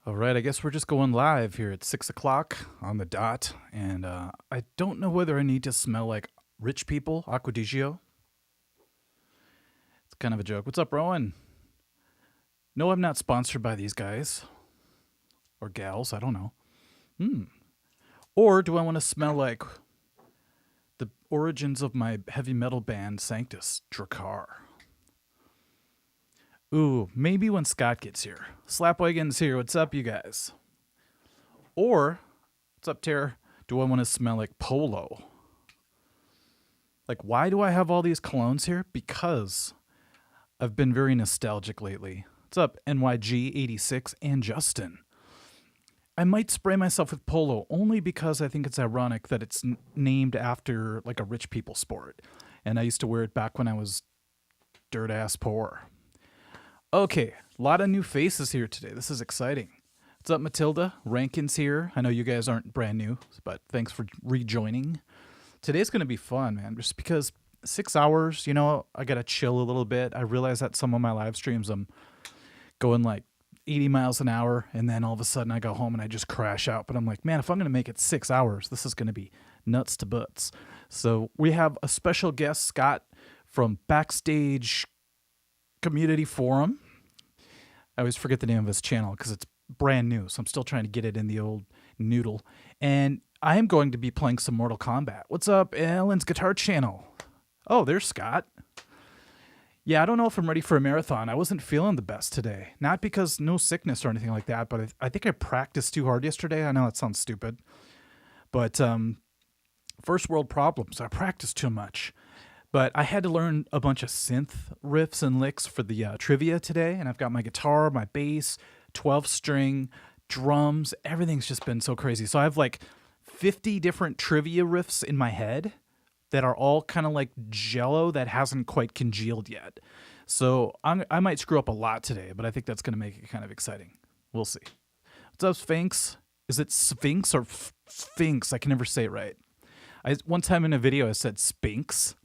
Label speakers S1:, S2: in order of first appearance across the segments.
S1: All right, I guess we're just going live here at 6 o'clock on the dot. And I don't know whether I need to smell like rich people, Acquadigio. It's kind of a joke. What's up, Rowan? No, I'm not sponsored by these guys. Or gals, I don't know. Or do I want to smell like the origins of my heavy metal band, Sanctus Dracar? Ooh, maybe when Scott gets here. Slapwagon's here. What's up, you guys? Or, what's up, Tara? Do I want to smell like Polo? Like, why do I have all these colognes here? Because I've been very nostalgic lately. What's up, NYG86 and Justin? I might spray myself with Polo only because I think it's ironic that it's named after like a rich people sport. And I used to wear it back when I was dirt ass poor. Okay, a lot of new faces here today. This is exciting. What's up, Matilda? Rankin's here. I know you guys aren't brand new, but thanks for rejoining. Today's going to be fun, man, just because 6 hours, I got to chill a little bit. I realize that some of my live streams, I'm going like 80 miles an hour, and then all of a sudden I go home and I just crash out. But I'm like, man, if I'm going to make it 6 hours, this is going to be nuts to butts. So we have a special guest, Scott, from Backstage Community Forum. I always forget the name of his channel because it's brand new, so I'm still trying to get it in the old noodle. And I am going to be playing some Mortal Kombat. What's up, Ellen's Guitar Channel? Oh, there's Scott. Yeah, I don't know if I'm ready for a marathon. I wasn't feeling the best today. Not because no sickness or anything like that, but I think I practiced too hard yesterday. I know that sounds stupid. But first world problems. I practiced too much. But I had to learn a bunch of synth riffs and licks for the trivia today. And I've got my guitar, my bass, 12-string, drums. Everything's just been so crazy. So I have like 50 different trivia riffs in my head that are all kind of like jello that hasn't quite congealed yet. So I might screw up a lot today, but I think that's going to make it kind of exciting. We'll see. What's up, Sphinx? Is it Sphinx or Sphinx? I can never say it right. One time in a video I said Sphinx,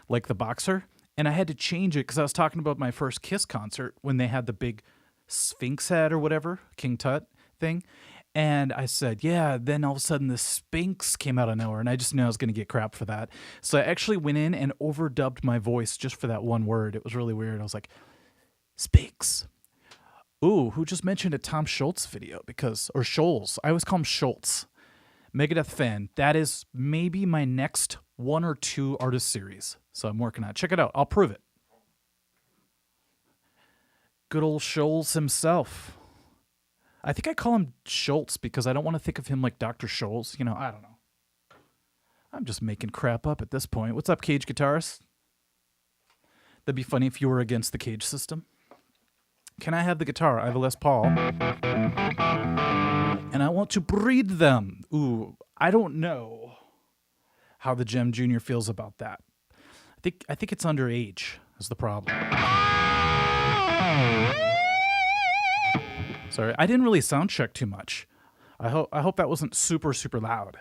S1: like the boxer, and I had to change it because I was talking about my first Kiss concert when they had the big Sphinx head or whatever, King Tut thing. And I said, yeah, then all of a sudden the Sphinx came out of nowhere, and I just knew I was going to get crap for that. So I actually went in and overdubbed my voice just for that one word. It was really weird. I was like, Sphinx. Ooh, who just mentioned a Tom Schultz video? Or Scholes. I always call him Schultz. Megadeth fan. That is maybe my next 1 or 2 artist series. So I'm working on it. Check it out. I'll prove it. Good old Scholes himself. I think I call him Schultz because I don't want to think of him like Dr. Scholes. I don't know. I'm just making crap up at this point. What's up, Cage Guitarist? That'd be funny if you were against the Cage system. Can I have the guitar? I have a Les Paul. And I want to breed them. Ooh, I don't know how the Gem Jr. feels about that. I think it's underage is the problem. Sorry, I didn't really sound check too much. I hope that wasn't super, super loud.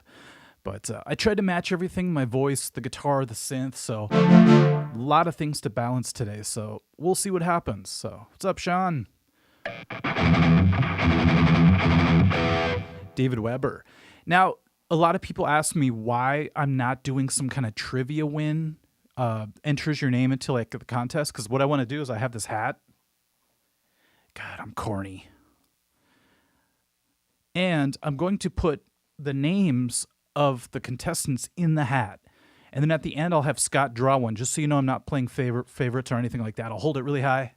S1: But I tried to match everything, my voice, the guitar, the synth, so a lot of things to balance today. So we'll see what happens. So what's up, Sean? David Weber. Now, a lot of people ask me why I'm not doing some kind of trivia win, enters your name into like the contest, because what I want to do is I have this hat. God, I'm corny. And I'm going to put the names of the contestants in the hat. And then at the end, I'll have Scott draw one, just so you know I'm not playing favorites or anything like that. I'll hold it really high,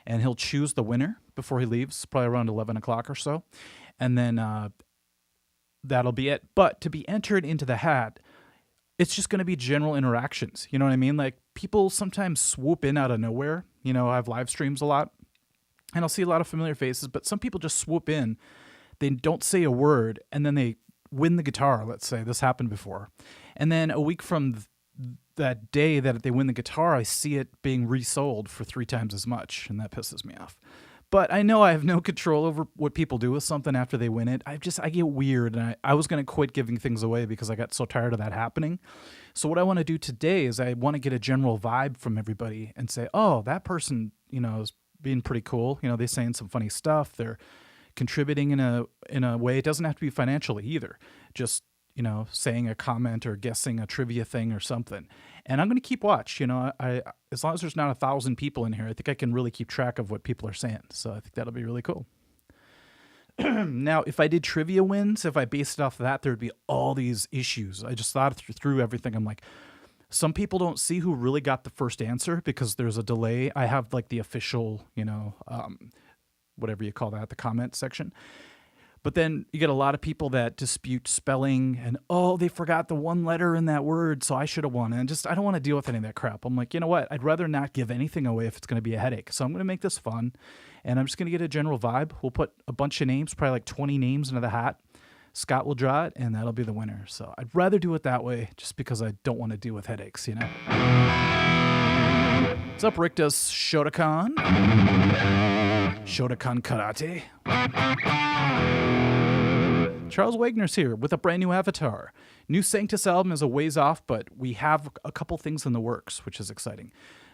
S1: and he'll choose the winner before he leaves, probably around 11 o'clock or so. And then that'll be it. But to be entered into the hat, it's just going to be general interactions. You know what I mean? Like, people sometimes swoop in out of nowhere. I have live streams a lot, and I'll see a lot of familiar faces, but some people just swoop in. They don't say a word, and then they win the guitar, let's say. This happened before. And then a week from that day that they win the guitar, I see it being resold for 3 times as much, and that pisses me off. But I know I have no control over what people do with something after they win it. I get weird, and I was going to quit giving things away because I got so tired of that happening. So what I want to do today is I want to get a general vibe from everybody and say, oh, that person, is being pretty cool. They're saying some funny stuff. They're contributing in a way. It doesn't have to be financially either. Just, saying a comment or guessing a trivia thing or something. And I'm going to keep watch. I as long as there's not 1,000 people in here, I think I can really keep track of what people are saying. So I think that'll be really cool. Now, if I did trivia wins, if I based it off of that, there'd be all these issues. I just thought through everything. I'm like, some people don't see who really got the first answer because there's a delay. I have like the official, whatever you call that, the comment section. But then you get a lot of people that dispute spelling and, they forgot the one letter in that word, so I should have won. And I don't want to deal with any of that crap. I'm like, you know what? I'd rather not give anything away if it's going to be a headache. So I'm going to make this fun, and I'm just going to get a general vibe. We'll put a bunch of names, probably like 20 names into the hat. Scott will draw it, and that'll be the winner. So I'd rather do it that way just because I don't want to deal with headaches, What's up, Rick does Shotokan. Shotokan Karate. Charles Wagner's here with a brand new avatar. New Sanctus album is a ways off, but we have a couple things in the works, which is exciting.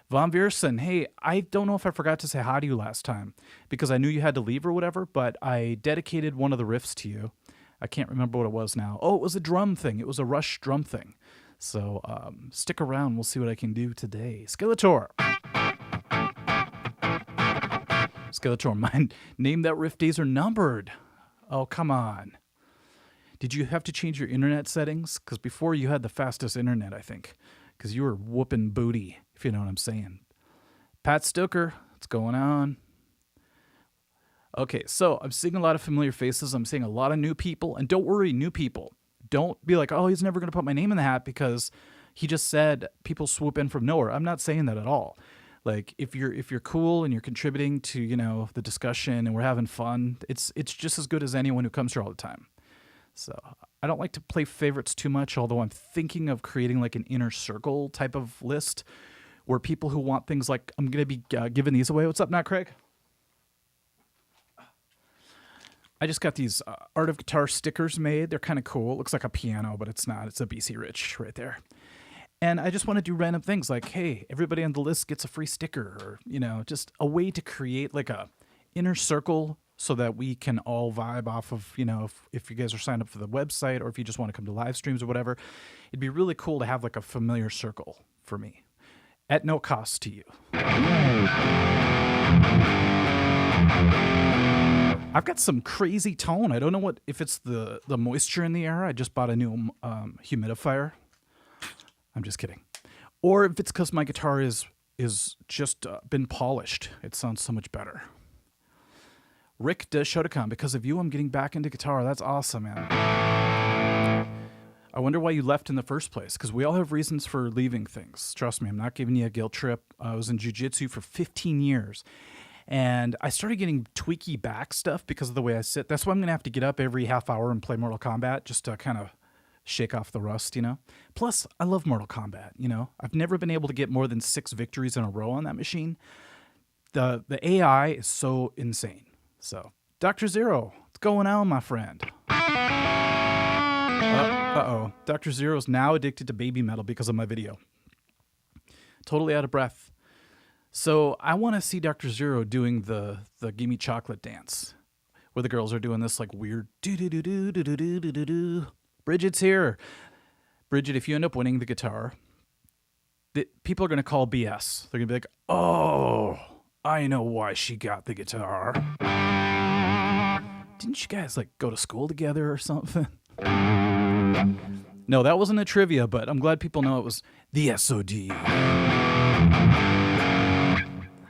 S1: Von Viersen, hey, I don't know if I forgot to say hi to you last time because I knew you had to leave or whatever, but I dedicated one of the riffs to you. I can't remember what it was now. Oh, it was a drum thing. It was a Rush drum thing. So stick around. We'll see what I can do today. Skeletor. Skeletor, my name that riff days are numbered. Oh, come on. Did you have to change your internet settings? Because before you had the fastest internet, I think. Because you were whooping booty, if you know what I'm saying. Pat Stoker, what's going on? Okay, so I'm seeing a lot of familiar faces. I'm seeing a lot of new people. And don't worry, new people. Don't be like, he's never going to put my name in the hat because he just said people swoop in from nowhere. I'm not saying that at all. Like, if you're cool and you're contributing to, the discussion and we're having fun, it's just as good as anyone who comes here all the time. So I don't like to play favorites too much, although I'm thinking of creating like an inner circle type of list where people who want things like, I'm going to be giving these away. What's up, Not Craig? I just got these Art of Guitar stickers made. They're kind of cool. It looks like a piano, but it's not. It's a BC Rich right there. And I just want to do random things like, hey, everybody on the list gets a free sticker or, just a way to create like a inner circle so that we can all vibe off of, if you guys are signed up for the website or if you just want to come to live streams or whatever. It'd be really cool to have like a familiar circle for me at no cost to you. I've got some crazy tone. I don't know if it's the moisture in the air. I just bought a new humidifier. I'm just kidding. Or if it's because my guitar is just been polished. It sounds so much better. Rick does Shotokan. Because of you, I'm getting back into guitar. That's awesome, man. I wonder why you left in the first place. Because we all have reasons for leaving things. Trust me, I'm not giving you a guilt trip. I was in jiu-jitsu for 15 years. And I started getting tweaky back stuff because of the way I sit. That's why I'm going to have to get up every half hour and play Mortal Kombat just to kind of shake off the rust, Plus, I love Mortal Kombat, I've never been able to get more than 6 victories in a row on that machine. The AI is so insane. So, Dr. Zero, what's going on, my friend? Uh-oh. Dr. Zero is now addicted to baby metal because of my video. Totally out of breath. So, I want to see Dr. Zero doing the Gimme Chocolate dance, where the girls are doing this like weird do-do-do-do-do-do-do-do-do. Bridget's here. Bridget, if you end up winning the guitar, people are going to call BS. They're going to be like, oh, I know why she got the guitar. Didn't you guys like go to school together or something? No, that wasn't a trivia, but I'm glad people know it was the SOD.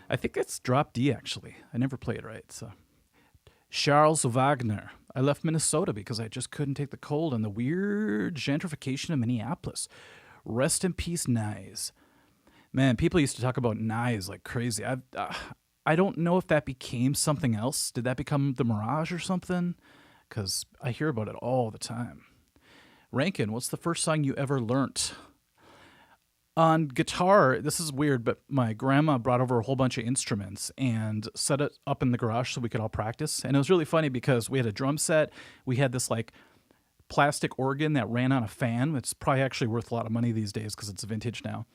S1: I think it's drop D, actually. I never played it right. So, Charles Wagner. I left Minnesota because I just couldn't take the cold and the weird gentrification of Minneapolis. Rest in peace, Nyes. Man, people used to talk about Nyes like crazy. I don't know if that became something else. Did that become the Mirage or something? Because I hear about it all the time. Rankin, what's the first song you ever learnt? On guitar, this is weird, but my grandma brought over a whole bunch of instruments and set it up in the garage so we could all practice. And it was really funny because we had a drum set. We had this like plastic organ that ran on a fan. It's probably actually worth a lot of money these days because it's vintage now.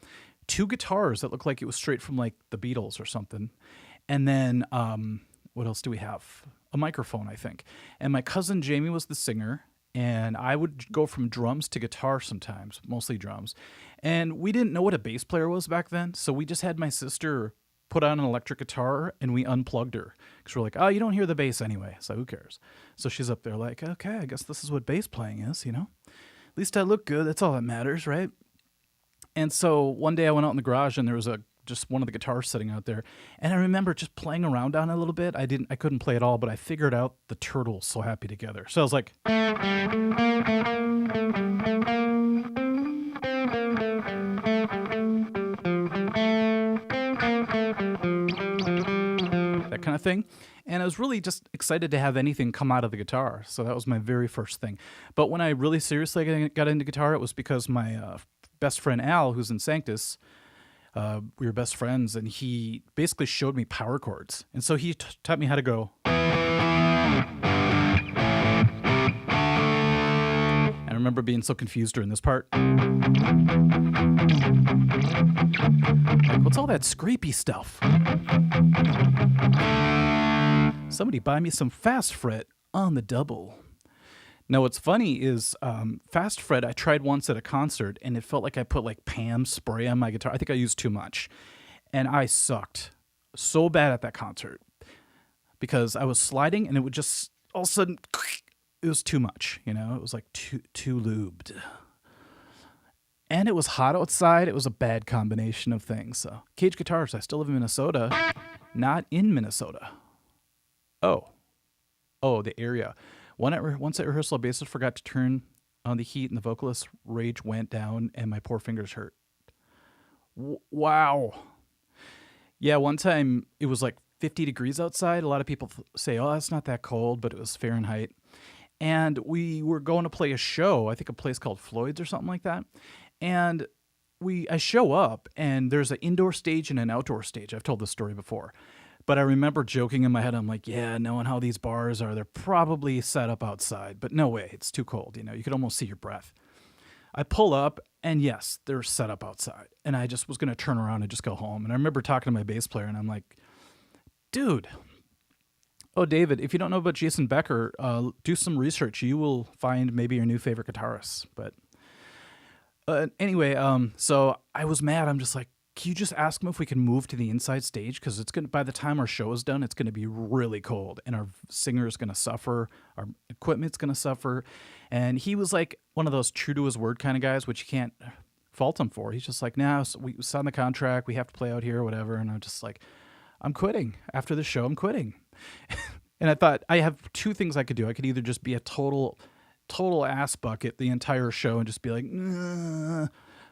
S1: 2 guitars that looked like it was straight from like the Beatles or something. And then what else do we have? a microphone, I think. And my cousin Jamie was the singer, and I would go from drums to guitar sometimes, mostly drums. And we didn't know what a bass player was back then, so we just had my sister put on an electric guitar and we unplugged her because we're like, oh, you don't hear the bass anyway, so who cares? So she's up there like, okay, I guess this is what bass playing is, you know? At least I look good. That's all that matters, right? And so one day I went out in the garage and there was just one of the guitars sitting out there, and I remember just playing around on it a little bit. I couldn't play it all, but I figured out the Turtles, So Happy Together. So I was like, that kind of thing. And I was really just excited to have anything come out of the guitar. So that was my very first thing. But when I really seriously got into guitar, it was because my best friend Al, who's in Sanctus, we were best friends, and he basically showed me power chords. And so he taught me how to go. And I remember being so confused during this part. Like, what's all that scrapey stuff? Somebody buy me some fast fret on the double. Now, what's funny is fast fret I tried once at a concert, and it felt like I put like Pam spray on my guitar. I think I used too much, and I sucked so bad at that concert because I was sliding, and it would just all of a sudden it was too much. You know, it was like too lubed, and it was hot outside. It was a bad combination of things. So, Cage Guitars. I still live in Minnesota, not in Minnesota. Oh, the area. Once at rehearsal, a bassist forgot to turn on the heat, and the vocalist's rage went down, and my poor fingers hurt. Wow. Yeah, one time it was like 50 degrees outside. A lot of people say, oh, that's not that cold, but it was Fahrenheit. And we were going to play a show, I think a place called Floyd's or something like that. And I show up, and there's an indoor stage and an outdoor stage. I've told this story before. But I remember joking in my head, I'm like, yeah, knowing how these bars are, they're probably set up outside. But no way, it's too cold. You know, you could almost see your breath. I pull up, and yes, they're set up outside. And I just was going to turn around and just go home. And I remember talking to my bass player, and I'm like, dude, oh, David, if you don't know about Jason Becker, do some research. You will find maybe your new favorite guitarist. But anyway, so I was mad. I'm just like, can you just ask him if we can move to the inside stage? Because it's going by the time our show is done, it's going to be really cold, and our singer is going to suffer, our equipment's going to suffer. And he was like one of those true to his word kind of guys, which you can't fault him for. He's just like, nah, so we signed the contract, we have to play out here or whatever. And I'm just like, I'm quitting. After the show, I'm quitting. And I thought, I have two things I could do. I could either just be a total ass bucket the entire show and just be like, nah.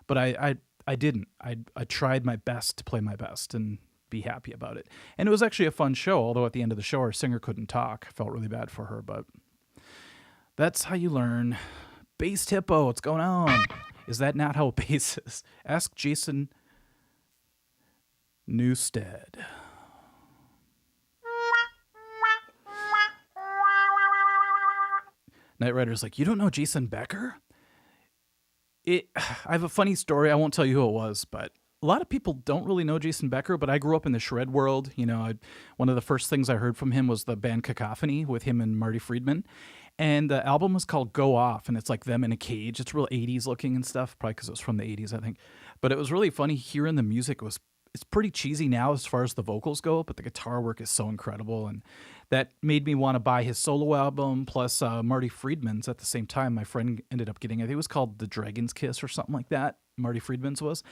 S1: But I didn't. I tried my best to play my best and be happy about it. And it was actually a fun show, although at the end of the show, our singer couldn't talk. I felt really bad for her, but that's how you learn. Bass Hippo, what's going on? Is that not how a bass is? Ask Jason Newstead. Knight Rider's like, you don't know Jason Becker? I have a funny story. I won't tell you who it was, but a lot of people don't really know Jason Becker, but I grew up in the shred world. You know, one of the first things I heard from him was the band Cacophony with him and Marty Friedman. And the album was called Go Off, and it's like them in a cage. It's real 80s looking and stuff, probably because it was from the 80s, I think. But it was really funny hearing the music. It's pretty cheesy now as far as the vocals go, but the guitar work is so incredible. And that made me want to buy his solo album, plus Marty Friedman's at the same time. My friend ended up getting, I think it was called The Dragon's Kiss or something like that, Marty Friedman's was.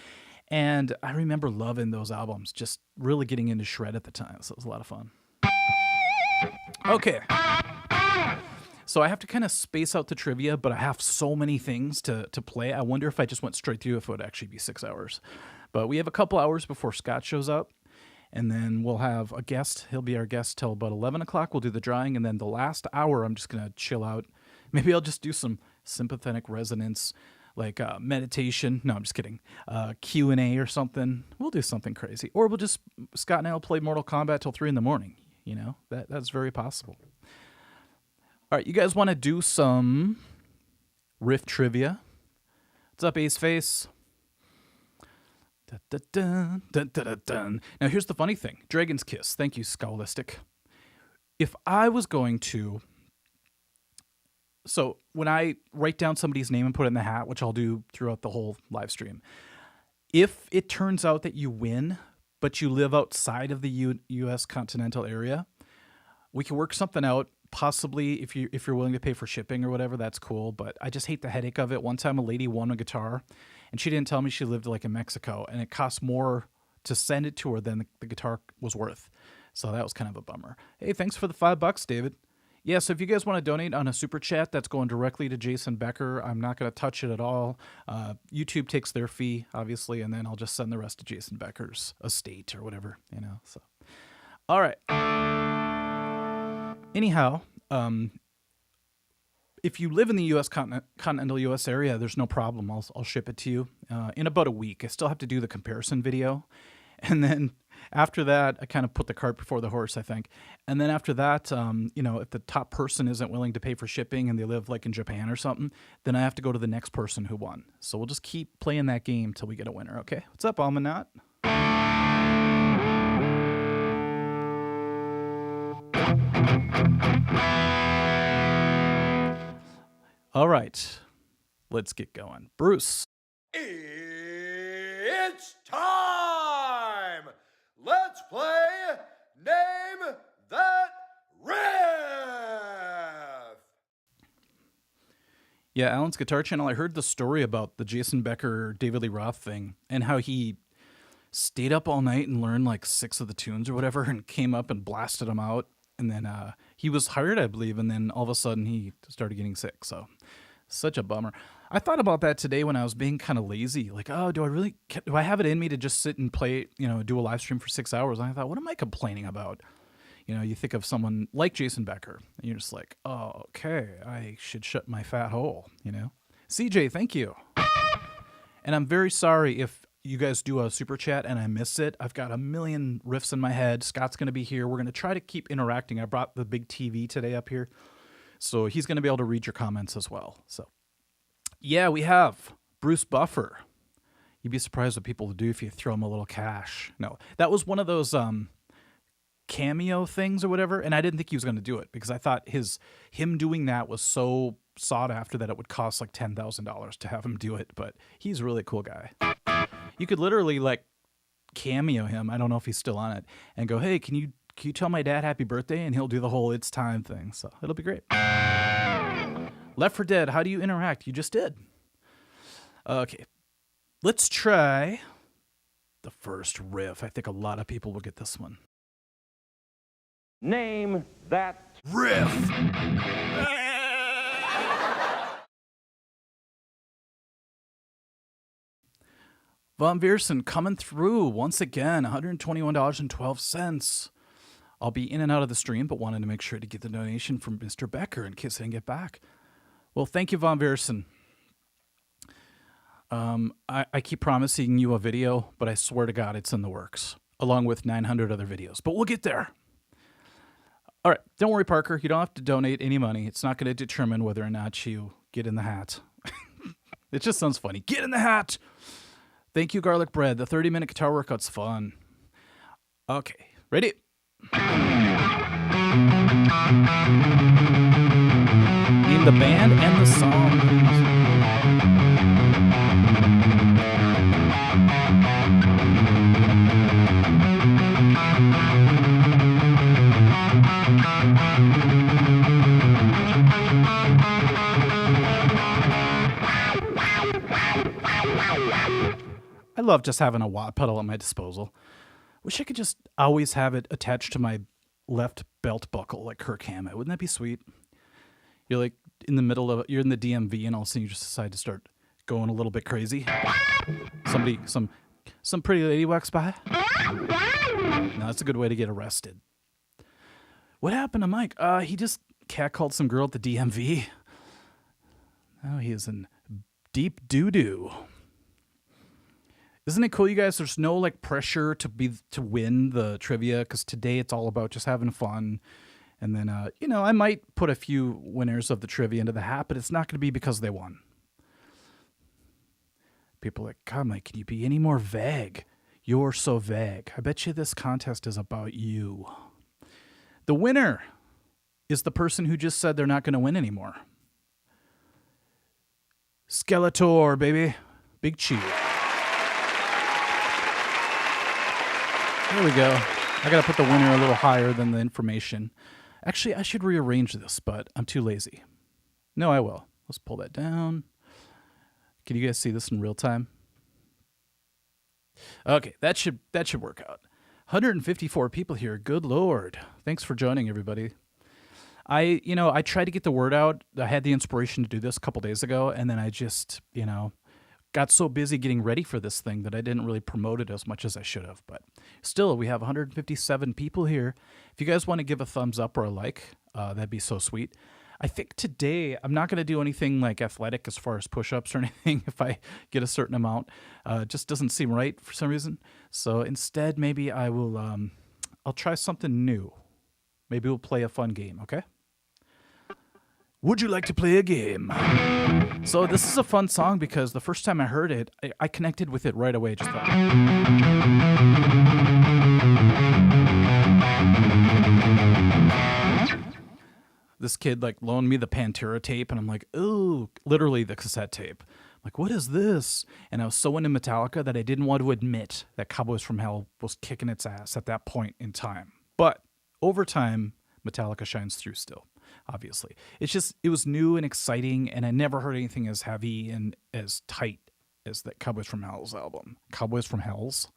S1: And I remember loving those albums, just really getting into shred at the time. So it was a lot of fun. Okay. So I have to kind of space out the trivia, but I have so many things to play. I wonder if I just went straight through, if it would actually be 6 hours. But we have a couple hours before Scott shows up, and then we'll have a guest. He'll be our guest till about 11 o'clock. We'll do the drawing, and then the last hour, I'm just going to chill out. Maybe I'll just do some sympathetic resonance, like meditation. No, I'm just kidding. Q&A or something. We'll do something crazy. Or Scott and I will play Mortal Kombat till 3 in the morning. You know, that's very possible. All right, you guys want to do some riff trivia? What's up, Ace Face? Dun, dun, dun, dun, dun, dun, dun. Now, here's the funny thing. Dragon's Kiss. Thank you, Scholastic. if I was going to, so when I write down somebody's name and put it in the hat, which I'll do throughout the whole live stream, if it turns out that you win, but you live outside of the U.S. continental area, we can work something out. Possibly if you're willing to pay for shipping or whatever, that's cool. But I just hate the headache of it. One time a lady won a guitar, and she didn't tell me she lived like in Mexico, and it cost more to send it to her than the guitar was worth. So that was kind of a bummer. Hey, thanks for the $5, David. Yeah, so if you guys want to donate on a super chat, that's going directly to Jason Becker. I'm not going to touch it at all. YouTube takes their fee, obviously, and then I'll just send the rest to Jason Becker's estate or whatever, you know. So, all right. Anyhow, if you live in the U.S. continental U.S. area, there's no problem. I'll ship it to you in about a week. I still have to do the comparison video. And then after that, I kind of put the cart before the horse, I think. And then after that, you know, if the top person isn't willing to pay for shipping and they live like in Japan or something, then I have to go to the next person who won. So we'll just keep playing that game till we get a winner, okay? What's up, Almanat? All right, let's get going. Bruce.
S2: It's time! Let's play Name That Riff!
S1: Yeah, Alan's Guitar Channel, I heard the story about the Jason Becker, David Lee Roth thing and how he stayed up all night and learned like 6 of the tunes or whatever and came up and blasted them out. And then he was hired, I believe, and then all of a sudden he started getting sick. So such a bummer. I thought about that today when I was being kind of lazy. Like, oh, do I have it in me to just sit and play, you know, do a live stream for 6 hours? And I thought, what am I complaining about? You know, you think of someone like Jason Becker, and you're just like, oh, okay, I should shut my fat hole, you know? CJ, thank you. And I'm very sorry if you guys do a super chat and I miss it. I've got a million riffs in my head. Scott's going to be here. We're going to try to keep interacting. I brought the big TV today up here, so he's going to be able to read your comments as well. So, yeah, we have Bruce Buffer. You'd be surprised what people will do if you throw them a little cash. No, that was one of those cameo things or whatever, and I didn't think he was going to do it because I thought him doing that was so sought after that it would cost like $10,000 to have him do it, but he's a really cool guy. You could literally like cameo him. I don't know if he's still on it and go, hey, can you tell my dad happy birthday? And he'll do the whole it's time thing. So it'll be great. Left 4 Dead. How do you interact? You just did. Okay. Let's try the first riff. I think a lot of people will get this one.
S3: Name that
S2: Riff!
S1: Von Viersen coming through once again, $121.12. I'll be in and out of the stream, but wanted to make sure to get the donation from Mr. Becker in case I didn't get back. Well, thank you, Von Viersen. I keep promising you a video, but I swear to God it's in the works, along with 900 other videos. But we'll get there. All right, don't worry, Parker. You don't have to donate any money. It's not going to determine whether or not you get in the hat. It just sounds funny. Get in the hat! Thank you, Garlic Bread. The 30-minute guitar workout's fun. Okay, ready? Name the band and the song, please. I love just having a wah pedal at my disposal. Wish I could just always have it attached to my left belt buckle like Kirk Hammett. Wouldn't that be sweet? You're like in the middle of, you're in the DMV and all of a sudden you just decide to start going a little bit crazy. Some pretty lady walks by. No, that's a good way to get arrested. What happened to Mike? He just catcalled some girl at the DMV. Oh, he is in deep doo-doo. Isn't it cool, you guys? There's no like pressure to win the trivia because today it's all about just having fun. And then, you know, I might put a few winners of the trivia into the hat, but it's not going to be because they won. People are like, God, Mike, can you be any more vague? You're so vague. I bet you this contest is about you. The winner is the person who just said they're not going to win anymore. Skeletor, baby. Big cheer. There we go. I got to put the winner a little higher than the information. Actually, I should rearrange this, but I'm too lazy. No, I will. Let's pull that down. Can you guys see this in real time? Okay, that should work out. 154 people here. Good Lord. Thanks for joining, everybody. I tried to get the word out. I had the inspiration to do this a couple days ago, and then I just, got so busy getting ready for this thing that I didn't really promote it as much as I should have. But still, we have 157 people here. If you guys want to give a thumbs up or a like, that'd be so sweet. I think today I'm not going to do anything like athletic as far as push-ups or anything if I get a certain amount. It just doesn't seem right for some reason. So instead, maybe I will, I'll try something new. Maybe we'll play a fun game, okay? Would you like to play a game? So this is a fun song because the first time I heard it, I connected with it right away. Just thought. This kid loaned me the Pantera tape, and I'm like, ooh, literally the cassette tape. I'm like, what is this? And I was so into Metallica that I didn't want to admit that Cowboys from Hell was kicking its ass at that point in time. But over time, Metallica shines through still. Obviously. It was new and exciting, and I never heard anything as heavy and as tight as that Cowboys from Hell's album. Cowboys from Hell's?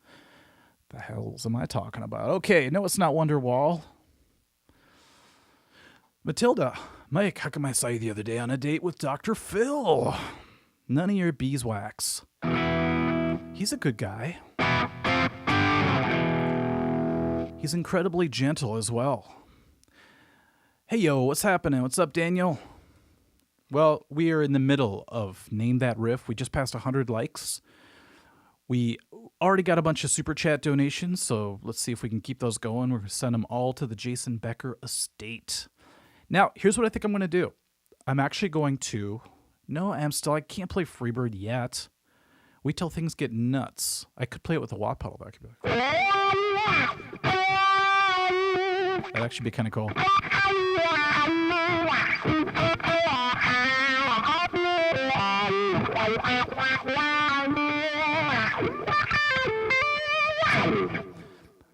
S1: The hells am I talking about? Okay, no, it's not Wonderwall. Matilda, Mike, how come I saw you the other day on a date with Dr. Phil? None of your beeswax. He's a good guy. He's incredibly gentle as well. Hey, yo, what's happening? What's up, Daniel? Well, we are in the middle of Name That Riff. We just passed 100 likes. We already got a bunch of Super Chat donations, so let's see if we can keep those going. We're going to send them all to the Jason Becker estate. Now, here's what I think I'm going to do. I'm actually going to... No, I can't play Freebird yet. Wait till things get nuts. I could play it with a wah pedal. That could be cool. That'd actually be kind of cool.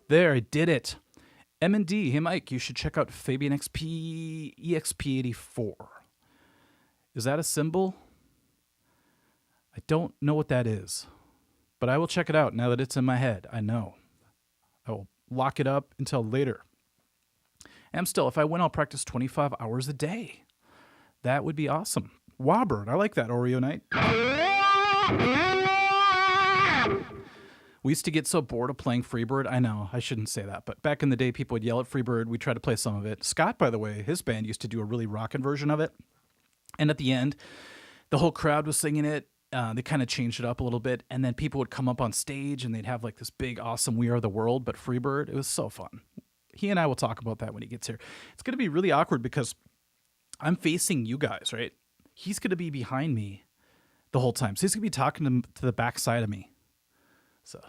S1: There, I did it. M&D, hey Mike, you should check out Fabian XP EXP84. Is that a symbol? I don't know what that is, but I will check it out now that it's in my head. I know. I will lock it up until later. And still, if I win, I'll practice 25 hours a day. That would be awesome. Wobird, I like that, Oreo Night. We used to get so bored of playing Freebird. I know, I shouldn't say that, but back in the day, people would yell at Freebird. We tried to play some of it. Scott, by the way, his band used to do a really rockin' version of it. And at the end, the whole crowd was singing it. They kind of changed it up a little bit, and then people would come up on stage, and they'd have this big, awesome We Are the World, but Freebird. It was so fun. He and I will talk about that when he gets here. It's going to be really awkward because I'm facing you guys, right? He's going to be behind me the whole time. So he's going to be talking to the back side of me. So,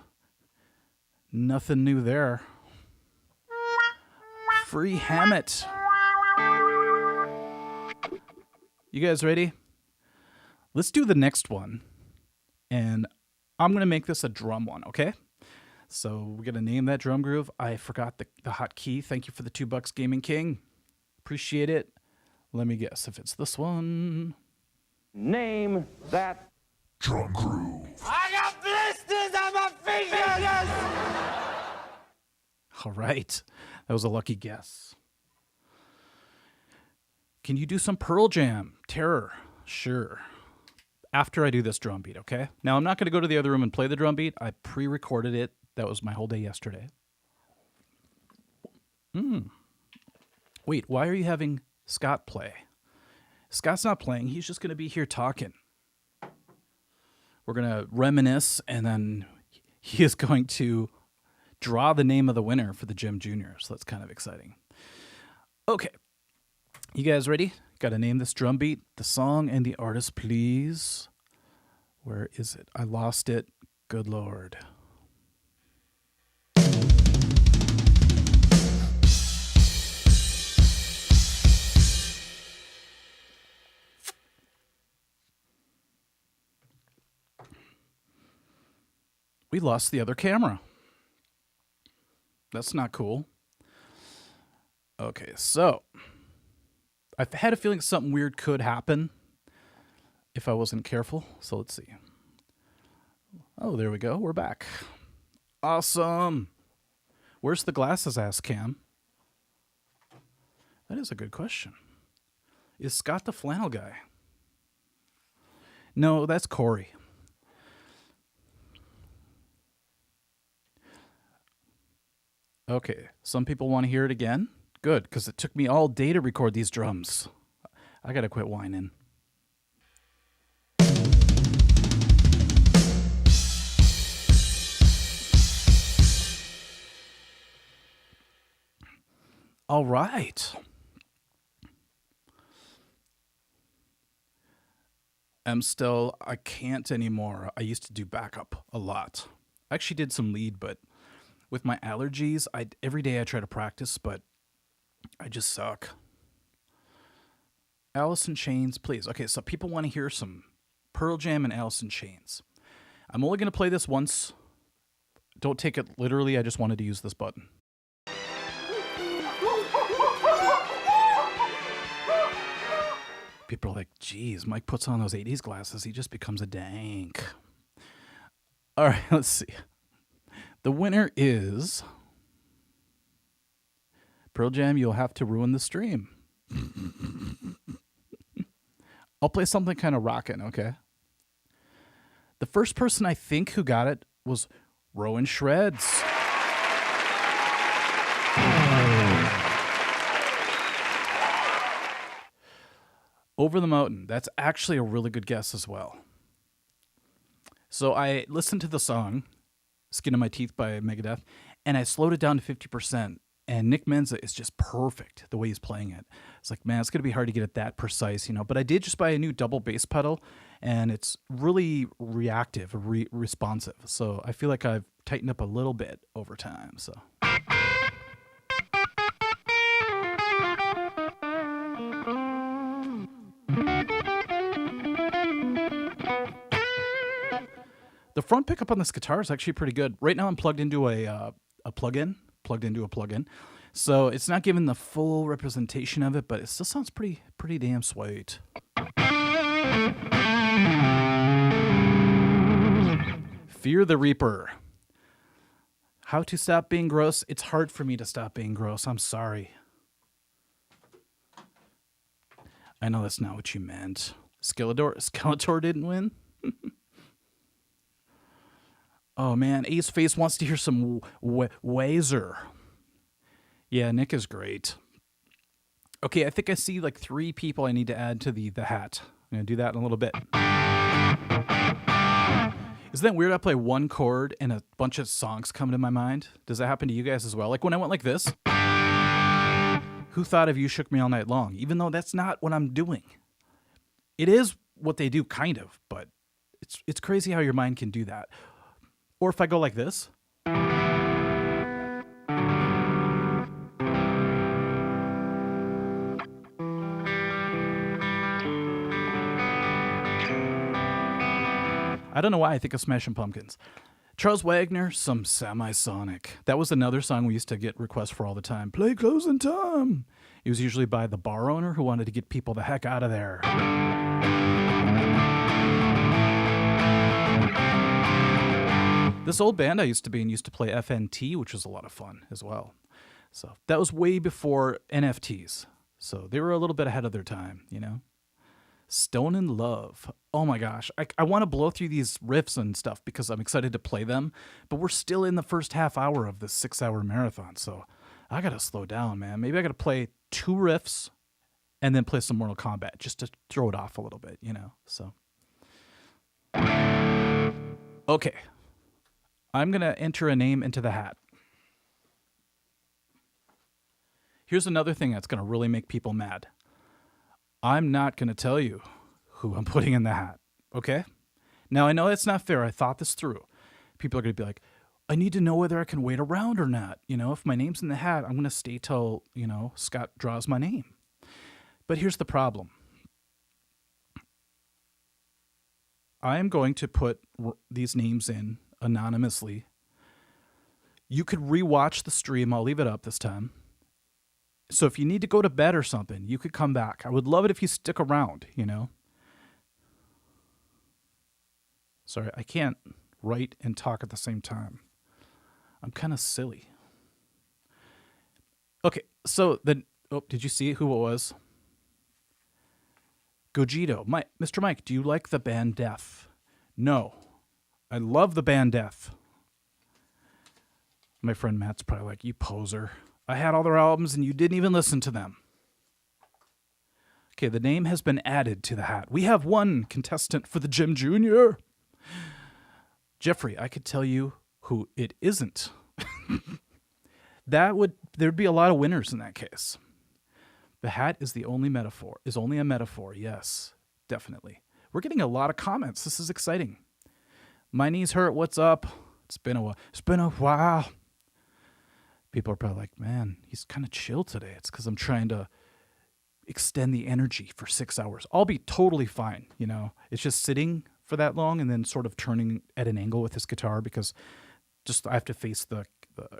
S1: nothing new there. Free Hammett. You guys ready? Let's do the next one. And I'm going to make this a drum one, okay? So we're going to name that drum groove. I forgot the hotkey. Thank you for the $2 Gaming King. Appreciate it. Let me guess if it's this one.
S3: Name that
S2: Drum groove.
S3: I got blisters on my fingers!
S1: All right. That was a lucky guess. Can you do some Pearl Jam? Terror. Sure. After I do this drum beat, okay? Now, I'm not going to go to the other room and play the drum beat. I pre-recorded it. That was my whole day yesterday. Wait, why are you having Scott play? Scott's not playing. He's just going to be here talking. We're going to reminisce, and then he is going to draw the name of the winner for the Gym Junior. So that's kind of exciting. Okay. You guys ready? Got to name this drum beat, the song, and the artist, please. Where is it? I lost it. Good Lord. We lost the other camera. That's not cool. Okay, so I had a feeling something weird could happen if I wasn't careful. So let's see. Oh, there we go. We're back. Awesome. Where's the glasses, asked Cam. That is a good question. Is Scott the flannel guy? No, that's Corey. Okay, some people want to hear it again. Good, because it took me all day to record these drums. I gotta quit whining. All right. I can't anymore. I used to do backup a lot. I actually did some lead, but with my allergies, every day I try to practice, but I just suck. Alice in Chains, please. Okay, so people want to hear some Pearl Jam and Alice in Chains. I'm only going to play this once. Don't take it literally. I just wanted to use this button. People are like, geez, Mike puts on those 80s glasses. He just becomes a dank. All right, let's see. The winner is Pearl Jam. You'll have to ruin the stream. I'll play something kind of rockin', okay? The first person I think who got it was Rowan Shreds. Over the Mountain. That's actually a really good guess as well. So I listened to the song, Skin of My Teeth by Megadeth, and I slowed it down to 50%. And Nick Menza is just perfect the way he's playing it. It's like, man, it's going to be hard to get it that precise, you know. But I did just buy a new double bass pedal, and it's really reactive, responsive. So I feel like I've tightened up a little bit over time. So. The front pickup on this guitar is actually pretty good. Right now I'm plugged into a plug-in. So it's not giving the full representation of it, but it still sounds pretty damn sweet. Fear the Reaper. How to stop being gross? It's hard for me to stop being gross. I'm sorry. I know that's not what you meant. Skeletor didn't win? Oh man, Ace Face wants to hear some Wazer. Yeah, Nick is great. Okay, I think I see like 3 people I need to add to the hat. I'm going to do that in a little bit. Isn't that weird? I play one chord and a bunch of songs come to my mind. Does that happen to you guys as well? Like when I went like this. Who thought of You Shook Me All Night Long? Even though that's not what I'm doing. It is what they do, kind of, but it's crazy how your mind can do that. Or if I go like this. I don't know why I think of Smashing Pumpkins. Charles Wagner, some Semisonic. That was another song we used to get requests for all the time. Play Closing Time. It was usually by the bar owner who wanted to get people the heck out of there. This old band I used to be in used to play FNT, which was a lot of fun as well. So that was way before NFTs. So they were a little bit ahead of their time, you know? Stone in Love. Oh my gosh. I want to blow through these riffs and stuff because I'm excited to play them. But we're still in the first half hour of this 6-hour marathon. So I got to slow down, man. Maybe I got to play 2 riffs and then play some Mortal Kombat just to throw it off a little bit, you know? So. Okay. I'm going to enter a name into the hat. Here's another thing that's going to really make people mad. I'm not going to tell you who I'm putting in the hat, okay? Now, I know that's not fair. I thought this through. People are going to be like, I need to know whether I can wait around or not. You know, if my name's in the hat, I'm going to stay till, you know, Scott draws my name. But here's the problem. I am going to put these names in anonymously. You could rewatch the stream. I'll leave it up this time. So if you need to go to bed or something, you could come back. I would love it if you stick around, you know. Sorry, I can't write and talk at the same time. I'm kind of silly. Okay, so then, oh, did you see who it was? Gogito. Mr. Mike, do you like the band Death? No. I love the band Death. My friend Matt's probably like, you poser. I had all their albums and you didn't even listen to them. Okay, the name has been added to the hat. We have one contestant for the Jim Jr. Jeffrey, I could tell you who it isn't. There'd be a lot of winners in that case. The hat is only a metaphor. Yes, definitely. We're getting a lot of comments. This is exciting. My knees hurt. What's up? It's been a while. People are probably like, man, he's kind of chill today. It's because I'm trying to extend the energy for 6 hours. I'll be totally fine. You know, it's just sitting for that long and then sort of turning at an angle with this guitar because just I have to face the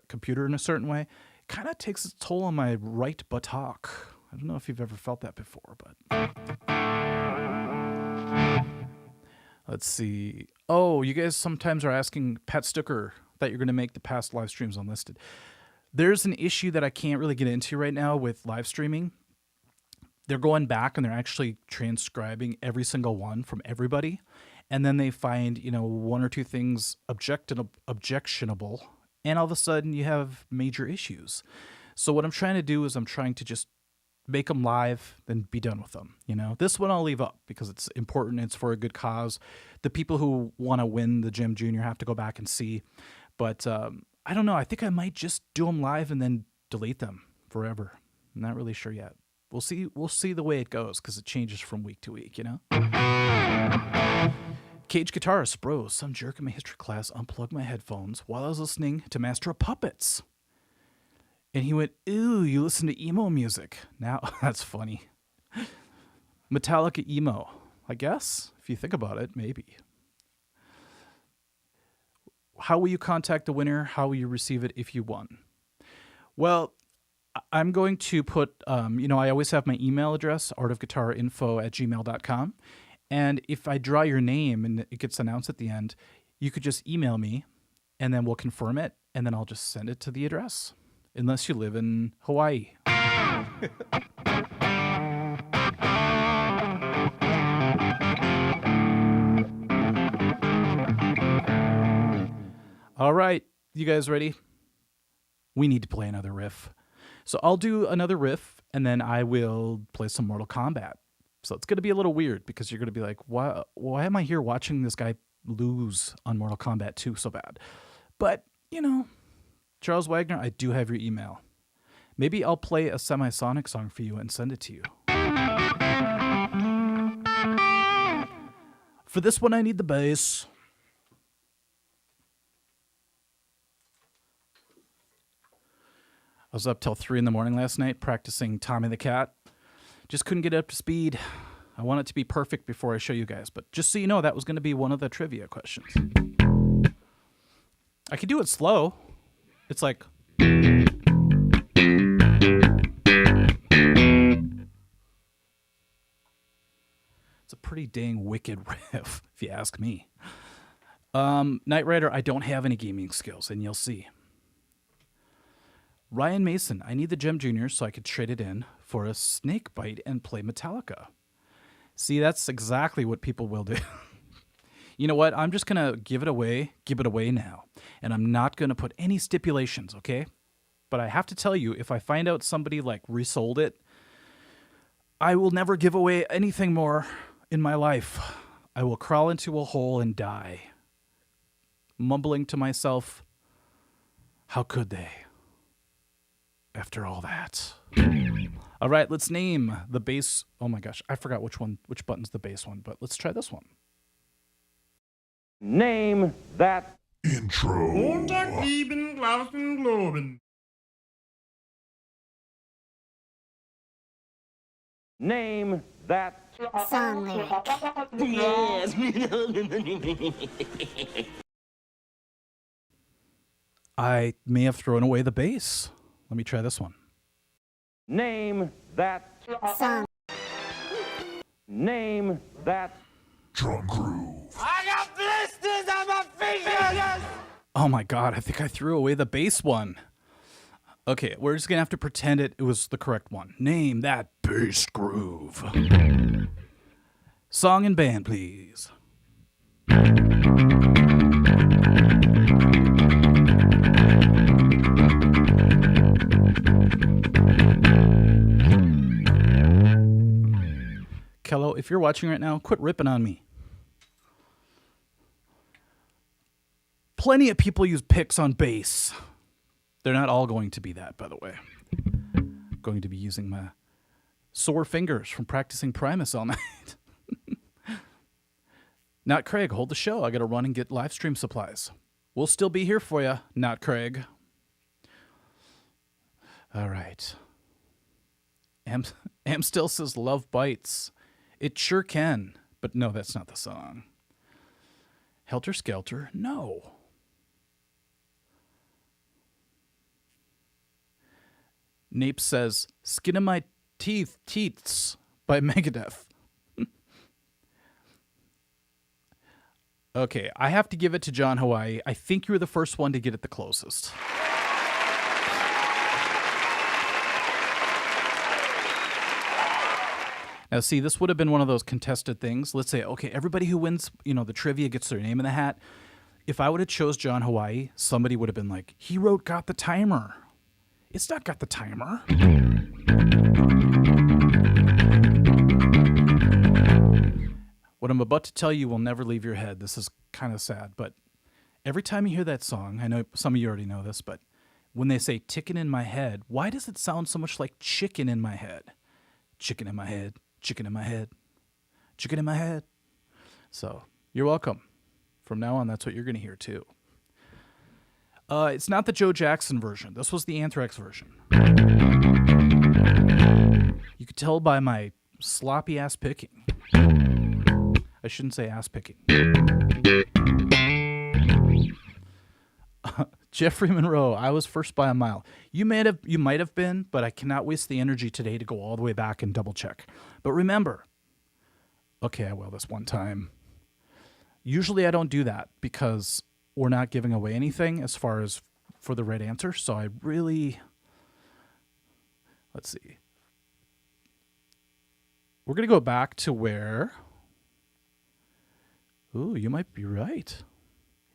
S1: computer in a certain way. It kind of takes its toll on my right buttock. I don't know if you've ever felt that before, but let's see. Oh, you guys sometimes are asking Pat Stucker that you're going to make the past live streams unlisted. There's an issue that I can't really get into right now with live streaming. They're going back and they're actually transcribing every single one from everybody. And then they find, you know, one or two things objectionable. And all of a sudden you have major issues. So what I'm trying to do is I'm trying to just make them live, then be done with them. You know, this one I'll leave up because it's important. It's for a good cause. The people who want to win the Jim Jr. have to go back and see. But I don't know. I think I might just do them live and then delete them forever. I'm not really sure yet. We'll see the way it goes because it changes from week to week, you know? Cage guitarist, bro, some jerk in my history class unplugged my headphones while I was listening to Master of Puppets. And he went, ooh, you listen to emo music. Now, that's funny. Metallica emo, I guess, if you think about it, maybe. How will you contact the winner? How will you receive it if you won? Well, I'm going to put, I always have my email address, artofguitarinfo@gmail.com. And if I draw your name and it gets announced at the end, you could just email me and then we'll confirm it. And then I'll just send it to the address. Unless you live in Hawaii. All right, you guys ready? We need to play another riff. So I'll do another riff, and then I will play some Mortal Kombat. So it's going to be a little weird, because you're going to be like, why am I here watching this guy lose on Mortal Kombat 2 so bad? But, you know, Charles Wagner, I do have your email. Maybe I'll play a Semisonic song for you and send it to you. For this one, I need the bass. I was up till 3 in the morning last night practicing Tommy the Cat. Just couldn't get up to speed. I want it to be perfect before I show you guys. But just so you know, that was going to be one of the trivia questions. I could do it slow. It's like... It's a pretty dang wicked riff, if you ask me. Knight Rider, I don't have any gaming skills, and you'll see. Ryan Mason, I need the Gem Jr. so I could trade it in for a snake bite and play Metallica. See, that's exactly what people will do. You know what? I'm just going to give it away now. And I'm not going to put any stipulations, okay? But I have to tell you, if I find out somebody like resold it, I will never give away anything more in my life. I will crawl into a hole and die, mumbling to myself, how could they? After all that. All right, let's name the bass. Oh my gosh, I forgot which button's the bass one, but let's try this one.
S3: Name that
S4: intro.
S3: Name that
S5: Song lyric.
S3: Yes.
S1: I may have thrown away the bass. Let me try this one.
S3: Name that
S4: Song.
S3: Name that
S2: Drum groove.
S4: I got blisters on my fingers.
S1: Oh my God, I think I threw away the bass one. Okay, we're just going to have to pretend it was the correct one. Name that bass groove. Song and band, please. Kello, if you're watching right now, quit ripping on me. Plenty of people use picks on bass. They're not all going to be that, by the way. I'm going to be using my sore fingers from practicing Primus all night. Not Craig, hold the show. I got to run and get LiveStream supplies. We'll still be here for you, not Craig. All right. Am still says love bites. It sure can, but no, that's not the song. Helter Skelter, no. Nape says, Skin of My Teeths by Megadeth. Okay, I have to give it to John Hawaii. I think you were the first one to get it the closest. Now, see, this would have been one of those contested things. Let's say, okay, everybody who wins, the trivia gets their name in the hat. If I would have chose John Hawaii, somebody would have been like, he wrote Got the Timer. It's not Got the Timer. What I'm about to tell you will never leave your head. This is kind of sad, but every time you hear that song, I know some of you already know this, but when they say ticking in my head, why does it sound so much like chicken in my head? Chicken in my head, chicken in my head, chicken in my head. So you're welcome. From now on, that's what you're going to hear too. It's not the Joe Jackson version. This was the Anthrax version. You could tell by my sloppy ass picking. I shouldn't say ass picking. Jeffrey Monroe, I was first by a mile. You might have been, but I cannot waste the energy today to go all the way back and double check. But remember, okay, I will this one time. Usually I don't do that because we're not giving away anything as far as for the right answer. So I really, let's see. We're going to go back to where, ooh, you might be right.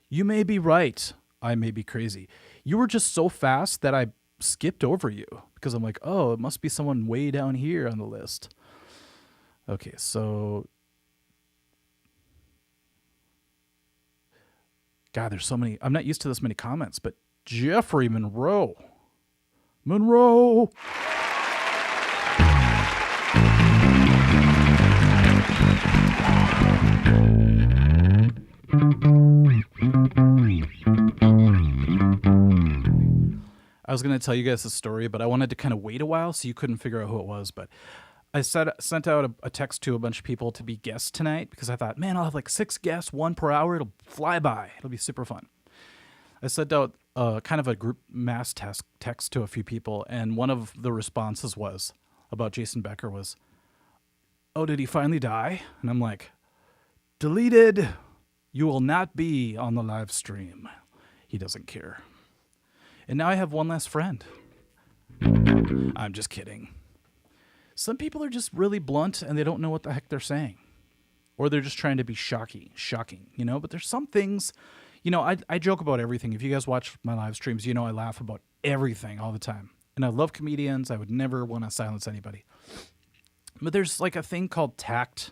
S1: You may be right. I may be crazy. You were just so fast that I skipped over you because I'm like, oh, it must be someone way down here on the list. Okay, so God, there's so many. I'm not used to this many comments, but Jeffrey Monroe. Monroe. I was going to tell you guys a story, but I wanted to kind of wait a while so you couldn't figure out who it was. But I sent out a text to a bunch of people to be guests tonight because I thought, man, I'll have like 6 guests, 1 per hour. It'll fly by. It'll be super fun. I sent out kind of a group mass text to a few people, and one of the responses was about Jason Becker was, oh, did he finally die? And I'm like, deleted. You will not be on the live stream. He doesn't care. And now I have one less friend. I'm just kidding. Some people are just really blunt and they don't know what the heck they're saying. Or they're just trying to be shocking, But there's some things, I joke about everything. If you guys watch my live streams, I laugh about everything all the time. And I love comedians. I would never want to silence anybody. But there's like a thing called tact.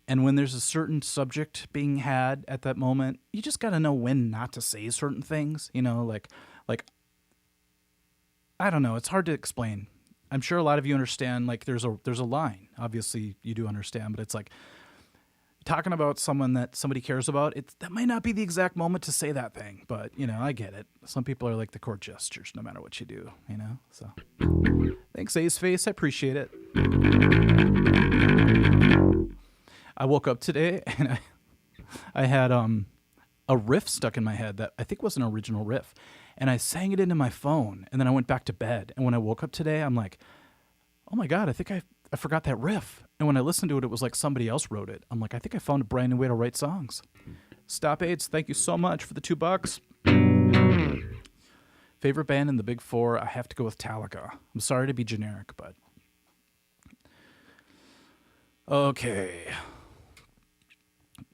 S1: And when there's a certain subject being had at that moment, you just got to know when not to say certain things, like, I don't know. It's hard to explain. I'm sure a lot of you understand, like there's a line. Obviously you do understand, but it's like talking about someone that somebody cares about. That might not be the exact moment to say that thing, but I get it. Some people are like the court gestures no matter what you do, so thanks, Ace Face. I appreciate it. I woke up today and I had a riff stuck in my head that I think was an original riff. And I sang it into my phone, and then I went back to bed. And when I woke up today, I'm like, oh my God, I think I forgot that riff. And when I listened to it, it was like somebody else wrote it. I'm like, I think I found a brand new way to write songs. Stop AIDS, thank you so much for the $2. Favorite band in the Big Four, I have to go with Metallica. I'm sorry to be generic, but... Okay.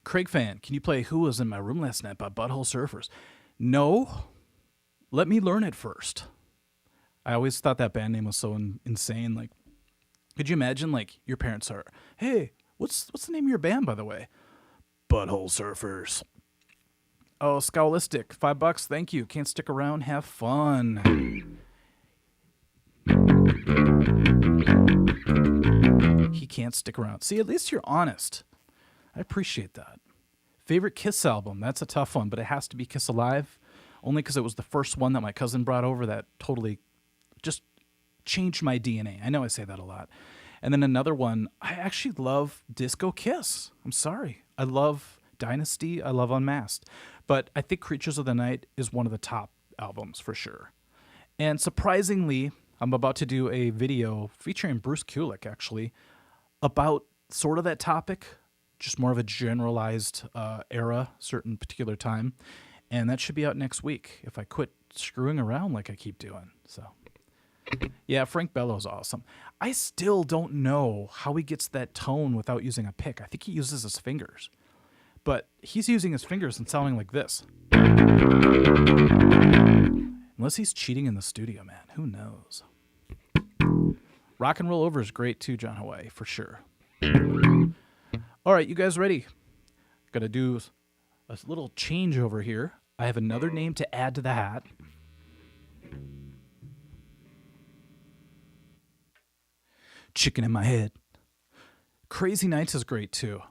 S1: Craig Fan, can you play Who Was in My Room Last Night by Butthole Surfers? No. Let me learn it first. I always thought that band name was so insane. Like, could you imagine, like, your parents are, hey, what's the name of your band, by the way? Butthole Surfers. Oh, Scowlistic, $5, thank you. Can't stick around, have fun. He can't stick around. See, at least you're honest. I appreciate that. Favorite Kiss album? That's a tough one, but it has to be Kiss Alive, only because it was the first one that my cousin brought over that totally just changed my DNA. I know I say that a lot. And then another one, I actually love Disco Kiss. I'm sorry. I love Dynasty. I love Unmasked. But I think Creatures of the Night is one of the top albums for sure. And surprisingly, I'm about to do a video featuring Bruce Kulick, actually, about sort of that topic, just more of a generalized era, certain particular time. And that should be out next week if I quit screwing around like I keep doing. So, yeah, Frank Bello's awesome. I still don't know how he gets that tone without using a pick. I think he uses his fingers. But he's using his fingers and sounding like this. Unless he's cheating in the studio, man. Who knows? Rock and Roll Over is great too, John Hawaii, for sure. All right, you guys ready? Got to do a little change over here. I have another name to add to the hat. Chicken in my head. Crazy Nights is great too.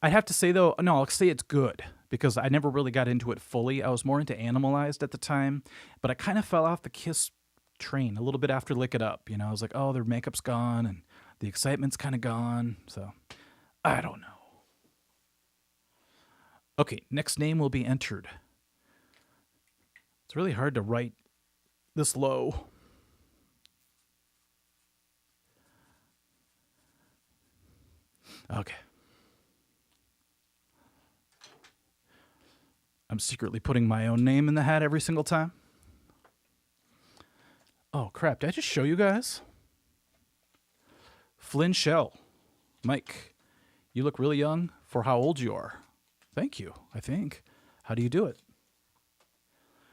S1: I'd have to say though, no, I'll say it's good because I never really got into it fully. I was more into Animalized at the time, but I kind of fell off the Kiss train a little bit after Lick It Up. You know, I was like, oh, their makeup's gone and the excitement's kind of gone. So I don't know. Okay, next name will be entered. It's really hard to write this low. Okay. I'm secretly putting my own name in the hat every single time. Oh, crap. Did I just show you guys? Flynn Shell. Mike, you look really young for how old you are. Thank you, I think. How do you do it?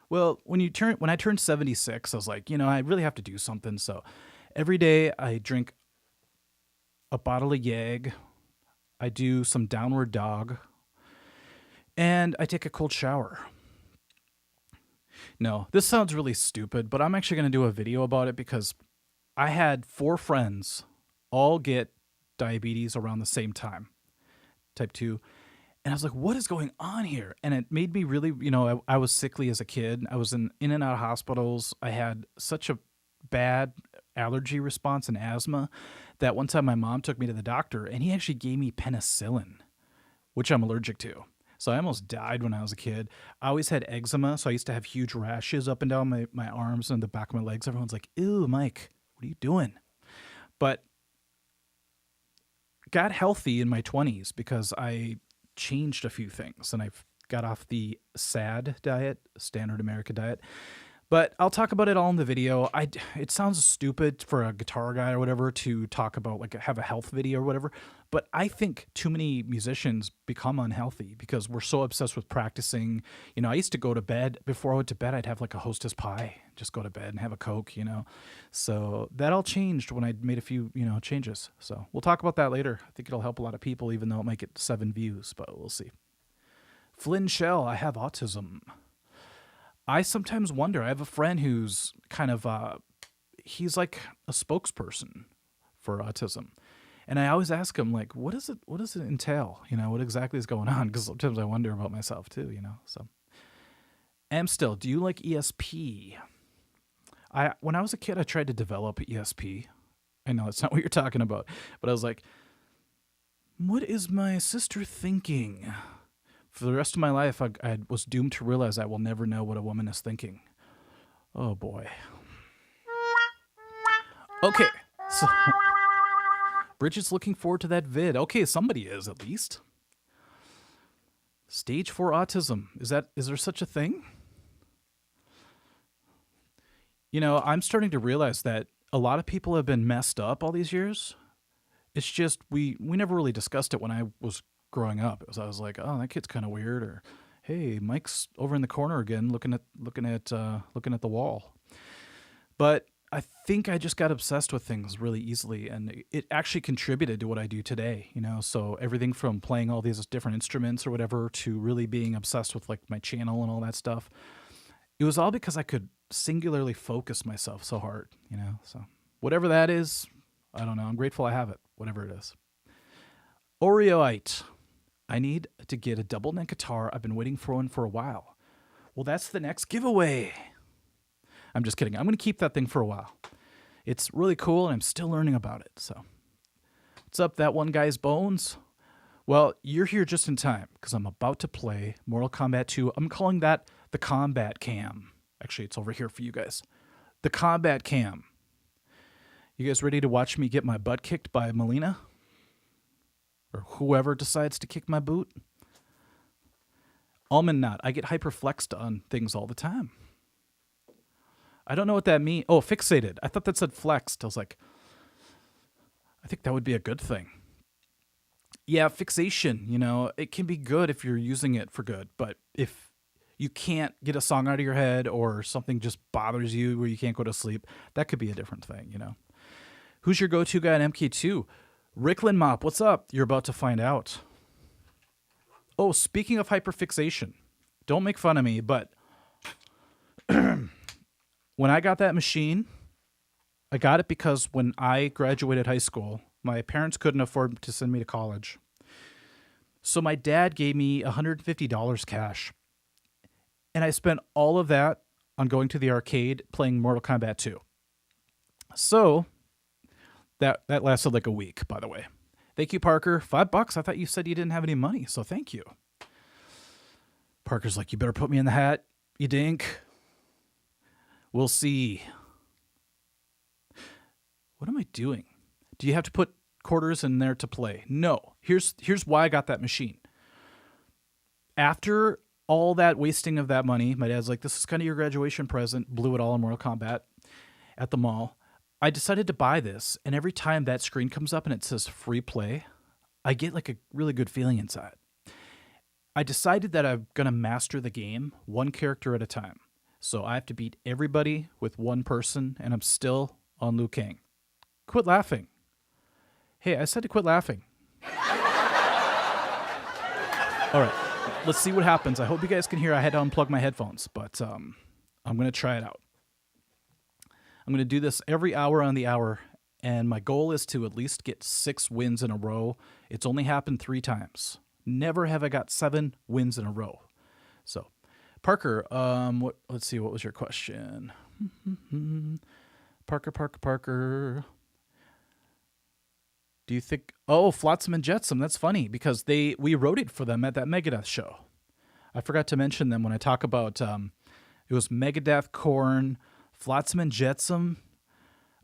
S1: Well, when I turned 76, I was like, you know, I really have to do something. So every day I drink a bottle of Yag. I do some downward dog. And I take a cold shower. No, this sounds really stupid, but I'm actually going to do a video about it because I had 4 friends all get diabetes around the same time, type 2. And I was like, what is going on here? And it made me really, you know, I was sickly as a kid. I was in and out of hospitals. I had such a bad allergy response and asthma that one time my mom took me to the doctor and he actually gave me penicillin, which I'm allergic to. So I almost died when I was a kid. I always had eczema, so I used to have huge rashes up and down my arms and the back of my legs. Everyone's like, ew, Mike, what are you doing? But got healthy in my 20s because I changed a few things and I've got off the SAD diet, standard America diet. But I'll talk about it all in the video. It sounds stupid for a guitar guy or whatever to talk about, like, have a health video or whatever. But I think too many musicians become unhealthy because we're so obsessed with practicing. You know, I used to go to bed. Before I went to bed, I'd have like a Hostess pie. Just go to bed and have a Coke, you know. So that all changed when I made a few, you know, changes. So we'll talk about that later. I think it'll help a lot of people, even though it might get 7 views. But we'll see. Flynn Shell, I have autism. I sometimes wonder. I have a friend who's kind of, he's like a spokesperson for autism. And I always ask him, like, what does it entail? You know, what exactly is going on? Because sometimes I wonder about myself too, you know. So, Amstel, do you like ESP? When I was a kid, I tried to develop ESP. I know it's not what you're talking about, but I was like, what is my sister thinking? For the rest of my life, I was doomed to realize I will never know what a woman is thinking. Oh boy. Okay, so Bridget's looking forward to that vid. Okay, somebody is at least. Stage 4 autism. Is there such a thing? You know, I'm starting to realize that a lot of people have been messed up all these years. It's just we never really discussed it when I was growing up. I was like, oh, that kid's kind of weird, or hey, Mike's over in the corner again, looking at the wall. But I think I just got obsessed with things really easily, and it actually contributed to what I do today. You know, so everything from playing all these different instruments or whatever to really being obsessed with like my channel and all that stuff. It was all because I could singularly focus myself so hard. You know, so whatever that is, I don't know. I'm grateful I have it, whatever it is. Oreoite. I need to get a double neck guitar. I've been waiting for one for a while. Well, that's the next giveaway. I'm just kidding. I'm going to keep that thing for a while. It's really cool, and I'm still learning about it. So, what's up, that one guy's bones? Well, you're here just in time, because I'm about to play Mortal Kombat 2. I'm calling that the Combat Cam. Actually, it's over here for you guys. The Combat Cam. You guys ready to watch me get my butt kicked by Melina? Or whoever decides to kick my boot? Almond knot. I get hyperflexed on things all the time. I don't know what that means. Oh, fixated. I thought that said flexed. I was like, I think that would be a good thing. Yeah, fixation, you know, it can be good if you're using it for good. But if you can't get a song out of your head or something just bothers you where you can't go to sleep, that could be a different thing, you know. Who's your go-to guy in MK2? Ricklin Mop, what's up? You're about to find out. Oh, speaking of hyperfixation, don't make fun of me, but when I got that machine, I got it because when I graduated high school, my parents couldn't afford to send me to college. So my dad gave me $150 cash. And I spent all of that on going to the arcade playing Mortal Kombat 2. So that lasted like a week, by the way. Thank you, Parker. $5. I thought you said you didn't have any money, so thank you. Parker's like, you better put me in the hat, you dink. We'll see. What am I doing? Do you have to put quarters in there to play? No. Here's why I got that machine. After all that wasting of that money, my dad's like, this is kind of your graduation present, blew it all in Mortal Kombat at the mall. I decided to buy this, and every time that screen comes up and it says free play, I get like a really good feeling inside. I decided that I'm going to master the game one character at a time. So I have to beat everybody with one person, and I'm still on Liu Kang. Quit laughing. Hey, I said to quit laughing. All right, let's see what happens. I hope you guys can hear. I had to unplug my headphones, but I'm going to try it out. I'm going to do this every hour on the hour, and my goal is to at least get 6 wins in a row. It's only happened 3 times. Never have I got 7 wins in a row. So, Parker, let's see, what was your question? Parker. Do you think, Flotsam and Jetsam, that's funny, because we wrote it for them at that Megadeth show. I forgot to mention them when I talk about, it was Megadeth, Korn, Flotsam and Jetsam,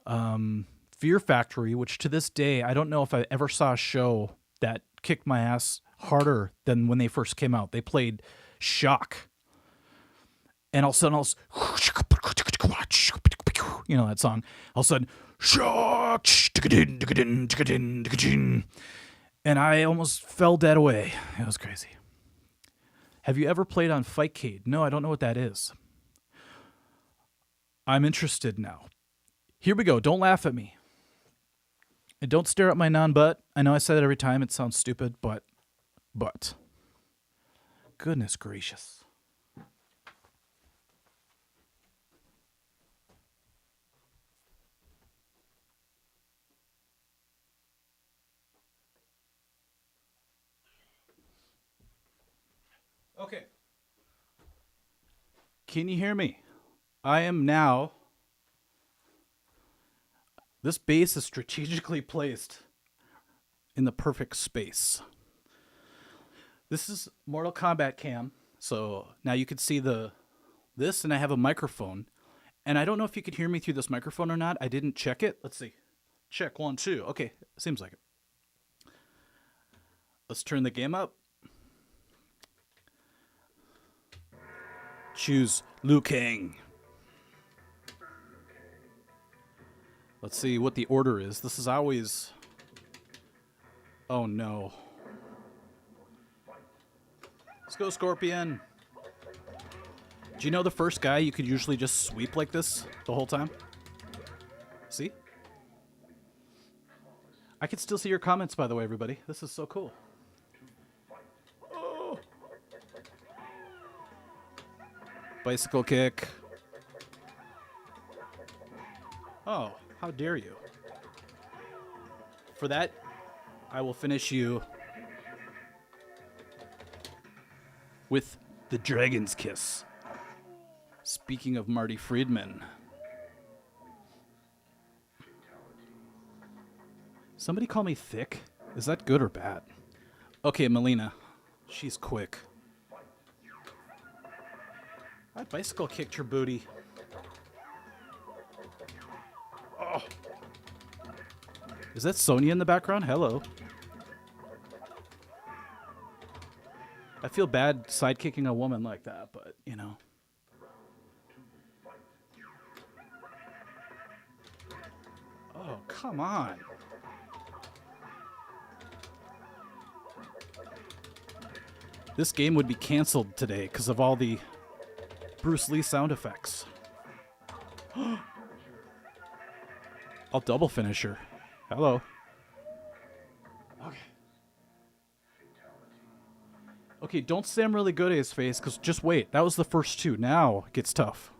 S1: Fear Factory, which to this day, I don't know if I ever saw a show that kicked my ass harder than when they first came out. They played Shock. And all of a sudden, you know that song. All of a sudden, Shock, and I almost fell dead away. It was crazy. Have you ever played on Fightcade? No, I don't know what that is. I'm interested now. Here we go. Don't laugh at me. And don't stare at my non-butt. I know I say that every time. It sounds stupid, but. Goodness gracious. Okay. Can you hear me? I am now. This bass is strategically placed in the perfect space. This is Mortal Kombat Cam. So now you can see this, and I have a microphone. And I don't know if you could hear me through this microphone or not. I didn't check it. Let's see. Check 1, 2. Okay, seems like it. Let's turn the game up. Choose Liu Kang. Let's see what the order is. This is always... Oh no. Let's go, Scorpion. Do you know the first guy you could usually just sweep like this the whole time? See? I can still see your comments, by the way, everybody. This is so cool. Oh. Bicycle kick. Oh, how dare you. For that, I will finish you with the Dragon's Kiss. Speaking of Marty Friedman. Somebody call me thick? Is that good or bad? Okay, Melina. She's quick. I bicycle kicked her booty. Oh. Is that Sonya in the background? Hello. I feel bad sidekicking a woman like that, but, you know. Oh, come on. This game would be canceled today because of all the Bruce Lee sound effects. I'll double finish her. Hello. Okay. Okay, don't say I'm really good at his face, because just wait. That was the first two. Now it gets tough.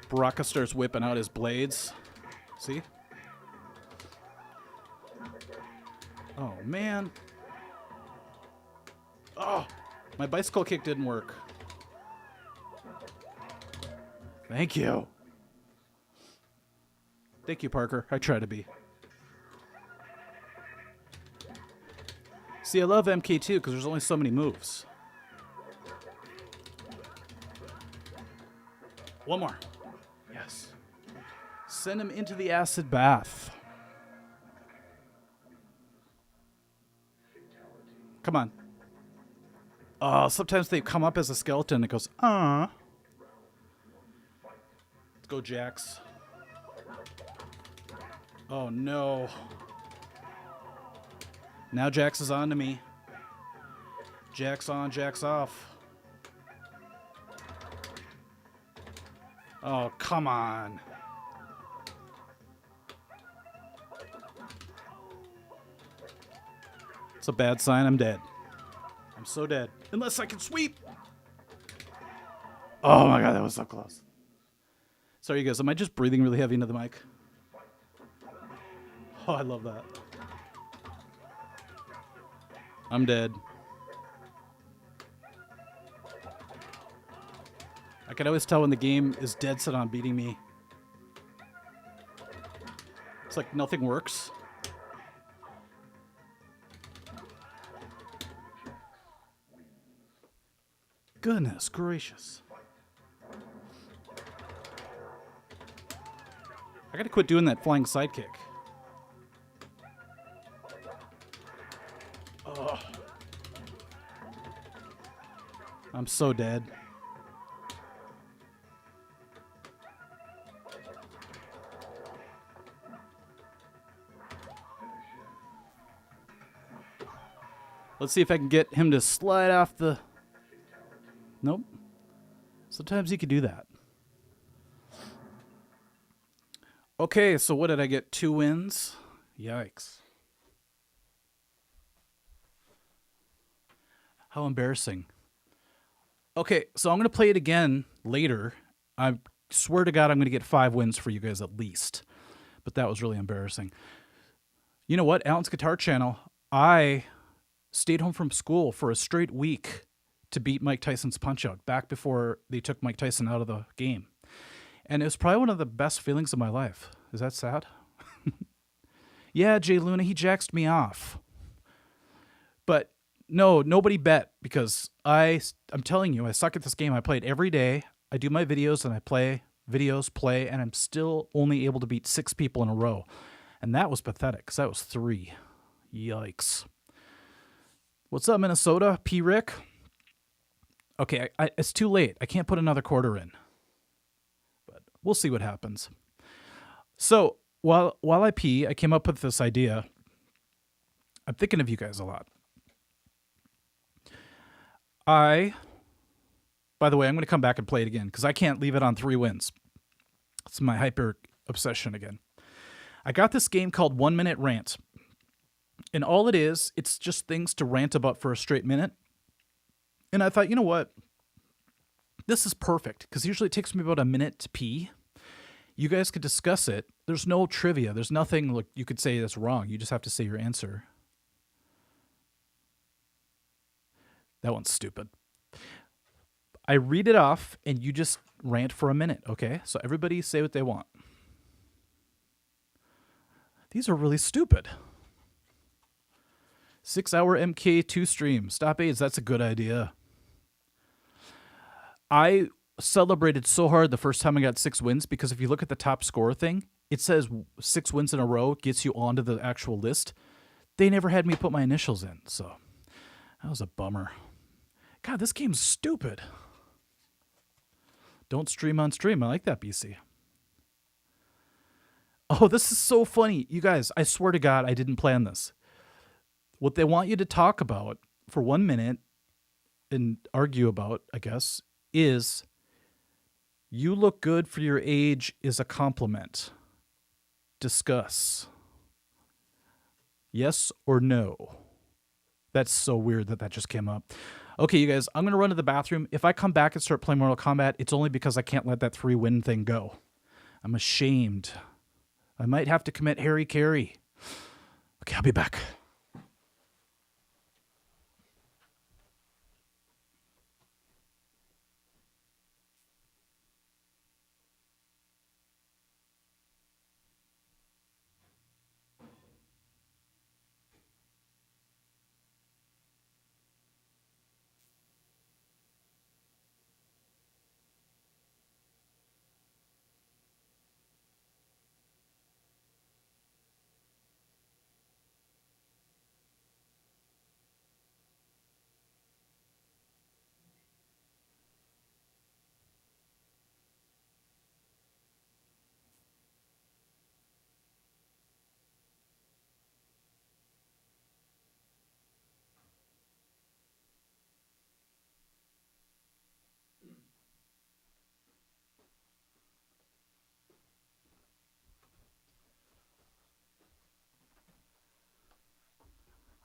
S1: Baraka starts whipping out his blades. See? Oh, man. Oh, my bicycle kick didn't work. Thank you. Thank you, Parker. I try to be. See, I love MK2 because there's only so many moves. One more. Yes. Send him into the acid bath. Come on. Oh, sometimes they come up as a skeleton and it goes, Let's go, Jax. Oh, no. Now Jax is on to me. Jax on, Jax off. Oh, come on. It's a bad sign. I'm dead. I'm so dead. Unless I can sweep. Oh my god, that was so close. Sorry, you guys. Am I just breathing really heavy into the mic? Oh, I love that. I'm dead. I can always tell when the game is dead set on beating me. It's like nothing works. Goodness gracious. I gotta quit doing that flying sidekick. Oh. I'm so dead. Let's see if I can get him to slide off the... Nope. Sometimes you can do that. Okay, so what did I get? 2 wins? Yikes. How embarrassing. Okay, so I'm going to play it again later. I swear to God I'm going to get 5 wins for you guys at least. But that was really embarrassing. You know what? Alan's Guitar Channel, I stayed home from school for a straight week to beat Mike Tyson's Punch-Out back before they took Mike Tyson out of the game. And it was probably one of the best feelings of my life. Is that sad? Yeah, Jay Luna, he jaxed me off. But No, nobody bet because I'm telling you, I suck at this game. I play it every day. I do my videos and I play videos, and I'm still only able to beat 6 people in a row. And that was pathetic because that was 3. Yikes. What's up, Minnesota? P. Rick? Okay, it's too late. I can't put another quarter in. But we'll see what happens. So while I pee, I came up with this idea. I'm thinking of you guys a lot. By the way, I'm going to come back and play it again because I can't leave it on 3 wins. It's my hyper obsession again. I got this game called 1 Minute Rant. And all it is, it's just things to rant about for a straight minute. And I thought, you know what? This is perfect because usually it takes me about a minute to pee. You guys could discuss it. There's no trivia. There's nothing like you could say that's wrong. You just have to say your answer. That one's stupid. I read it off and you just rant for a minute, okay? So everybody say what they want. These are really stupid. 6-hour MK2 stream. Stop AIDS. That's a good idea. I celebrated so hard the first time I got 6 wins because if you look at the top score thing, it says 6 wins in a row gets you onto the actual list. They never had me put my initials in, so that was a bummer. God, this game's stupid. Don't stream on stream. I like that, BC. Oh, this is so funny. You guys, I swear to God, I didn't plan this. What they want you to talk about for 1 minute and argue about, I guess, is you look good for your age is a compliment. Discuss. Yes or no? That's so weird that just came up. Okay, you guys, I'm going to run to the bathroom. If I come back and start playing Mortal Kombat, it's only because I can't let that 3-win thing go. I'm ashamed. I might have to commit Harry Carey. Okay, I'll be back.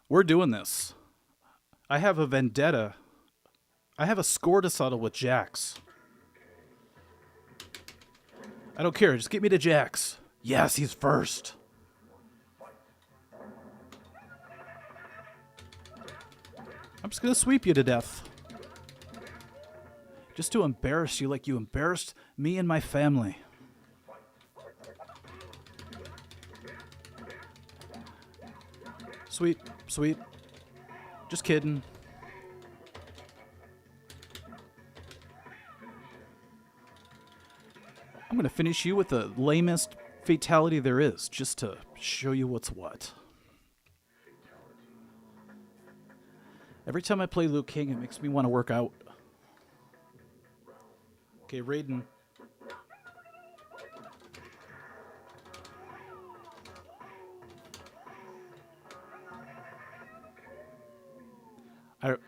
S1: We're doing this. I have a vendetta. I have a score to settle with Jax. I don't care. Just get me to Jax. Yes, he's first. I'm just going to sweep you to death. Just to embarrass you like you embarrassed me and my family. Sweet, sweet. Just kidding. I'm going to finish you with the lamest fatality there is, just to show you what's what. Every time I play Liu Kang, it makes me want to work out. Okay, Raiden.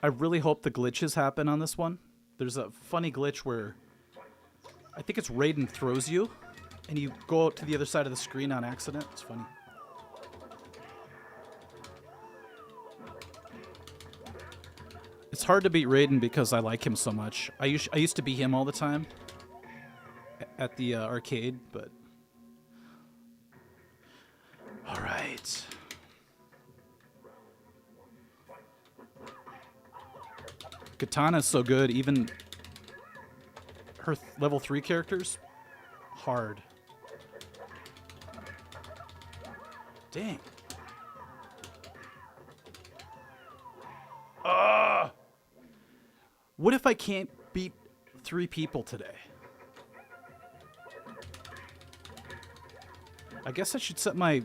S1: I really hope the glitches happen on this one. There's a funny glitch where I think it's Raiden throws you and you go out to the other side of the screen on accident. It's funny. It's hard to beat Raiden because I like him so much. I used to beat him all the time at the arcade, but... All right. Katana's so good, even her level 3 characters, hard. Dang. What if I can't beat 3 people today? I guess I should set my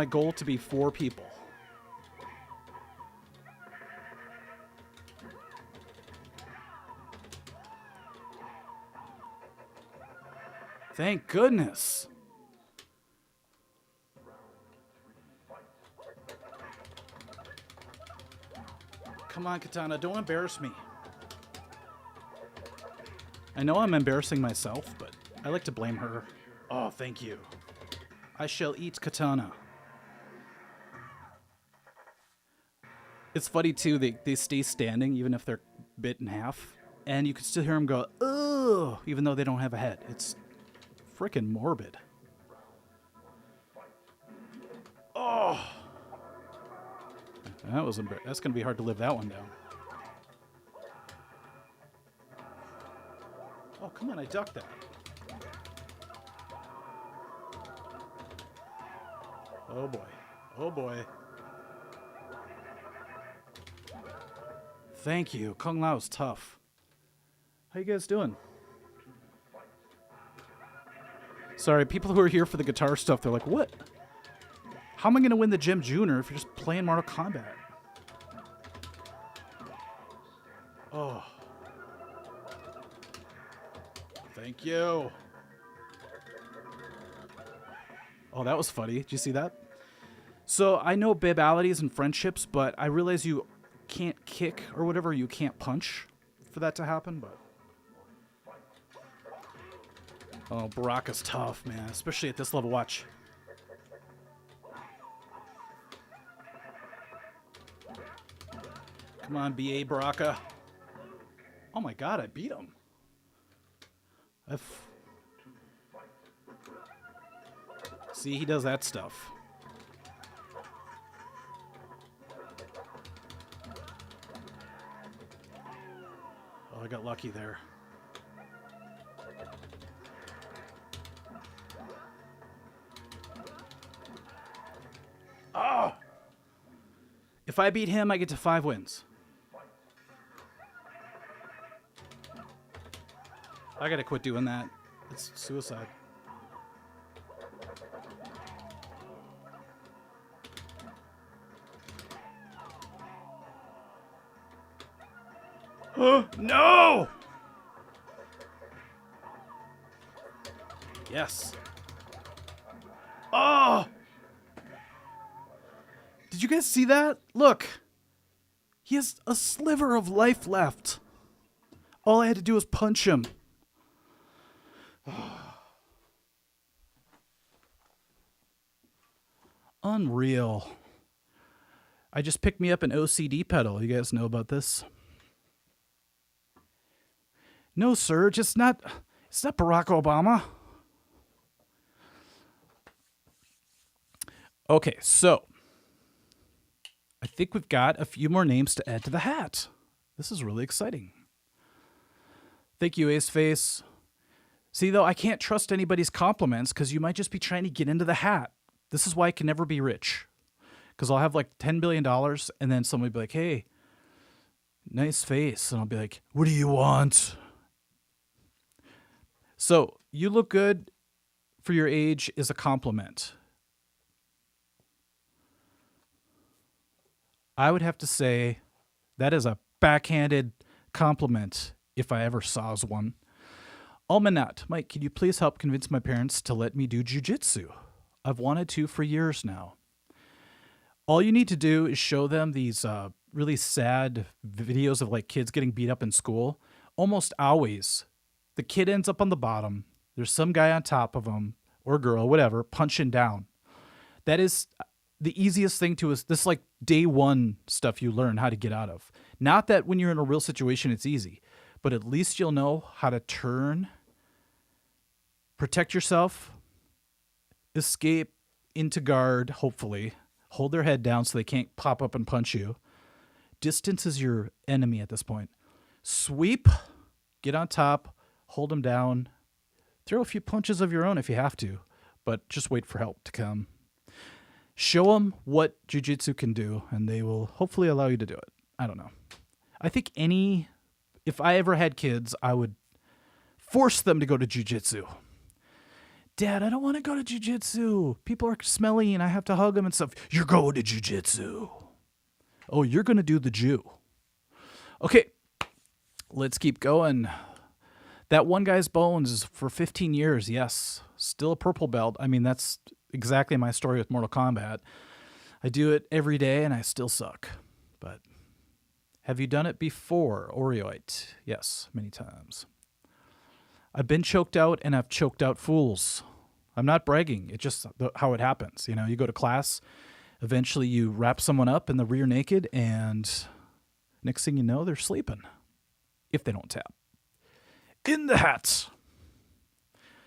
S1: goal to be 4 people. Thank goodness. Come on, Katana, don't embarrass me. I know I'm embarrassing myself, but I like to blame her. Oh, thank you. I shall eat Katana. It's funny, too, they stay standing even if they're bit in half. And you can still hear them go, ugh, even though they don't have a head. It's freaking morbid. Oh. That's going to be hard to live that one down. Oh, come on, I ducked that. Oh, boy. Oh, boy. Thank you. Kung Lao's tough. How you guys doing? Sorry, people who are here for the guitar stuff, they're like, what? How am I going to win the Gem Junior if you're just playing Mortal Kombat? Oh. Thank you. Oh, that was funny. Did you see that? So I know babalities and friendships, but I realize you can't kick or whatever. You can't punch for that to happen, but... Oh, Baraka's tough, man. Especially at this level. Watch. Come on, B.A. Baraka. Oh my god, I beat him. See, he does that stuff. Oh, I got lucky there. Oh! If I beat him, I get to 5 wins. I gotta quit doing that. It's suicide. No! Yes. Oh! Did you guys see that? Look. He has a sliver of life left. All I had to do was punch him. Unreal. I just picked me up an OCD pedal. You guys know about this? No, sir, it's not Barack Obama. Okay, so I think we've got a few more names to add to the hat. This is really exciting. Thank you, Ace Face. See, though, I can't trust anybody's compliments because you might just be trying to get into the hat. This is why I can never be rich. Because I'll have like $10 billion and then somebody will be like, hey, nice face. And I'll be like, what do you want? So, you look good for your age is a compliment. I would have to say that is a backhanded compliment if I ever saw one. Almanat, Mike, can you please help convince my parents to let me do jiu-jitsu? I've wanted to for years now. All you need to do is show them these really sad videos of like kids getting beat up in school. Almost always, the kid ends up on the bottom. There's some guy on top of him, or girl, whatever, punching down. That is the easiest thing to us. This is like day one stuff you learn how to get out of. Not that when you're in a real situation, it's easy, but at least you'll know how to turn, protect yourself, escape into guard, hopefully, hold their head down so they can't pop up and punch you. Distance is your enemy at this point. Sweep, get on top, hold them down, throw a few punches of your own if you have to, but just wait for help to come. Show them what jiu-jitsu can do, and they will hopefully allow you to do it. I don't know. I think any if I ever had kids, I would force them to go to jiu-jitsu. Dad, I don't want to go to jiu-jitsu. People are smelly and I have to hug them and stuff. You're going to jiu-jitsu. Oh, you're going to do the Jew. Okay, let's keep going. That one guy's bones is for 15 years. Yes, still a purple belt. I mean, that's exactly my story with Mortal Kombat. I do it every day and I still suck. But have you done it before, Oreoite? Yes, many times. I've been choked out and I've choked out fools. I'm not bragging. It's just how it happens. You know, you go to class, eventually you wrap someone up in the rear naked, and next thing you know, they're sleeping. If they don't tap. In the hat.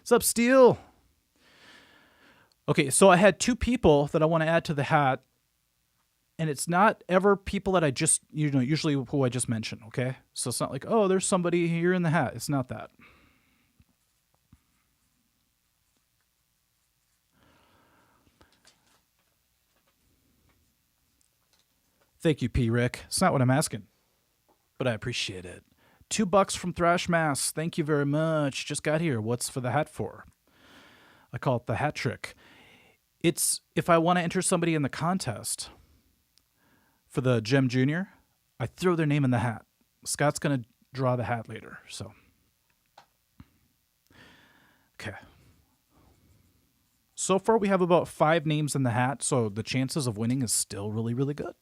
S1: What's up, Steel? Okay, so I had two people that I want to add to the hat, and it's not ever people that I just, usually who I just mentioned, okay? So it's not like, oh, there's somebody here in the hat. It's not that. Thank you, P. Rick. It's not what I'm asking, but I appreciate it. $2 from Thrash Mass. Thank you very much. Just got here. What's for the hat for? I call it the hat trick. It's if I want to enter somebody in the contest for the Gem Junior, I throw their name in the hat. Scott's going to draw the hat later. So, okay. So far, we have about 5 names in the hat, so the chances of winning is still really, really good.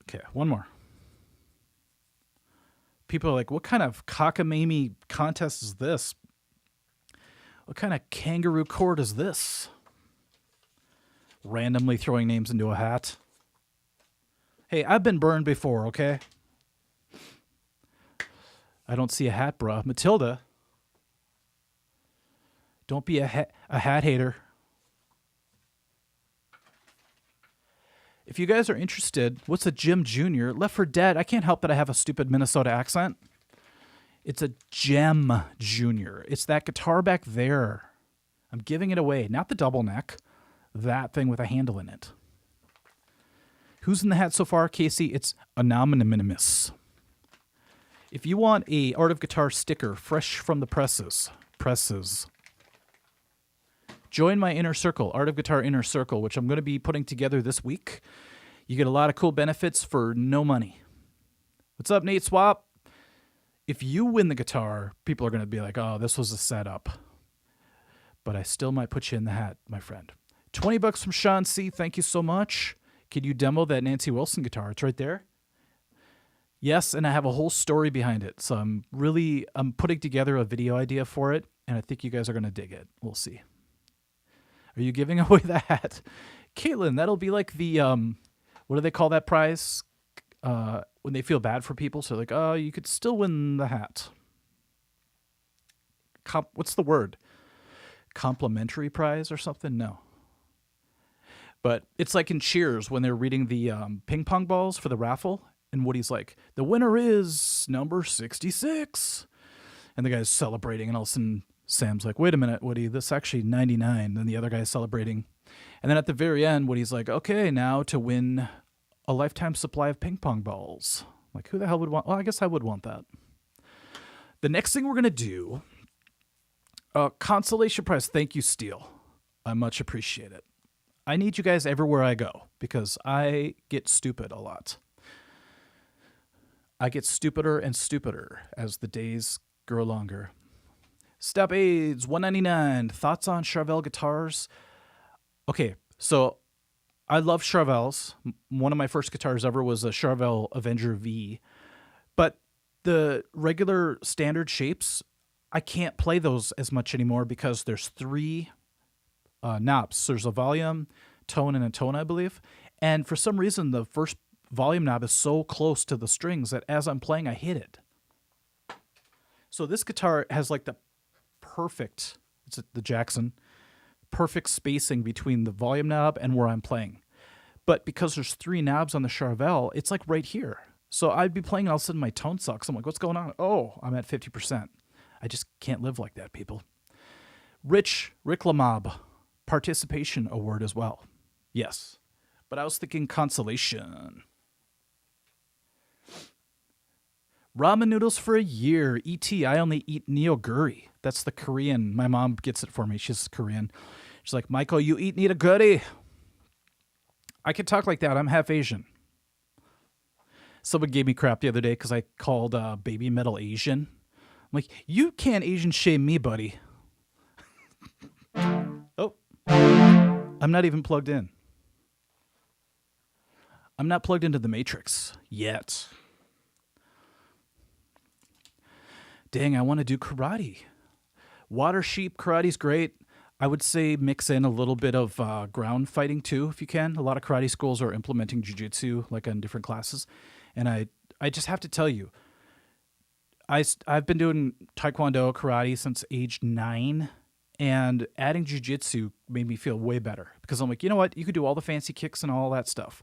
S1: Okay, one more. People are like, what kind of cockamamie contest is this? What kind of kangaroo court is this? Randomly throwing names into a hat. Hey, I've been burned before, okay? I don't see a hat, bruh. Matilda. Don't be a hat hater. If you guys are interested, what's a Gem Junior? Left 4 Dead. I can't help that I have a stupid Minnesota accent. It's a Gem Junior. It's that guitar back there. I'm giving it away. Not the double neck. That thing with a handle in it. Who's in the hat so far, Casey? It's Anonymous. If you want a Art of Guitar sticker fresh from the presses, join my inner circle, Art of Guitar Inner Circle, which I'm going to be putting together this week. You get a lot of cool benefits for no money. What's up, Nate Swap? If you win the guitar, people are going to be like, oh, this was a setup. But I still might put you in the hat, my friend. $20 from Sean C. Thank you so much. Can you demo that Nancy Wilson guitar? It's right there. Yes, and I have a whole story behind it. So I'm putting together a video idea for it, and I think you guys are going to dig it. We'll see. Are you giving away the hat? Caitlin, that'll be like the, what do they call that prize? When they feel bad for people. So like, oh, you could still win the hat. What's the word? Complimentary prize or something? No. But it's like in Cheers when they're reading the ping pong balls for the raffle. And Woody's like, the winner is number 66. And the guy's celebrating. And all of a sudden, Sam's like, wait a minute, Woody, this is actually 99. Then the other guy's celebrating. And then at the very end, Woody's like, okay, now to win a lifetime supply of ping pong balls. Like, who the hell would want? Well, I guess I would want that. The next thing we're going to do, consolation prize. Thank you, Steele. I much appreciate it. I need you guys everywhere I go because I get stupid a lot. I get stupider and stupider as the days grow longer. Step AIDS, $199. Thoughts on Charvel guitars? Okay, so I love Charvels. One of my first guitars ever was a Charvel Avenger V. But the regular standard shapes, I can't play those as much anymore because there's 3 knobs. There's a volume, tone, and a tone, I believe. And for some reason, the first volume knob is so close to the strings that as I'm playing, I hit it. So this guitar has like the perfect, it's the Jackson, perfect spacing between the volume knob and where I'm playing. But because there's 3 knobs on the Charvel, it's like right here. So I'd be playing and all of a sudden my tone sucks. I'm like, what's going on? Oh, I'm at 50%. I just can't live like that, people. Rick Lamob, participation award as well. Yes. But I was thinking consolation. Ramen noodles for a year. E.T. I only eat neoguri. That's the Korean. My mom gets it for me. She's Korean. She's like, Michael, you eat neoguri. I can talk like that. I'm half Asian. Someone gave me crap the other day because I called Baby Metal Asian. I'm like, you can't Asian shame me, buddy. Oh. I'm not even plugged in. I'm not plugged into the Matrix yet. Dang, I want to do karate. Water sheep karate's great. I would say mix in a little bit of ground fighting too, if you can. A lot of karate schools are implementing jiu-jitsu like in different classes. And I just have to tell you, I've been doing taekwondo, karate since age 9, and adding jiu-jitsu made me feel way better because I'm like, you know what? You could do all the fancy kicks and all that stuff.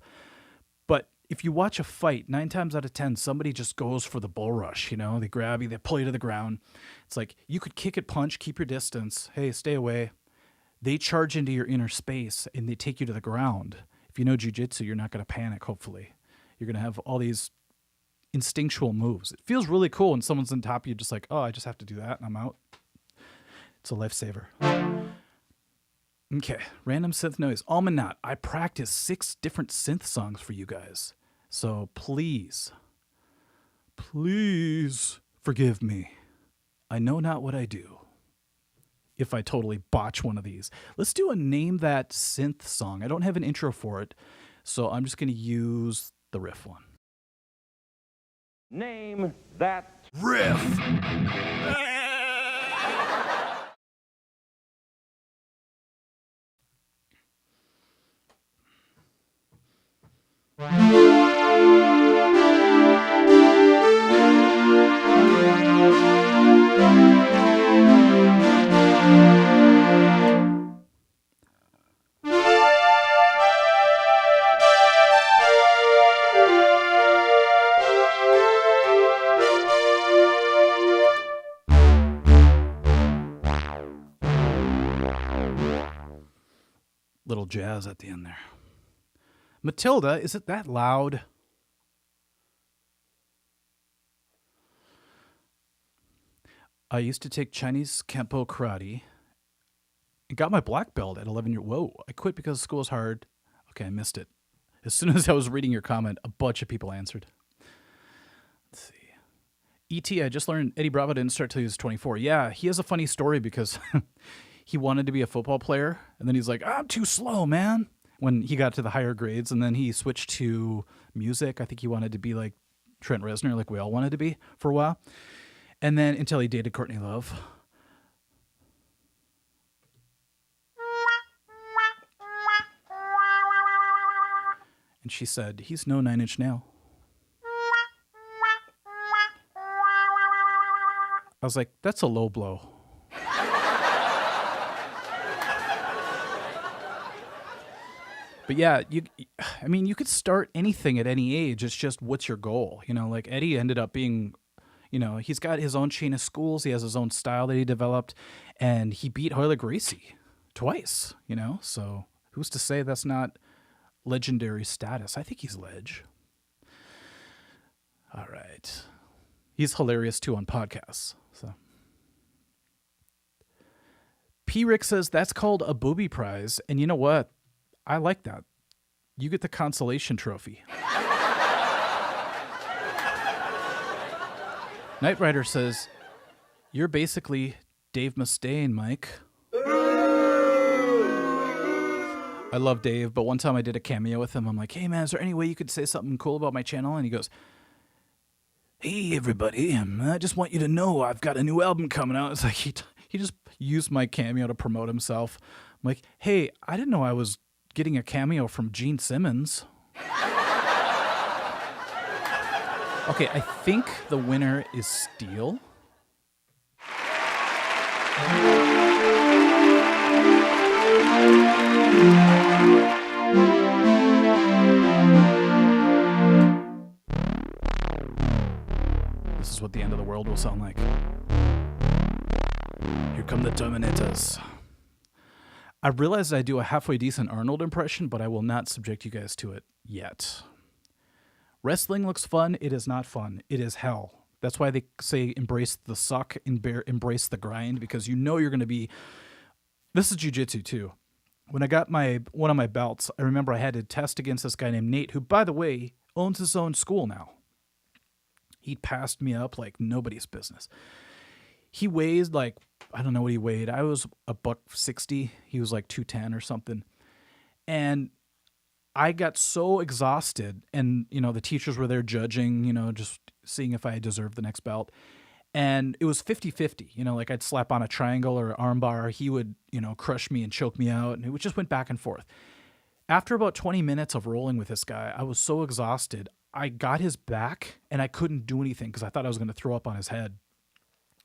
S1: But if you watch a fight, 9 times out of 10, somebody just goes for the bull rush, you know? They grab you, they pull you to the ground. It's like, you could kick it, punch, keep your distance. Hey, stay away. They charge into your inner space and they take you to the ground. If you know jiu-jitsu, you're not going to panic, hopefully. You're going to have all these instinctual moves. It feels really cool when someone's on top of you, just like, oh, I just have to do that and I'm out. It's a lifesaver. Okay, random synth noise. Almanac. I practice 6 different synth songs for you guys. So please forgive me. I know not what I do. If I totally botch one of these. Let's do a name that synth song. I don't have an intro for it, so I'm just going to use the riff one.
S3: Name that
S2: Riff.
S1: Little jazz at the end there. Matilda, is it that loud? I used to take Chinese Kempo karate and got my black belt at 11 years. Whoa, I quit because school was hard. Okay, I missed it. As soon as I was reading your comment, a bunch of people answered. Let's see. E.T., I just learned Eddie Bravo didn't start till he was 24. Yeah, he has a funny story because he wanted to be a football player, and then he's like, I'm too slow, man, when he got to the higher grades, and then he switched to music. I think he wanted to be like Trent Reznor, like we all wanted to be for a while. And then until he dated Courtney Love. And she said, he's no 9 Inch Nail. I was like, that's a low blow. But yeah, you could start anything at any age. It's just, what's your goal? You know, like Eddie ended up being, you know, he's got his own chain of schools. He has his own style that he developed, and he beat Hoyle Gracie twice, you know? So who's to say that's not legendary status? I think he's ledge. All right. He's hilarious too on podcasts. So P. Rick says that's called a booby prize. And you know what? I like that. You get the consolation trophy. Knight Rider says, you're basically Dave Mustaine, Mike. I love Dave, but one time I did a cameo with him. I'm like, hey, man, is there any way you could say something cool about my channel? And he goes, hey, everybody, I just want you to know I've got a new album coming out. It's like he just used my cameo to promote himself. I'm like, hey, I didn't know I was getting a cameo from Gene Simmons. Okay, I think the winner is Steel. This is what the end of the world will sound like. Here come the Terminators. I realized I do a halfway decent Arnold impression, but I will not subject you guys to it yet. Wrestling looks fun. It is not fun. It is hell. That's why they say embrace the suck, embrace the grind, because you know you're going to be... This is jiu-jitsu too. When I got one of my belts, I remember I had to test against this guy named Nate, who, by the way, owns his own school now. He passed me up like nobody's business. He weighs like, I don't know what he weighed. I was $160. He was like 210 or something. And I got so exhausted, and, you know, the teachers were there judging, you know, just seeing if I deserved the next belt. And it was 50-50, you know, like I'd slap on a triangle or an arm bar. He would, you know, crush me and choke me out. And it just went back and forth. After about 20 minutes of rolling with this guy, I was so exhausted. I got his back and I couldn't do anything because I thought I was going to throw up on his head.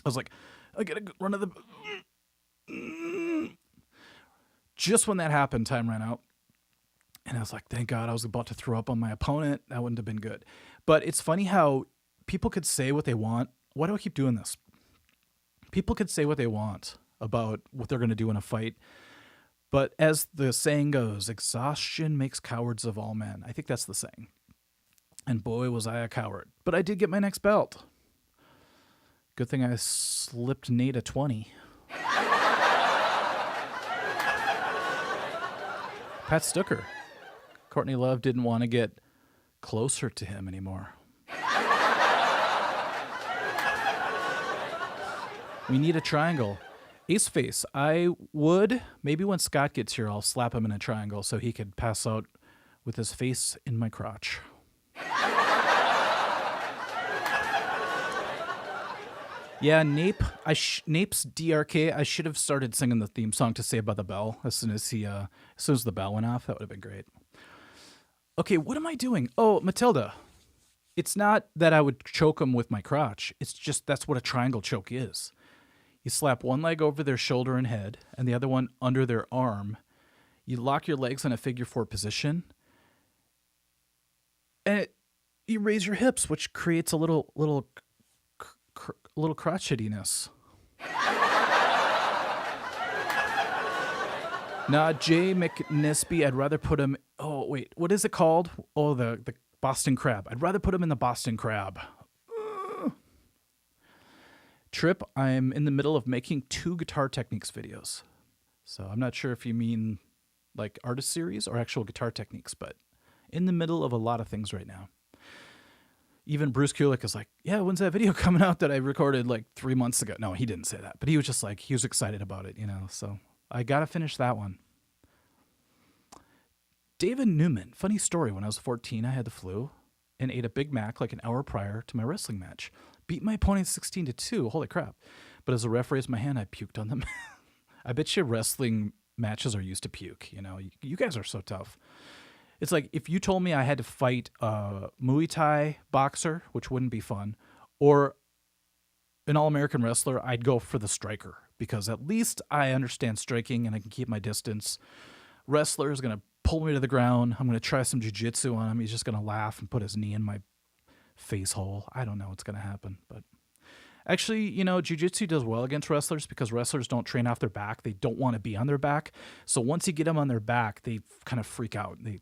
S1: I was like, I got to run to the... Just when that happened, time ran out. And I was like, thank God, I was about to throw up on my opponent. That wouldn't have been good. But it's funny how people could say what they want. Why do I keep doing this? People could say what they want about what they're going to do in a fight. But as the saying goes, exhaustion makes cowards of all men. I think that's the saying. And boy, was I a coward. But I did get my next belt. Good thing I slipped Nate a 20. Pat Stucker. Courtney Love didn't want to get closer to him anymore. We need a triangle. Ace face. I would, maybe when Scott gets here, I'll slap him in a triangle so he could pass out with his face in my crotch. Yeah, Nape's DRK. I should have started singing the theme song to Saved by the Bell as soon as the bell went off. That would have been great. Okay, what am I doing? Oh, Matilda. It's not that I would choke him with my crotch. It's just that's what a triangle choke is. You slap one leg over their shoulder and head, and the other one under their arm. You lock your legs in a figure 4 position, and you raise your hips, which creates a little crotchetiness. Nah, Jay McNisby, I'd rather put him... Oh, wait, what is it called? Oh, the Boston Crab. I'd rather put him in the Boston Crab. Trip, I'm in the middle of making 2 guitar techniques videos. So I'm not sure if you mean like artist series or actual guitar techniques, but in the middle of a lot of things right now. Even Bruce Kulick is like, yeah, when's that video coming out that I recorded like 3 months ago? No, he didn't say that, but he was just like, he was excited about it, you know, so I got to finish that one. David Newman, funny story. When I was 14, I had the flu and ate a Big Mac like an hour prior to my wrestling match. Beat my opponent 16-2. Holy crap. But as a ref raised my hand, I puked on them. I bet you wrestling matches are used to puke. You know, you guys are so tough. It's like if you told me I had to fight a Muay Thai boxer, which wouldn't be fun, or an All-American wrestler, I'd go for the striker because at least I understand striking and I can keep my distance. Wrestler is going to pull me to the ground. I'm going to try some jiu-jitsu on him. He's just going to laugh and put his knee in my face hole. I don't know what's going to happen, but actually, you know, jiu-jitsu does well against wrestlers because wrestlers don't train off their back. They don't want to be on their back. So once you get them on their back, they kind of freak out. They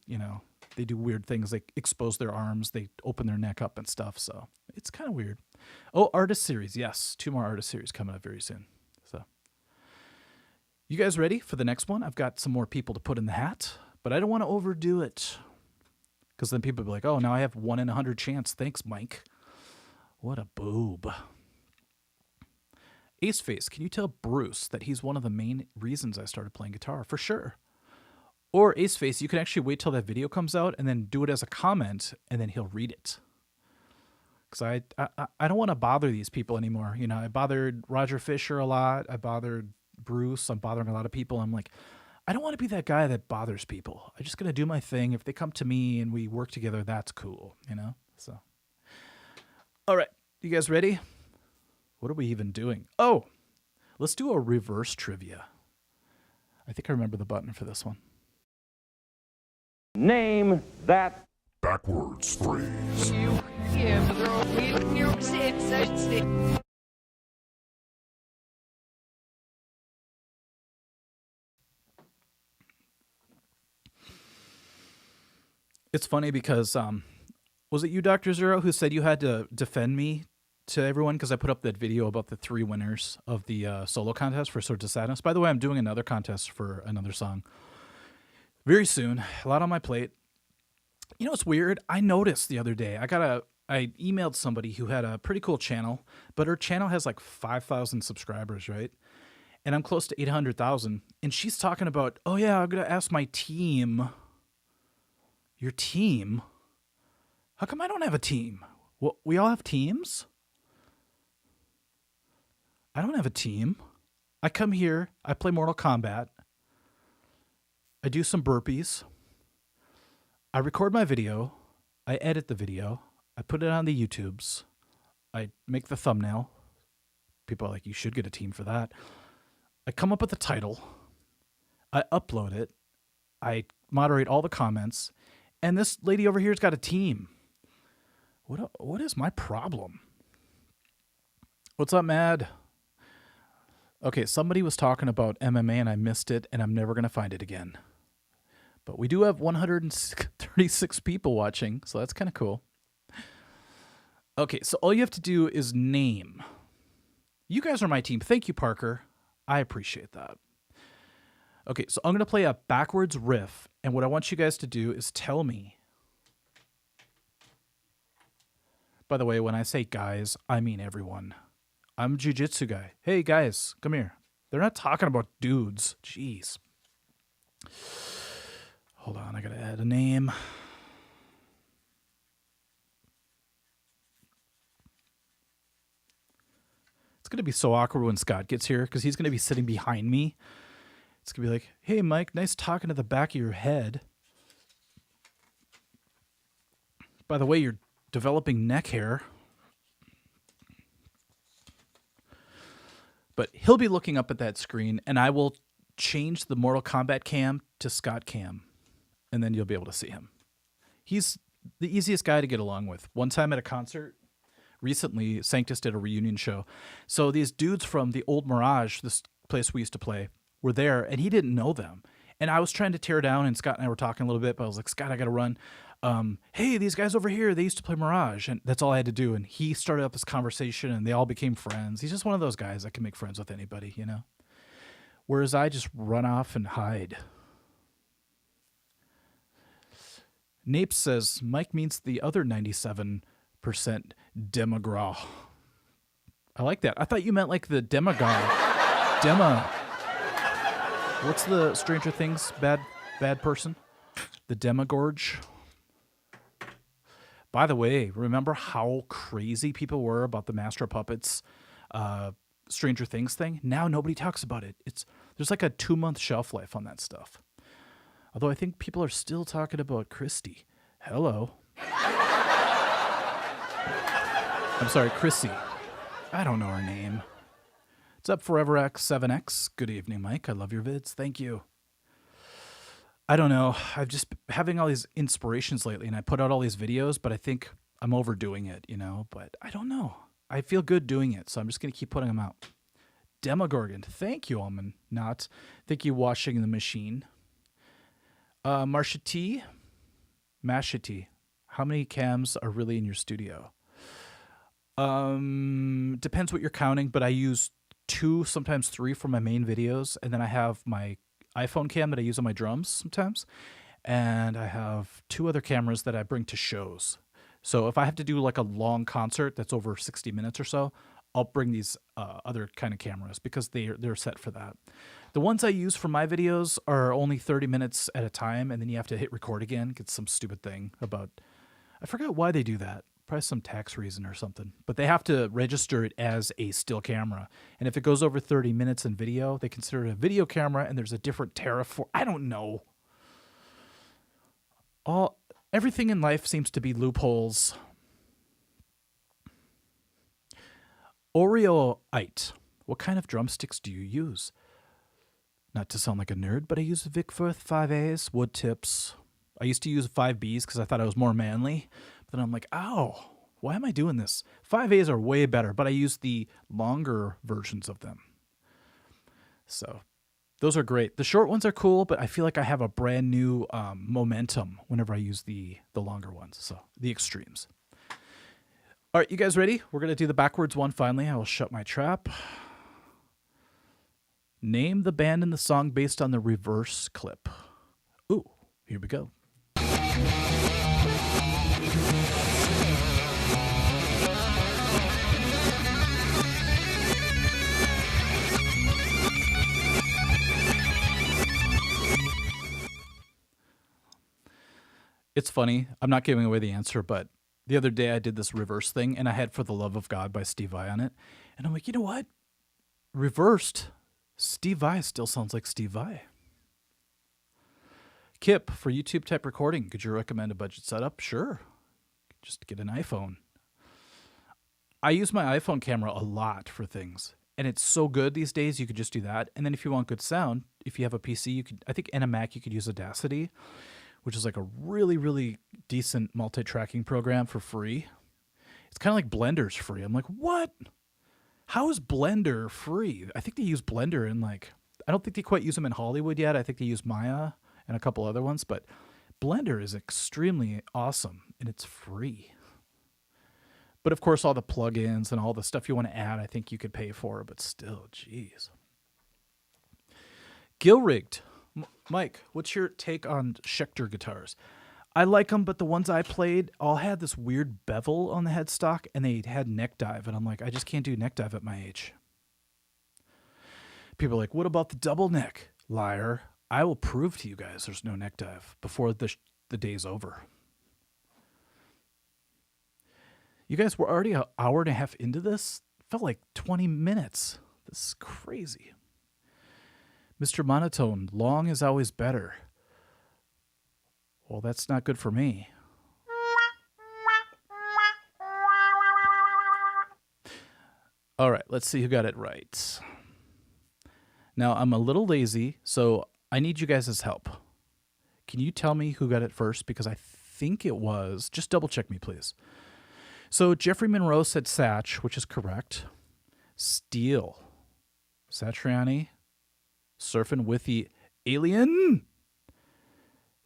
S1: do weird things. They expose their arms. They open their neck up and stuff. So it's kind of weird. Oh, artist series. Yes. 2 more artist series coming up very soon. So you guys ready for the next one? I've got some more people to put in the hat, but I don't want to overdo it. Because then people will be like, oh, now I have 1 in 100 chance. Thanks, Mike. What a boob. Aceface, can you tell Bruce that he's one of the main reasons I started playing guitar? For sure. Or Aceface, you can actually wait till that video comes out and then do it as a comment, and then he'll read it. Because I don't want to bother these people anymore. You know, I bothered Roger Fisher a lot. I bothered Bruce. I'm bothering a lot of people. I'm like, I don't want to be that guy that bothers people. I'm just going to do my thing. If they come to me and we work together, that's cool, you know? So, all right. You guys ready? What are we even doing? Oh, let's do a reverse trivia. I think I remember the button for this one.
S3: Name that
S2: Backwards phrase.
S1: It's funny because was it you, Dr. Zero, who said you had to defend me to everyone because I put up that video about the 3 winners of the solo contest for Swords of Sadness? By the way, I'm doing another contest for another song very soon. A lot on my plate. You know what's weird? I noticed the other day, I emailed somebody who had a pretty cool channel, but her channel has like 5,000 subscribers, right? And I'm close to 800,000. And she's talking about, oh yeah, I'm going to ask my team. Your team? How come I don't have a team? Well, we all have teams? I don't have a team. I come here, I play Mortal Kombat. I do some burpees. I record my video. I edit the video. I put it on the YouTubes. I make the thumbnail. People are like, you should get a team for that. I come up with the title. I upload it. I moderate all the comments. And this lady over here's got a team. What is my problem? What's up, Mad? Okay, somebody was talking about MMA and I missed it, and I'm never going to find it again. But we do have 136 people watching, so that's kind of cool. Okay, so all you have to do is name. You guys are my team. Thank you, Parker. I appreciate that. Okay, so I'm going to play a backwards riff, and what I want you guys to do is tell me. By the way, when I say guys, I mean everyone. I'm a jiu-jitsu guy. Hey, guys, come here. They're not talking about dudes. Jeez. Hold on, I got to add a name. It's going to be so awkward when Scott gets here because he's going to be sitting behind me. It's going to be like, hey, Mike, nice talking to the back of your head. By the way, you're developing neck hair. But he'll be looking up at that screen, and I will change the Mortal Kombat cam to Scott cam, and then you'll be able to see him. He's the easiest guy to get along with. One time at a concert, recently, Sanctus did a reunion show. So these dudes from the old Mirage, this place we used to play, were there, and he didn't know them. And I was trying to tear down, and Scott and I were talking a little bit, but I was like, Scott, I got to run. Hey, these guys over here, they used to play Mirage, and that's all I had to do. And he started up this conversation, and they all became friends. He's just one of those guys that can make friends with anybody, you know? Whereas I just run off and hide. Nape says, Mike means the other 97% demagogue. I like that. I thought you meant like the demagogue. What's the Stranger Things bad person? The demagorge. By the way, remember how crazy people were about the Master of Puppets Stranger Things thing? Now nobody talks about it. There's like a 2-month shelf life on that stuff. Although I think people are still talking about Christy. Hello. I'm sorry, Chrissy. I don't know her name. What's up, ForeverX7X? Good evening, Mike. I love your vids. Thank you. I don't know. I've just been having all these inspirations lately, and I put out all these videos, but I think I'm overdoing it, you know? But I don't know. I feel good doing it, so I'm just going to keep putting them out. Demogorgon. Thank you, Almond. Not. Thank you, Washing the Machine. Marsha T. Masha T. How many cams are really in your studio? Depends what you're counting, but I use 2, sometimes 3 for my main videos, and then I have my iPhone cam that I use on my drums sometimes, and I have 2 other cameras that I bring to shows. So if I have to do like a long concert that's over 60 minutes or so, I'll bring these other kind of cameras because they're set for that. The ones I use for my videos are only 30 minutes at a time, and then you have to hit record again. Get some stupid thing about, I forgot why they do that. Probably some tax reason or something. But they have to register it as a still camera. And if it goes over 30 minutes in video, they consider it a video camera, and there's a different tariff for, I don't know. Everything in life seems to be loopholes. Oreoite. What kind of drumsticks do you use? Not to sound like a nerd, but I use Vickforth 5As, wood tips. I used to use 5Bs because I thought I was more manly. But then I'm like, ow, why am I doing this? 5As are way better, but I use the longer versions of them. So Those are great. The short ones are cool, but I feel like I have a brand new momentum whenever I use the longer ones, so the extremes. All right, you guys ready? We're going to do the backwards one finally. I will shut my trap. Name the band and the song based on the reverse clip. Ooh, here we go. It's funny. I'm not giving away the answer, but the other day I did this reverse thing, and I had For the Love of God by Steve Vai on it. And I'm like, you know what? Reversed, Steve Vai still sounds like Steve Vai. Kip, for YouTube type recording, could you recommend a budget setup? Sure. Just get an iPhone. I use my iPhone camera a lot for things, and it's so good these days. You could just do that. And then if you want good sound, if you have a PC, you could, I think, and a Mac, you could use Audacity, which is like a really, really decent multi-tracking program for free. It's kind of like Blender's free. I'm like, what? How is Blender free? I think they use Blender in I don't think they quite use them in Hollywood yet. I think they use Maya and a couple other ones, but Blender is extremely awesome and it's free. But of course, all the plugins and all the stuff you want to add, I think you could pay for, but still, geez. Gil-rigged. Mike, what's your take on Schecter guitars? I like them, but the ones I played all had this weird bevel on the headstock, and they had neck dive, and I'm like, I just can't do neck dive at my age. People are like, what about the double neck? Liar. I will prove to you guys there's no neck dive before the day's over. You guys were already an hour and a half into this? Felt like 20 minutes. This is crazy. Mr. Monotone, long is always better. Well, that's not good for me. All right, let's see who got it right. Now, I'm a little lazy, so I need you guys' help. Can you tell me who got it first? Because I think it was... Just double check me, please. So Jeffrey Monroe said Satch, which is correct. Steel. Satriani. Surfing with the alien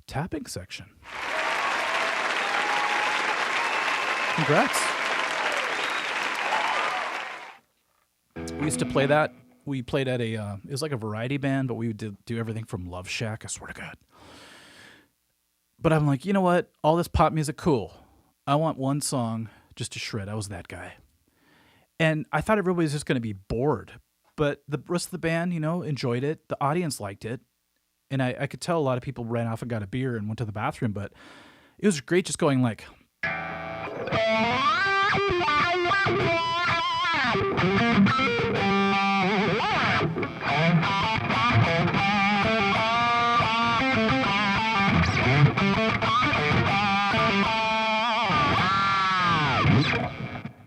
S1: tapping section. Congrats. We used to play that. We played at it was like a variety band, but we would do everything from Love Shack, I swear to God. But I'm like, you know what? All this pop music, cool. I want one song just to shred. I was that guy. And I thought everybody was just going to be bored. But the rest of the band, enjoyed it. The audience liked it. And I could tell a lot of people ran off and got a beer and went to the bathroom. But it was great just going like...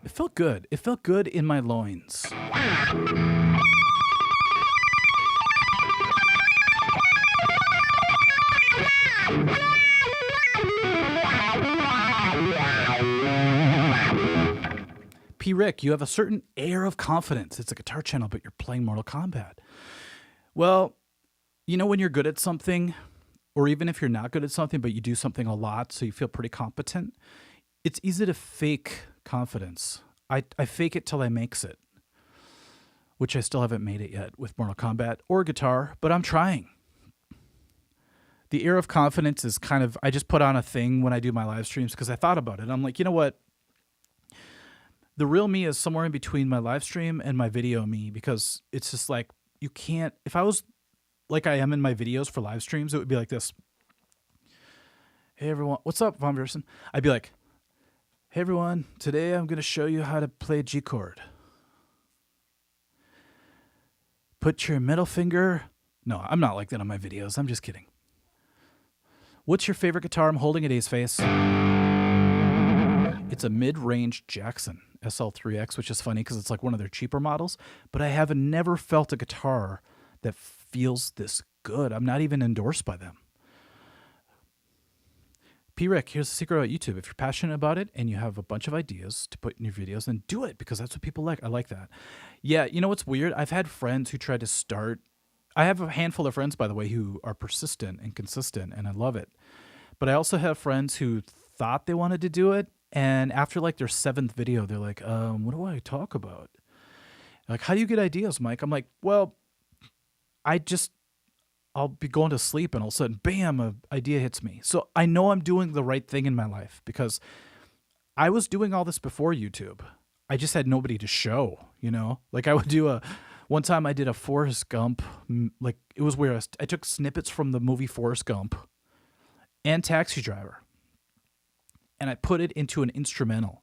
S1: It felt good. It felt good in my loins. P. Rick, you have a certain air of confidence. It's a guitar channel, but you're playing Mortal Kombat. Well, when you're good at something, or even if you're not good at something, but you do something a lot, so you feel pretty competent, it's easy to fake confidence. I fake it till I makes it, which I still haven't made it yet with Mortal Kombat or guitar, but I'm trying. The air of confidence is kind of, I just put on a thing when I do my live streams because I thought about it. I'm like, you know what? The real me is somewhere in between my live stream and my video me, because it's just like, you can't, if I was like I am in my videos for live streams, it would be like this. Hey everyone, what's up, Von Versen? I'd be like, hey everyone, today I'm going to show you how to play a G chord. Put your middle finger. No, I'm not like that on my videos. I'm just kidding. What's your favorite guitar? I'm holding it, Ace Face. It's a mid-range Jackson SL3X, which is funny because it's like one of their cheaper models. But I have never felt a guitar that feels this good. I'm not even endorsed by them. P-Rick, here's the secret about YouTube. If you're passionate about it and you have a bunch of ideas to put in your videos, then do it, because that's what people like. I like that. Yeah, you know what's weird? I've had friends who tried to start I have a handful of friends, by the way, who are persistent and consistent, and I love it. But I also have friends who thought they wanted to do it, and after like their 7th video, they're like, what do I talk about? Like, how do you get ideas, Mike? I'm like, well, I'll be going to sleep, and all of a sudden, bam, an idea hits me. So I know I'm doing the right thing in my life because I was doing all this before YouTube. I just had nobody to show, you know? Like I would do one time I did a Forrest Gump, like it was where I took snippets from the movie Forrest Gump and Taxi Driver, and I put it into an instrumental.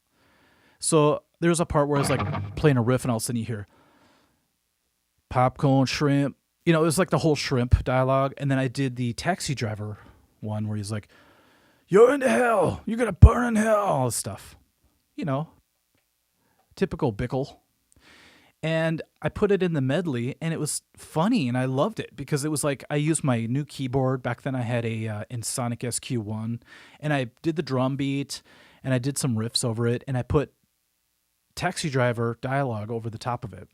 S1: So there's a part where I was like playing a riff, and all of a sudden you hear popcorn, shrimp. You know, it was like the whole shrimp dialogue. And then I did the Taxi Driver one where he's like, "You're into hell. You're going to burn in hell." All this stuff. You know, typical Bickle. And I put it in the medley, and it was funny, and I loved it because it was like I used my new keyboard. Back then I had a Sonic SQ1, and I did the drum beat, and I did some riffs over it, and I put Taxi Driver dialogue over the top of it.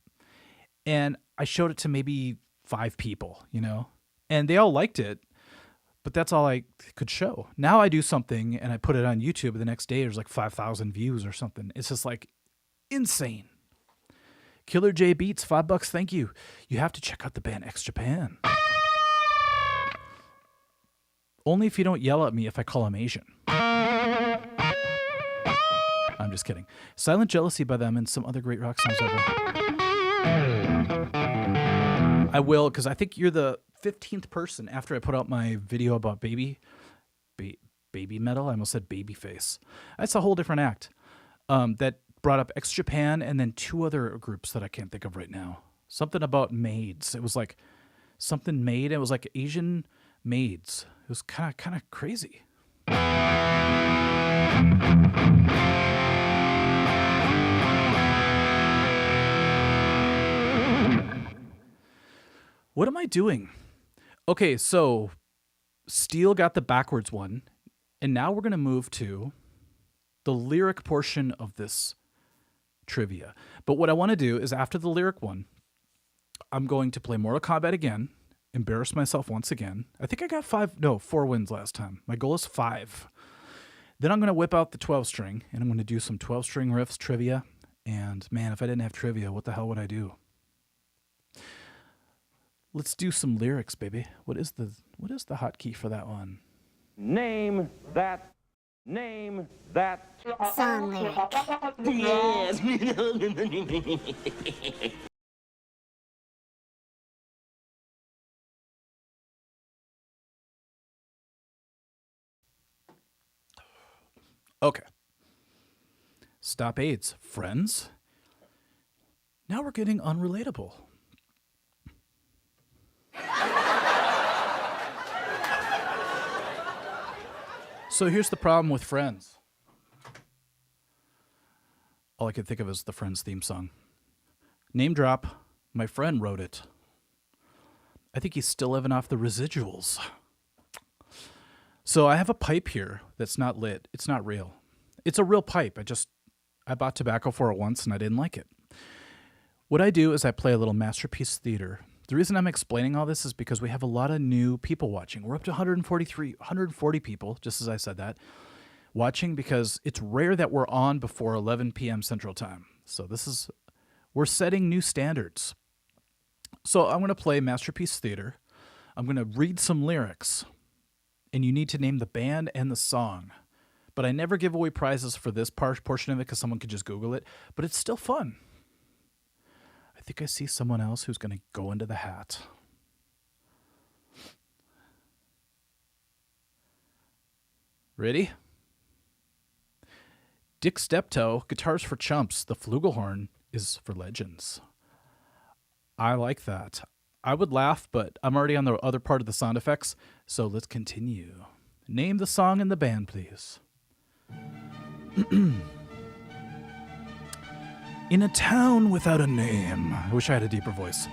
S1: And I showed it to maybe 5 people, you know, and they all liked it, but that's all I could show. Now I do something, and I put it on YouTube, and the next day there's like 5,000 views or something. It's just like insane. Killer J Beats, $5. Thank you. You have to check out the band X Japan. Only if you don't yell at me if I call him Asian. I'm just kidding. Silent Jealousy by them and some other great rock songs ever. I will, because I think you're the 15th person after I put out my video about baby metal. I almost said Babyface. That's a whole different act. That brought up X Japan and then 2 other groups that I can't think of right now. Something about maids. It was like something maid. It was like Asian maids. It was kind of crazy. What am I doing? Okay, so Steel got the backwards one, and now we're going to move to the lyric portion of this trivia. But what I want to do is after the lyric one, I'm going to play Mortal Kombat again, embarrass myself once again. I think I got 4 wins last time. My goal is 5. Then I'm going to whip out the 12-string, and I'm going to do some 12-string riffs trivia. And man, if I didn't have trivia, what the hell would I do? Let's do some lyrics, baby. What is the hotkey for that one?
S3: Name that
S5: Song lyric.
S4: Yes.
S1: Okay. Stop AIDS, friends. Now we're getting unrelatable. So here's the problem with Friends. All I could think of is the Friends theme song. Name drop, my friend wrote it. I think he's still living off the residuals. So I have a pipe here that's not lit. It's not real. It's a real pipe. I bought tobacco for it once and I didn't like it. What I do is I play a little Masterpiece Theater. The reason I'm explaining all this is because we have a lot of new people watching. We're up to 140 people, just as I said that, watching because it's rare that we're on before 11 p.m. Central Time. So we're setting new standards. So I'm going to play Masterpiece Theater. I'm going to read some lyrics, and you need to name the band and the song. But I never give away prizes for this portion of it because someone could just Google it. But it's still fun. I think I see someone else who's going to go into the hat. Ready? Dick Steptoe, guitars for chumps. The flugelhorn is for legends. I like that. I would laugh, but I'm already on the other part of the sound effects, so let's continue. Name the song and the band, please. In a town without a name. I wish I had a deeper voice.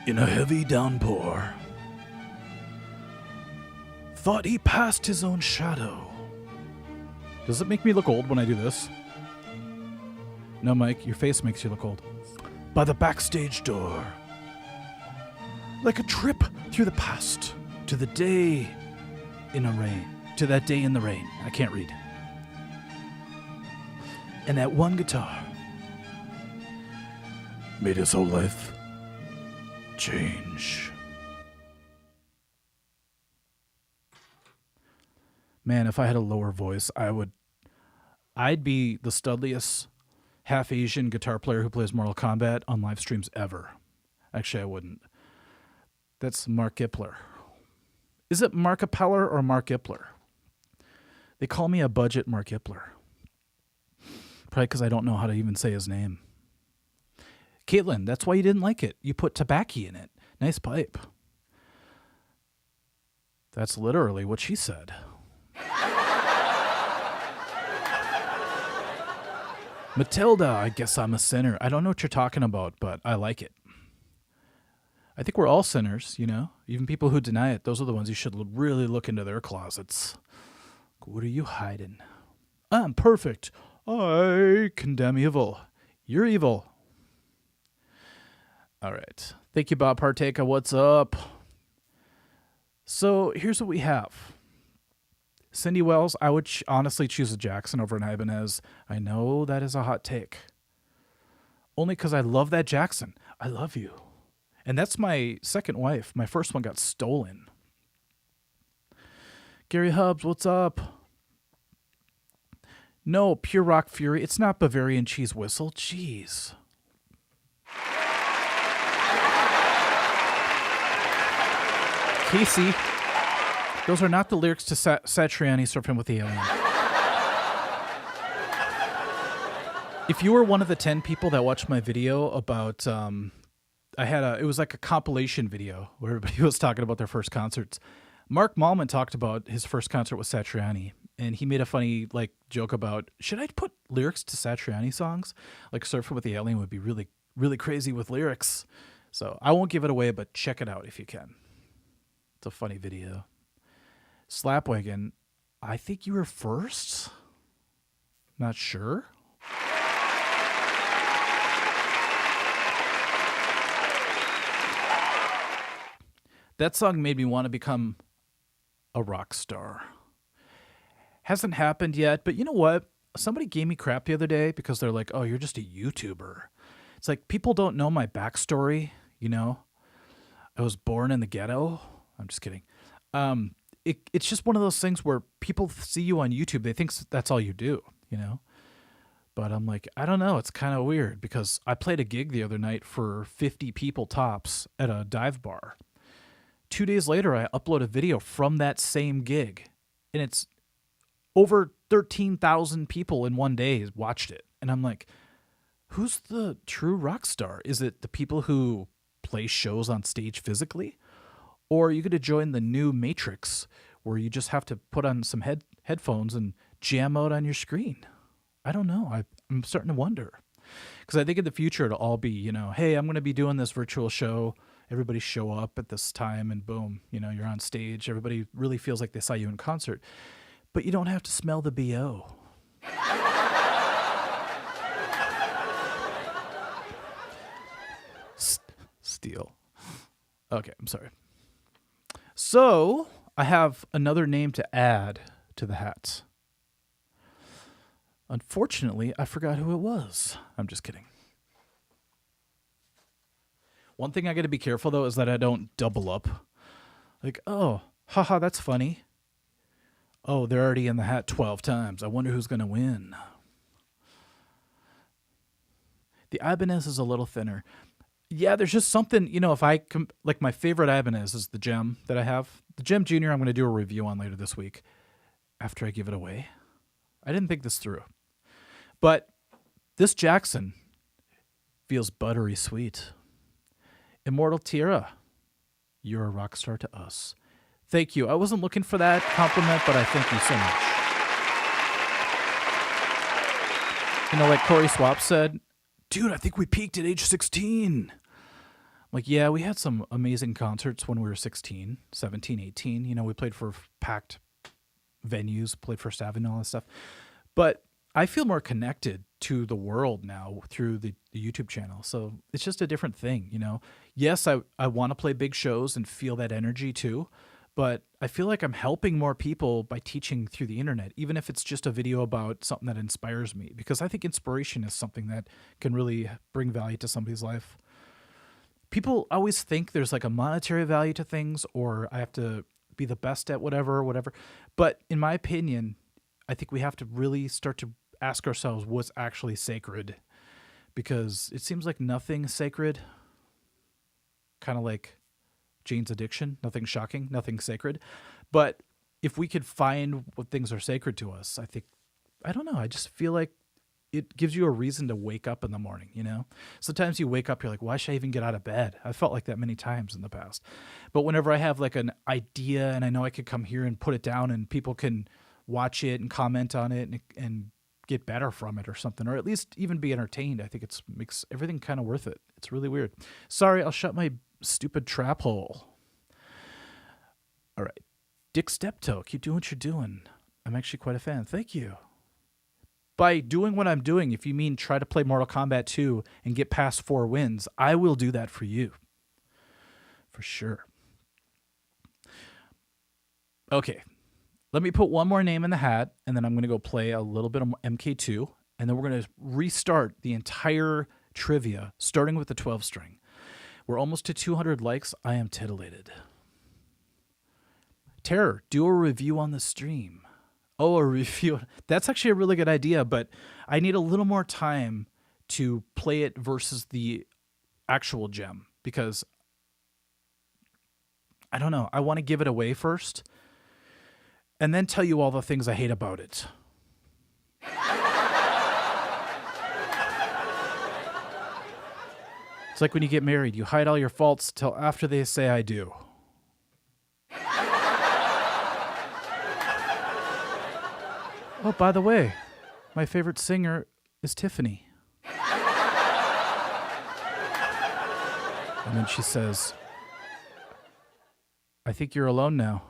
S1: In a heavy downpour. Thought he passed his own shadow. Does it make me look old when I do this? No, Mike, your face makes you look old. By the backstage door. like a trip through the past to the day in the rain. To that day in the rain. I can't read. And that one guitar made his whole life change. Man, if I had a lower voice, I'd be the studliest half Asian guitar player who plays Mortal Kombat on live streams ever. Actually, I wouldn't. That's Mark Ipler. Is it Mark Appeller or Mark Ipler? They call me a budget Mark Ipler. Probably because I don't know how to even say his name. Caitlin, that's why you didn't like it. You put tobacco in it. Nice pipe. That's literally what she said. Matilda, I guess I'm a sinner. I don't know what you're talking about, but I like it. I think we're all sinners, you know? Even people who deny it, those are the ones you should really look into their closets. What are you hiding? I'm perfect. I condemn evil. You're evil. All right. Thank you, Bob Parteka. What's up? So here's what we have. Cindy Wells, I would honestly choose a Jackson over an Ibanez. I know that is a hot take. Only because I love that Jackson. I love you. And that's my second wife. My first one got stolen. Gary Hubbs, what's up? No, Pure Rock Fury. It's not Bavarian Cheese Whistle. Jeez. Casey, those are not the lyrics to Satriani Surfing with the Alien. If you were one of the 10 people that watched my video about, it was like a compilation video where everybody was talking about their first concerts. Mark Mallman talked about his first concert with Satriani, and he made a funny joke about, should I put lyrics to Satriani songs? Like Surfing with the Alien would be really, really crazy with lyrics. So I won't give it away, but check it out if you can. It's a funny video. Slapwagon, I think you were first. Not sure. That song made me want to become a rock star. Hasn't happened yet, but you know what? Somebody gave me crap the other day because they're like, oh, you're just a YouTuber. It's like people don't know my backstory, you know? I was born in the ghetto. I'm just kidding. It's just one of those things where people see you on YouTube. They think that's all you do, you know? But I'm like, I don't know. It's kind of weird because I played a gig the other night for 50 people tops at a dive bar. 2 days later, I upload a video from that same gig, and it's over 13,000 people in one day watched it. And I'm like, who's the true rock star? Is it the people who play shows on stage physically? Or are you going to join the new Matrix where you just have to put on some headphones and jam out on your screen? I don't know. I'm starting to wonder. Because I think in the future it'll all be, you know, hey, I'm going to be doing this virtual show. Everybody show up at this time and boom, you know, you're on stage. Everybody really feels like they saw you in concert. But you don't have to smell the BO. Steal. Okay, I'm sorry. So I have another name to add to the hat. Unfortunately, I forgot who it was. I'm just kidding. One thing I got to be careful, though, is that I don't double up. Like, oh, haha, that's funny. Oh, they're already in the hat 12 times. I wonder who's going to win. The Ibanez is a little thinner. Yeah, there's just something, you know, if I, like my favorite Ibanez is the Gem that I have. The Gem Junior I'm going to do a review on later this week after I give it away. I didn't think this through. But this Jackson feels buttery sweet. Immortal Tira, you're a rock star to us. Thank you. I wasn't looking for that compliment, but I thank you so much. You know, like Corey Swap said, dude, I think we peaked at age 16. Like, yeah, we had some amazing concerts when we were 16, 17, 18. You know, we played for packed venues, played First Avenue and all that stuff. But I feel more connected to the world now through the YouTube channel. So it's just a different thing, you know. Yes, I want to play big shows and feel that energy too, but I feel like I'm helping more people by teaching through the internet, even if it's just a video about something that inspires me, because I think inspiration is something that can really bring value to somebody's life. People always think there's like a monetary value to things, or I have to be the best at whatever. But in my opinion, I think we have to really start to ask ourselves what's actually sacred, because it seems like nothing sacred, kind of like Jane's addiction, nothing shocking, nothing sacred. But if we could find what things are sacred to us, I don't know, I just feel like it gives you a reason to wake up in the morning, you know? Sometimes you wake up, you're like, why should I even get out of bed? I felt like that many times in the past. But whenever I have like an idea and I know I could come here and put it down and people can watch it and comment on it and get better from it or something, or at least even be entertained, I think it makes everything kind of worth it. It's really weird. Sorry, I'll shut my stupid trap hole. All right. Dick Steptoe, keep doing what you're doing. I'm actually quite a fan. Thank you. By doing what I'm doing, if you mean try to play Mortal Kombat 2 and get past 4 wins, I will do that for you. For sure. Okay. Let me put one more name in the hat, and then I'm going to go play a little bit of MK2, and then we're going to restart the entire trivia, starting with the 12-string. We're almost to 200 likes. I am titillated. Terror, do a review on the stream. Oh, a review. That's actually a really good idea, but I need a little more time to play it versus the actual gem, because I don't know. I want to give it away first and then tell you all the things I hate about it. It's like when you get married, you hide all your faults till after they say I do. Oh, by the way, my favorite singer is Tiffany. And then she says, I think you're alone now.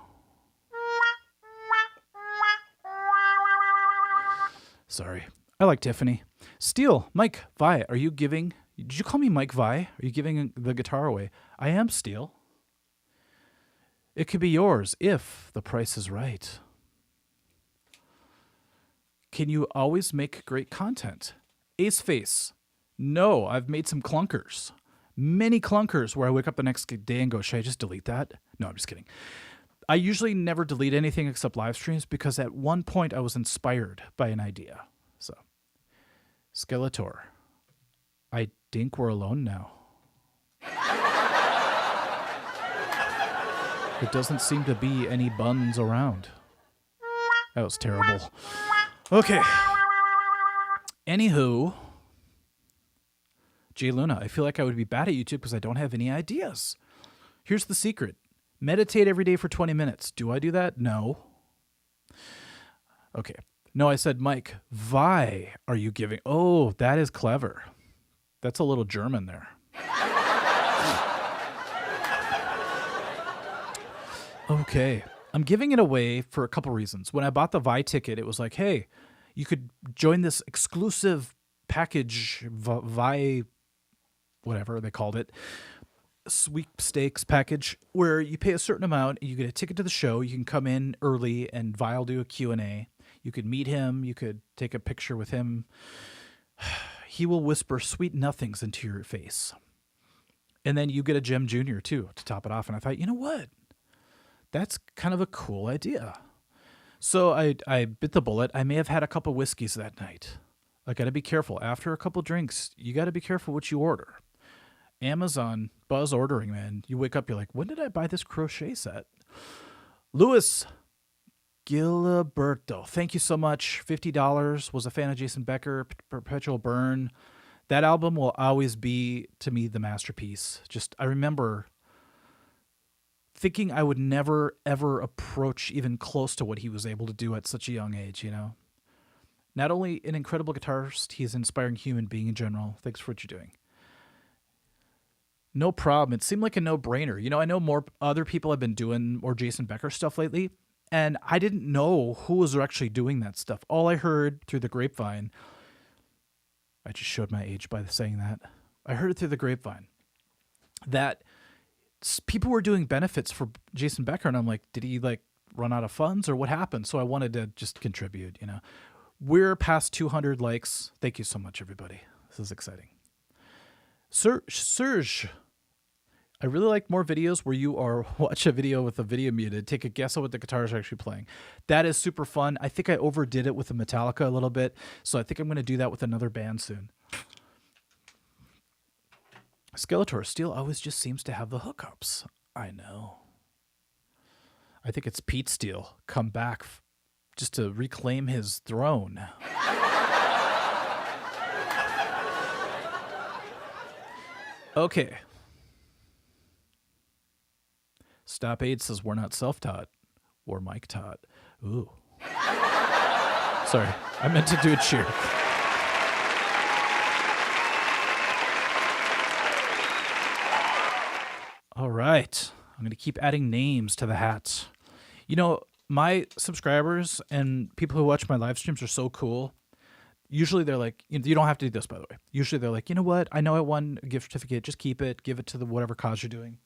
S1: Sorry. I like Tiffany. Steele, Mike Vi, are you giving... Did you call me Mike Vi? Are you giving the guitar away? I am, Steele. It could be yours if the price is right. Can you always make great content? Ace Face. No, I've made some clunkers. Many clunkers where I wake up the next day and go, should I just delete that? No, I'm just kidding. I usually never delete anything except live streams because at one point I was inspired by an idea. So, Skeletor. I think we're alone now. There doesn't seem to be any buns around. That was terrible. Okay. Anywho, Jay Luna, I feel like I would be bad at YouTube because I don't have any ideas. Here's the secret. Meditate every day for 20 minutes. Do I do that? No. Okay. No, I said, Mike, Vi, are you giving? Oh, that is clever. That's a little German there. Okay. I'm giving it away for a couple reasons. When I bought the Vi ticket, it was like, hey, you could join this exclusive package, Vi, whatever they called it, sweepstakes package, where you pay a certain amount, you get a ticket to the show, you can come in early, and Vi will do a Q&A. You could meet him, you could take a picture with him. He will whisper sweet nothings into your face. And then you get a Gem Jr. too, to top it off. And I thought, you know what? That's kind of a cool idea. So I bit the bullet. I may have had a couple whiskeys that night. I got to be careful. After a couple drinks, you got to be careful what you order. Amazon, buzz ordering, man. You wake up, you're like, when did I buy this crochet set? Louis Giliberto, thank you so much. $50. Was a fan of Jason Becker, Perpetual Burn. That album will always be, to me, the masterpiece. Just, I remember thinking I would never, ever approach even close to what he was able to do at such a young age, you know? Not only an incredible guitarist, he's an inspiring human being in general. Thanks for what you're doing. No problem. It seemed like a no-brainer. You know, I know more other people have been doing more Jason Becker stuff lately, and I didn't know who was actually doing that stuff. All I heard through the grapevine I just showed my age by saying that. I heard it through the grapevine that people were doing benefits for Jason Becker, and I'm like, did he like run out of funds or what happened? So I wanted to just contribute, you know. We're past 200 likes. Thank you so much, everybody. This is exciting. Serge, I really like more videos where you are watch a video with the video muted, take a guess at what the guitars are actually playing. That is super fun. I think I overdid it with the Metallica a little bit, so I think I'm going to do that with another band soon. Skeletor Steel always just seems to have the hookups. I know. I think it's Pete Steele come back just to reclaim his throne. Okay. Stop 8 says we're not self-taught. We're Mike-taught. Ooh. Sorry, I meant to do a cheer. All right. I'm going to keep adding names to the hat. You know, my subscribers and people who watch my live streams are so cool. Usually they're like, you don't have to do this, by the way. Usually they're like, you know what? I know I won a gift certificate. Just keep it. Give it to the whatever cause you're doing.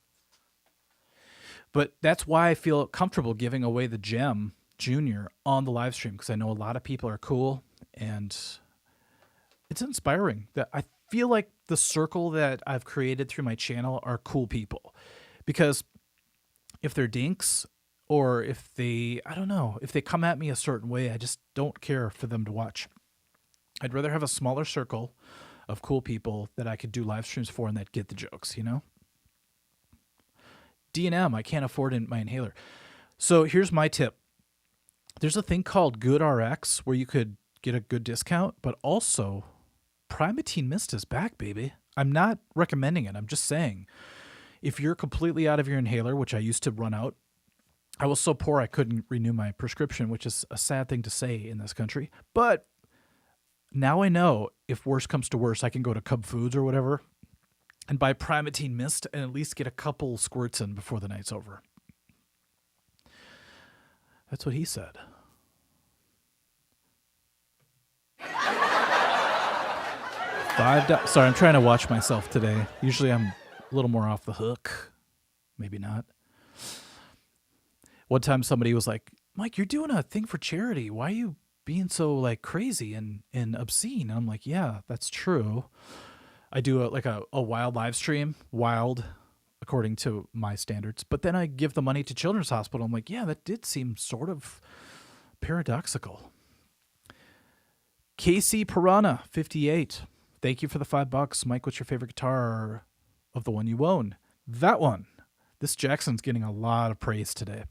S1: But that's why I feel comfortable giving away the gem junior on the live stream, because I know a lot of people are cool and it's inspiring. That I feel like the circle that I've created through my channel are cool people, because if they're dinks or if they, I don't know, if they come at me a certain way, I just don't care for them to watch. I'd rather have a smaller circle of cool people that I could do live streams for and that get the jokes, you know? D&M, I can't afford my inhaler. So here's my tip. There's a thing called GoodRx where you could get a good discount, but also Primatine Mist is back, baby. I'm not recommending it. I'm just saying, if you're completely out of your inhaler, which I used to run out, I was so poor I couldn't renew my prescription, which is a sad thing to say in this country. But now I know if worse comes to worse, I can go to Cub Foods or whatever and buy Primatine Mist and at least get a couple squirts in before the night's over. That's what he said. $5. Sorry, I'm trying to watch myself today. Usually I'm a little more off the hook. Maybe not. One time somebody was like, Mike, you're doing a thing for charity. Why are you being so like crazy and obscene? And I'm like, yeah, that's true. I do a wild live stream, wild according to my standards, but then I give the money to Children's Hospital. I'm like, yeah, that did seem sort of paradoxical. Casey Piranha, 58. Thank you for the $5. Mike, what's your favorite guitar of the one you own? That one. This Jackson's getting a lot of praise today.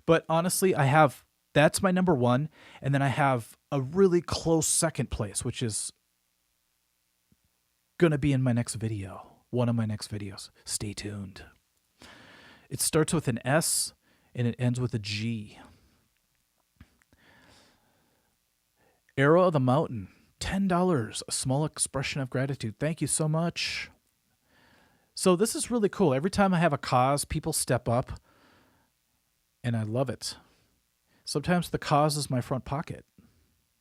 S1: But honestly, that's my number one. And then I have a really close second place, which is going to be in my next video. One of my next videos. Stay tuned. It starts with an S and it ends with a G. Arrow of the Mountain. $10. A small expression of gratitude. Thank you so much. So this is really cool. Every time I have a cause, people step up. And I love it. Sometimes the cause is my front pocket.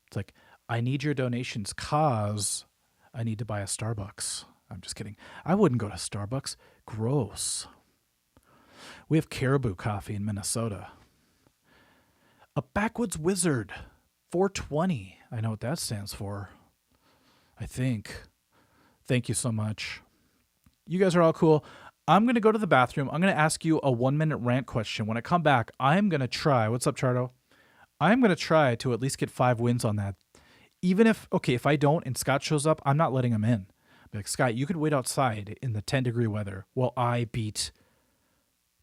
S1: It's like, I need your donations cause I need to buy a Starbucks. I'm just kidding. I wouldn't go to Starbucks. Gross. We have Caribou Coffee in Minnesota. A Backwoods Wizard. 420. I know what that stands for. I think. Thank you so much. You guys are all cool. I'm going to go to the bathroom. I'm going to ask you a 1-minute rant question. When I come back, I'm going to try. What's up, Chardo? I'm going to try to at least get 5 wins on that. Even if I don't and Scott shows up, I'm not letting him in. I'll be like, Scott, you could wait outside in the 10-degree weather while I beat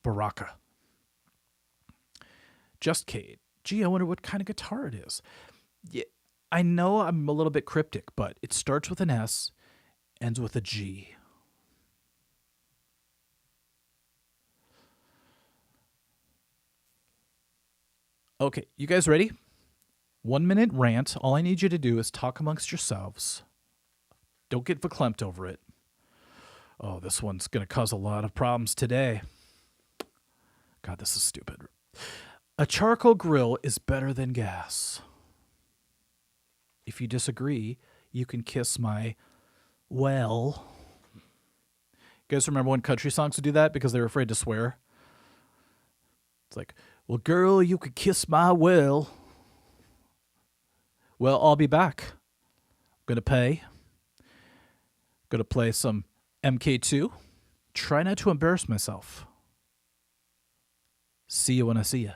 S1: Baraka. Just Kate. Gee, I wonder what kind of guitar it is. Yeah, I know I'm a little bit cryptic, but it starts with an S, ends with a G. Okay, you guys ready? 1-minute rant. All I need you to do is talk amongst yourselves. Don't get verklempt over it. Oh, this one's going to cause a lot of problems today. God, this is stupid. A charcoal grill is better than gas. If you disagree, You can kiss my well. You guys remember when country songs would do that because they were afraid to swear? It's like, well, girl, you could kiss my well. Well, I'll be back. I'm going to pay. Going to play some MK2. Try not to embarrass myself. See you when I see you.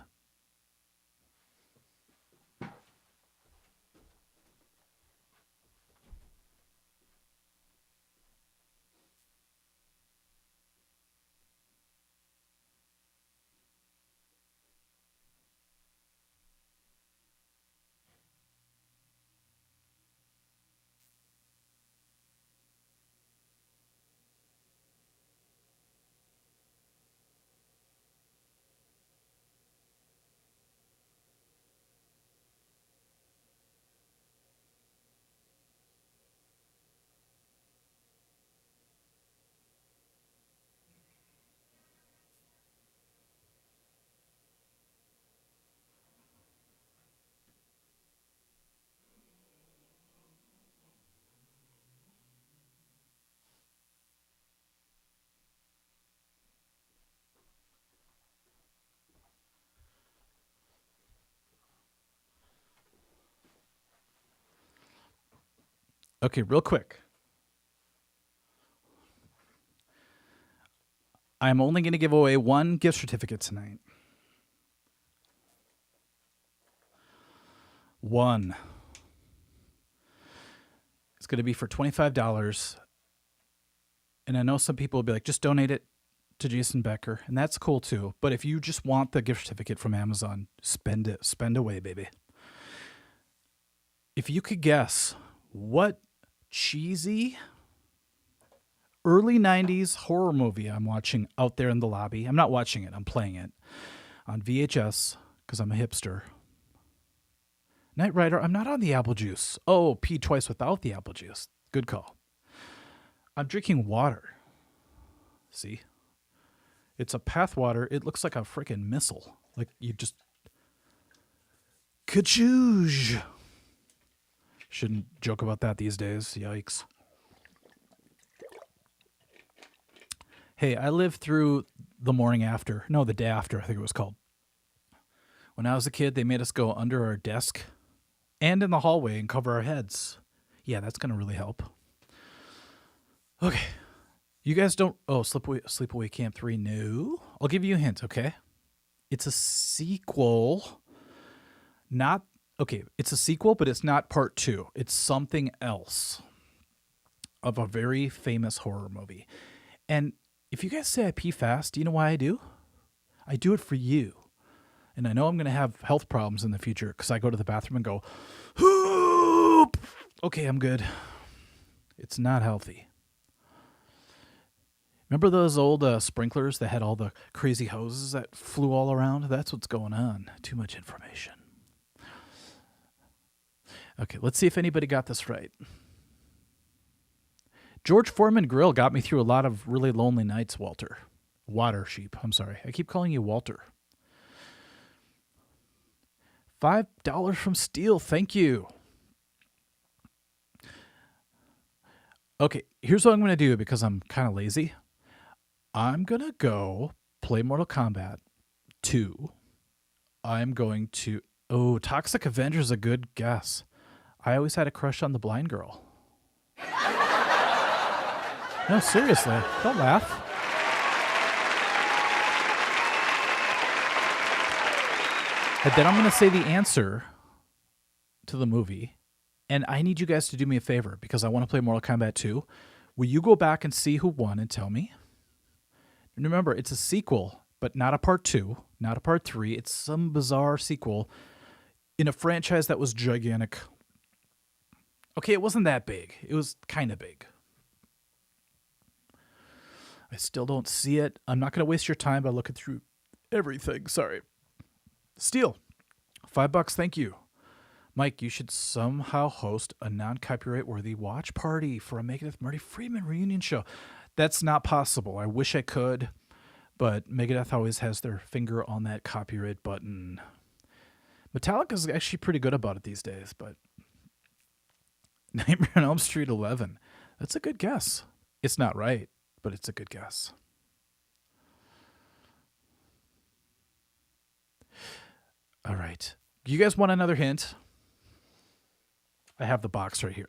S1: Okay, real quick. I'm only going to give away one gift certificate tonight. One. It's going to be for $25. And I know some people will be like, just donate it to Jason Becker. And that's cool too. But if you just want the gift certificate from Amazon, spend it. Spend away, baby. If you could guess what cheesy early 90s horror movie I'm watching out there in the lobby. I'm not watching it. I'm playing it on VHS because I'm a hipster. Knight Rider, I'm not on the apple juice. Oh, peed twice without the apple juice. Good call. I'm drinking water. See? It's a path water. It looks like a freaking missile. Like you just... Ka-choosh! Shouldn't joke about that these days. Yikes. Hey, I lived through the morning after. No, the day after, I think it was called. When I was a kid, they made us go under our desk and in the hallway and cover our heads. Yeah, that's going to really help. Okay. You guys don't... Oh, Sleepaway Camp 3, no. I'll give you a hint, okay? It's a sequel. Not... Okay, it's a sequel, but it's not part 2. It's something else of a very famous horror movie. And if you guys say I pee fast, do you know why I do? I do it for you. And I know I'm going to have health problems in the future because I go to the bathroom and go, hoop! Okay, I'm good. It's not healthy. Remember those old sprinklers that had all the crazy hoses that flew all around? That's what's going on. Too much information. Okay, let's see if anybody got this right. George Foreman Grill got me through a lot of really lonely nights, Walter. Water sheep, I'm sorry. I keep calling you Walter. $5 from Steel, thank you. Okay, here's what I'm going to do because I'm kind of lazy. I'm going to go play Mortal Kombat 2. I'm going to... Oh, Toxic Avenger is a good guess. I always had a crush on the blind girl. No, seriously, don't laugh. And then I'm going to say the answer to the movie. And I need you guys to do me a favor because I want to play Mortal Kombat 2. Will you go back and see who won and tell me? And remember, it's a sequel, but not a part 2, not a part 3. It's some bizarre sequel in a franchise that was gigantic. Okay, it wasn't that big. It was kind of big. I still don't see it. I'm not going to waste your time by looking through everything. Sorry. Steel, $5, thank you. Mike, you should somehow host a non-copyright worthy watch party for a Megadeth Marty Friedman reunion show. That's not possible. I wish I could, but Megadeth always has their finger on that copyright button. Metallica's actually pretty good about it these days, but Nightmare on Elm Street 11. That's a good guess. It's not right, but it's a good guess. All right. You guys want another hint? I have the box right here.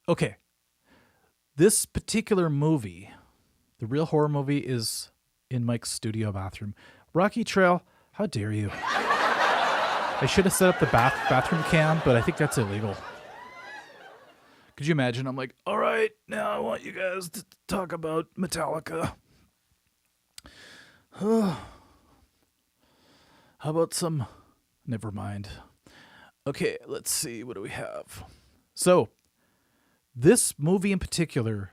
S1: Okay. This particular movie, the real horror movie, is in Mike's studio bathroom. Rocky Trail, how dare you? I should have set up the bathroom cam, but I think that's illegal. Could you imagine? I'm like, all right, now I want you guys to talk about Metallica. How about some... Never mind. Okay, let's see. What do we have? So, this movie in particular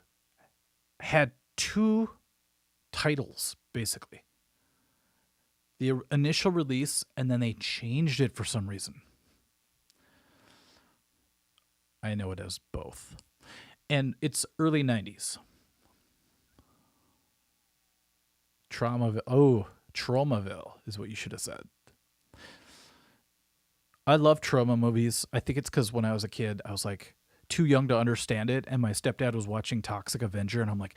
S1: had two titles, basically. The initial release, and then they changed it for some reason. I know it as both. And it's early 90s. Traumaville is what you should have said. I love trauma movies. I think it's because when I was a kid, I was like too young to understand it. And my stepdad was watching Toxic Avenger. And I'm like,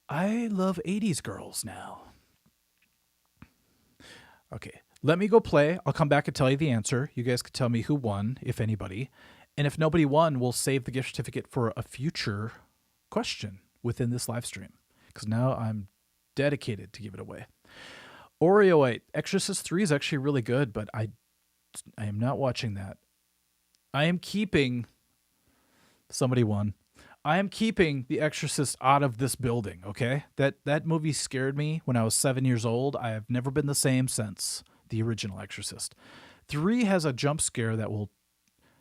S1: I love 80s girls now. Okay, let me go play. I'll come back and tell you the answer. You guys can tell me who won, if anybody. And if nobody won, we'll save the gift certificate for a future question within this live stream. Because now I'm dedicated to give it away. Oreoite. Exorcist 3 is actually really good, but I am not watching that. I am keeping... Somebody won. I am keeping The Exorcist out of this building, okay? That movie scared me when I was 7 years old. I have never been the same since the original Exorcist. 3 has a jump scare that will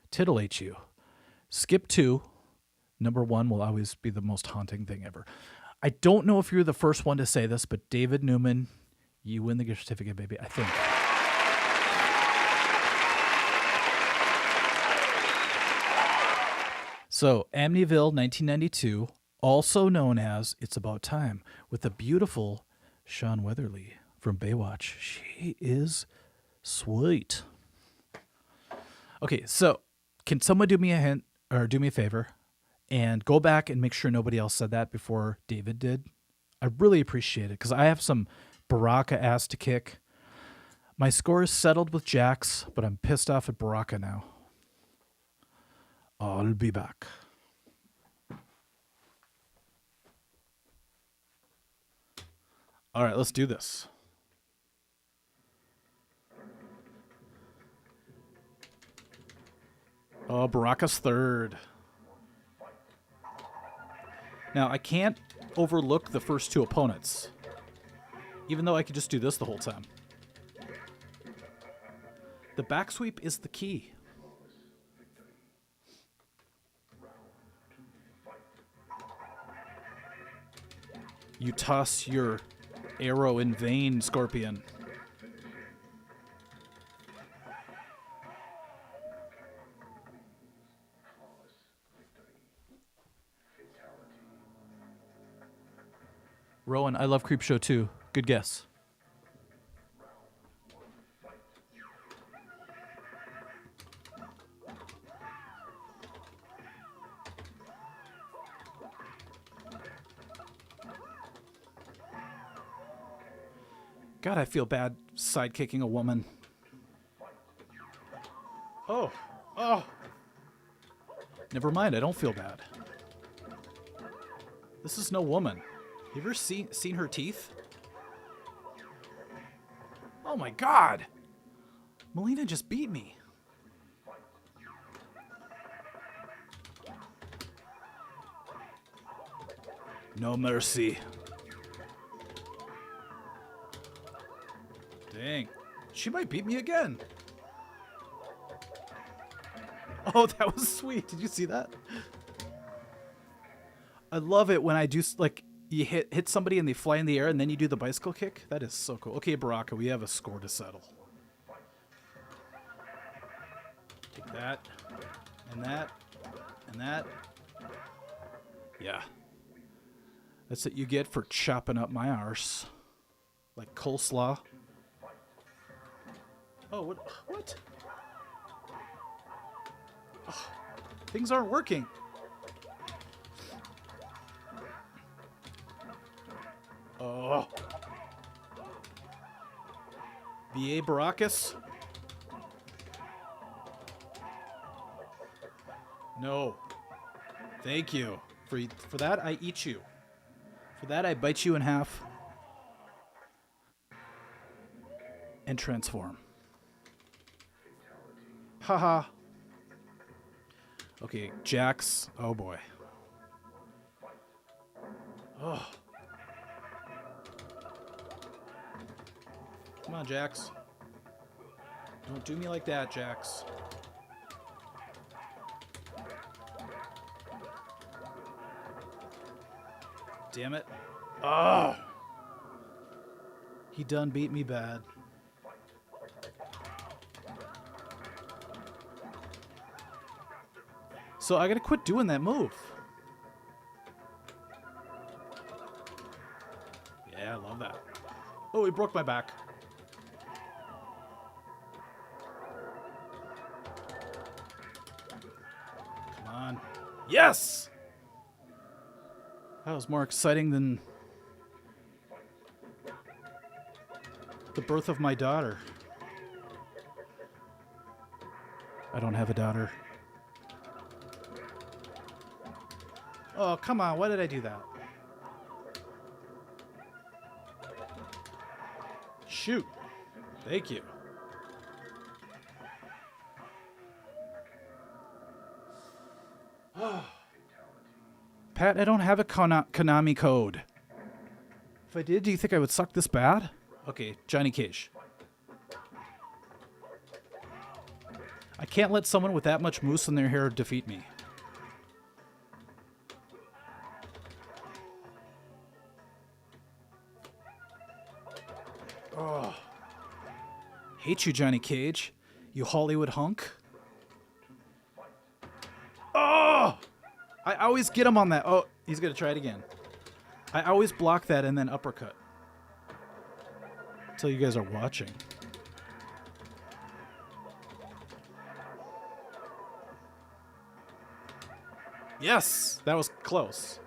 S1: titillate you. Skip 2. Number 1 will always be the most haunting thing ever. I don't know if you're the first one to say this, but David Newman, you win the gift certificate, baby, I think. So, Amityville 1992, also known as It's About Time, with the beautiful Shawn Weatherly from Baywatch. She is sweet. Okay, so can someone do me a hint or do me a favor and go back and make sure nobody else said that before David did? I really appreciate it because I have some Baraka ass to kick. My score is settled with Jax, but I'm pissed off at Baraka now. I'll be back. All right, let's do this. Oh, Baraka's third. Now, I can't overlook the first two opponents, even though I could just do this the whole time. The back sweep is the key. You toss your arrow in vain, Scorpion. Rowan, I love Creepshow too. Good guess. God, I feel bad sidekicking a woman. Oh. Never mind, I don't feel bad. This is no woman. You ever seen her teeth? Oh my God! Melina just beat me. No mercy. Dang. She might beat me again. Oh, that was sweet. Did you see that? I love it when I do, like, you hit somebody and they fly in the air and then you do the bicycle kick. That is so cool. Okay, Baraka, we have a score to settle. Take that, and that, and that. Yeah. That's what you get for chopping up my arse. Like coleslaw. Oh, what? Oh, things aren't working. Oh. B.A. Baracus? No. Thank you. For that, I eat you. For that, I bite you in half. And transform. Haha. Okay, Jax. Oh boy. Oh. Come on, Jax. Don't do me like that, Jax. Damn it. Oh. He done beat me bad. So I gotta quit doing that move. Yeah, I love that. Oh, he broke my back. Come on. Yes! That was more exciting than the birth of my daughter. I don't have a daughter. Oh, come on. Why did I do that? Shoot. Thank you. Pat, I don't have a Konami code. If I did, do you think I would suck this bad? Okay, Johnny Cage. I can't let someone with that much mousse in their hair defeat me. Oh. Hate you, Johnny Cage. You Hollywood hunk. Oh! I always get him on that. Oh, he's going to try it again. I always block that and then uppercut. Until you guys are watching. Yes! That was close.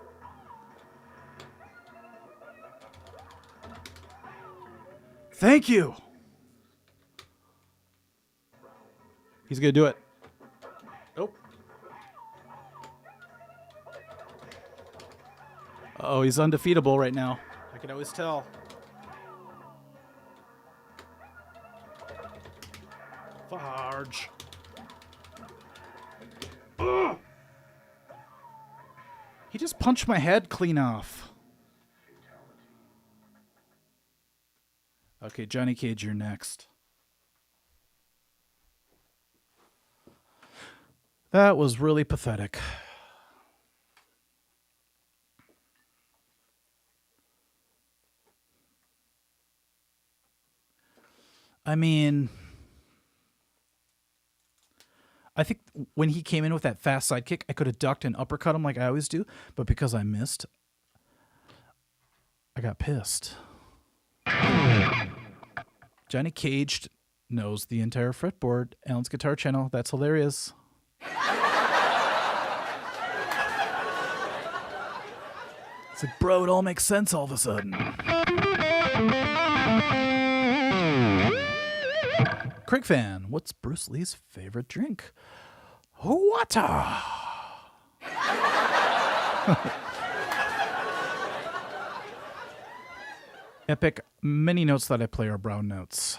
S1: Thank you! He's going to do it. Oh. Oh, he's undefeatable right now. I can always tell. Farge. Ugh. He just punched my head clean off. Okay, Johnny Cage, you're next. That was really pathetic. I mean, I think when he came in with that fast sidekick, I could have ducked and uppercut him like I always do, but because I missed, I got pissed. Johnny Cage knows the entire fretboard. Alan's Guitar Channel. That's hilarious. It's like, bro, it all makes sense all of a sudden. Craig Fan, what's Bruce Lee's favorite drink? Water. Epic. Many notes that I play are brown notes.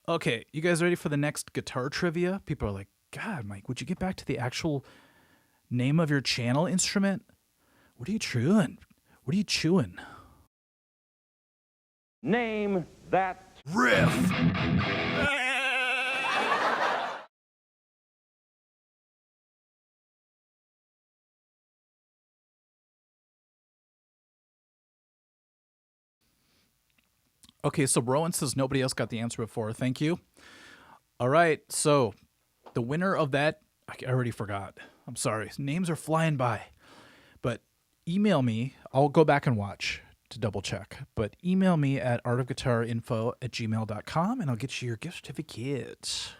S1: Okay, you guys ready for the next guitar trivia? People are like, God, Mike, would you get back to the actual name of your channel instrument? What are you chewing? What are you chewing?
S3: Name that
S1: Riff. Okay, so Rowan says nobody else got the answer before. Thank you. All right, so the winner of that, I already forgot. I'm sorry. Names are flying by. But email me. I'll go back and watch. to double check. But email me at artofguitarinfo@gmail.com and I'll get you your gift certificate.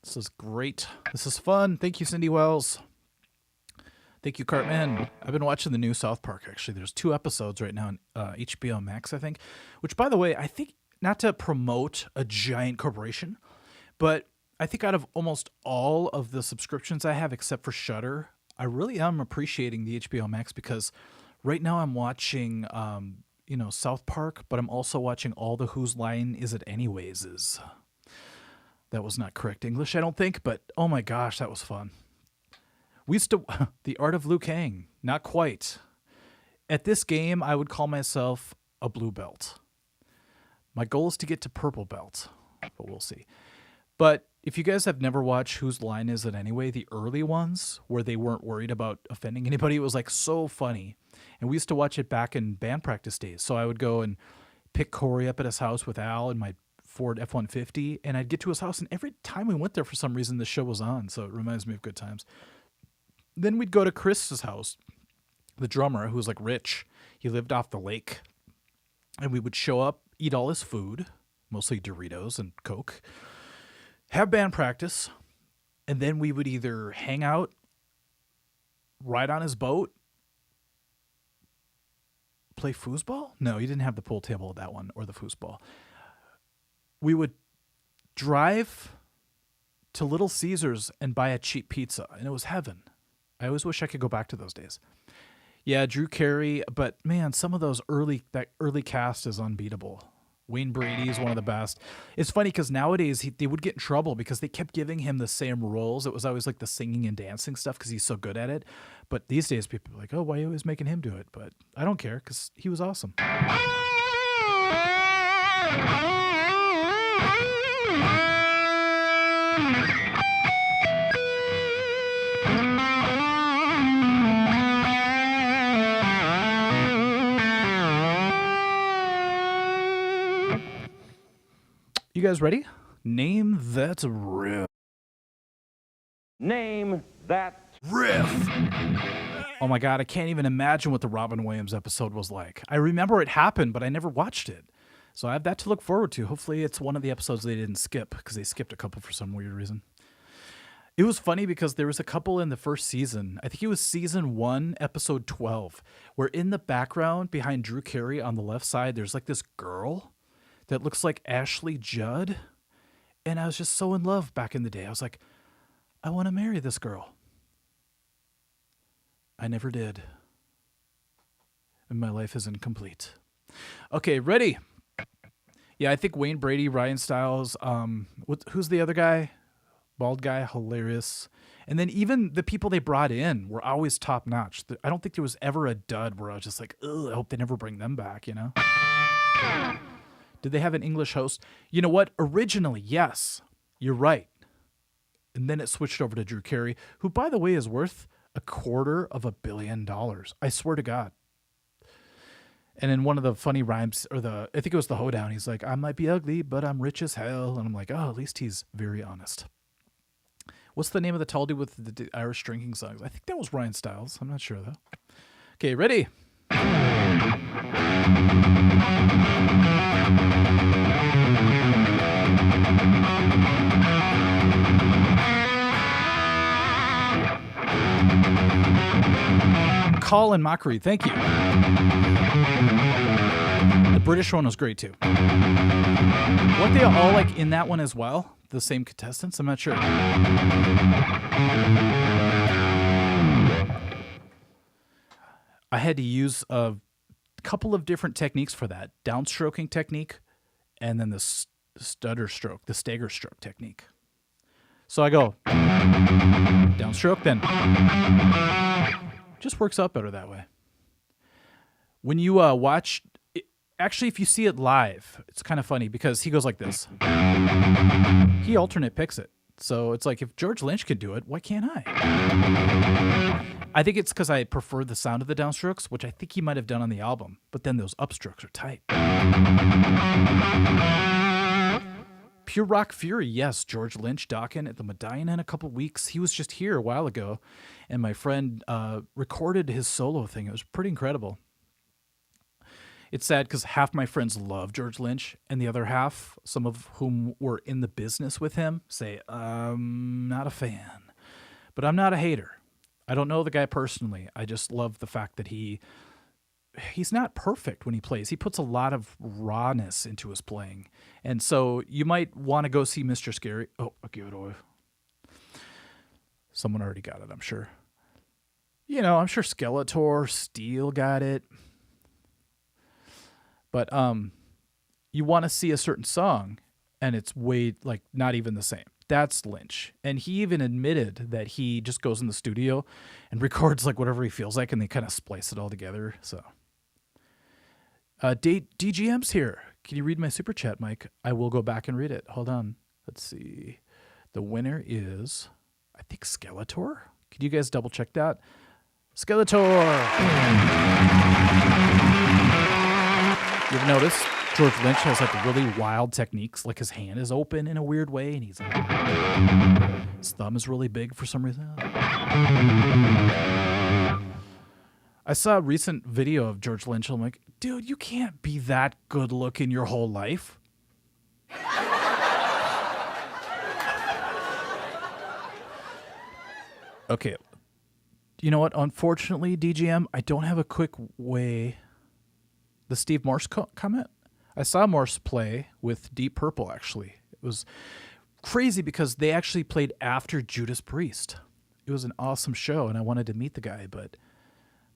S1: This is great. This is fun. Thank you, Cindy Wells. Thank you, Cartman. I've been watching the new South Park, actually. There's 2 episodes right now on HBO Max, I think. Which, by the way, I think, not to promote a giant corporation, but I think out of almost all of the subscriptions I have, except for Shudder, I really am appreciating the HBO Max because right now I'm watching, South Park, but I'm also watching all the Whose Line Is It Anyways? That was not correct English, I don't think, but oh my gosh, that was fun. We used to, The Art of Liu Kang, not quite. At this game, I would call myself a blue belt. My goal is to get to purple belt, but we'll see. But if you guys have never watched Whose Line Is It Anyway, the early ones where they weren't worried about offending anybody, it was like so funny. And we used to watch it back in band practice days. So I would go and pick Corey up at his house with Al in my Ford F-150, and I'd get to his house, and every time we went there, for some reason, the show was on. So it reminds me of good times. Then we'd go to Chris's house, the drummer, who was like rich. He lived off the lake. And we would show up, eat all his food, mostly Doritos and Coke, have band practice, and then we would either hang out, ride on his boat, play foosball? No, he didn't have the pool table with that one, or the foosball. We would drive to Little Caesars and buy a cheap pizza, and it was heaven. I always wish I could go back to those days. Yeah, Drew Carey, but man, some of that early cast is unbeatable. Wayne Brady is one of the best. It's funny because nowadays they would get in trouble because they kept giving him the same roles. It was always like the singing and dancing stuff because he's so good at it. But these days people are like, oh, why are you always making him do it? But I don't care because he was awesome. You guys ready? Name that riff.
S3: Name that
S1: Riff. Oh my God, I can't even imagine what the Robin Williams episode was like. I remember it happened, but I never watched it. So I have that to look forward to. Hopefully it's one of the episodes they didn't skip because they skipped a couple for some weird reason. It was funny because there was a couple in the first season. I think it was season 1, episode 12, where in the background behind Drew Carey on the left side, there's like this girl that looks like Ashley Judd. And I was just so in love back in the day. I was like, I want to marry this girl. I never did. And my life is incomplete. Okay, ready? Yeah, I think Wayne Brady, Ryan Stiles, who's the other guy? Bald guy, hilarious. And then even the people they brought in were always top notch. I don't think there was ever a dud where I was just like, ugh, I hope they never bring them back, you know? Did they have an English host? You know what? Originally, yes, you're right. And then it switched over to Drew Carey, who, by the way, is worth $250 million. I swear to God. And in one of the funny rhymes, I think it was the hoedown, he's like, I might be ugly, but I'm rich as hell. And I'm like, oh, at least he's very honest. What's the name of the tall dude with the Irish drinking songs? I think that was Ryan Stiles. I'm not sure, though. Okay, ready? Call and Mockery, thank you. The British one was great too. Weren't they all like in that one as well? The same contestants? I'm not sure. I had to use a couple of different techniques for that. Downstroking technique and then the stagger stroke technique. So I go downstroke, then just works out better that way. When you watch, actually, if you see it live, it's kind of funny because he goes like this. He alternate picks it. So it's like if George Lynch could do it, why can't I? I think it's because I prefer the sound of the downstrokes, which I think he might have done on the album. But then those upstrokes are tight. Pure Rock Fury, yes. George Lynch, Dawkins at the Medina in a couple weeks. He was just here a while ago, and my friend recorded his solo thing. It was pretty incredible. It's sad because half my friends love George Lynch, and the other half, some of whom were in the business with him, say, I'm not a fan. But I'm not a hater. I don't know the guy personally. I just love the fact that he's not perfect when he plays. He puts a lot of rawness into his playing. And so you might want to go see Mr. Scary. Oh, I'll give it away. Someone already got it, I'm sure. You know, I'm sure Skeletor, Steel got it. But you want to see a certain song, and it's way, like, not even the same. That's Lynch. And he even admitted that he just goes in the studio and records, like, whatever he feels like, and they kind of splice it all together. So, DGM's here. Can you read my super chat, Mike? I will go back and read it. Hold on. Let's see. The winner is, I think, Skeletor. Could you guys double check that? Skeletor! You ever notice George Lynch has like really wild techniques, like his hand is open in a weird way, and he's like, his thumb is really big for some reason. I saw a recent video of George Lynch, and I'm like, dude, you can't be that good looking your whole life. Okay. You know what? Unfortunately, DGM, I don't have a quick way. The Steve Morse comment? I saw Morse play with Deep Purple, actually. It was crazy because they actually played after Judas Priest. It was an awesome show, and I wanted to meet the guy, but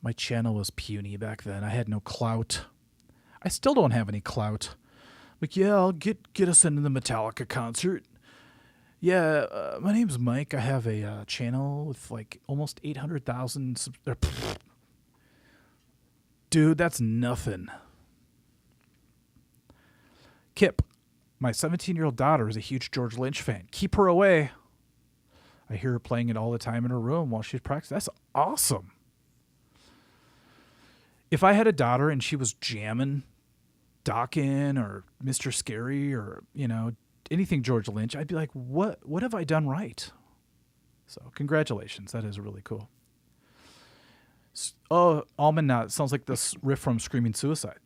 S1: my channel was puny back then. I had no clout. I still don't have any clout. Like, yeah, I'll get us into the Metallica concert. Yeah, my name's Mike. I have a channel with like almost 800,000 Dude, that's nothing. Kip, my 17-year-old daughter is a huge George Lynch fan. Keep her away. I hear her playing it all the time in her room while she's practicing. That's awesome. If I had a daughter and she was jamming Dokken or Mr. Scary or, you know, anything George Lynch, I'd be like, what have I done right? So congratulations. That is really cool. Oh, Almond Knot sounds like this riff from Screaming Suicide.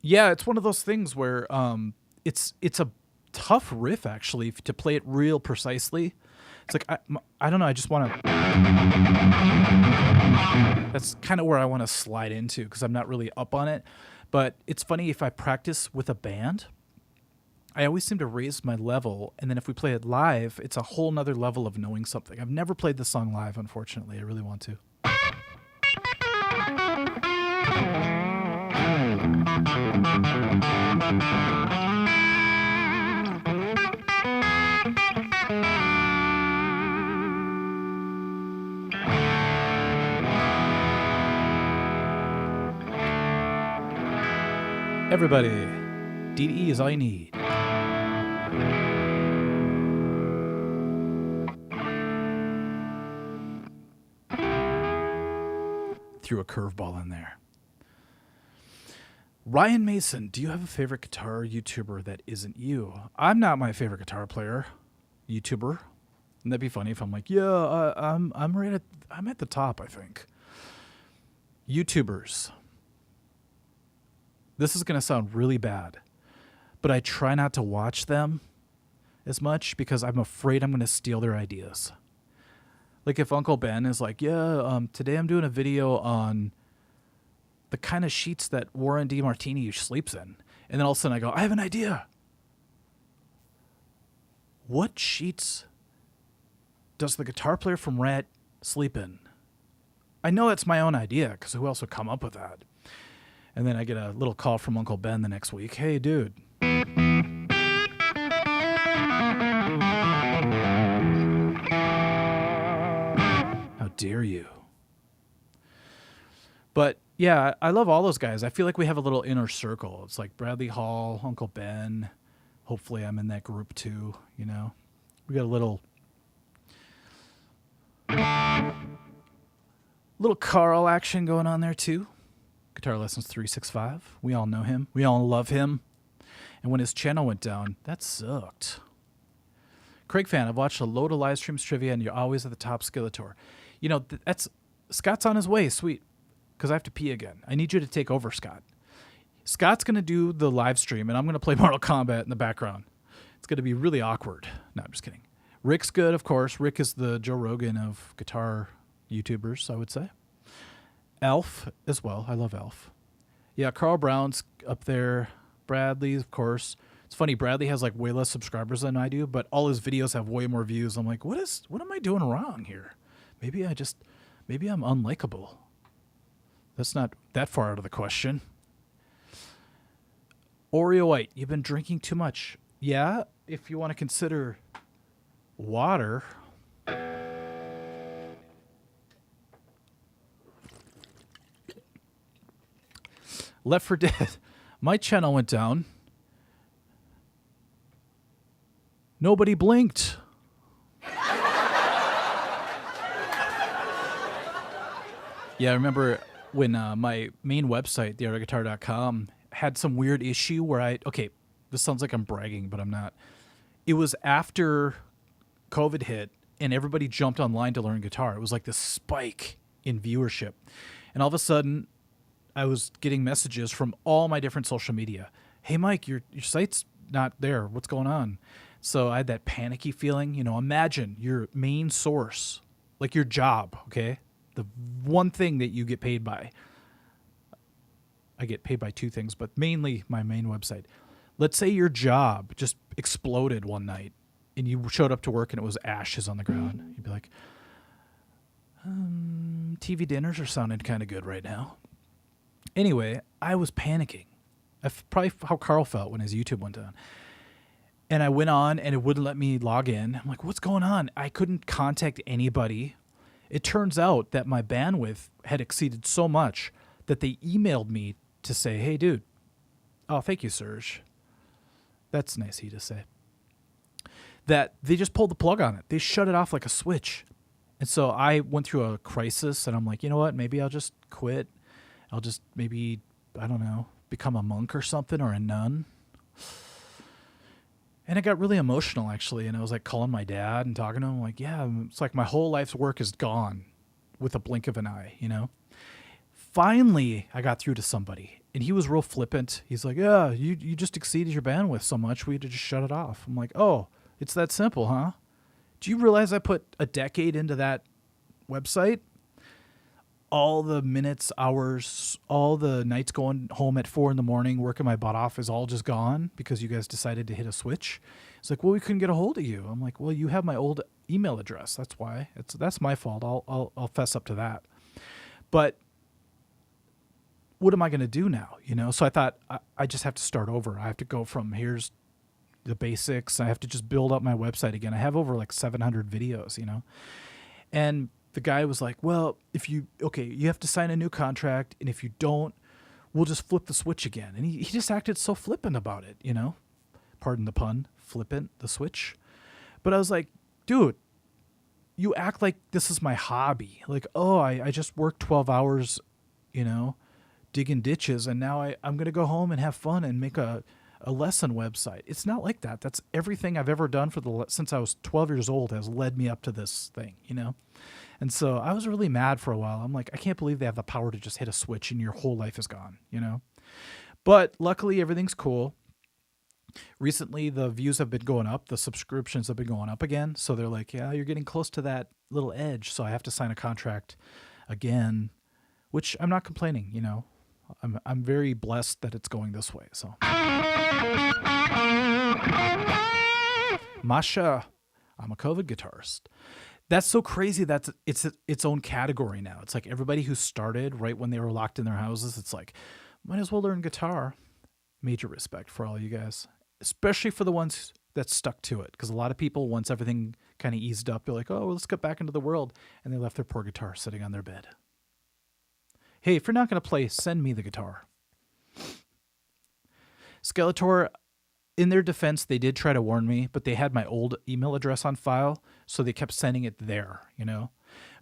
S1: Yeah, it's one of those things where it's a tough riff, actually, to play it real precisely. It's like, I don't know, I just want to... That's kind of where I want to slide into because I'm not really up on it. But it's funny, if I practice with a band, I always seem to raise my level, and then if we play it live, it's a whole nother level of knowing something. I've never played this song live, unfortunately. I really want to. Everybody, DDE is all you need. Threw a curveball in there. Ryan Mason, do you have a favorite guitar YouTuber that isn't you? I'm not my favorite guitar player YouTuber. Wouldn't that be funny if I'm like, yeah, I'm at the top, I think. YouTubers. This is going to sound really bad, but I try not to watch them as much because I'm afraid I'm going to steal their ideas. Like if Uncle Ben is like, yeah, today I'm doing a video on the kind of sheets that Warren DeMartini sleeps in. And then all of a sudden I go, I have an idea. What sheets does the guitar player from Rat sleep in? I know that's my own idea because who else would come up with that? And then I get a little call from Uncle Ben the next week. Hey, dude. How dare you? But yeah, I love all those guys. I feel like we have a little inner circle. It's like Bradley Hall, Uncle Ben. Hopefully I'm in that group too, you know. We got a little Carl action going on there too. Guitar Lessons 365. We all know him. We all love him. And when his channel went down, that sucked. Craig fan, I've watched a load of live streams trivia, and you're always at the top, Skeletor. You know, that's Scott's on his way. Sweet. Because I have to pee again. I need you to take over, Scott. Scott's going to do the live stream, and I'm going to play Mortal Kombat in the background. It's going to be really awkward. No, I'm just kidding. Rick's good, of course. Rick is the Joe Rogan of guitar YouTubers, I would say. Elf as well. I love Elf. Yeah, Carl Brown's up there. Bradley, of course. It's funny, Bradley has like way less subscribers than I do, but all his videos have way more views. I'm like, what am I doing wrong here? Maybe I'm unlikable. That's not that far out of the question. Oreo White, you've been drinking too much. Yeah, if you want to consider water. Left 4 Dead. My channel went down. Nobody blinked. Yeah, I remember when my main website, theartofguitar.com, had some weird issue where this sounds like I'm bragging, but I'm not. It was after COVID hit and everybody jumped online to learn guitar. It was like this spike in viewership. And all of a sudden, I was getting messages from all my different social media. Hey, Mike, your site's not there. What's going on? So I had that panicky feeling. Imagine your main source, like your job, okay? The one thing that you get paid by. I get paid by 2 things, but mainly my main website. Let's say your job just exploded one night and you showed up to work and it was ashes on the ground. You'd be like, TV dinners are sounding kind of good right now. Anyway, I was panicking. Probably how Carl felt when his YouTube went down. And I went on and it wouldn't let me log in. I'm like, what's going on? I couldn't contact anybody. It turns out that my bandwidth had exceeded so much that they emailed me to say, hey, dude. Oh, thank you, Serge. That's nice of you to say. That they just pulled the plug on it. They shut it off like a switch. And so I went through a crisis and I'm like, you know what? Maybe I'll just quit. I'll just maybe, I don't know, become a monk or something or a nun. And I got really emotional, actually. And I was like calling my dad and talking to him. Like, yeah, it's like my whole life's work is gone with a blink of an eye, Finally, I got through to somebody. And he was real flippant. He's like, yeah, you just exceeded your bandwidth so much, we had to just shut it off. I'm like, oh, it's that simple, huh? Do you realize I put a decade into that website? All the minutes, hours, all the nights going home at 4 a.m, working my butt off is all just gone because you guys decided to hit a switch. It's like, well, we couldn't get a hold of you. I'm like, well, you have my old email address. That's why. That's my fault. I'll fess up to that. But what am I going to do now? So I thought I just have to start over. I have to go from here's the basics. I have to just build up my website again. I have over like 700 videos, and the guy was like, well, you have to sign a new contract. And if you don't, we'll just flip the switch again. And he just acted so flippant about it, pardon the pun, flippant, the switch. But I was like, dude, you act like this is my hobby. Like, oh, I just worked 12 hours, digging ditches. And now I'm going to go home and have fun and make a lesson website. It's not like that. That's everything I've ever done since I was 12 years old has led me up to this thing, And so I was really mad for a while. I'm like, I can't believe they have the power to just hit a switch and your whole life is gone, But luckily everything's cool. Recently the views have been going up. The subscriptions have been going up again. So they're like, yeah, you're getting close to that little edge. So I have to sign a contract again, which I'm not complaining, I'm very blessed that it's going this way. So Masha, I'm a COVID guitarist. That's so crazy. It's its own category now. It's like everybody who started right when they were locked in their houses. It's like, might as well learn guitar. Major respect for all you guys, especially for the ones that stuck to it. Because a lot of people, once everything kind of eased up, they're like, oh, well, let's get back into the world. And they left their poor guitar sitting on their bed. Hey, if you're not going to play, send me the guitar. Skeletor, in their defense, they did try to warn me, but they had my old email address on file, so they kept sending it there,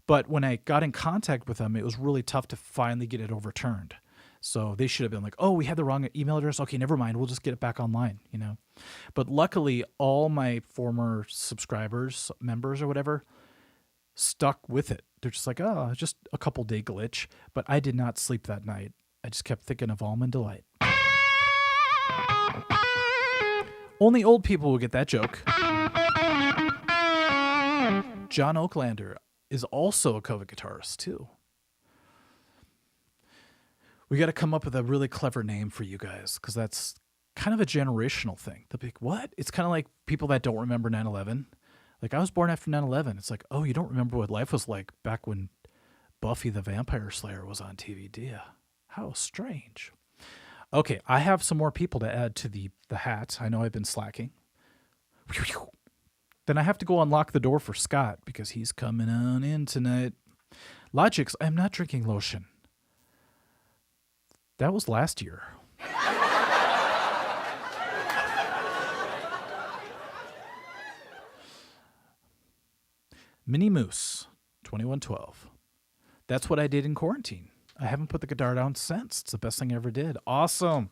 S1: But when I got in contact with them, it was really tough to finally get it overturned. So they should have been like, oh, we had the wrong email address. Okay, never mind. We'll just get it back online, But luckily, all my former subscribers, members or whatever, stuck with it. They're just like, oh, just a couple day glitch. But I did not sleep that night. I just kept thinking of Almond Delight. Only old people will get that joke. John Oaklander is also a cover guitarist, too. We got to come up with a really clever name for you guys, because that's kind of a generational thing. They'll be like, what? It's kind of like people that don't remember 9/11. Like, I was born after 9/11. It's like, oh, you don't remember what life was like back when Buffy the Vampire Slayer was on TV, do you? How strange. Okay, I have some more people to add to the hat. I know I've been slacking. Then I have to go unlock the door for Scott because he's coming on in tonight. Logix, I'm not drinking lotion. That was last year. Mini Moose, 2112. That's what I did in quarantine. I haven't put the guitar down since. It's the best thing I ever did. Awesome.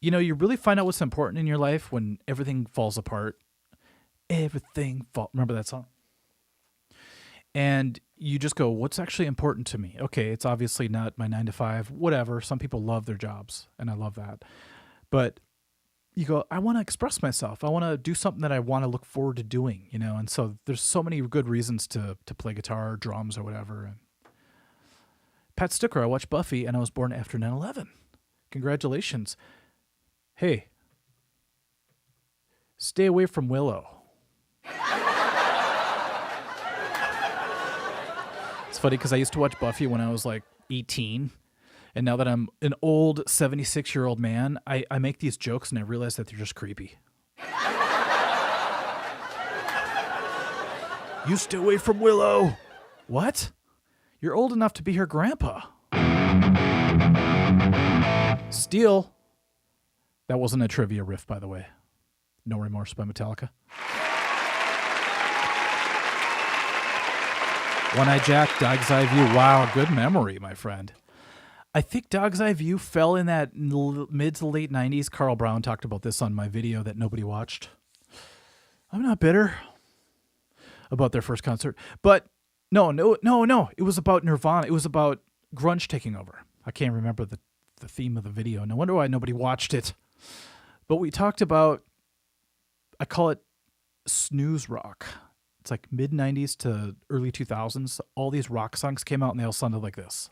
S1: You know, you really find out what's important in your life when everything falls apart. Remember that song? And you just go, what's actually important to me? Okay, it's obviously not my 9 to 5, whatever. Some people love their jobs, and I love that. But you go, I want to express myself. I want to do something that I want to look forward to doing, you know? And so there's so many good reasons to play guitar, drums, or whatever. And Pat Sticker, I watched Buffy, and I was born after 9/11. Congratulations. Hey, stay away from Willow. It's funny because I used to watch Buffy when I was like 18. And now that I'm an old 76-year-old man, I make these jokes and I realize that they're just creepy. You stay away from Willow. What? You're old enough to be her grandpa. Steel. That wasn't a trivia riff, by the way. No Remorse by Metallica. One Eye Jack, Dog's Eye View. Wow, good memory, my friend. I think Dog's Eye View fell in that mid to late 90s. Carl Brown talked about this on my video that nobody watched. I'm not bitter about their first concert. But no. It was about Nirvana. It was about grunge taking over. I can't remember the theme of the video. No wonder why nobody watched it. But we talked about, I call it snooze rock. It's like mid-90s to early 2000s. All these rock songs came out and they all sounded like this.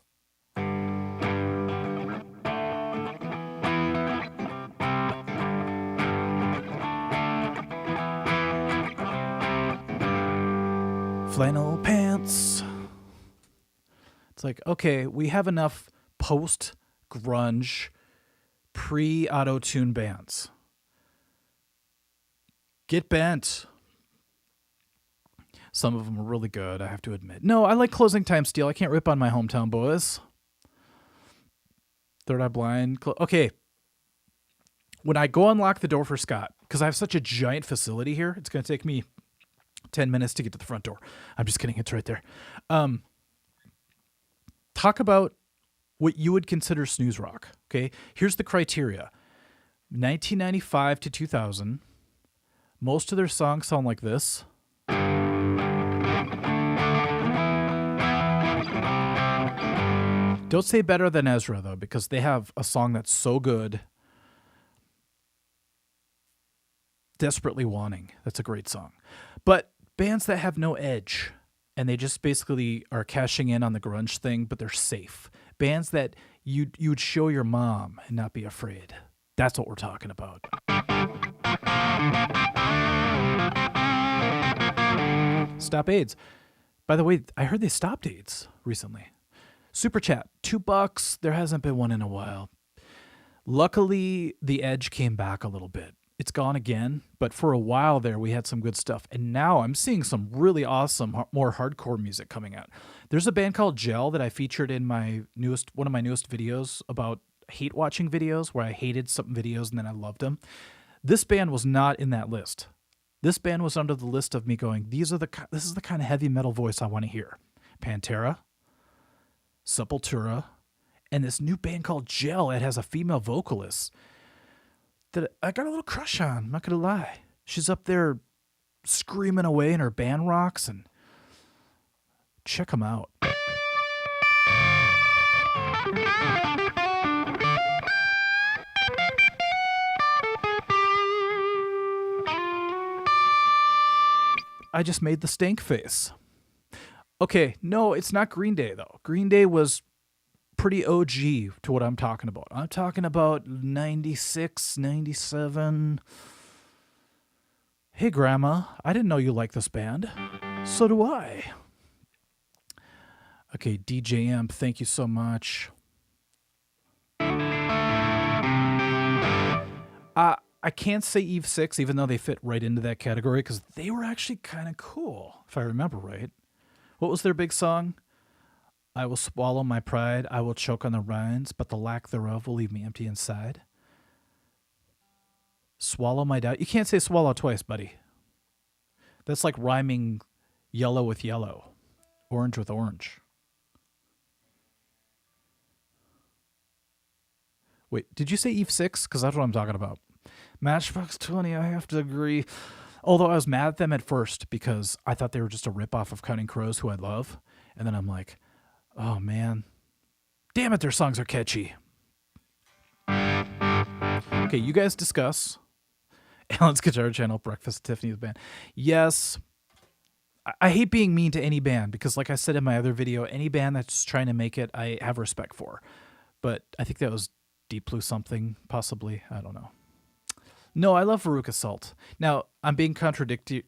S1: Flannel pants. It's like, okay, we have enough post-grunge, pre-auto-tune bands. Get bent. Some of them are really good, I have to admit. No, I like Closing Time Steel. I can't rip on my hometown boys. Third Eye Blind. Okay. When I go unlock the door for Scott, because I have such a giant facility here, it's going to take me 10 minutes to get to the front door. I'm just kidding. It's right there. Talk about what you would consider snooze rock. Okay. Here's the criteria. 1995 to 2000. Most of their songs sound like this. Don't say Better Than Ezra, though, because they have a song that's so good. Desperately Wanting. That's a great song. But bands that have no edge, and they just basically are cashing in on the grunge thing, but they're safe. Bands that you'd show your mom and not be afraid. That's what we're talking about. Stop AIDS. By the way, I heard they stopped AIDS recently. Super Chat, $2. There hasn't been one in a while. Luckily, the edge came back a little bit. It's gone again, but for a while there, we had some good stuff. And now I'm seeing some really awesome, more hardcore music coming out. There's a band called Gel that I featured in one of my newest videos about hate watching videos, where I hated some videos and then I loved them. This band was not in that list. This band was under the list of me going, this is the kind of heavy metal voice I want to hear. Pantera, Sepultura, and this new band called Gel. It has a female vocalist that I got a little crush on. I'm not going to lie. She's up there screaming away and her band rocks, and check them out. I just made the stank face. Okay, no, it's not Green Day, though. Green Day was pretty OG to what I'm talking about. I'm talking about 96, 97. Hey, Grandma, I didn't know you liked this band. So do I. Okay, DJ Amp, thank you so much. I can't say Eve 6, even though they fit right into that category, because they were actually kind of cool, if I remember right. What was their big song? I will swallow my pride, I will choke on the rinds, but the lack thereof will leave me empty inside. Swallow my doubt. You can't say swallow twice, buddy. That's like rhyming yellow with yellow, orange with orange. Wait, did you say Eve 6? Because that's what I'm talking about. Matchbox 20, I have to agree. Although I was mad at them at first because I thought they were just a ripoff of Counting Crows, who I love. And then I'm like, oh man, damn it, their songs are catchy. Okay, you guys discuss. Alan's Guitar Channel, Breakfast at Tiffany's band. Yes, I hate being mean to any band because, like I said in my other video, any band that's trying to make it, I have respect for. But I think that was Deep Blue something, possibly. I don't know. No, I love Veruca Salt. Now, I'm being contradictory.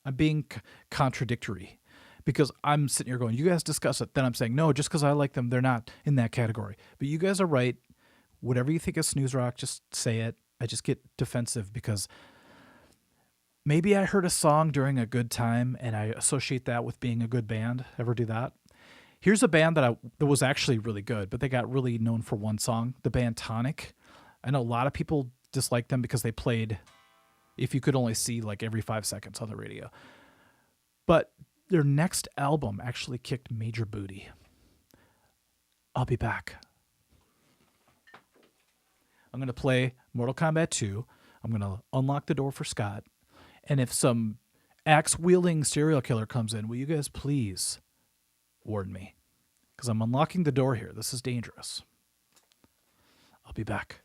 S1: I'm being contradictory because I'm sitting here going, you guys discuss it. Then I'm saying, no, just because I like them, they're not in that category. But you guys are right. Whatever you think is snooze rock, just say it. I just get defensive because maybe I heard a song during a good time and I associate that with being a good band. Ever do that? Here's a band that was actually really good, but they got really known for one song, the band Tonic. I know a lot of people dislike them because they played If You Could Only See like every 5 seconds on the radio. But their next album actually kicked major booty. I'll be back. I'm going to play Mortal Kombat 2. I'm going to unlock the door for Scott. And if some axe-wielding serial killer comes in, will you guys please warn me? Because I'm unlocking the door here. This is dangerous. I'll be back.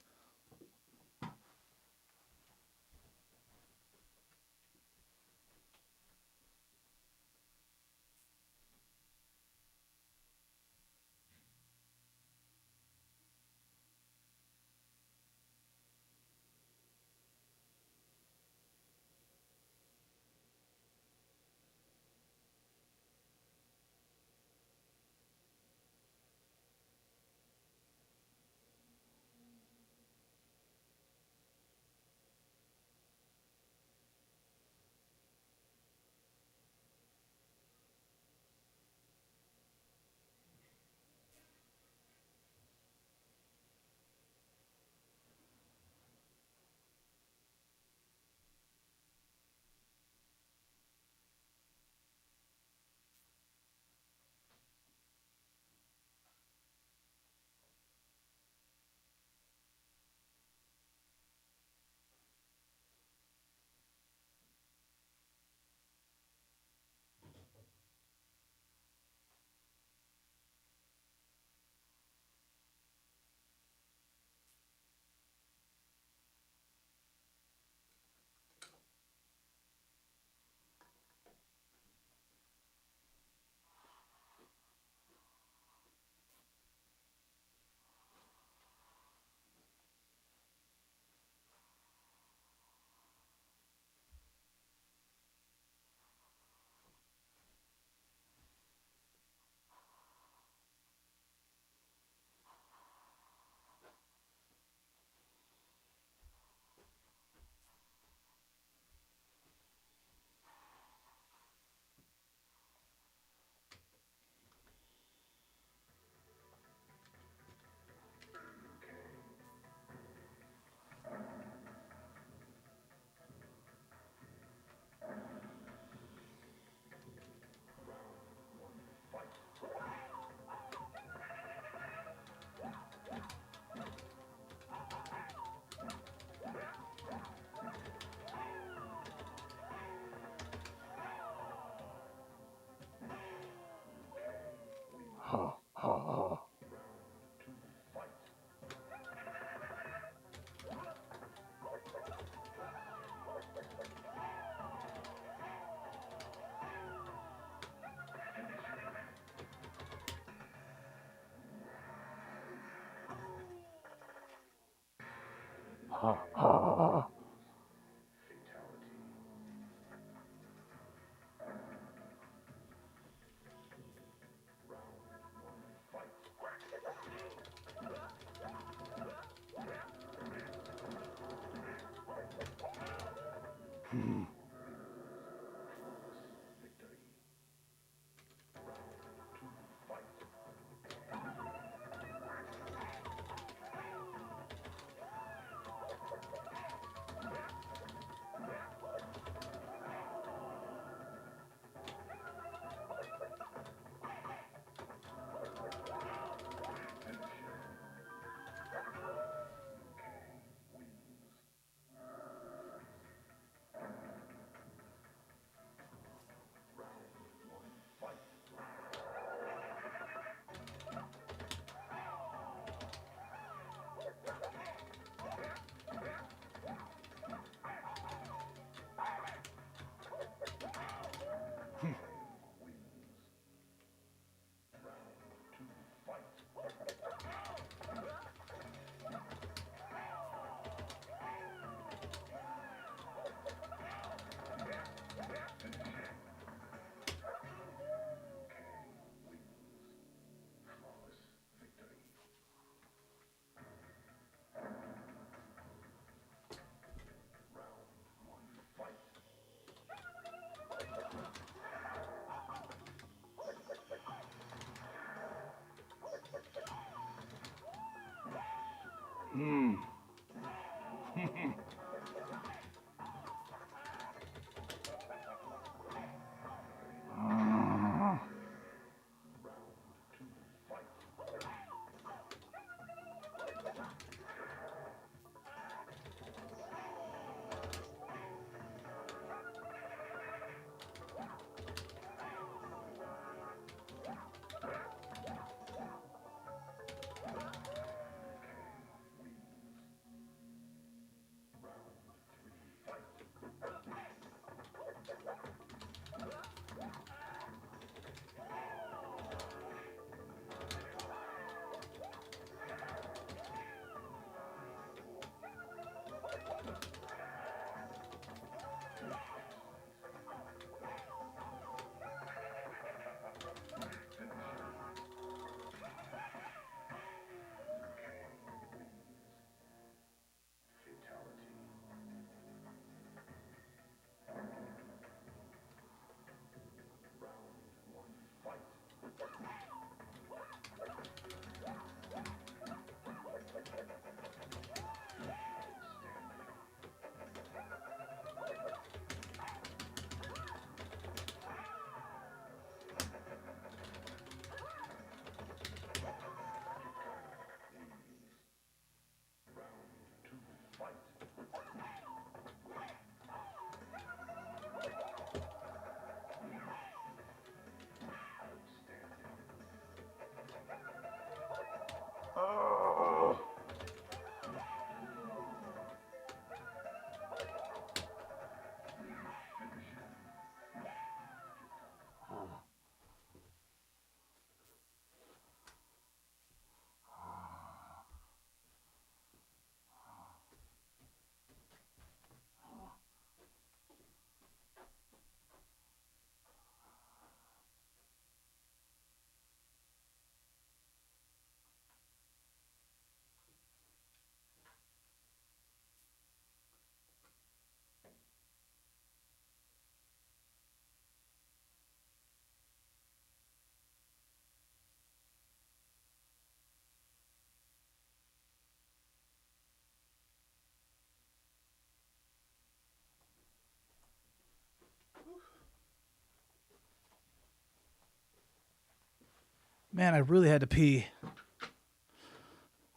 S1: Man, I really had to pee.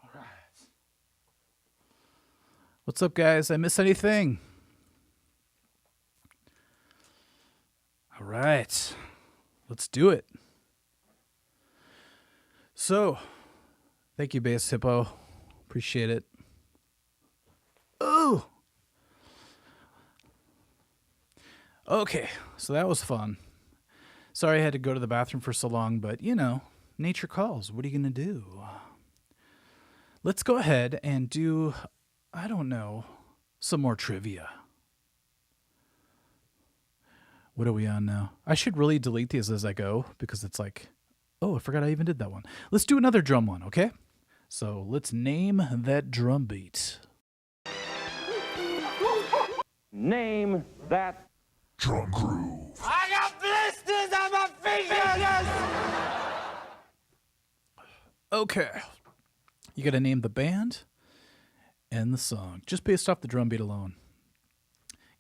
S1: All right. What's up, guys? I miss anything? All right. Let's do it. So, thank you, Bass Hippo. Appreciate it. Oh! Okay, so that was fun. Sorry I had to go to the bathroom for so long, but, you know, nature calls. What are you going to do? Let's go ahead and do I don't know. Some more trivia. What are we on now? I should really delete these as I go because it's like, oh, I forgot I even did that one. Let's do another drum one, okay? So let's name that drum beat.
S3: Name that
S2: Drum groove.
S4: I got blisters on my fingers.
S1: Okay. You got to name the band and the song just based off the drum beat alone.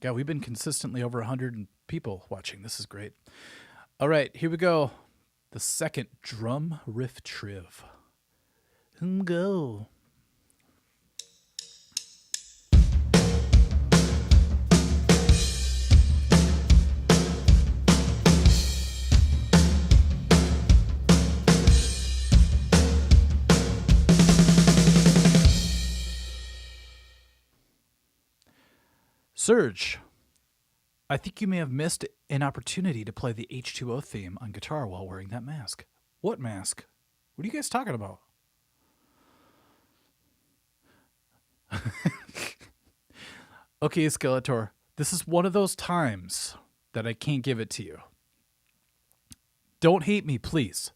S1: God, we've been consistently over 100 people watching. This is great. All right, here we go. The second drum riff triv. Go. Serge, I think you may have missed an opportunity to play the H2O theme on guitar while wearing that mask. What mask? What are you guys talking about? Okay, Skeletor, this is one of those times that I can't give it to you. Don't hate me, please.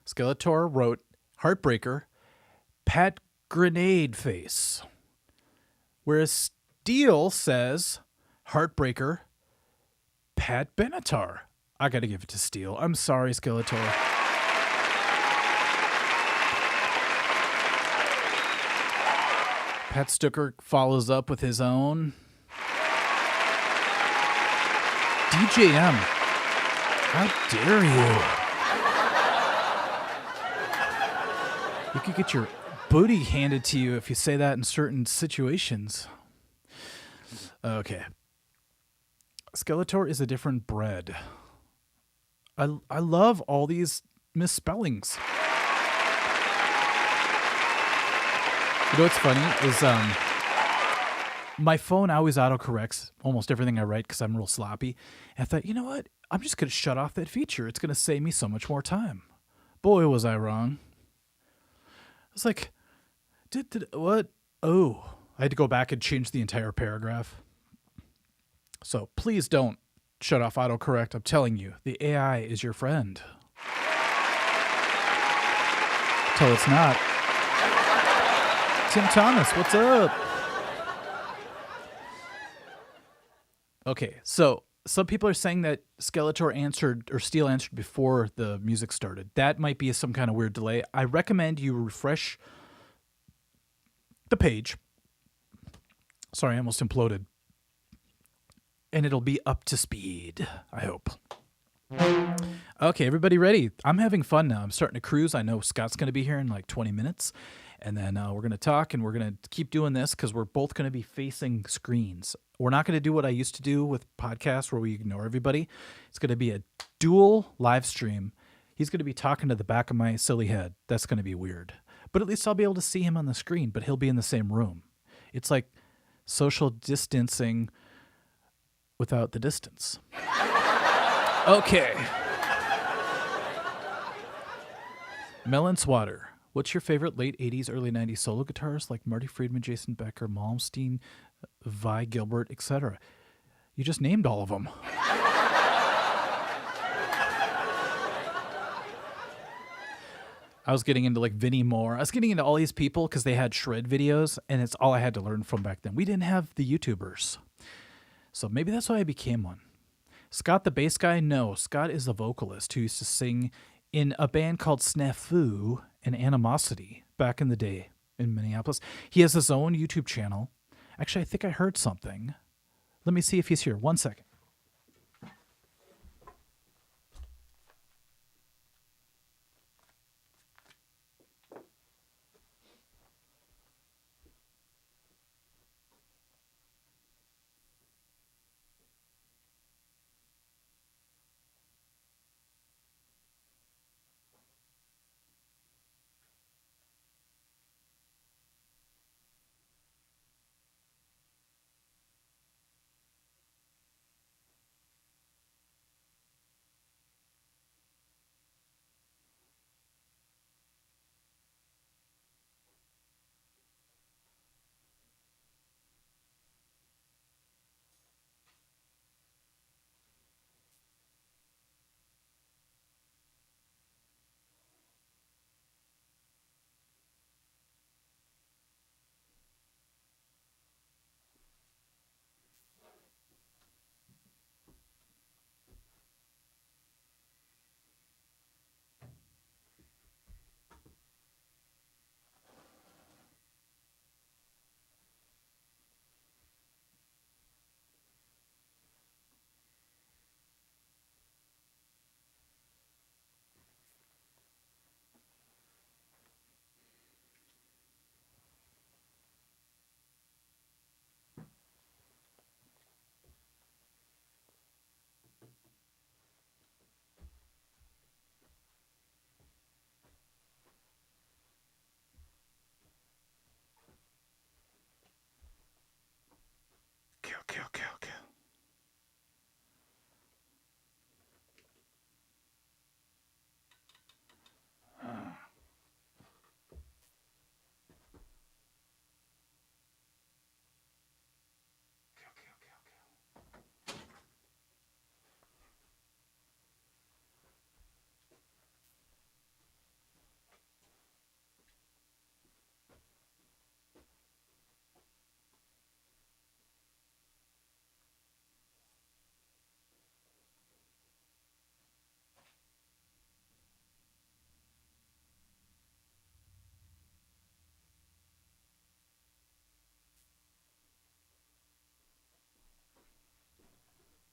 S1: Skeletor wrote Heartbreaker, Pat Grenade Face. Whereas Steel says Heartbreaker, Pat Benatar. I gotta give it to Steel. I'm sorry, Skeletor. Pat Stucker follows up with his own. DJM, how dare you? You could get your booty handed to you if you say that in certain situations. Okay. Skeletor is a different breed. I love all these misspellings. You know what's funny is my phone always autocorrects almost everything I write because I'm real sloppy. And I thought, you know what? I'm just going to shut off that feature. It's going to save me so much more time. Boy, was I wrong. I was like, what? Oh, I had to go back and change the entire paragraph. So please don't shut off autocorrect. I'm telling you, the AI is your friend. Till it's not. Tim Thomas, what's up? Okay, so some people are saying that Skeletor answered or Steel answered before the music started. That might be some kind of weird delay. I recommend you refresh the page. Sorry, I almost imploded. And it'll be up to speed, I hope. Okay, everybody ready? I'm having fun now. I'm starting to cruise. I know Scott's going to be here in like 20 minutes. And then we're going to talk and we're going to keep doing this because we're both going to be facing screens. We're not going to do what I used to do with podcasts where we ignore everybody. It's going to be a dual live stream. He's going to be talking to the back of my silly head. That's going to be weird. But at least I'll be able to see him on the screen, but he'll be in the same room. It's like social distancing without the distance. Okay. Melon Swatter. What's your favorite late 80s, early 90s solo guitarists like Marty Friedman, Jason Becker, Malmsteen, Vi Gilbert, etc.? You just named all of them. I was getting into like Vinnie Moore. I was getting into all these people because they had shred videos, and it's all I had to learn from back then. We didn't have the YouTubers. So maybe that's why I became one. Scott, the bass guy? No, Scott is a vocalist who used to sing in a band called Snafu and Animosity back in the day in Minneapolis. He has his own YouTube channel. Actually, I think I heard something. Let me see if he's here. 1 second. Okay.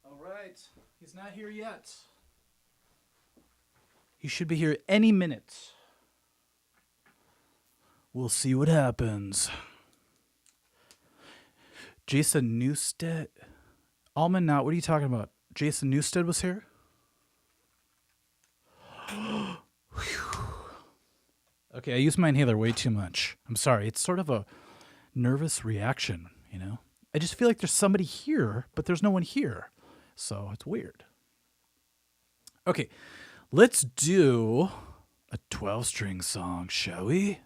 S1: All right. He's not here yet. He should be here any minute. We'll see what happens. Jason Newstead. Almond Knot, what are you talking about? Jason Newstead was here? Okay, I use my inhaler way too much. I'm sorry. It's sort of a nervous reaction, you know? I just feel like there's somebody here, but there's no one here. So it's weird. Okay, let's do a 12-string song, shall we?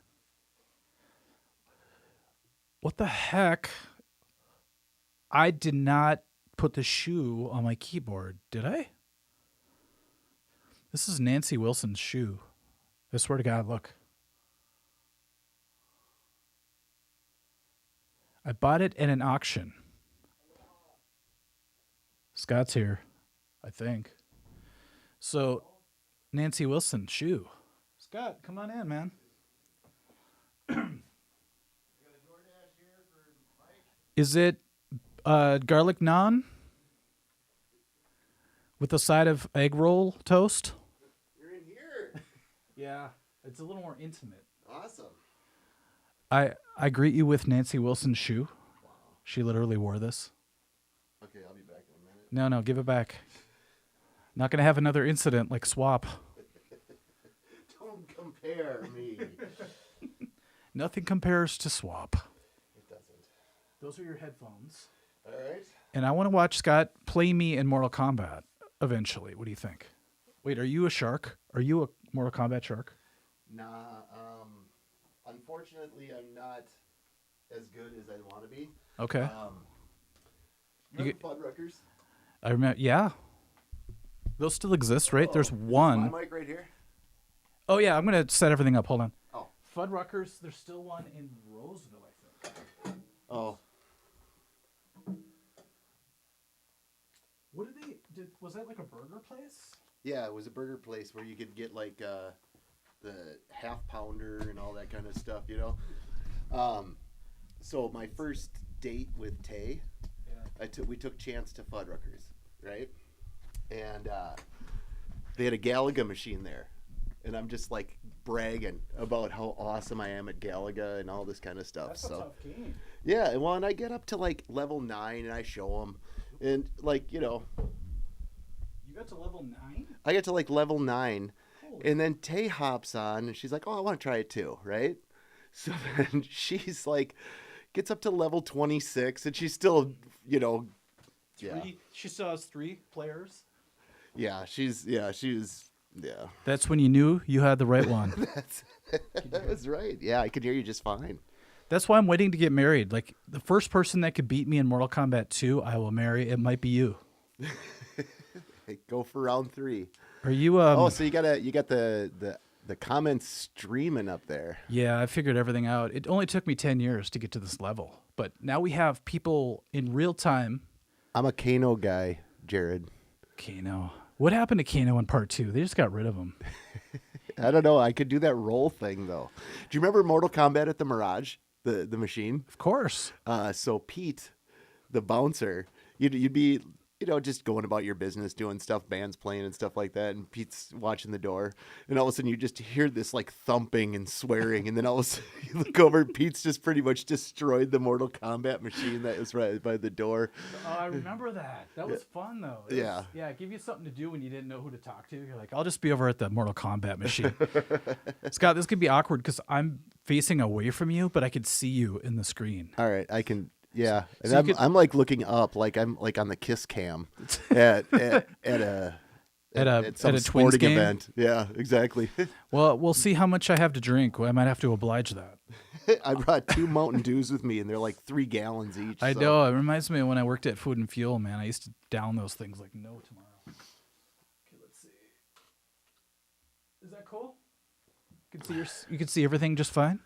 S1: What the heck? I did not put the shoe on my keyboard, did I? This is Nancy Wilson's shoe. I swear to God, look. I bought it at an auction. Scott's here, I think. So, Nancy Wilson shoe. Scott, come on in, man. Is it garlic naan with a side of egg roll toast?
S5: You're in here.
S1: Yeah, it's a little more intimate.
S5: Awesome.
S1: I greet you with Nancy Wilson's shoe. Wow. She literally wore this.
S5: Okay, I'll be back in a minute.
S1: No, give it back. Not going to have another incident like Swap.
S5: Don't compare me.
S1: Nothing compares to Swap.
S5: It doesn't.
S1: Those are your headphones.
S5: All right.
S1: And I want to watch Scott play me in Mortal Kombat eventually. What do you think? Wait, are you a shark? Are you a Mortal Kombat shark?
S5: Nah, unfortunately, I'm not as good as I want to be.
S1: Okay.
S5: Remember Fuddruckers?
S1: I remember, yeah. Those still exist, right? There's one.
S5: My mic right here?
S1: Oh, yeah, I'm going to set everything up. Hold on.
S5: Oh.
S1: Fuddruckers, there's still one in Roseville, I think.
S5: Oh.
S1: What was that like a burger place?
S5: Yeah, it was a burger place where you could get like the half pounder and all that kind of stuff, you know? So my first date with Tay, we took Chance to Fuddruckers, right? And they had a Galaga machine there. And I'm just like bragging about how awesome I am at Galaga and all this kind of stuff.
S1: That's a tough game.
S5: Yeah, and I get up to like level 9 and I show them. And like, you know.
S1: You got to level 9?
S5: I get to like level 9. And then Tay hops on and she's like, oh, I want to try it too, right? So then she's like, gets up to level 26 and she's still, you know.
S1: She still has 3 players?
S5: Yeah, she's.
S1: That's when you knew you had the right one.
S5: That was right. Yeah, I could hear you just fine.
S1: That's why I'm waiting to get married. Like, the first person that could beat me in Mortal Kombat 2, I will marry. It might be you.
S5: Hey, go for round 3.
S1: Are you
S5: so you got the comments streaming up there.
S1: Yeah, I figured everything out. It only took me 10 years to get to this level. But now we have people in real time.
S5: I'm a Kano guy, Jared.
S1: Kano. What happened to Kano in part 2? They just got rid of him.
S5: I don't know. I could do that roll thing, though. Do you remember Mortal Kombat at the Mirage, the machine?
S1: Of course.
S5: So Pete, the bouncer, you'd be, you know, just going about your business, doing stuff, bands playing and stuff like that, and Pete's watching the door, and all of a sudden you just hear this like thumping and swearing, and then all of a sudden you look over and Pete's just pretty much destroyed the Mortal Kombat machine that was right by the door.
S1: Oh, I remember that. That was fun, though. Yeah, give you something to do when you didn't know who to talk to. You're like, I'll just be over at the Mortal Kombat machine. Scott, this could be awkward because I'm facing away from you, but I could see you in the screen.
S5: All right, I can. Yeah, and
S1: So
S5: I'm like looking up, like I'm like on the Kiss Cam at some
S1: a Twins
S5: sporting
S1: game?
S5: event. Yeah, exactly.
S1: Well, we'll see how much I have to drink. I might have to oblige that.
S5: I brought 2 Mountain Dews with me, and they're like 3 gallons each.
S1: I
S5: so.
S1: know. It reminds me of when I worked at Food and Fuel, man. I used to down those things like no tomorrow. Okay, let's see. Is that cool? You can see everything just fine.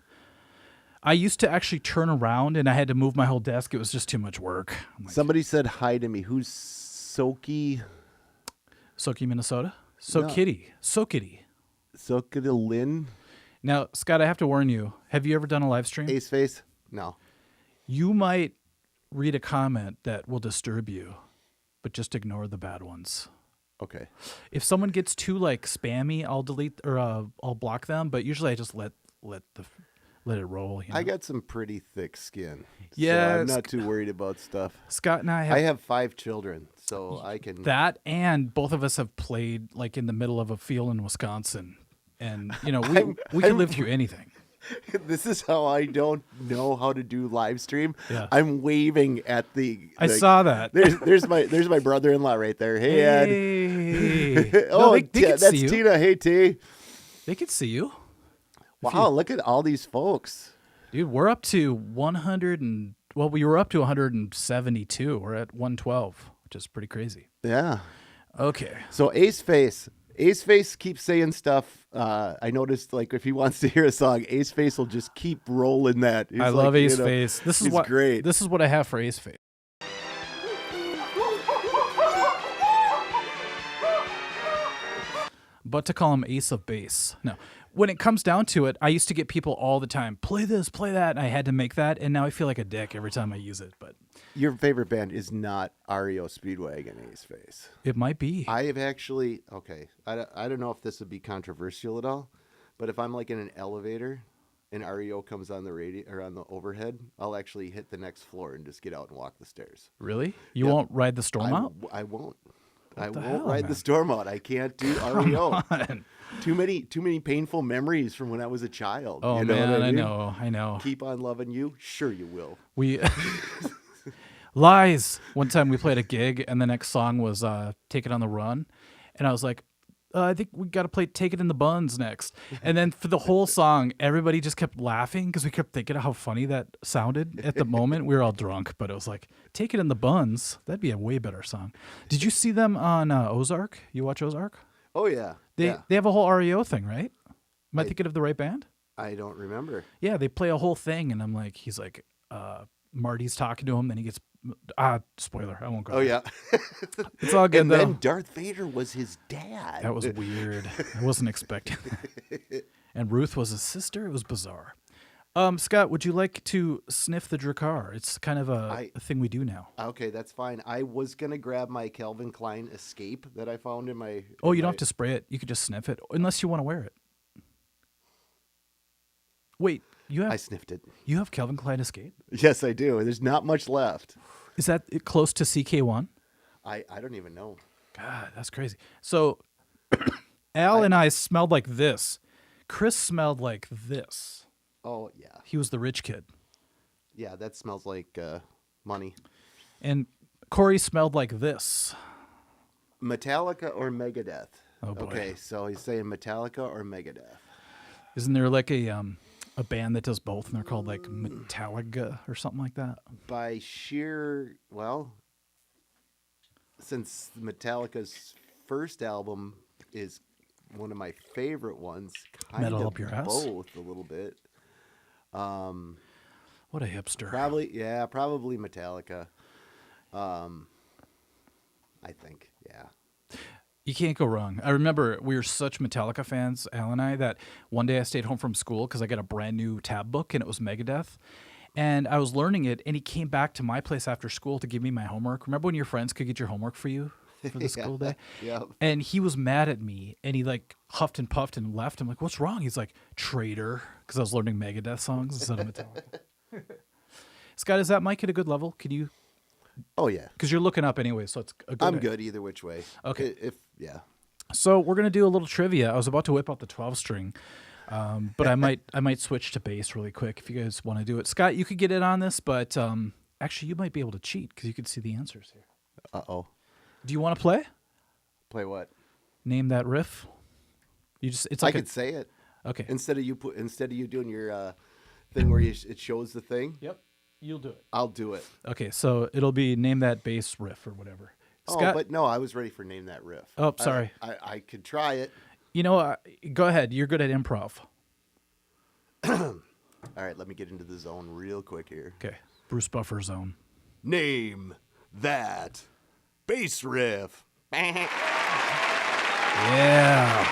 S1: I used to actually turn around, and I had to move my whole desk. It was just too much work. Like,
S5: Somebody said hi to me. Who's Soki?
S1: Soki, Minnesota? So Kitty.
S5: Lynn?
S1: Now, Scott, I have to warn you. Have you ever done a live stream?
S5: Ace Face? No.
S1: You might read a comment that will disturb you, but just ignore the bad ones.
S5: Okay.
S1: If someone gets too like spammy, I'll delete or I'll block them. But usually I just let it roll. You know?
S5: I got some pretty thick skin.
S1: Yeah,
S5: so I'm not too worried about stuff.
S1: Scott and I
S5: have 5 children, so I can.
S1: that, and both of us have played like in the middle of a field in Wisconsin, and you know we can live through anything.
S5: This is how I don't know how to do live stream.
S1: Yeah.
S5: I'm waving at the.
S1: I saw that.
S5: There's my brother-in-law right there. Hey, Ed.
S1: Hey.
S5: Oh,
S1: No, they can
S5: that's
S1: see you.
S5: Tina. Hey, T.
S1: They can see you.
S5: Wow, look at all these folks.
S1: Dude, we're up to 100 and we were up to 172. We're at 112, which is pretty crazy.
S5: Yeah.
S1: Okay.
S5: So Ace Face keeps saying stuff. I noticed, like, if he wants to hear a song, Ace Face will just keep rolling that. He's
S1: I
S5: like,
S1: love Ace Face. This is
S5: he's
S1: what
S5: great.
S1: This is what I have for Ace Face. But to call him Ace of Base. No. When it comes down to it, I used to get people all the time, play this, play that, and I had to make that, and now I feel like a dick every time I use it. But
S5: Your favorite band is not REO Speedwagon, Ace Face.
S1: it might be.
S5: I have actually, okay, I don't know if this would be controversial at all, but if I'm like in an elevator and REO comes on the radio or on the overhead, I'll actually hit the next floor and just get out and walk the stairs.
S1: Really? You
S5: Yep.
S1: won't ride the storm out?
S5: I won't.
S1: What the
S5: won't
S1: hell,
S5: ride
S1: man?
S5: the storm out. I can't do REO.
S1: Man.
S5: Too many painful memories from when I was a child.
S1: Oh,
S5: you know
S1: man,
S5: what
S1: I
S5: mean?
S1: know.
S5: Keep on loving you. Sure you will.
S1: We lies. One time we played a gig, and the next song was "Take It on the Run," and I was like, I think we got to play "Take It in the Buns" next. And then for the whole song, everybody just kept laughing because we kept thinking of how funny that sounded at the moment. We were all drunk, but it was like "Take It in the Buns." That'd be a way better song. Did you see them on Ozark? You watch Ozark?
S5: Oh yeah.
S1: They have a whole REO thing, right? Am I thinking of the right band?
S5: I don't remember.
S1: Yeah, they play a whole thing, and he's like, Marty's talking to him, then he gets, spoiler, I won't go.
S5: Oh yeah.
S1: It's all good
S5: And
S1: though.
S5: then Darth Vader was his dad.
S1: That was weird. I wasn't expecting that. And Ruth was his sister. It was bizarre. Scott, would you like to sniff the Drakkar? It's kind of a thing we do now.
S5: Okay, that's fine. I was gonna grab my Calvin Klein Escape that I found in my.
S1: Oh, you don't have to spray it. You could just sniff it, unless you want to wear it. Wait,
S5: I sniffed it.
S1: you have Calvin Klein Escape?
S5: Yes, I do. There's not much left.
S1: Is that close to CK1?
S5: I don't even know.
S1: God, that's crazy. So, Al and I smelled like this. Chris smelled like this.
S5: Oh yeah,
S1: He was the rich kid.
S5: yeah. That smells like money.
S1: And Corey smelled like this.
S5: Metallica or Megadeth?
S1: Oh, boy.
S5: Okay, so he's saying Metallica or Megadeth.
S1: Isn't there like a band that does both, and they're called like Metallica or something like that?
S5: By sheer, well, since Metallica's first album is one of my favorite ones, kind
S1: Metal
S5: of
S1: up your ass?
S5: both a little bit.
S1: What a hipster.
S5: Probably Metallica. I think, yeah.
S1: You can't go wrong. I remember we were such Metallica fans, Al and I, that one day I stayed home from school because I got a brand new tab book and it was Megadeth. And I was learning it, and he came back to my place after school to give me my homework. Remember when your friends could get your homework for you for the school day?
S5: Yeah.
S1: And he was mad at me, and he like huffed and puffed and left. I'm like, what's wrong? He's like, traitor, because I was learning Megadeth songs instead of Metallica. Scott, is that mic at a good level? Can you?
S5: Oh yeah.
S1: Because you're looking up anyway, so it's a good.
S5: I'm good either which way.
S1: Okay.
S5: Yeah.
S1: So we're gonna do a little trivia. I was about to whip out the 12 string, but I might switch to bass really quick if you guys want to do it. Scott, you could get in on this, but Actually, you might be able to cheat because you can see the answers here.
S5: Uh-oh.
S1: Do you want to play?
S5: Play what?
S1: Name that riff. It's like
S5: I could say it.
S1: Okay.
S5: Instead of you doing your thing where it shows the thing.
S1: Yep. You'll do it.
S5: I'll do it.
S1: Okay, so it'll be name that bass riff or whatever. Scott,
S5: but no, I was ready for name that riff.
S1: Oh, sorry.
S5: I could try it.
S1: You know, go ahead. You're good at improv.
S5: All right, let me get into the zone real quick here.
S1: Okay. Bruce Buffer zone.
S5: Name that bass riff.
S1: Yeah.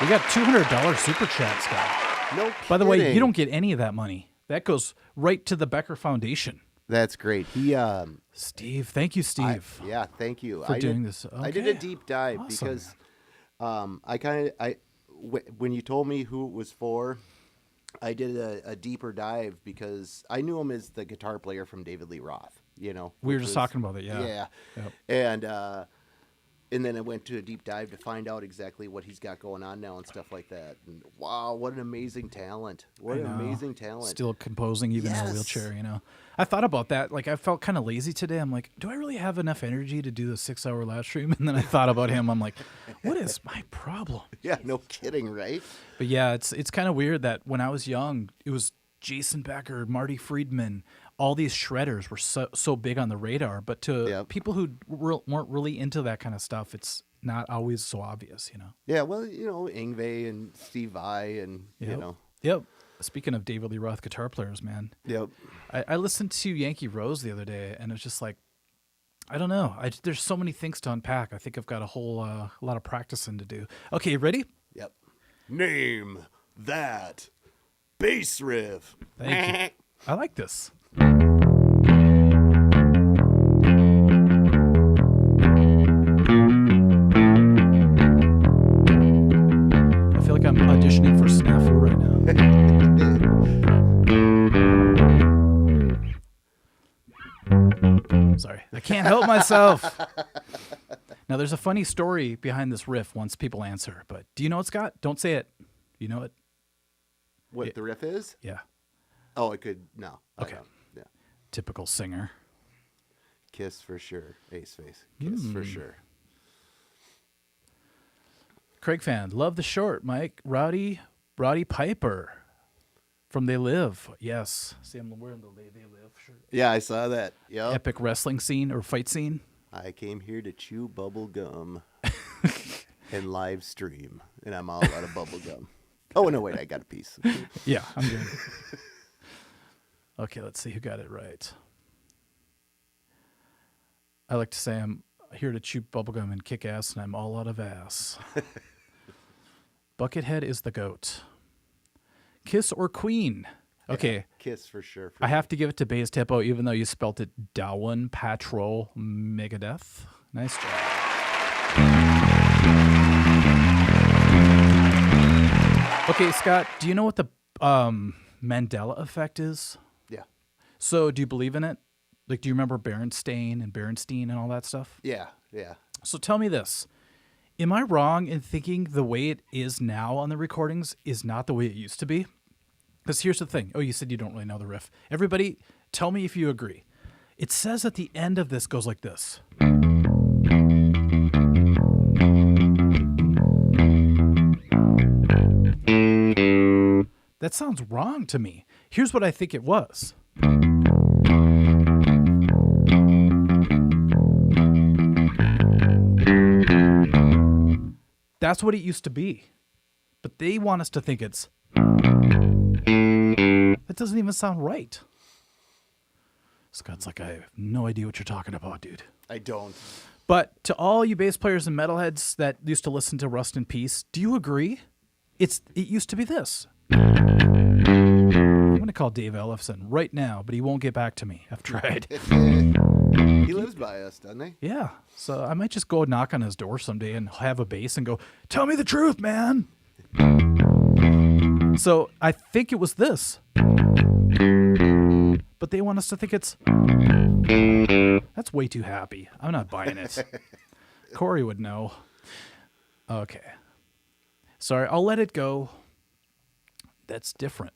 S1: We got $200 super chat, Scott.
S5: No
S1: By the way,
S5: kidding.
S1: you don't get any of that money. That goes right to the Becker Foundation.
S5: That's great.
S1: Steve, thank you, Steve.
S5: Yeah, thank you
S1: For doing this.
S5: I did a
S1: Okay.
S5: deep dive
S1: Awesome.
S5: because when you told me who it was for, I did a deeper dive because I knew him as the guitar player from David Lee Roth. You know,
S1: We were
S5: which
S1: just
S5: was-
S1: talking about it, yeah.
S5: Yeah,
S1: Yep.
S5: and then I went to a deep dive to find out exactly what he's got going on now and stuff like that. And wow, what an amazing talent! What
S1: I
S5: an
S1: know.
S5: amazing talent!
S1: Still composing even in a
S5: Yes.
S1: wheelchair, you know. I thought about that. Like, I felt kind of lazy today. I'm like, do I really have enough energy to do the 6-hour live stream? And then I thought about him. I'm like, what is my problem?
S5: Yeah, no kidding, right?
S1: But yeah, it's kind of weird that when I was young, it was Jason Becker, Marty Friedman, all these shredders were so big on the radar. But to
S5: Yep.
S1: people who weren't really into that kind of stuff, it's not always so obvious, you know.
S5: Yeah, well, you know, Yngwie and Steve Vai and, you
S1: Yep.
S5: know.
S1: Yep. Speaking of David Lee Roth guitar players, man.
S5: Yep.
S1: I listened to Yankee Rose the other day, and it's just like, I don't know. There's so many things to unpack. I think I've got a whole lot of practicing to do. Okay, ready?
S5: Yep. Name that bass riff.
S1: Thank you. I like this. I feel like I'm auditioning for Snafu right now. Sorry. I can't help myself. Now, there's a funny story behind this riff once people answer, but do you know it, Scott? Don't say it. You know it?
S5: What the riff is?
S1: Yeah.
S5: Oh, it could. No. I
S1: Okay.
S5: don't. Yeah.
S1: Typical singer.
S5: Kiss for sure. Ace Face. Kiss for sure.
S1: Craig fan, love the short, Mike. Roddy Piper from They Live. Yes. See, I'm wearing the They Live shirt.
S5: Yeah, I saw that. Yep.
S1: Epic wrestling scene or fight scene.
S5: I came here to chew bubble gum and live stream, and I'm all out of bubble gum. Oh, no, wait, I got a piece.
S1: Yeah, I'm good. Okay, let's see who got it right. I like to say I'm here to chew bubblegum and kick ass, and I'm all out of ass. Buckethead is the goat. Kiss or Queen? Okay.
S5: Yeah, Kiss for sure.
S1: I have to give it to Bass Tempo, even though you spelt it Dowen Patrol Megadeth. Nice job. Okay, Scott, do you know what the Mandela effect is?
S5: Yeah.
S1: So do you believe in it? Like, do you remember Berenstain and all that stuff?
S5: Yeah. Yeah.
S1: So tell me this. Am I wrong in thinking the way it is now on the recordings is not the way it used to be? Because here's the thing. Oh, you said you don't really know the riff. Everybody, tell me if you agree. It says at the end of this goes like this. That sounds wrong to me. Here's what I think it was. That's what it used to be. But they want us to think it's... That doesn't even sound right. Scott's like, I have no idea what you're talking about, dude.
S5: I don't.
S1: But to all you bass players and metalheads that used to listen to Rust in Peace, do you agree? It used to be this. I'm going to call Dave Ellefson right now, but he won't get back to me. I've tried.
S5: He lives by us, doesn't he?
S1: Yeah. So I might just go knock on his door someday and have a bass and go, tell me the truth, man. So I think it was this. But they want us to think it's... That's way too happy. I'm not buying it. Corey would know. Okay. Sorry, I'll let it go. That's different.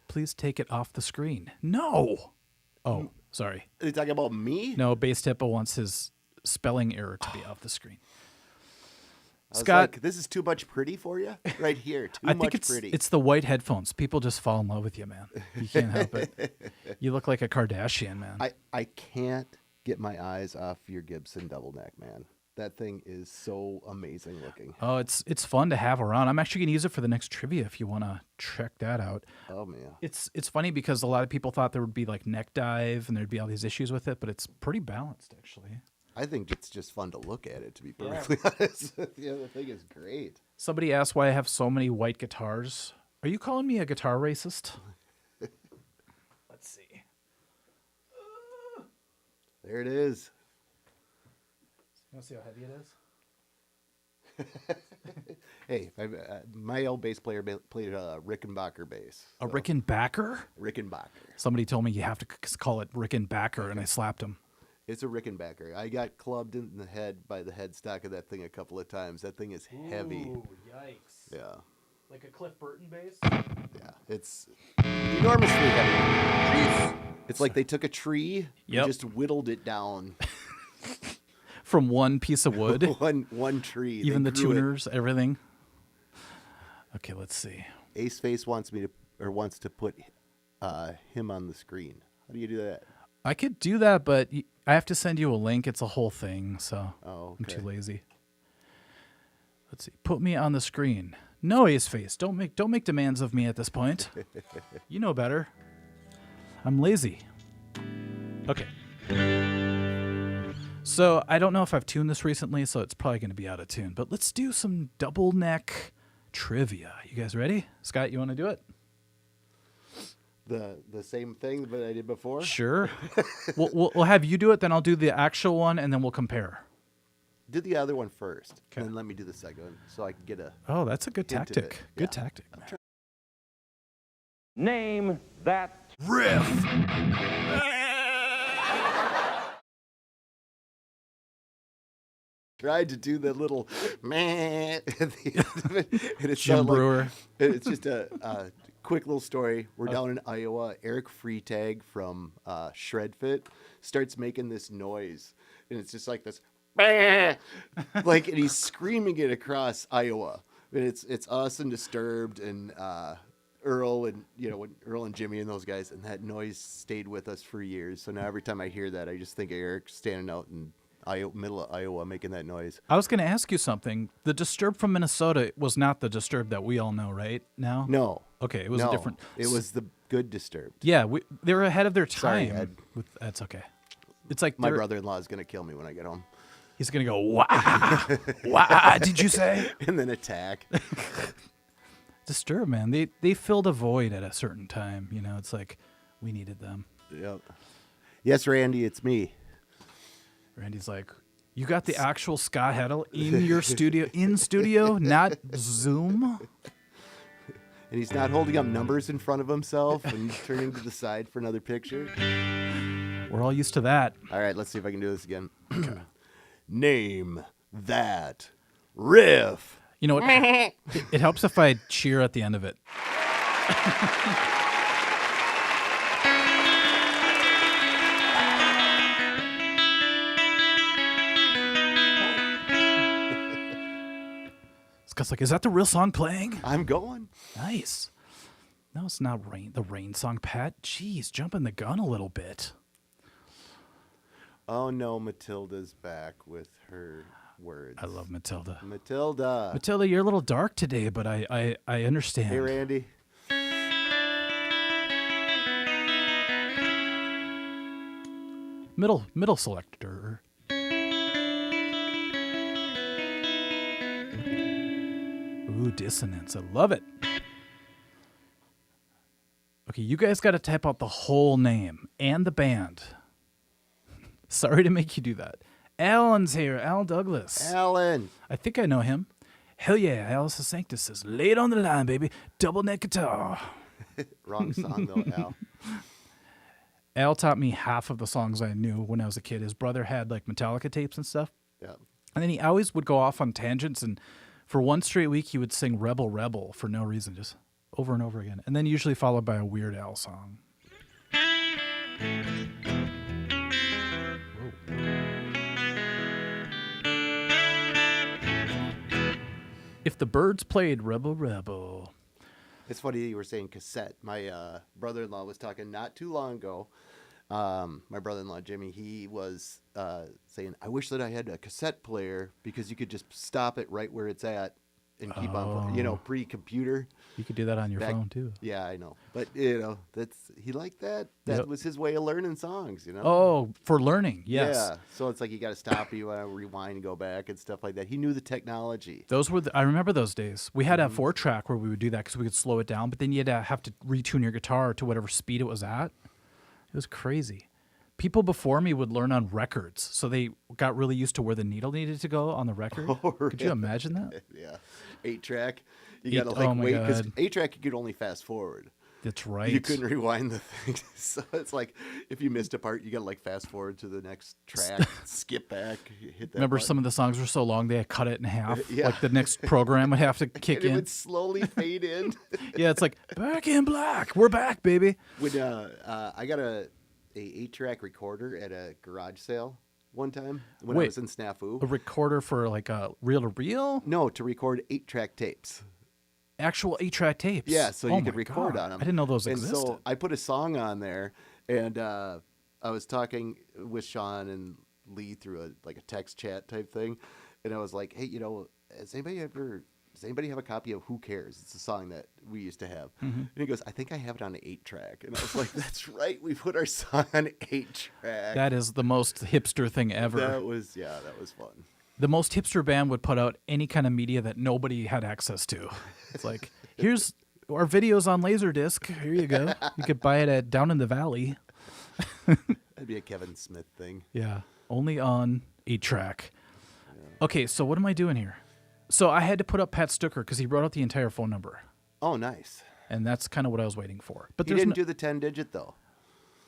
S1: Please take it off the screen. No. Oh, sorry.
S5: Are you talking about me?
S1: No, Bass Tippa wants his spelling error to be off the screen.
S5: I was
S1: Scott,
S5: like, this is too much pretty for you? Right here. Too
S1: I
S5: much
S1: think
S5: pretty.
S1: it's the white headphones. People just fall in love with you, man. You can't help it. You look like a Kardashian, man.
S5: I can't get my eyes off your Gibson double neck, man. That thing is so amazing looking.
S1: Oh, it's fun to have around. I'm actually gonna use it for the next trivia if you want to check that out.
S5: Oh man,
S1: It's funny because a lot of people thought there would be like neck dive and there'd be all these issues with it, but it's pretty balanced actually.
S5: I think it's just fun to look at it, to be perfectly honest. Yeah, the thing is great.
S1: Somebody asked why I have so many white guitars. Are you calling me a guitar racist? Let's see.
S5: There it is.
S1: You want to see how heavy it is?
S5: Hey, my old bass player played a Rickenbacker bass.
S1: A Rickenbacker?
S5: Rickenbacker.
S1: Somebody told me you have to call it Rickenbacker, and I slapped him.
S5: It's a Rickenbacker. I got clubbed in the head by the headstock of that thing a couple of times. That thing is heavy.
S1: Ooh, yikes.
S5: Yeah.
S1: Like a Cliff Burton bass?
S5: Yeah. It's enormously heavy. It's like they took a tree
S1: Yep.
S5: and just whittled it down.
S1: From one piece of wood?
S5: one tree.
S1: Even
S5: They
S1: the
S5: grew it.
S1: tuners, everything? Okay, let's see.
S5: Ace Face wants to put him on the screen. How do you do that?
S1: I could do that, but I have to send you a link. It's a whole thing, so
S5: Oh,
S1: I'm
S5: okay.
S1: too lazy. Let's see. Put me on the screen. No, Ace Face. Don't make demands of me at this point. You know better. I'm lazy. Okay. So I don't know if I've tuned this recently, so it's probably going to be out of tune. But let's do some double neck trivia. You guys ready? Scott, you want to do it?
S5: The same thing that I did before?
S1: Sure. we'll have you do it, then I'll do the actual one, and then we'll compare.
S5: Do the other one first,
S1: Okay.
S5: and then let me do the second one so I can get a...
S1: Oh, that's a good
S5: Hint of
S1: tactic.
S5: it.
S1: Good
S5: Yeah.
S1: tactic. Man.
S3: Name that
S2: Riff.
S5: Tried to do the little meh at the end of it, and it's
S1: Jim
S5: not like-
S1: Brewer.
S5: it's just a quick little story. We're down in Iowa. Eric Freetag from Shredfit starts making this noise, and it's just like this, meh! Like, and he's screaming it across Iowa. And it's us and Disturbed and Earl and Earl and Jimmy and those guys, and that noise stayed with us for years. So now every time I hear that, I just think of Eric standing out in middle of Iowa making that noise.
S1: I was going to ask you something. The Disturbed from Minnesota was not the Disturbed that we all know, right? Now?
S5: No.
S1: Okay, it was
S5: no,
S1: a different.
S5: It was the good Disturbed.
S1: Yeah, they were ahead of their
S5: Sorry,
S1: time.
S5: Ed.
S1: That's okay. It's like
S5: My
S1: they're-
S5: brother-in-law is going to kill me when I get home.
S1: He's going to go, wah, wah, did you say?
S5: And then attack.
S1: Disturbed, man. They filled a void at a certain time. You know, it's like we needed them.
S5: Yep. Yes, Randy, it's me.
S1: Randy's like, you got the actual Scott Heddle in your studio, not Zoom?
S5: And he's not holding up numbers in front of himself and turning to the side for another picture.
S1: We're all used to that.
S5: All right, let's see if I can do this again. Name that riff.
S1: You know what? It helps if I cheer at the end of it. Scott's like, is that the real song playing?
S5: I'm going.
S1: Nice. No, it's not the Rain song, Pat. Jeez, jumping the gun a little bit.
S5: Oh no, Matilda's back with her words.
S1: I love Matilda.
S5: Matilda.
S1: Matilda, you're a little dark today, but I understand.
S5: Hey, Randy.
S1: Middle selector. Ooh, dissonance. I love it. Okay, you guys got to type out the whole name and the band. Sorry to make you do that. Alan's here. Al Douglas.
S5: Alan.
S1: I think I know him. Hell yeah. Alice Sanctus says, lay it on the line, baby. Double neck guitar.
S5: Wrong song though, Al.
S1: Al taught me half of the songs I knew when I was a kid. His brother had like Metallica tapes and stuff.
S5: Yeah.
S1: And then he always would go off on tangents, and for one straight week, he would sing Rebel Rebel for no reason, just over and over again. And then usually followed by a Weird Al song. If the Birds played Rebel Rebel.
S5: It's funny you were saying cassette. My brother-in-law was talking not too long ago. My brother-in-law, Jimmy, he was saying, I wish that I had a cassette player because you could just stop it right where it's at and keep on, pre-computer.
S1: You could do that on your phone, too.
S5: Yeah, I know. But, he liked that. That was his way of learning songs,
S1: Oh, for learning, yes.
S5: Yeah, so it's like you got to stop, you want to rewind and go back and stuff like that. He knew the technology.
S1: Those were I remember those days. We had a 4-track where we would do that because we could slow it down, but then you had to have to retune your guitar to whatever speed it was at. It was crazy. People before me would learn on records, so they got really used to where the needle needed to go on the record.
S5: Oh,
S1: Could you imagine that?
S5: Yeah. 8-track. You got to wait because 8-track you could only fast forward.
S1: That's right.
S5: You couldn't rewind the thing. So it's like if you missed a part, you got to fast forward to the next track, skip back, hit that
S1: Remember
S5: button.
S1: some of the songs were so long they had cut it in half.
S5: Yeah.
S1: Like the next program would have to kick
S5: and it
S1: in.
S5: would slowly fade in.
S1: Yeah, it's like Back in Black. We're back, baby.
S5: When I got a 8-track recorder at a garage sale one time when I was in Snafu.
S1: A recorder for like a reel-to-reel?
S5: No, to record 8-track tapes.
S1: Actual 8-track tapes?
S5: Yeah, so you
S1: Oh
S5: could
S1: my
S5: record
S1: God.
S5: on them.
S1: I didn't know those
S5: and
S1: existed.
S5: So I put a song on there, and I was talking with Sean and Lee through a text chat type thing, and I was like, hey, does anybody have a copy of Who Cares? It's a song that we used to have.
S1: Mm-hmm.
S5: And he goes, I think I have it on an 8-track. And I was like, that's right. We put our song on 8-track.
S1: That is the most hipster thing ever.
S5: That was fun.
S1: The most hipster band would put out any kind of media that nobody had access to. It's like, here's our videos on Laserdisc. Here you go. You could buy it at Down in the Valley.
S5: That'd be a Kevin Smith thing.
S1: Yeah, only on 8-track. Yeah. Okay, so what am I doing here? So I had to put up Pat Stucker because he wrote out the entire phone number.
S5: Oh, nice.
S1: And that's kind of what I was waiting for. But
S5: he didn't do the 10-digit, though.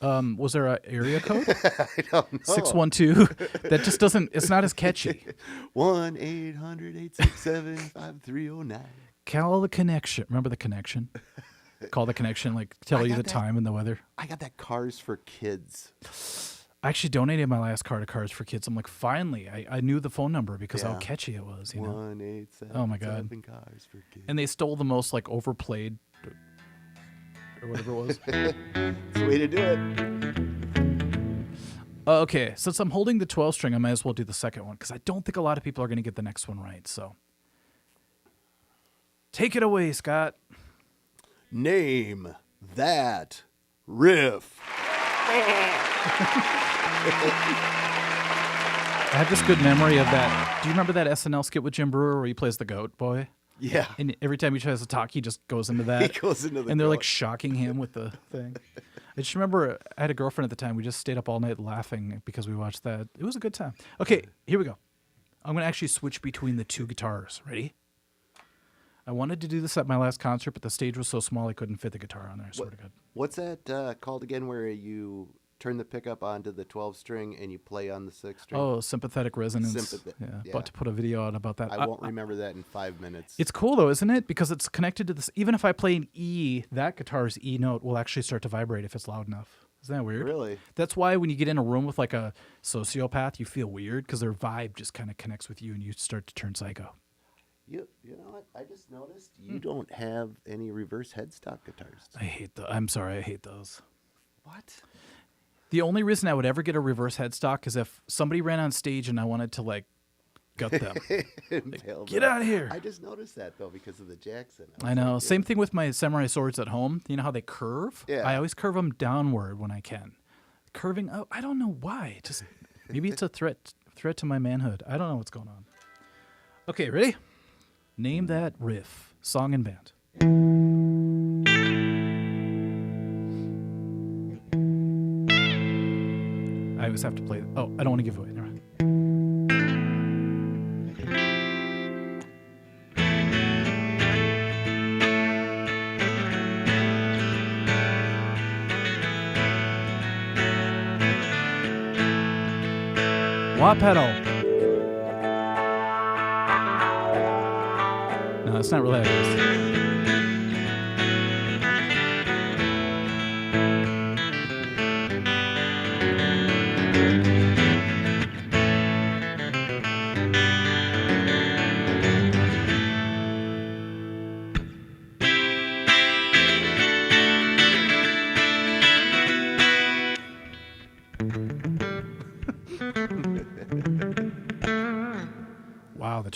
S1: Was there an area code?
S5: I don't know.
S1: 612. That just doesn't, it's not as catchy.
S5: 1-800-867-5309.
S1: Call the connection. Remember the connection? Call the connection, tell you the time and the weather.
S5: I got that Cars for Kids.
S1: I actually donated my last car to Cars for Kids. I'm like, finally, I knew the phone number because how
S5: Yeah.
S1: catchy it was.
S5: 1-877
S1: Oh my God.
S5: Cars for Kids.
S1: And they stole the most overplayed or whatever it was.
S5: It's the way to do it.
S1: Okay, since I'm holding the 12 string, I might as well do the second one because I don't think a lot of people are going to get the next one right. So take it away, Scott.
S5: Name that riff.
S1: I have this good memory of that. Do you remember that SNL skit with Jim Brewer where he plays the goat boy?
S5: Yeah.
S1: And every time he tries to talk, he just goes into that.
S5: He goes into the
S1: And they're
S5: goat.
S1: shocking him with the thing. I just remember I had a girlfriend at the time. We just stayed up all night laughing because we watched that. It was a good time. Okay, here we go. I'm going to actually switch between the two guitars. Ready? I wanted to do this at my last concert, but the stage was so small I couldn't fit the guitar on there. I swear to God.
S5: What's that called again where you turn the pickup onto the 12 string and you play on the 6 string?
S1: Oh, sympathetic resonance.
S5: Yeah.
S1: About to put a video out about that.
S5: I won't remember that in 5 minutes.
S1: It's cool though, isn't it? Because it's connected to this. Even if I play an E, that guitar's E note will actually start to vibrate if it's loud enough. Isn't that weird?
S5: Really?
S1: That's why when you get in a room with a sociopath, you feel weird because their vibe just kind of connects with you and you start to turn psycho.
S5: You know what? I just noticed you don't have any reverse headstock guitars.
S1: I hate those. I'm sorry, I hate those.
S5: What?
S1: The only reason I would ever get a reverse headstock is if somebody ran on stage and I wanted to gut them. Get out of here.
S5: I just noticed that though because of the Jackson.
S1: I know. Same thing with my samurai swords at home. You know how they curve?
S5: Yeah.
S1: I always curve them downward when I can. Curving up, I don't know why. Just maybe it's a threat to my manhood. I don't know what's going on. Okay, ready? Name that riff, song and band. I always have to play. Oh, I don't want to give away. Never mind. Wah pedal. No, it's not really how it is.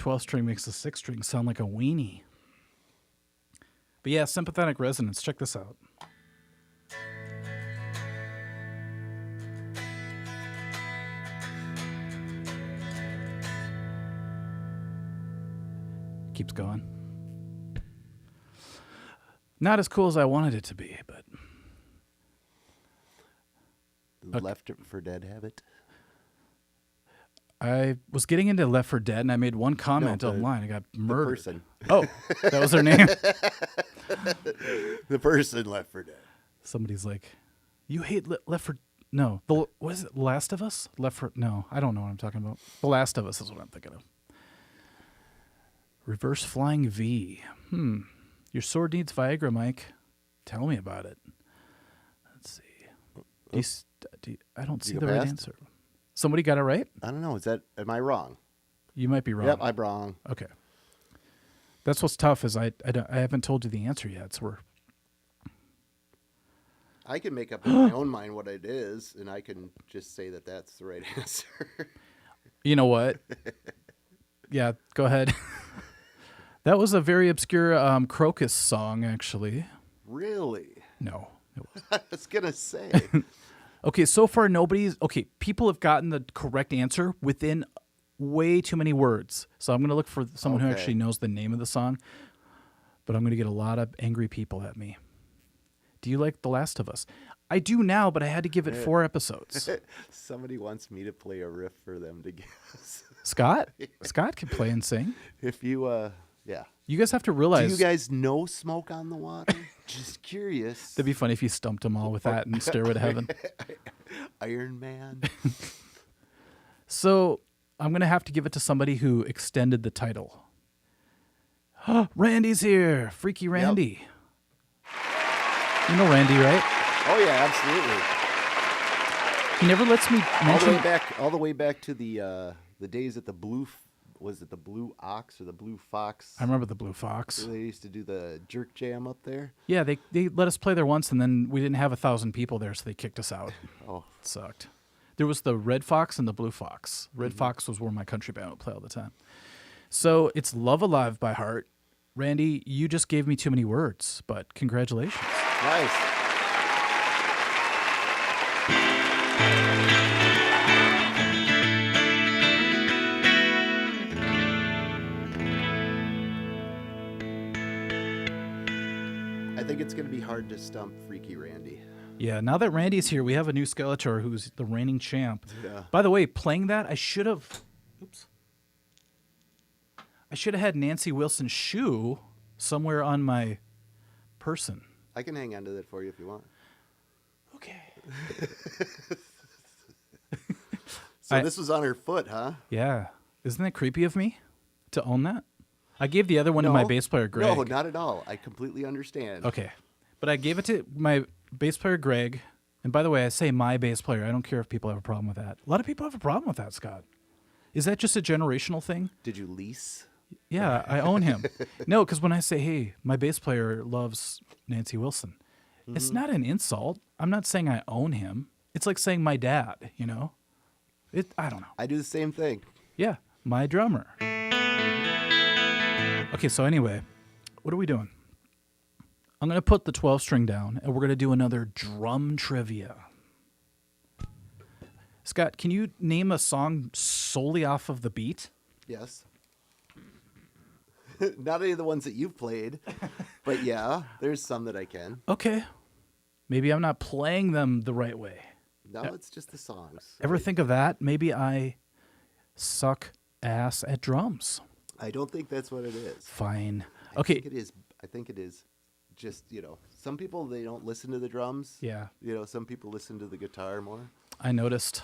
S1: 12 string makes the 6 string sound like a weenie. But yeah, sympathetic resonance. Check this out. Keeps going. Not as cool as I wanted it to be, but
S5: Left 4 Dead habit.
S1: I was getting into Left 4 Dead, and I made one comment online. I got murdered.
S5: Person.
S1: Oh, that was her name.
S5: The person Left 4 Dead.
S1: Somebody's like, "You hate Left 4." No, what is it? Last of Us? Left 4? No, I don't know what I'm talking about. The Last of Us is what I'm thinking of. Reverse flying V. Your sword needs Viagra, Mike. Tell me about it. Let's see. I don't see the right answer. Somebody got it right?
S5: I don't know. Am I wrong?
S1: You might be wrong.
S5: Yep, I'm wrong.
S1: Okay. That's what's tough is I haven't told you the answer yet. So
S5: I can make up in my own mind what it is, and I can just say that that's the right answer.
S1: You know what? Yeah, go ahead. That was a very obscure Crocus song, actually.
S5: Really?
S1: No. It wasn't.
S5: I was going to say.
S1: Okay, so far people have gotten the correct answer within way too many words. So I'm going to look for someone who actually knows the name of the song, but I'm going to get a lot of angry people at me. Do you like The Last of Us? I do now, but I had to give it 4 episodes.
S5: Somebody wants me to play a riff for them to guess.
S1: Scott? Scott can play and sing.
S5: If you, yeah.
S1: You guys have to realize.
S5: Do you guys know Smoke on the Water? Just curious.
S1: That'd be funny if you stumped them all with that and Stairway to Heaven.
S5: Iron Man.
S1: So I'm going to have to give it to somebody who extended the title. Randy's here. Freaky Randy. Yep. You know Randy, right?
S5: Oh, yeah, absolutely.
S1: He never lets me mention...
S5: All the way back to the days at the Blue... Was it the Blue Ox or the Blue Fox?
S1: I remember the Blue Fox.
S5: They used to do the jerk jam up there.
S1: Yeah, they let us play there once, and then we didn't have 1,000 people there, so they kicked us out.
S5: Oh.
S1: It sucked. There was the Red Fox and the Blue Fox. Red Fox was where my country band would play all the time. So it's Love Alive by heart. Randy, you just gave me too many words, but congratulations.
S5: Nice. I think it's going to be hard to stump Freaky Randy.
S1: Yeah, now that Randy's here, we have a new Skeletor who's the reigning champ.
S5: Yeah.
S1: By the way, playing that, I should have had Nancy Wilson's shoe somewhere on my person.
S5: I can hang on to that for you if you want.
S1: Okay.
S5: So this was on her foot, huh?
S1: Yeah. Isn't that creepy of me to own that? I gave the other one to my bass player, Greg.
S5: No, not at all. I completely understand.
S1: Okay. But I gave it to my bass player, Greg. And by the way, I say my bass player. I don't care if people have a problem with that. A lot of people have a problem with that, Scott. Is that just a generational thing?
S5: Did you lease?
S1: Yeah, I own him. No, because when I say, hey, my bass player loves Nancy Wilson, it's not an insult. I'm not saying I own him. It's like saying my dad, you know? I don't know.
S5: I do the same thing.
S1: Yeah, my drummer. Okay, so anyway, what are we doing? I'm going to put the 12 string down, and we're going to do another drum trivia. Scott, can you name a song solely off of the beat?
S5: Yes. Not any of the ones that you've played, but yeah, there's some that I can.
S1: Okay. Maybe I'm not playing them the right way.
S5: No, it's just the songs.
S1: Ever think of that? Maybe I suck ass at drums.
S5: I don't think that's what it is.
S1: Fine.
S5: I
S1: Okay.
S5: think it is just, some people, they don't listen to the drums.
S1: Yeah.
S5: Some people listen to the guitar more.
S1: I noticed.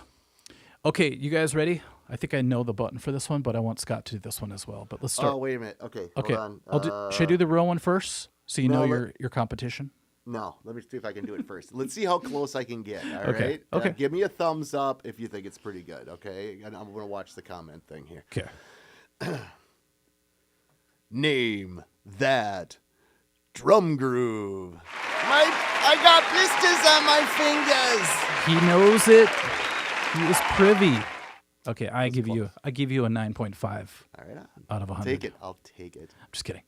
S1: Okay, you guys ready? I think I know the button for this one, but I want Scott to do this one as well. But let's start.
S5: Oh, wait a minute. Okay,
S1: Okay.
S5: hold on.
S1: Should I do the real one first so you know
S5: no,
S1: your competition?
S5: No, let me see if I can do it first. Let's see how close I can get, all
S1: Okay,
S5: right?
S1: okay.
S5: Give me a thumbs up if you think it's pretty good, okay? And I'm going to watch the comment thing here.
S1: Okay.
S5: Name that drum groove. I got blisters on my fingers.
S1: He knows it. He is privy. Okay, I give you a 9.5
S5: All right.
S1: out of 100.
S5: Take it. I'll take it.
S1: I'm just kidding.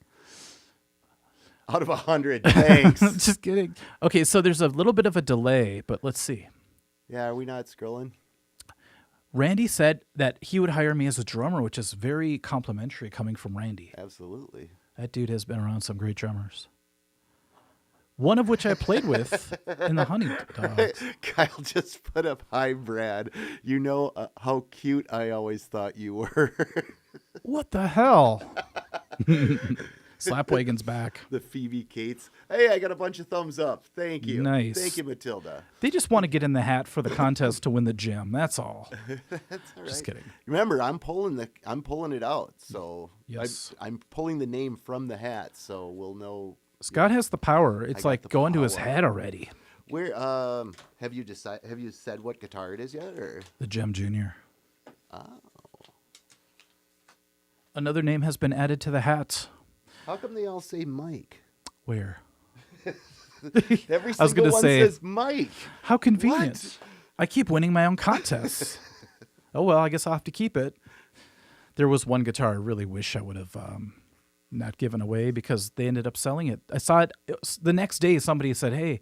S5: Out of 100. Thanks.
S1: Just kidding. Okay, so there's a little bit of a delay, but let's see.
S5: Yeah, are we not scrolling?
S1: Randy said that he would hire me as a drummer, which is very complimentary coming from Randy.
S5: Absolutely.
S1: That dude has been around some great drummers. One of which I played with in the Honey Dogs.
S5: Kyle just put up, "Hi, Brad. You know how cute I always thought you were."
S1: What the hell? Slapwagon's back.
S5: The Phoebe Cates. Hey, I got a bunch of thumbs up. Thank you.
S1: Nice.
S5: Thank you, Matilda.
S1: They just want to get in the hat for the contest to win the gym. That's all.
S5: That's all right.
S1: Just kidding.
S5: Remember, I'm pulling it out. So
S1: Yes.
S5: I'm pulling the name from the hat, so we'll know.
S1: Scott has the power. It's
S5: got
S1: like
S5: the
S1: going to his
S5: power.
S1: head already.
S5: Where have you said what guitar it is yet, or?
S1: The Gem Junior. Oh. Another name has been added to the hat.
S5: How come they all say Mike?
S1: Where?
S5: Every
S1: I was
S5: single
S1: gonna
S5: one
S1: say-
S5: says Mike.
S1: How convenient. I keep winning my own contests. Oh, well, I guess I'll have to keep it. There was one guitar I really wish I would have not given away because they ended up selling it. I saw it the next day. Somebody said, "Hey,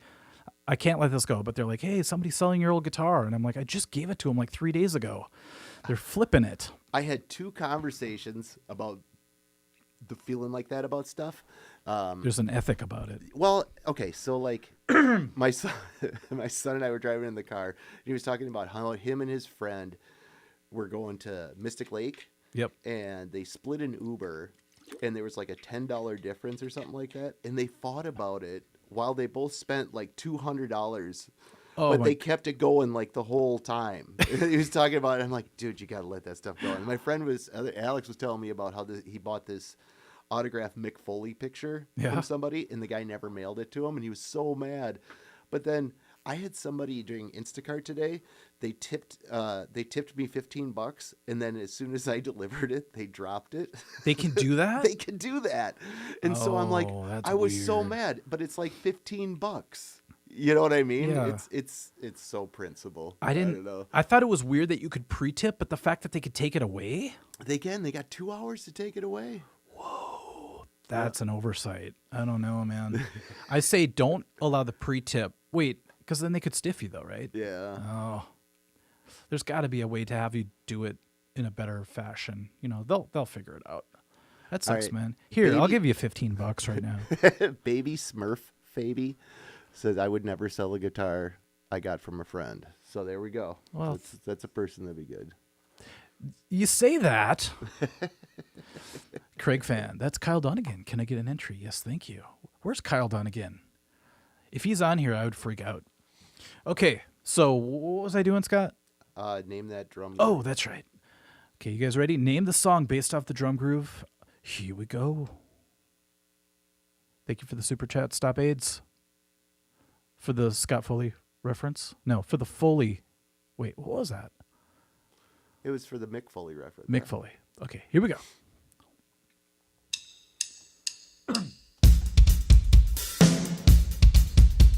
S1: I can't let this go." But they're like, "Hey, somebody's selling your old guitar." And I'm like, I just gave it to them like 3 days ago. They're flipping it.
S5: I had 2 conversations about the feeling like that about stuff.
S1: There's an ethic about it.
S5: Well, okay, so like my son and I were driving in the car, and he was talking about how him and his friend were going to Mystic Lake.
S1: Yep.
S5: And they split an Uber, and there was like a $10 difference or something like that, and they fought about it while they both spent like $200.
S1: Oh,
S5: but
S1: my-
S5: they kept it going like the whole time. He was talking about it. I'm like, dude, you got to let that stuff go. And my friend Alex was telling me about how he bought this autographed Mick Foley picture
S1: Yeah.
S5: from somebody, and the guy never mailed it to him, and he was so mad. But then I had somebody during Instacart today. They tipped me $15, and then as soon as I delivered it, they dropped it.
S1: They can do that?
S5: They can do that, and so I'm like,
S1: Oh, that's
S5: I was so
S1: weird.
S5: mad, but it's like $15. You know what I mean?
S1: Yeah.
S5: It's so principle.
S1: I
S5: don't
S1: didn't
S5: know.
S1: I thought it was weird that you could pre-tip, but the fact that they could take it away?
S5: They got 2 hours to take it away.
S1: That's an oversight. I don't know, man. I say don't allow the pre-tip. Wait, because then they could stiff you, though, right?
S5: Yeah.
S1: Oh, there's got to be a way to have you do it in a better fashion. You know, they'll figure it out. That sucks,
S5: right.
S1: man. Here, I'll
S5: Baby-
S1: give you $15 right now.
S5: Baby Smurf Faby says, I would never sell a guitar I got from a friend. So there we go.
S1: Well-
S5: that's a person that'd be good.
S1: You say that. Craig fan, that's Kyle Donegan. Can I get an entry? Yes, thank you. Where's Kyle Donegan? If he's on here, I would freak out. Okay, so what was I doing, Scott?
S5: Name that drum.
S1: Oh, that's right. Okay, you guys ready? Name the song based off the drum groove. Here we go. Thank you for the super chat. Stop AIDS. For the Scott Foley reference? No, for the Foley. Wait, what was that?
S5: It was for the Mick Foley reference.
S1: Mick Foley. Okay, here we go.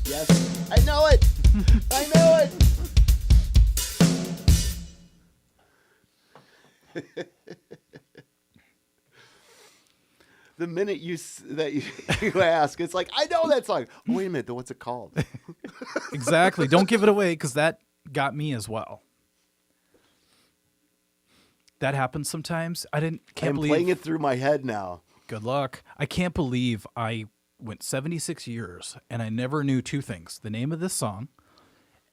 S5: Yes, I know it. I know it. The minute you ask, it's like, I know that song. Oh, wait a minute, though, what's it called?
S1: Exactly. Don't give it away because that got me as well. That happens sometimes. Can't
S5: I'm
S1: believe.
S5: playing it through my head now.
S1: Good luck. I can't believe I went 76 years and I never knew 2 things. The name of this song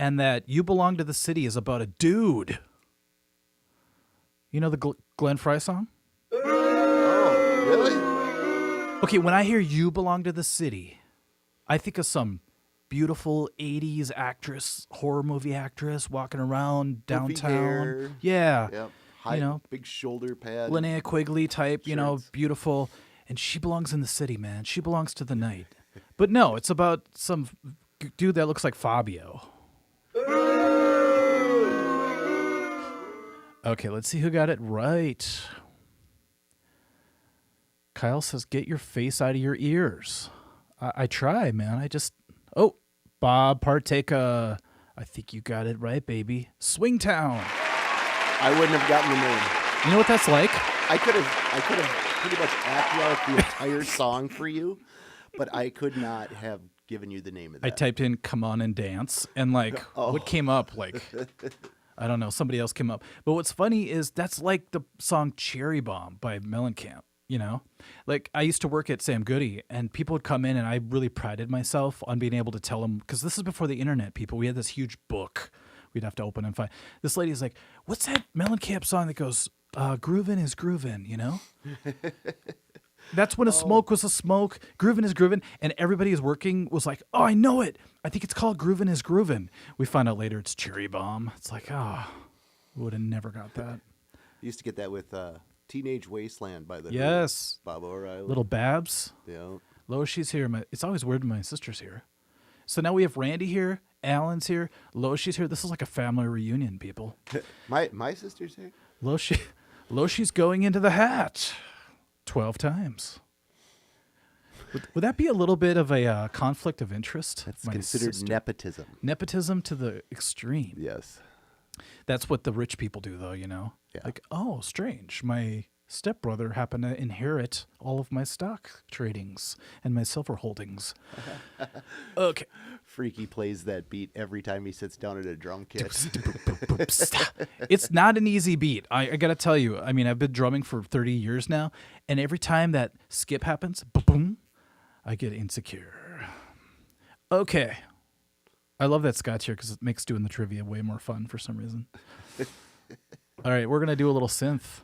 S1: and that You Belong to the City is about a dude. You know the Glenn Fry song?
S5: Oh, really?
S1: Okay, when I hear You Belong to the City, I think of some beautiful 80s actress, horror movie actress walking around downtown.
S5: hair.
S1: Yeah.
S5: Yep. High,
S1: You know,
S5: big shoulder pad.
S1: Linnea Quigley type, you know,
S5: Shirts.
S1: beautiful. And she belongs in the city, man. She belongs to the night. But no, it's about some dude that looks like Fabio. Okay, let's see who got it right. Kyle says, get your face out of your ears. I try, man. Oh, Bob Parteka. I think you got it right, baby. Swingtown.
S5: I wouldn't have gotten the name.
S1: You know what that's like?
S5: I could have pretty much acted out the entire song for you, but I could not have given you the name of that.
S1: I typed in "come on and dance" and like what came up? Like I don't know, somebody else came up. But what's funny is that's like the song "Cherry Bomb" by Mellencamp. You know, like I used to work at Sam Goody, and people would come in, and I really prided myself on being able to tell them, because this is before the internet. People, we had this huge book we'd have to open and find. This lady's like, "What's that Mellencamp song that goes?" Groovin' is groovin', you know? That's when a smoke was a smoke. Groovin' is groovin'. And everybody is working was like, oh, I know it. I think it's called Groovin' is groovin'. We find out later it's Cherry Bomb. It's like, would have never got that.
S5: You used to get that with Teenage Wasteland by the
S1: Yes.
S5: Bob O'Reilly.
S1: Little Babs.
S5: Yeah.
S1: Lois, she's here. It's always weird when my sister's here. So now we have Randy here. Alan's here. Lois, she's here. This is like a family reunion, people.
S5: My sister's here?
S1: Loishi's going into the hat 12 times. Would that be a little bit of a conflict of interest?
S5: That's considered nepotism.
S1: Nepotism to the extreme.
S5: Yes.
S1: That's what the rich people do, though, you know?
S5: Yeah.
S1: Like, oh, strange. My stepbrother happened to inherit all of my stock tradings and my silver holdings. Okay.
S5: Freaky plays that beat every time he sits down at a drum kit.
S1: It's not an easy beat. I got to tell you. I mean, I've been drumming for 30 years now, and every time that skip happens, boom, I get insecure. Okay. I love that Scott's here because it makes doing the trivia way more fun for some reason. All right, we're going to do a little synth.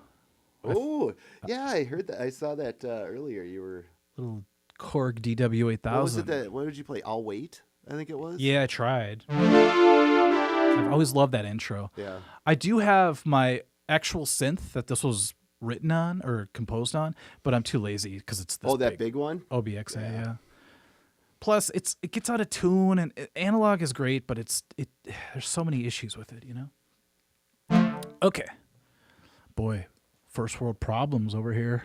S5: Oh, yeah, I heard that. I saw that earlier. You were...
S1: Little Korg DW8000.
S5: What was it what did you play? I'll Wait, I think it was?
S1: Yeah, I tried. I've always loved that intro.
S5: Yeah.
S1: I do have my actual synth that this was written on or composed on, but I'm too lazy because it's this
S5: that big one?
S1: OBXA, yeah. Plus, it gets out of tune, and analog is great, but there's so many issues with it, you know? Okay. Boy, first world problems over here.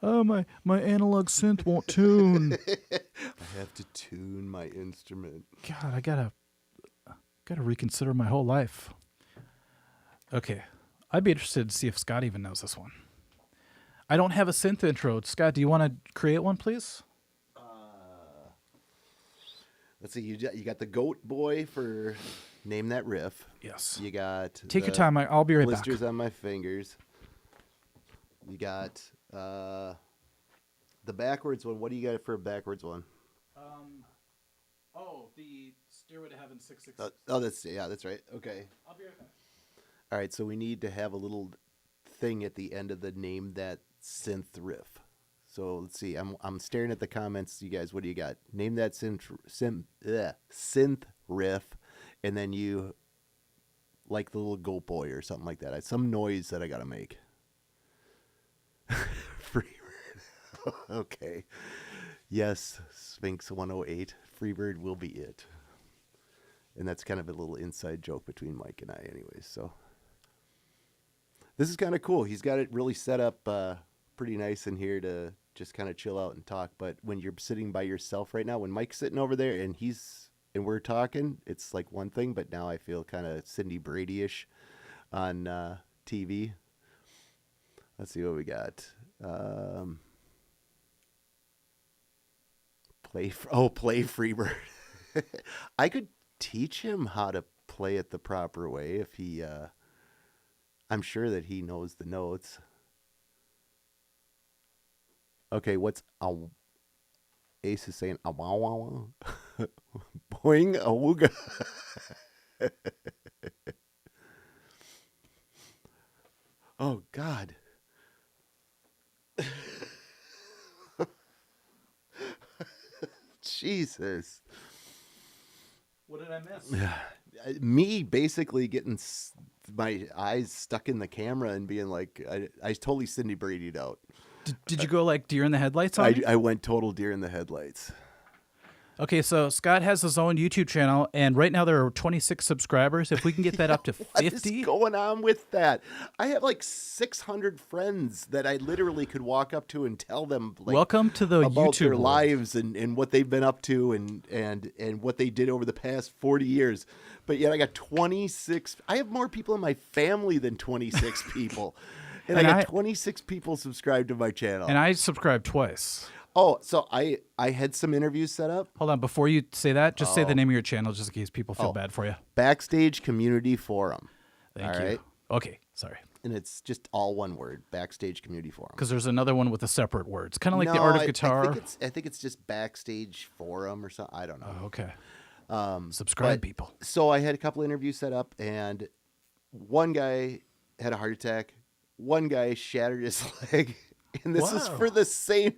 S1: Oh, my analog synth won't tune.
S5: I have to tune my instrument.
S1: God, I gotta reconsider my whole life. Okay, I'd be interested to see if Scott even knows this one. I don't have a synth intro. Scott, do you want to create one, please?
S5: Let's see. You got the Goat Boy for Name That Riff.
S1: Yes.
S5: You got
S1: Take your time. I'll be right back.
S5: Blisters on My Fingers. You got the backwards one. What do you got for a backwards one?
S1: The Stairway to Heaven 666.
S5: That's right. Okay.
S1: I'll be right back.
S5: All right, so we need to have a little thing at the end of the Name That Synth Riff. So let's see. I'm staring at the comments. You guys, what do you got? Name that synth riff, and then you like the little Goat Boy or something like that. Some noise that I gotta make. Freebird. Okay. Yes, Sphinx 108. Freebird will be it. And that's kind of a little inside joke between Mike and I, anyways. So this is kind of cool. He's got it really set up pretty nice in here to just kind of chill out and talk. But when you're sitting by yourself right now, when Mike's sitting over there and we're talking, it's like one thing. But now I feel kind of Cindy Brady-ish on TV. Let's see what we got. Play Freebird. I could teach him how to play it the proper way if he. I'm sure that he knows the notes. Okay, what's Ace is saying? Boing awooga. Oh God. Jesus.
S1: What did I miss?
S5: Me basically getting my eyes stuck in the camera and being like, I totally Cindy Brady'd out.
S1: Did you go like deer in the headlights on me?
S5: I went total deer in the headlights.
S1: Okay, so Scott has his own YouTube channel, and right now there are 26 subscribers. If we can get that up to
S5: What is
S1: 50,
S5: going on with that? I have like 600 friends that I literally could walk up to and tell them like,
S1: welcome to the
S5: about
S1: YouTube
S5: their
S1: world.
S5: lives and what they've been up to and what they did over the past 40 years. But yet I got 26. I have more people in my family than 26 people. And I got 26 people subscribed to my channel.
S1: And I subscribed twice.
S5: Oh, so I had some interviews set up.
S1: Hold on, before you say that, just say the name of your channel just in case people feel bad for you.
S5: Backstage Community Forum.
S1: Thank
S5: All
S1: you.
S5: right?
S1: Okay, sorry.
S5: And it's just all one word, Backstage Community Forum.
S1: Because there's another one with a separate word. It's kind of like the Art of Guitar.
S5: I think it's just Backstage Forum or something. I don't know.
S1: Oh, okay. Subscribe, people.
S5: So I had a couple interviews set up, and one guy had a heart attack. One guy shattered his leg. And this is for the same.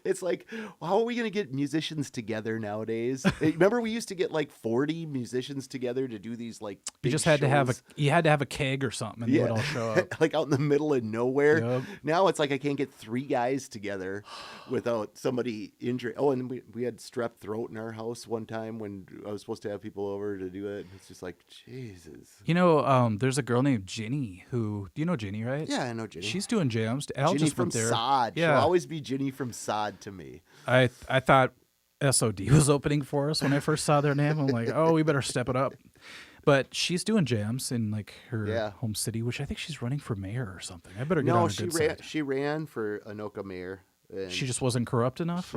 S5: It's like, how are we going to get musicians together nowadays? Remember, we used to get like 40 musicians together to do these like.
S1: You just had to have a keg or something, and they would all show up.
S5: Like out in the middle of nowhere.
S1: Yep.
S5: Now it's like I can't get 3 guys together without somebody injured. Oh, and we had strep throat in our house one time when I was supposed to have people over to do it. It's just like, Jesus.
S1: You know, there's a girl named Ginny who. Do you know Ginny, right?
S5: Yeah, I know Ginny.
S1: She's doing jams. Al
S5: Ginny
S1: just
S5: from
S1: went there.
S5: Sod.
S1: Yeah.
S5: She'll always be Ginny from Sod to me.
S1: I thought SOD was opening for us when I first saw their name. I'm like, oh, we better step it up. But she's doing jams in like her home city, which I think she's running for mayor or something. I better get on her good side.
S5: She ran for Anoka mayor.
S1: She just wasn't corrupt enough?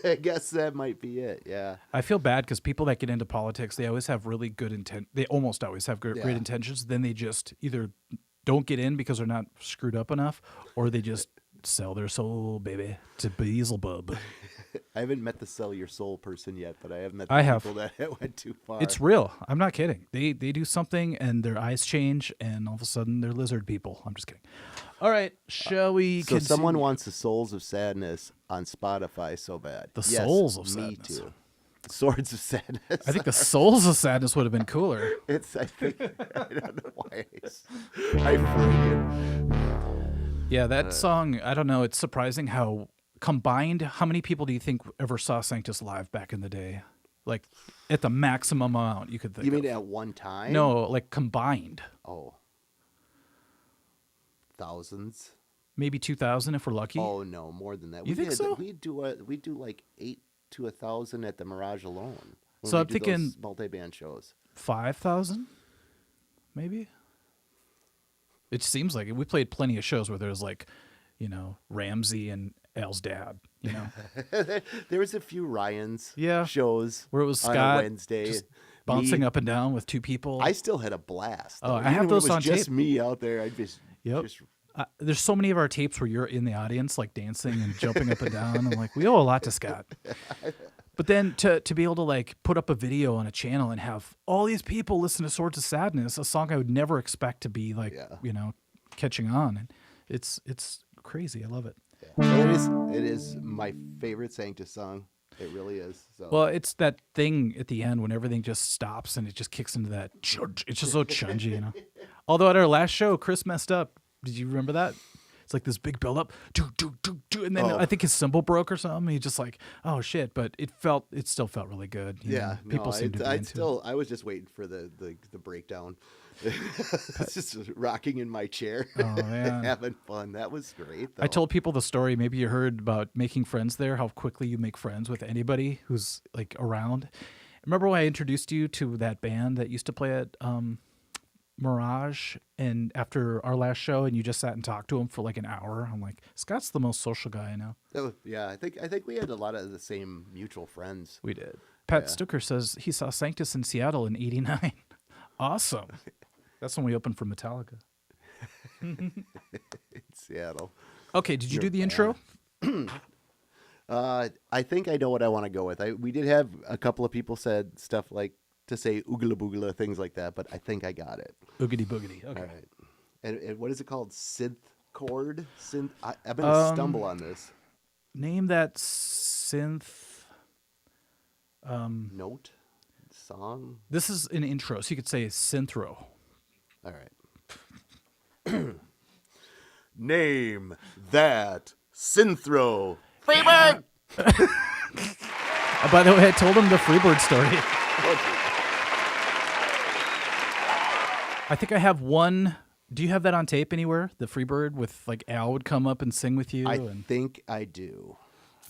S5: I guess that might be it, yeah.
S1: I feel bad because people that get into politics, they always have really good intent. They almost always have great intentions. Then they just either don't get in because they're not screwed up enough, or they just sell their soul, baby, to Beelzebub.
S5: I haven't met the sell your soul person yet, but I have met the people that went too far.
S1: It's real. I'm not kidding. They do something and their eyes change, and all of a sudden they're lizard people. I'm just kidding. All right, shall we continue?
S5: Someone wants the Souls of Sadness on Spotify so bad.
S1: The Souls of
S5: me
S1: Sadness.
S5: too. Swords of Sadness.
S1: I think the Souls of Sadness would have been cooler.
S5: I think, I don't know why I freaking.
S1: Yeah, that song, I don't know, it's surprising how combined, how many people do you think ever saw Sanctus live back in the day? Like, at the maximum amount you could think
S5: You mean
S1: of.
S5: at one time?
S1: No, like combined.
S5: Oh. Thousands?
S1: Maybe 2,000 if we're lucky.
S5: Oh, no, more than that.
S1: You think so?
S5: We do like 8 to 1,000 at the Mirage alone.
S1: So I'm thinking
S5: multi-band shows.
S1: 5,000, maybe. It seems like it. We played plenty of shows where there's like, you know, Ramsey and Al's dad. You know,
S5: there was a few Ryan's shows
S1: where it was
S5: on
S1: Scott
S5: a Wednesday,
S1: just bouncing up and down with 2 people.
S5: I still had a blast.
S1: Oh,
S5: Even
S1: I have those
S5: when it
S1: on
S5: was just
S1: tape.
S5: me out there. I just
S1: there's so many of our tapes where you're in the audience, like dancing and jumping up and down. I'm like, we owe a lot to Scott. But then to be able to like put up a video on a channel and have all these people listen to Swords of Sadness, a song I would never expect to be like, you know, catching on. And it's crazy. I love it.
S5: Yeah. It is my favorite Sanctus song. It really is. So.
S1: Well, it's that thing at the end when everything just stops and it just kicks into that. It's just so chungy, you know. Although at our last show, Chris messed up. Did you remember that? It's like this big buildup, and then I think his cymbal broke or something. He just like, oh shit! But it still felt really good. You know? People seem to be into it.
S5: I was just waiting for the breakdown. It's just rocking in my chair, having fun. That was great. Though.
S1: I told people the story. Maybe you heard about making friends there. How quickly you make friends with anybody who's like around. Remember when I introduced you to that band that used to play at Mirage, and after our last show, and you just sat and talked to him for like an hour. I'm like, Scott's the most social guy I know.
S5: I think we had a lot of the same mutual friends.
S1: We did. Pat Stucker says he saw Sanctus in Seattle in '89. Awesome. That's when we opened for Metallica.
S5: In Seattle.
S1: Okay, did you do the intro?
S5: I think I know what I want to go with. We did have a couple of people said stuff like to say oogla boogla, things like that, but I think I got it.
S1: Oogity boogity. Okay.
S5: All right. And what is it called? Synth chord? I've been to stumble on this.
S1: Name that synth.
S5: Note? Song?
S1: This is an intro, so you could say synthro.
S5: All right. Name that synthro. Freebird!
S1: By the way, I told him the Freebird story. I think I have one. Do you have that on tape anywhere? The Freebird with like Al would come up and sing with you.
S5: I think I do.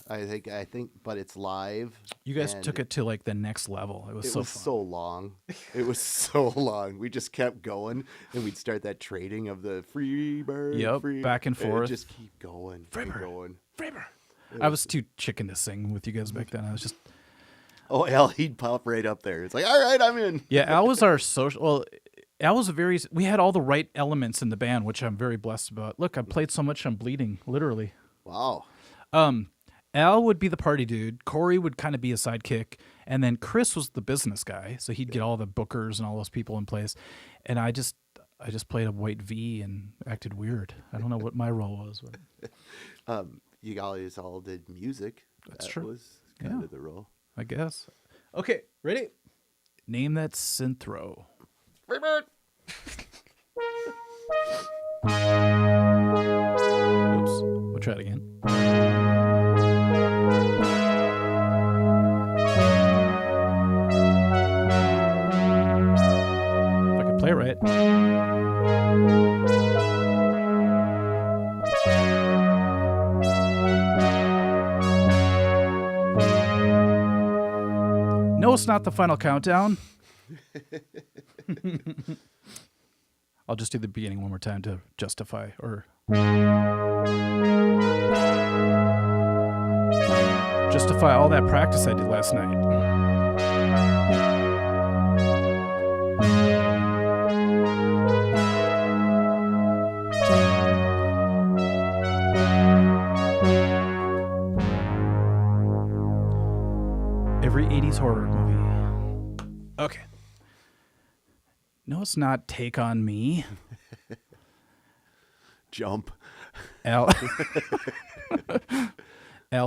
S5: I think, but it's live.
S1: You guys took it to like the next level. It was fun.
S5: So long. It was so long. We just kept going, and we'd start that trading of the Freebird.
S1: Yep, back and forth.
S5: Just keep going.
S1: Freebird. I was too chicken to sing with you guys back then. I was just.
S5: Oh, Al, he'd pop right up there. It's like, all right, I'm in.
S1: Yeah, Al was our social. Well, Al was we had all the right elements in the band, which I'm very blessed about. Look, I played so much I'm bleeding, literally.
S5: Wow.
S1: Al would be the party dude. Corey would kind of be a sidekick. And then Chris was the business guy. So he'd get all the bookers and all those people in place. And I just played a white V and acted weird. I don't know what my role was. But.
S5: You guys all did music.
S1: That's true.
S5: That was kind of the role.
S1: I guess. Okay, ready? Name that synth row.
S5: Freebird.
S1: Oops. We'll try it again. If I can play it right. No, it's not the final countdown. I'll just do the beginning one more time to justify or justify all that practice I did last night. Every 80s horror movie. Okay. No, it's not Take on Me.
S5: Jump.
S1: Al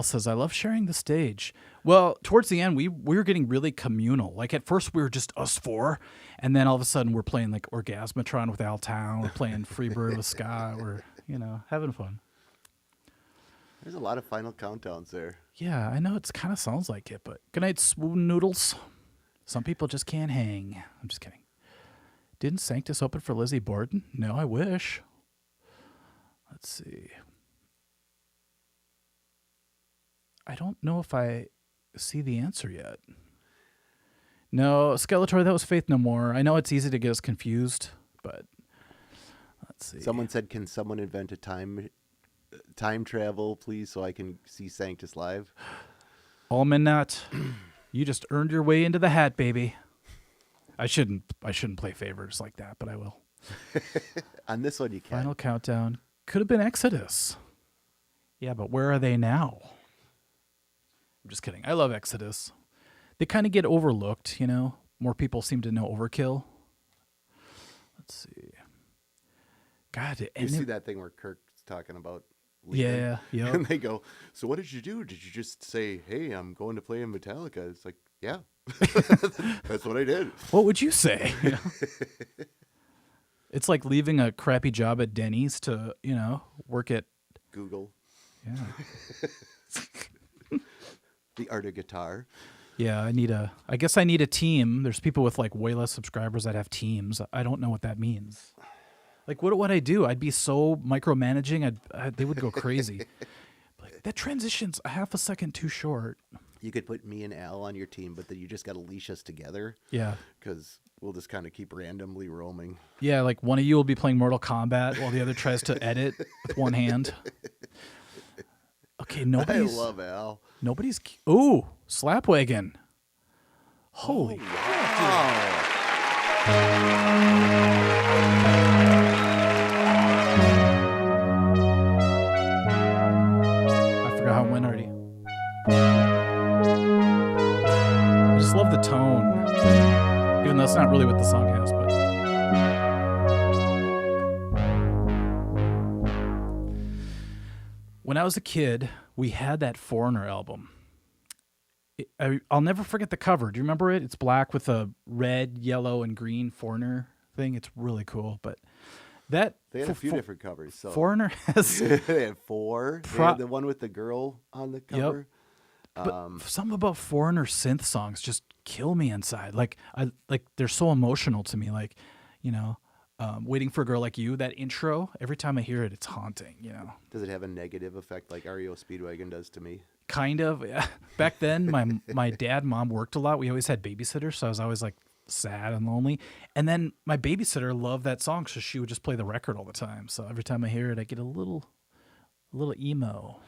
S1: says, I love sharing the stage. Well, towards the end, we were getting really communal. Like at first we were just us four, and then all of a sudden we're playing like Orgasmatron with Al Town, we're playing Freebird with Scott, we're, having fun.
S5: There's a lot of final countdowns there.
S1: Yeah, I know it kind of sounds like it, but good night, swoon noodles. Some people just can't hang. I'm just kidding. Didn't Sanctus open for Lizzie Borden? No, I wish. Let's see. I don't know if I see the answer yet. No, Skeletor, that was Faith No More. I know it's easy to get us confused, but let's see.
S5: Someone said, can someone invent a time travel, please, so I can see Sanctus live?
S1: Almanat, you just earned your way into the hat, baby. I shouldn't play favors like that, but I will.
S5: On this one, you can.
S1: Final countdown. Could have been Exodus. Yeah, but where are they now? I'm just kidding. I love Exodus. They kind of get overlooked, More people seem to know Overkill. Let's see. God,
S5: you see that thing where Kirk's talking about leaving?
S1: Yeah, yeah.
S5: And they go, so what did you do? Did you just say, hey, I'm going to play in Metallica? It's like, yeah. That's what I did.
S1: What would you say? It's like leaving a crappy job at Denny's to, work at
S5: Google.
S1: Yeah.
S5: The art of guitar.
S1: Yeah, I guess I need a team. There's people with like way less subscribers that have teams. I don't know what that means. Like, what would I do? I'd be so micromanaging. They would go crazy. Like, that transition's a half a second too short.
S5: You could put me and Al on your team, but then you just got to leash us together.
S1: Yeah.
S5: Because we'll just kind of keep randomly roaming.
S1: Yeah, like one of you will be playing Mortal Kombat while the other tries to edit with one hand. Okay, nobody's...
S5: I love Al.
S1: Nobody's... Ooh, Slapwagon. Holy
S5: wow.
S1: I forgot how it went already. I just love the tone. Even though that's not really what the song has, but... When I was a kid, we had that Foreigner album. I'll never forget the cover. Do you remember it? It's black with a red, yellow, and green Foreigner thing. It's really cool. But that
S5: they had a few different covers. So.
S1: Foreigner has
S5: they had four. They had the one with the girl on the cover.
S1: But something about Foreigner synth songs just kill me inside. Like they're so emotional to me. Like, you know, Waiting for a Girl Like You, that intro, every time I hear it, it's haunting, you know.
S5: Does it have a negative effect like REO Speedwagon does to me?
S1: Kind of. Yeah. Back then, my dad and mom worked a lot. We always had babysitters, so I was always like sad and lonely. And then my babysitter loved that song, so she would just play the record all the time. So every time I hear it, I get a little emo.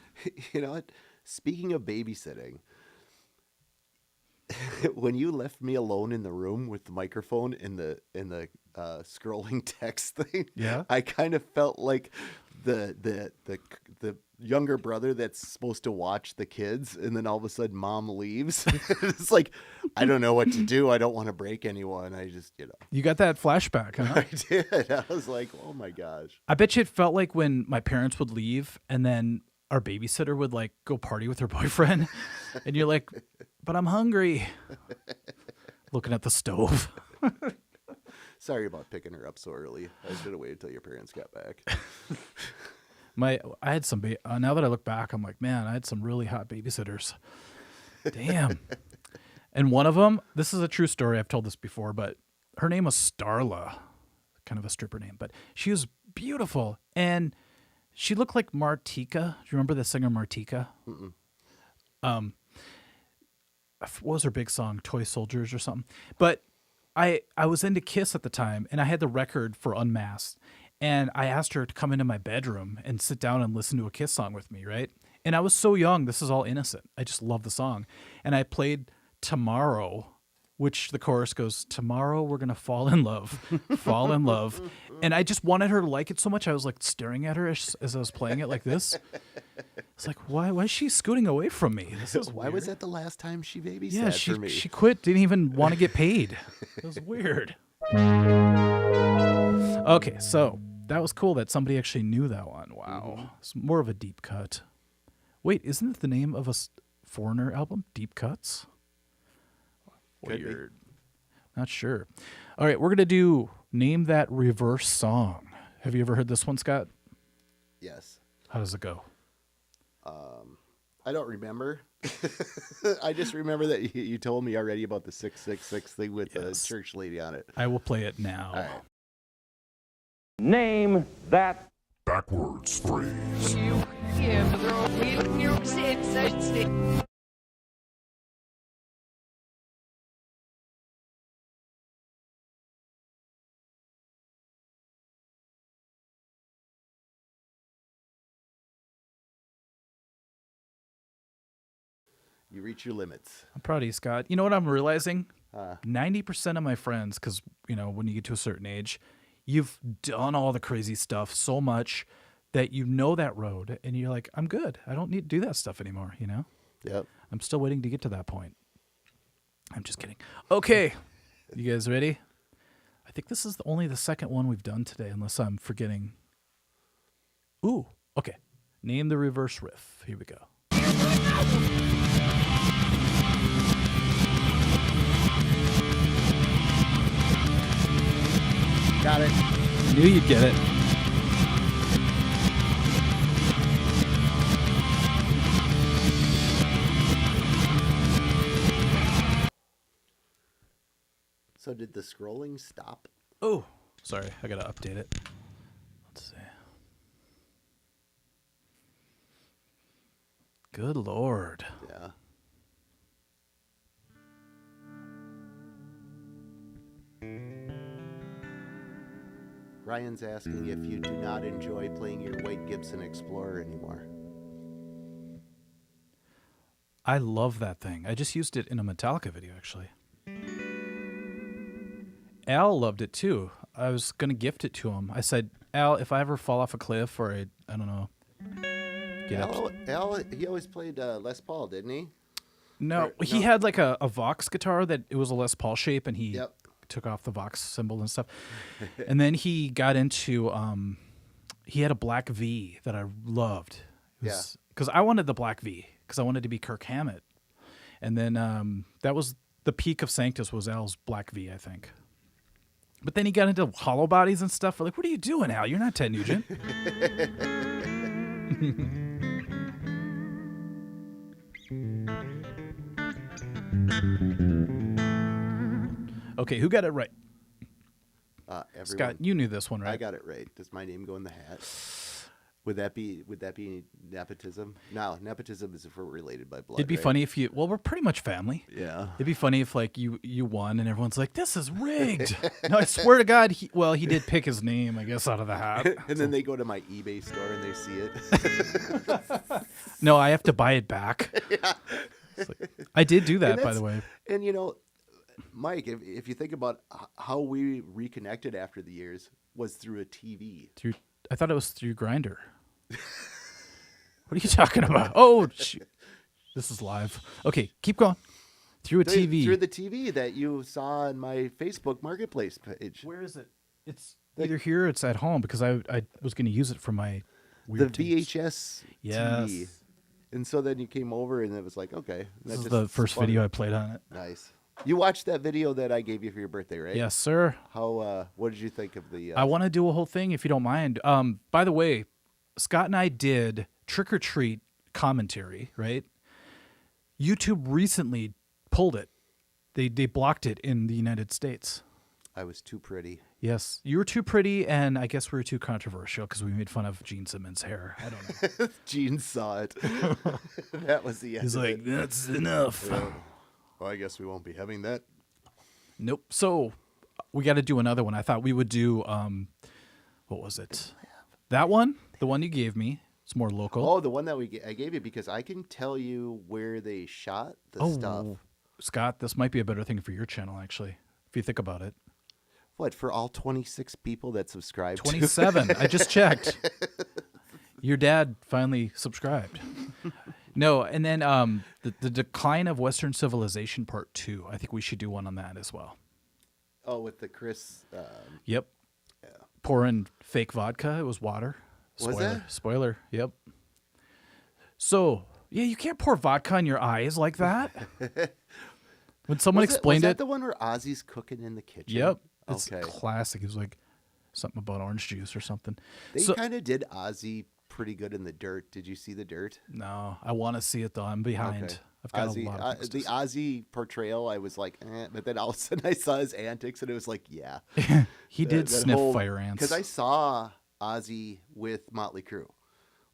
S5: You know what? Speaking of babysitting, when you left me alone in the room with the microphone in the scrolling text thing,
S1: Yeah,
S5: I kind of felt like the younger brother that's supposed to watch the kids, and then all of a sudden mom leaves. It's like, I don't know what to do. I don't want to break anyone. I just, you know.
S1: you got that flashback, huh?
S5: I did. I was like, oh my gosh.
S1: I bet you it felt like when my parents would leave and then our babysitter would like go party with her boyfriend, and you're like, but I'm hungry. Looking at the stove.
S5: Sorry about picking her up so early. I should have waited until your parents got back.
S1: I had some, now that I look back, I'm like, man, I had some really hot babysitters. Damn. And one of them, this is a true story. I've told this before, but her name was Starla, kind of a stripper name, but she was beautiful. And she looked like Martika. Do you remember the singer Martika?
S5: Mm-mm.
S1: What was her big song? Toy Soldiers or something. But I was into Kiss at the time, and I had the record for Unmasked. And I asked her to come into my bedroom and sit down and listen to a Kiss song with me, right? And I was so young. This is all innocent. I just love the song. And I played Tomorrow, which the chorus goes, tomorrow we're going to fall in love, fall in love. And I just wanted her to like it so much. I was like staring at her as I was playing it like this. It's like, why is she scooting away from me? This is
S5: Why
S1: weird.
S5: was that the last time she babysat
S1: Yeah,
S5: for me?
S1: she quit, didn't even want to get paid. It was weird. Okay, so that was cool that somebody actually knew that one. Wow. It's more of a deep cut. Wait, isn't it the name of a Foreigner album? Deep Cuts?
S5: Could be.
S1: Weird. Not sure. All right, we're going to do Name That Reverse Song. Have you ever heard this one, Scott?
S5: Yes.
S1: How does it go?
S5: I don't remember. I just remember that you told me already about the 666 thing with the church lady on it.
S1: I will play it now.
S5: All right.
S3: Name that
S2: Backwards phrase.
S5: You reach your limits.
S1: I'm proud of you, Scott. You know what I'm realizing? 90% of my friends, because, you know, when you get to a certain age, you've done all the crazy stuff so much that you know that road, and you're like, I'm good. I don't need to do that stuff anymore, you know?
S5: Yep.
S1: I'm still waiting to get to that point. I'm just kidding. Okay. You guys ready? I think this is only the second one we've done today, unless I'm forgetting. Ooh, okay. Name the reverse riff. Here we go. Got it. Knew you'd get it.
S5: So did the scrolling stop?
S1: Oh, sorry. I got to update it. Let's see. Good Lord.
S5: Yeah. Ryan's asking if you do not enjoy playing your white Gibson Explorer anymore.
S1: I love that thing. I just used it in a Metallica video, actually. Al loved it too. I was going to gift it to him. I said, Al, if I ever fall off a cliff or I don't know.
S5: Al, he always played Les Paul, didn't he?
S1: No, he had like a Vox guitar that it was a Les Paul shape, and he took off the Vox symbol and stuff. And then he got into, he had a black V that I loved. Because I wanted the black V, because I wanted to be Kirk Hammett. And then that was the peak of Sanctus was Al's black V, I think. But then he got into hollow bodies and stuff. We're like, what are you doing, Al? You're not Ted Nugent. Okay, who got it right?
S5: Everyone.
S1: Scott, you knew this one, right?
S5: I got it right. Does my name go in the hat? Would that be nepotism? No, nepotism is if we're related by blood.
S1: It'd be
S5: right?
S1: funny if you. Well, we're pretty much family.
S5: Yeah.
S1: It'd be funny if like you won and everyone's like, "This is rigged." No, I swear to God. He did pick his name, I guess, out of the hat.
S5: And then they go to my eBay store and they see it.
S1: No, I have to buy it back.
S5: Yeah.
S1: It's like, I did do that,
S5: And
S1: by the way.
S5: And Mike, if you think about how we reconnected after the years, was through a TV.
S1: I thought it was through Grindr. What are you talking about? Oh, shoot. This is live. Okay, keep going. Through a TV.
S5: Through the TV that you saw on my Facebook Marketplace page.
S1: Where is it? It's either here or it's at home because I was going to use it for my weird
S5: The
S1: tapes.
S5: VHS
S1: Yes.
S5: TV. And so then you came over and it was like, okay.
S1: This is the first video I played on it.
S5: Nice. You watched that video that I gave you for your birthday, right?
S1: Yes, sir.
S5: How? What did you think of the?
S1: I want to do a whole thing if you don't mind. By the way, Scott and I did Trick or Treat commentary, right? YouTube recently pulled it. They blocked it in the United States.
S5: I was too pretty.
S1: Yes, you were too pretty, and I guess we were too controversial because we made fun of Gene Simmons' hair. I don't know.
S5: Gene saw it. That was the end.
S1: He's
S5: of
S1: like,
S5: it.
S1: that's enough.
S5: Yeah. Well, I guess we won't be having that.
S1: Nope. So we got to do another one. I thought we would do, what was it? That one? The one you gave me. It's more local.
S5: Oh, the one that I gave you because I can tell you where they shot the stuff.
S1: Scott, this might be a better thing for your channel, actually, if you think about it.
S5: What, for all 26 people that subscribe?
S1: 27. I just checked. Your dad finally subscribed. No, and then the decline of Western civilization part 2. I think we should do one on that as well.
S5: Oh, with the Chris.
S1: Yep.
S5: Yeah.
S1: Pouring fake vodka. It was water.
S5: Was
S1: Spoiler.
S5: that?
S1: Spoiler. Yep. So, yeah, you can't pour vodka in your eyes like that. When someone explained
S5: was that
S1: it.
S5: the one where Ozzy's cooking in the kitchen?
S1: Yep. It's
S5: Okay.
S1: classic. It was like something about orange juice or something.
S5: They
S1: So-
S5: kind of did Ozzy pretty good in The Dirt. Did you see The Dirt?
S1: No, I want to see it though. I'm behind.
S5: Okay.
S1: I've got
S5: Ozzy,
S1: a lot of things to
S5: the
S1: see.
S5: Ozzy portrayal, I was like, but then all of a sudden I saw his antics and it was like, yeah.
S1: He did sniff fire ants.
S5: Because I saw Ozzy with Motley Crue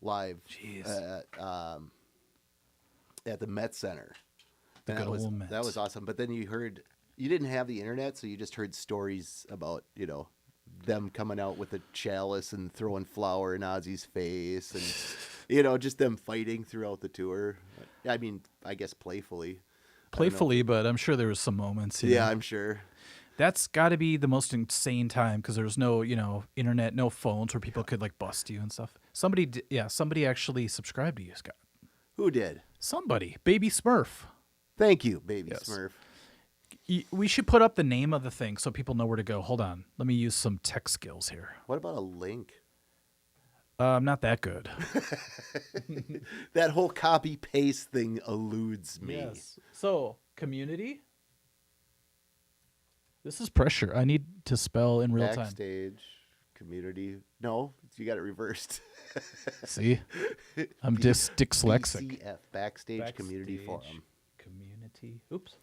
S5: live at the Met Center.
S1: The
S5: And
S1: good
S5: that was,
S1: old Met.
S5: That was awesome. But then you didn't have the internet, so you just heard stories about, them coming out with a chalice and throwing flour in Ozzy's face and, just them fighting throughout the tour. I mean, I guess playfully.
S1: Playfully, but I'm sure there was some moments.
S5: Yeah, I'm sure.
S1: That's got to be the most insane time because there was no, internet, no phones where people could like bust you and stuff. Somebody actually subscribed to you, Scott.
S5: Who did?
S1: Somebody, Baby Smurf.
S5: Thank you, Baby
S1: Yes.
S5: Smurf.
S1: We should put up the name of the thing so people know where to go. Hold on. Let me use some tech skills here.
S5: What about a link?
S1: I'm not that good.
S5: That whole copy paste thing eludes me.
S1: So, community. This is pressure. I need to spell in real time.
S5: Backstage, community. No, you got it reversed.
S1: See? I'm dyslexic.
S5: BCF, Backstage Community Forum.
S1: Community. Oops.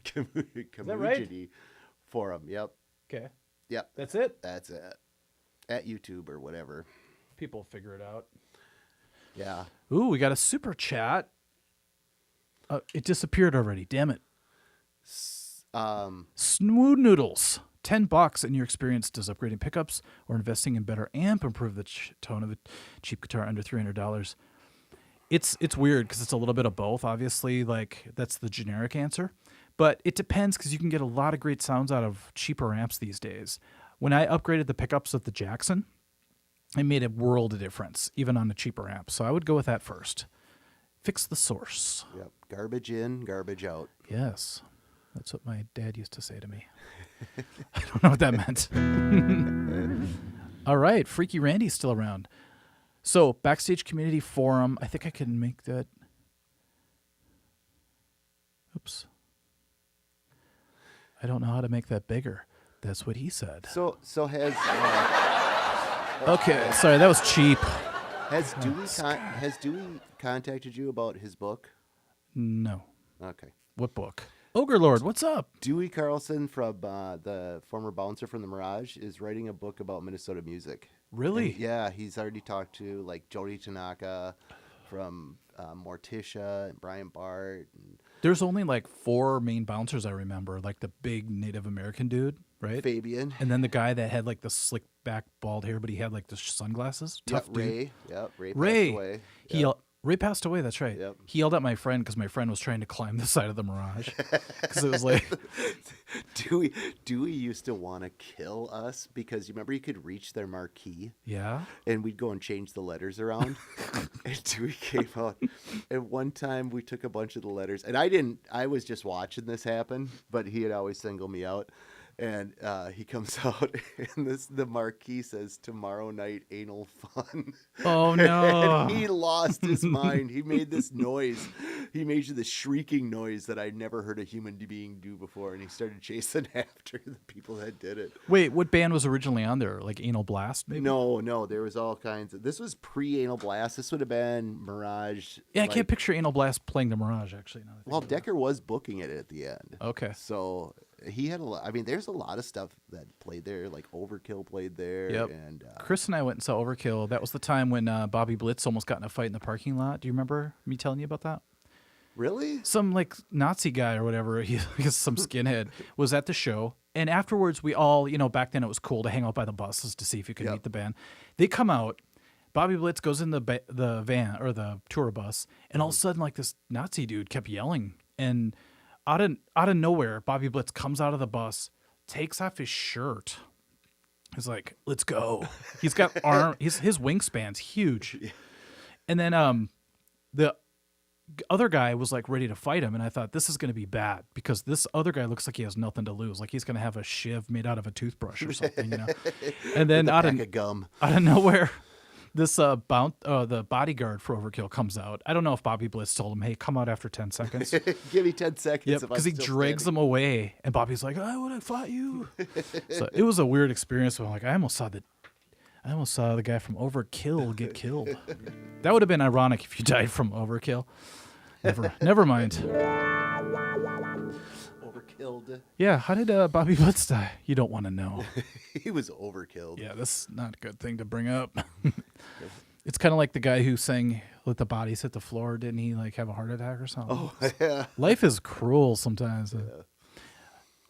S5: Community Forum. Yep.
S1: Okay.
S5: Yep.
S1: That's it?
S5: That's it. At YouTube or whatever.
S1: People figure it out.
S5: Yeah.
S1: Ooh, we got a super chat. It disappeared already. Damn it. Snood Noodles. $10 in your experience. Does upgrading pickups or investing in better amp improve the tone of a cheap guitar under $300? It's weird because it's a little bit of both. Obviously, like that's the generic answer, but it depends because you can get a lot of great sounds out of cheaper amps these days. When I upgraded the pickups of the Jackson, it made a world of difference, even on a cheaper amp. So I would go with that first. Fix the source.
S5: Yep. Garbage in, garbage out.
S1: Yes, that's what my dad used to say to me. I don't know what that meant. All right, Freaky Randy's still around. So, Backstage Community Forum. I think I can make that. Oops. I don't know how to make that bigger. That's what he said.
S5: So has
S1: Okay, sorry, that was cheap.
S5: has Dewey contacted you about his book?
S1: No.
S5: Okay.
S1: What book? Ogre Lord, what's up?
S5: Dewey Carlson from the former bouncer from the Mirage is writing a book about Minnesota music.
S1: Really?
S5: And, yeah, he's already talked to like Jody Tanaka from Morticia and Brian Bart. And
S1: There's only like 4 main bouncers I remember, like the big Native American dude, right?
S5: Fabian.
S1: And then the guy that had like the slick back bald hair, but he had like the sunglasses. Tough dude.
S5: Ray. Yep, Ray
S1: Ray.
S5: passed away.
S1: He
S5: Yep.
S1: Ray passed away. That's right.
S5: Yep.
S1: He yelled at my friend because my friend was trying to climb the side of the Mirage because it was like,
S5: Dewey used to want to kill us because you remember you could reach their marquee
S1: yeah.
S5: and we'd go and change the letters around. And Dewey came out. And one time we took a bunch of the letters, and I was just watching this happen, but he had always singled me out. And he comes out, and the marquee says, "Tomorrow night, anal fun."
S1: Oh no!
S5: And he lost his mind. He made this noise. He made this shrieking noise that I'd never heard a human being do before, and he started chasing after the people that did it.
S1: Wait, what band was originally on there? Like Anal Blast, maybe?
S5: No, there was all kinds of. This was pre-Anal Blast. This would have been Mirage.
S1: Yeah, I can't picture Anal Blast playing the Mirage actually.
S5: Well, Becker was booking it at the end.
S1: Okay.
S5: So he had a lot. I mean, there's a lot of stuff that played there. Like Overkill played there.
S1: Yep.
S5: And
S1: Chris and I went and saw Overkill. That was the time when Bobby Blitz almost got in a fight in the parking lot. Do you remember me telling you about that?
S5: really?
S1: Some like Nazi guy or whatever, he some skinhead was at the show, and afterwards we all, back then it was cool to hang out by the buses to see if you could
S5: Yep.
S1: meet the band. They come out, Bobby Blitz goes in the van or the tour bus, and all of a sudden like this Nazi dude kept yelling, and out of nowhere Bobby Blitz comes out of the bus, takes off his shirt. He's like, "Let's go." He's got his wingspan's huge. And then the other guy was like ready to fight him, and I thought this is going to be bad because this other guy looks like he has nothing to lose, like he's going to have a shiv made out of a toothbrush or something, And then
S5: Pack of gum.
S1: out of nowhere, this the bodyguard for Overkill comes out. I don't know if Bobby Blitz told him, "Hey, come out after 10 seconds."
S5: Give me 10 seconds.
S1: Yep,
S5: if I'm
S1: because he
S5: still
S1: drags
S5: standing.
S1: him away, and Bobby's like, "I would have fought you." So it was a weird experience. But I'm like, I almost saw the guy from Overkill get killed. That would have been ironic if you died from Overkill. Never mind.
S5: Overkilled.
S1: Yeah, how did Bobby Blitz die? You don't want to know.
S5: He was overkilled.
S1: Yeah, that's not a good thing to bring up. It's kind of like the guy who sang "Let the Bodies Hit the Floor." Didn't he like have a heart attack or something?
S5: Oh, yeah.
S1: Life is cruel sometimes.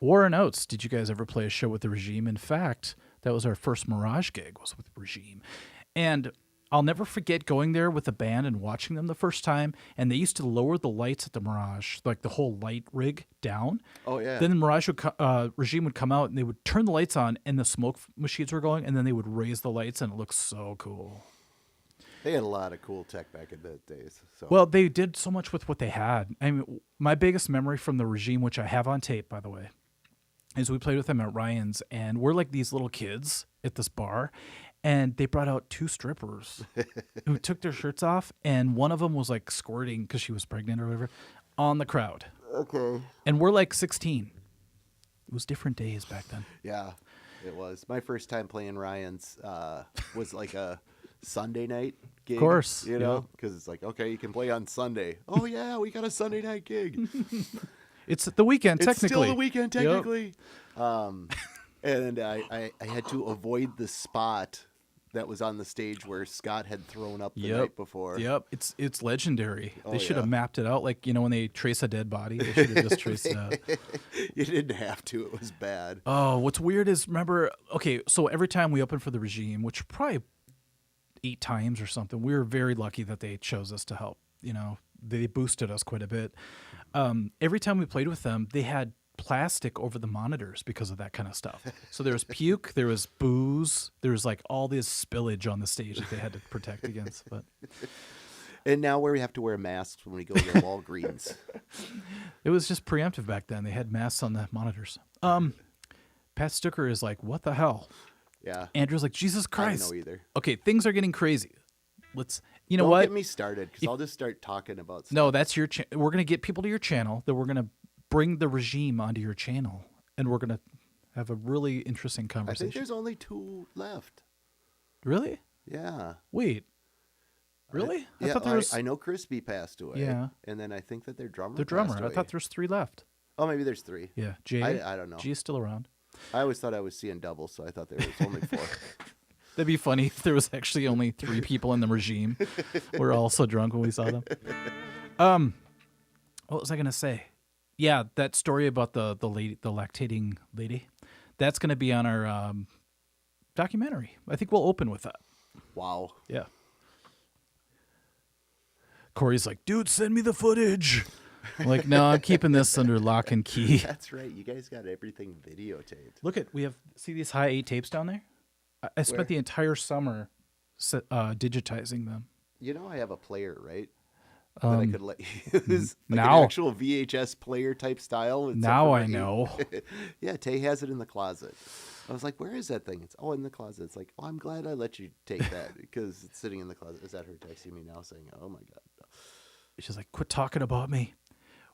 S1: Warren Oates, did you guys ever play a show with the Regime? In fact, that was our first Mirage gig, was with Regime. And I'll never forget going there with the band and watching them the first time, and they used to lower the lights at the Mirage, like the whole light rig down.
S5: Oh, yeah.
S1: Then the Mirage Regime would come out, and they would turn the lights on, and the smoke machines were going, and then they would raise the lights, and it looked so cool.
S5: They had a lot of cool tech back in those days. So.
S1: Well, they did so much with what they had. I mean, my biggest memory from the Regime, which I have on tape, by the way, is we played with them at Ryan's, and we're like these little kids at this bar, and they brought out 2 strippers who took their shirts off, and one of them was like squirting because she was pregnant or whatever on the crowd.
S5: Okay.
S1: And we're like 16. It was different days back then.
S5: Yeah, it was. My first time playing Ryan's was like a Sunday night gig.
S1: Of course,
S5: You know, because it's like, okay, you can play on Sunday. Oh, yeah, we got a Sunday night gig.
S1: It's the weekend,
S5: It's
S1: technically.
S5: still the weekend,
S1: Yep.
S5: technically. And I had to avoid the spot that was on the stage where Scott had thrown up the night before.
S1: Yep, it's legendary.
S5: Oh,
S1: They should have
S5: yeah.
S1: mapped it out, like when they trace a dead body, they should have just traced it out.
S5: You didn't have to. It was bad.
S1: Oh, what's weird is, remember, okay, so every time we opened for the Regime, which probably 8 times or something, we were very lucky that they chose us to help. They boosted us quite a bit. Every time we played with them, they had plastic over the monitors because of that kind of stuff. So there was puke, there was booze, there was like all this spillage on the stage that they had to protect against. But
S5: And now where we have to wear masks when we go to Walgreens.
S1: it was just preemptive back then. They had masks on the monitors. Pat Stucker is like, "What the hell?"
S5: Yeah.
S1: Andrew's like, "Jesus
S5: I
S1: Christ."
S5: don't know either.
S1: Okay, things are getting crazy. Let's,
S5: Don't
S1: what?
S5: get me started because I'll just start talking about stuff.
S1: No, that's your we're going to get people to your channel. Then we're going to bring the Regime onto your channel, and we're going to have a really interesting
S5: I
S1: conversation.
S5: think there's only 2 left.
S1: Really?
S5: Yeah.
S1: Wait. Really? I
S5: Yeah,
S1: thought there was
S5: I know Crispy passed away.
S1: Yeah.
S5: And then I think that their drummer
S1: the drummer.
S5: passed
S1: I
S5: away.
S1: thought there was 3 left.
S5: Oh, maybe there's 3.
S1: Yeah, Jay.
S5: I don't know.
S1: G is still around.
S5: I always thought I was seeing double, so I thought there was only 4.
S1: That'd be funny if there was actually only 3 people in the regime. We're all so drunk when we saw them. What was I gonna say? Yeah, that story about the lady, the lactating lady. That's gonna be on our documentary. I think we'll open with that.
S5: Wow.
S1: Yeah. Corey's like, dude, send me the footage. I'm like, no, I'm keeping this under lock and key.
S5: That's right. You guys got everything videotaped.
S1: Look we have, see these high 8 tapes down there? I spent the entire summer digitizing them.
S5: You know I have a player, right? That I could let you use. Like
S1: now-
S5: an actual VHS player type style. With
S1: Now I
S5: separate-
S1: know.
S5: Yeah, Tay has it in the closet. I was like, where is that thing? It's in the closet. It's like, oh, I'm glad I let you take that because it's sitting in the closet. Is that her texting me now saying, oh my God.
S1: She's like, quit talking about me.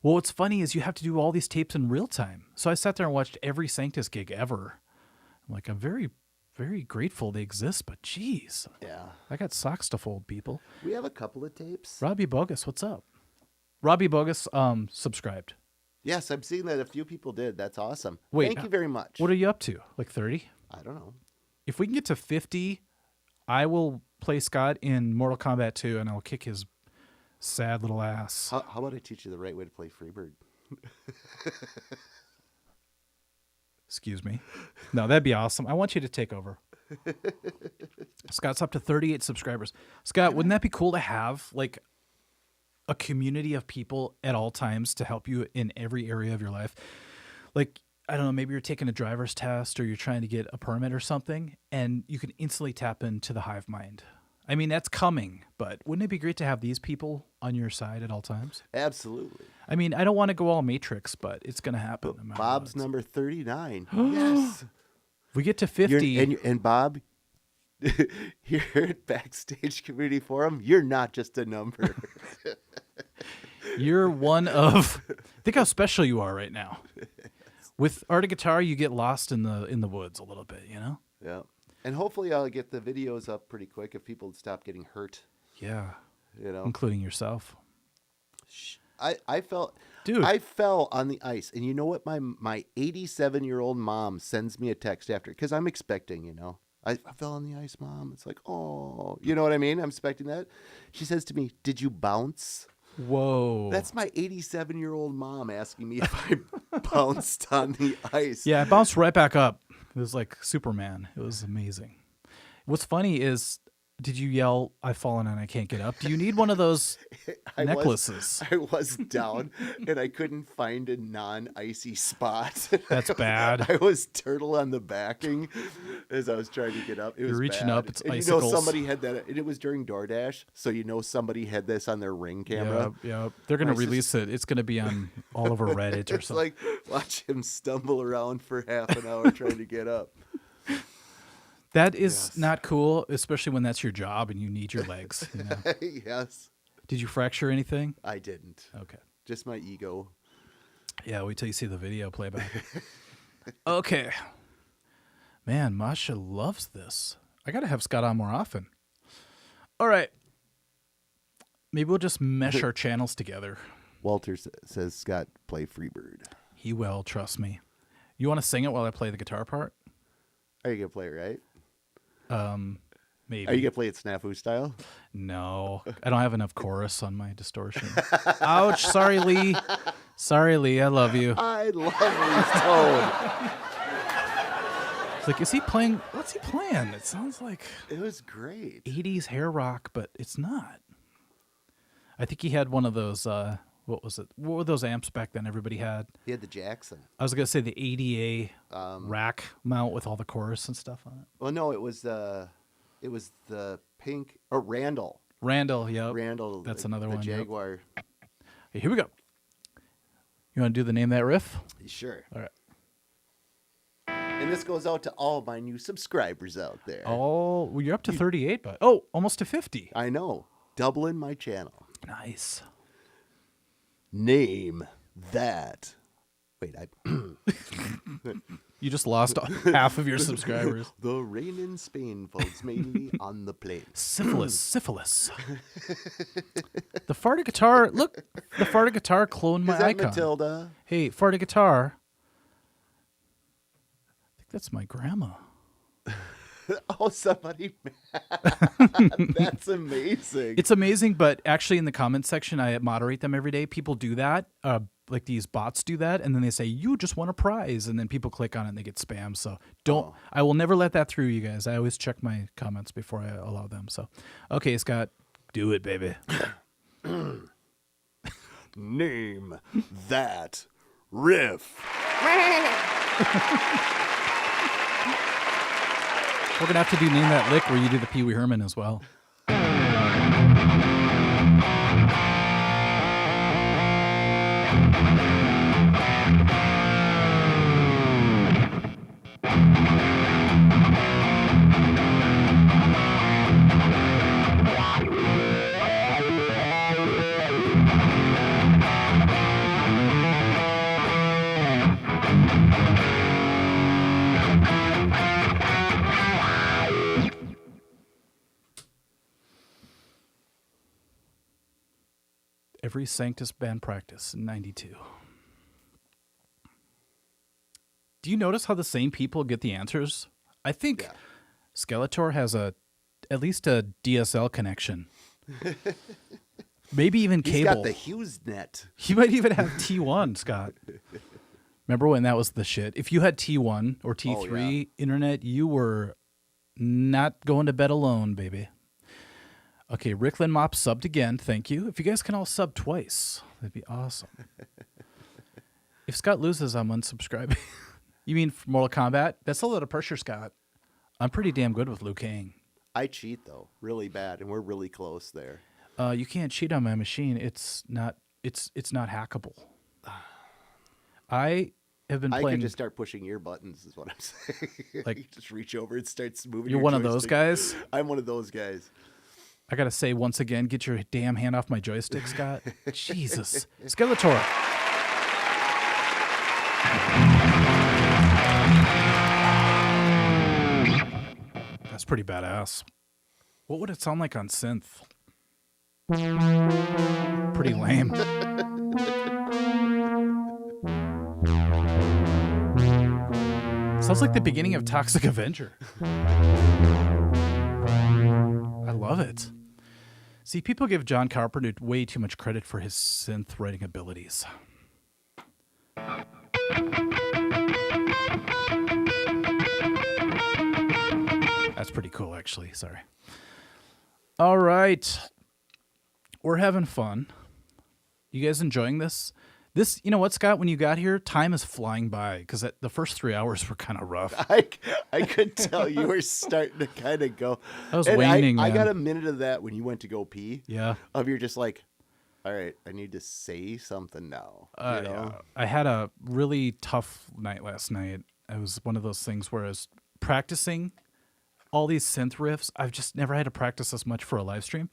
S1: Well, what's funny is you have to do all these tapes in real time. So I sat there and watched every Sanctus gig ever. I'm like, I'm very, very grateful they exist, but geez,
S5: Yeah.
S1: I got socks to fold, people.
S5: We have a couple of tapes.
S1: Robbie Bogus, what's up? Robbie Bogus subscribed.
S5: Yes, I'm seeing that a few people did. That's awesome.
S1: Wait,
S5: Thank you very much.
S1: What are you up to? Like 30?
S5: I don't know.
S1: If we can get to 50, I will play Scott in Mortal Kombat 2 and I'll kick his sad little ass.
S5: How about I teach you the right way to play Freebird?
S1: Excuse me. No, that'd be awesome. I want you to take over. Scott's up to 38 subscribers. Scott, wouldn't that be cool to have like a community of people at all times to help you in every area of your life? Like, I don't know, maybe you're taking a driver's test or you're trying to get a permit or something, and you can instantly tap into the hive mind. I mean, that's coming, but wouldn't it be great to have these people on your side at all times?
S5: Absolutely.
S1: I mean, I don't want to go all Matrix, but it's going to happen. No matter
S5: Bob's
S1: what.
S5: number 39. Yes.
S1: If we get to 50.
S5: And Bob, here at Backstage Community Forum, you're not just a number.
S1: You're one of. Think how special you are right now. With Art of Guitar, you get lost in the woods a little bit, you know?
S5: Yeah. And hopefully I'll get the videos up pretty quick if people stop getting hurt,
S1: Yeah.
S5: you know.
S1: Including yourself.
S5: I felt
S1: Dude.
S5: I fell on the ice. And you know what? My 87-year-old mom sends me a text after, because I'm expecting, you know. I fell on the ice, Mom. It's like, oh, you know what I mean? I'm expecting that. She says to me, did you bounce?
S1: Whoa.
S5: That's my 87-year-old mom asking me if I bounced on the ice.
S1: Yeah, it bounced right back up. It was like Superman. It was amazing. What's funny is, did you yell, I've fallen and I can't get up? Do you need one of those necklaces?
S5: I was down and I couldn't find a non-icy spot.
S1: That's bad.
S5: I was turtle on the backing as I was trying to get up. It was
S1: reaching
S5: bad.
S1: up, it's
S5: and
S1: icicles.
S5: you know somebody had that, and it was during DoorDash, so you know somebody had this on their Ring camera.
S1: Yeah. They're going to
S5: My
S1: release it. It's going to be on all over Reddit or
S5: It's
S1: something.
S5: like, watch him stumble around for half an hour trying to get up.
S1: That is not cool, especially when that's your job and you need your legs. You know?
S5: Yes,
S1: Did you fracture anything?
S5: I didn't.
S1: Okay.
S5: Just my ego.
S1: Yeah, wait till you see the video playback. Okay. Man, Masha loves this. I got to have Scott on more often. All right. Maybe we'll just mesh our channels together.
S5: Walter says, Scott, play Freebird.
S1: He will, trust me. You want to sing it while I play the guitar part?
S5: Are you going to play it right?
S1: Maybe.
S5: Are you going to play it snafu style?
S1: No, I don't have enough chorus on my distortion. Ouch. Sorry, Lee. Sorry, Lee. I love you.
S5: I love Lee's tone.
S1: It's like, is he playing? What's he playing? It sounds like
S5: It was great.
S1: 80s hair rock, but it's not. I think he had one of those, what was it? What were those amps back then everybody had?
S5: He had the Jackson.
S1: I was going to say the ADA rack mount with all the chorus and stuff on it.
S5: Well, no, it was the pink, or Randall.
S1: Randall, yep.
S5: Randall.
S1: That's
S5: the,
S1: another
S5: the
S1: one. Yep.
S5: Jaguar.
S1: Hey, here we go. You want to do the name of that riff?
S5: Sure.
S1: All right.
S5: And this goes out to all my new subscribers out there.
S1: Oh, well, you're up to 38, but almost to 50.
S5: I know. Doubling my channel.
S1: Nice.
S5: Name that. Wait,
S1: You just lost half of your subscribers.
S5: The rain in Spain falls mainly on the plains.
S1: Syphilis. The farted guitar. Look, the farted guitar cloned my
S5: Is that
S1: icon.
S5: Matilda?
S1: Hey, fart a guitar. I think that's my grandma.
S5: Oh, somebody. That's amazing.
S1: It's amazing, but actually in the comments section, I moderate them every day. People do that. Like these bots do that, and then they say, you just won a prize, and then people click on it and they get spam. So I will never let that through, you guys. I always check my comments before I allow them. So, okay, Scott, do it, baby.
S5: Name that riff.
S1: We're going to have to do Name That Lick where you do the Pee Wee Herman as well. Every Sanctus band practice in 92. Do you notice how the same people get the answers? I think Skeletor has at least a DSL connection. Maybe even cable.
S5: He's got the HughesNet.
S1: He might even have T1, Scott. Remember when that was the shit? If you had T1 or T3 internet, you were not going to bed alone, baby. Okay, Ricklin Mop subbed again. Thank you. If you guys can all sub twice, that'd be awesome. If Scott loses, I'm unsubscribing. You mean for Mortal Kombat? That's a lot of pressure, Scott. I'm pretty damn good with Liu Kang.
S5: I cheat, though, really bad, and we're really close there.
S1: You can't cheat on my machine. It's not hackable. I have been playing.
S5: I could just start pushing your buttons, is what I'm saying. Like, you just reach over and start moving.
S1: You're one of those guys?
S5: I'm one of those guys.
S1: I got to say once again, get your damn hand off my joystick, Scott. Jesus. Skeletor. That's pretty badass. What would it sound like on synth? Pretty lame. Sounds like the beginning of Toxic Avenger. I love it. See, people give John Carpenter way too much credit for his synth writing abilities. That's pretty cool, actually. Sorry. All right. We're having fun. You guys enjoying this? This, you know what, Scott? When you got here, time is flying by because the first 3 hours were kind of rough.
S5: I could tell you were starting to kind of go.
S1: I was waning,
S5: I
S1: man.
S5: got a minute of that when you went to go pee.
S1: Yeah.
S5: You're just like, all right, I need to say something now. You know?
S1: I had a really tough night last night. It was one of those things where I was practicing all these synth riffs. I've just never had to practice as much for a live stream.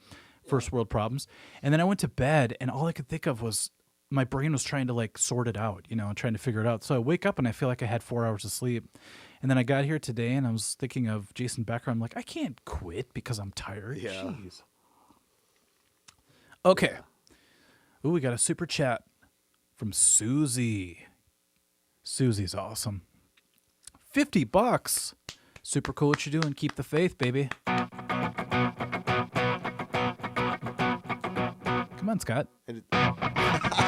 S1: First world problems. And then I went to bed, and all I could think of was my brain was trying to like sort it out, and trying to figure it out. So I wake up and I feel like I had 4 hours of sleep. And then I got here today and I was thinking of Jason Becker. I'm like, I can't quit because I'm tired.
S5: Yeah.
S1: Jeez. Okay. Ooh, we got a super chat from Susie. Susie's awesome. $50. Super cool what you're doing. Keep the faith, baby. Come on, Scott.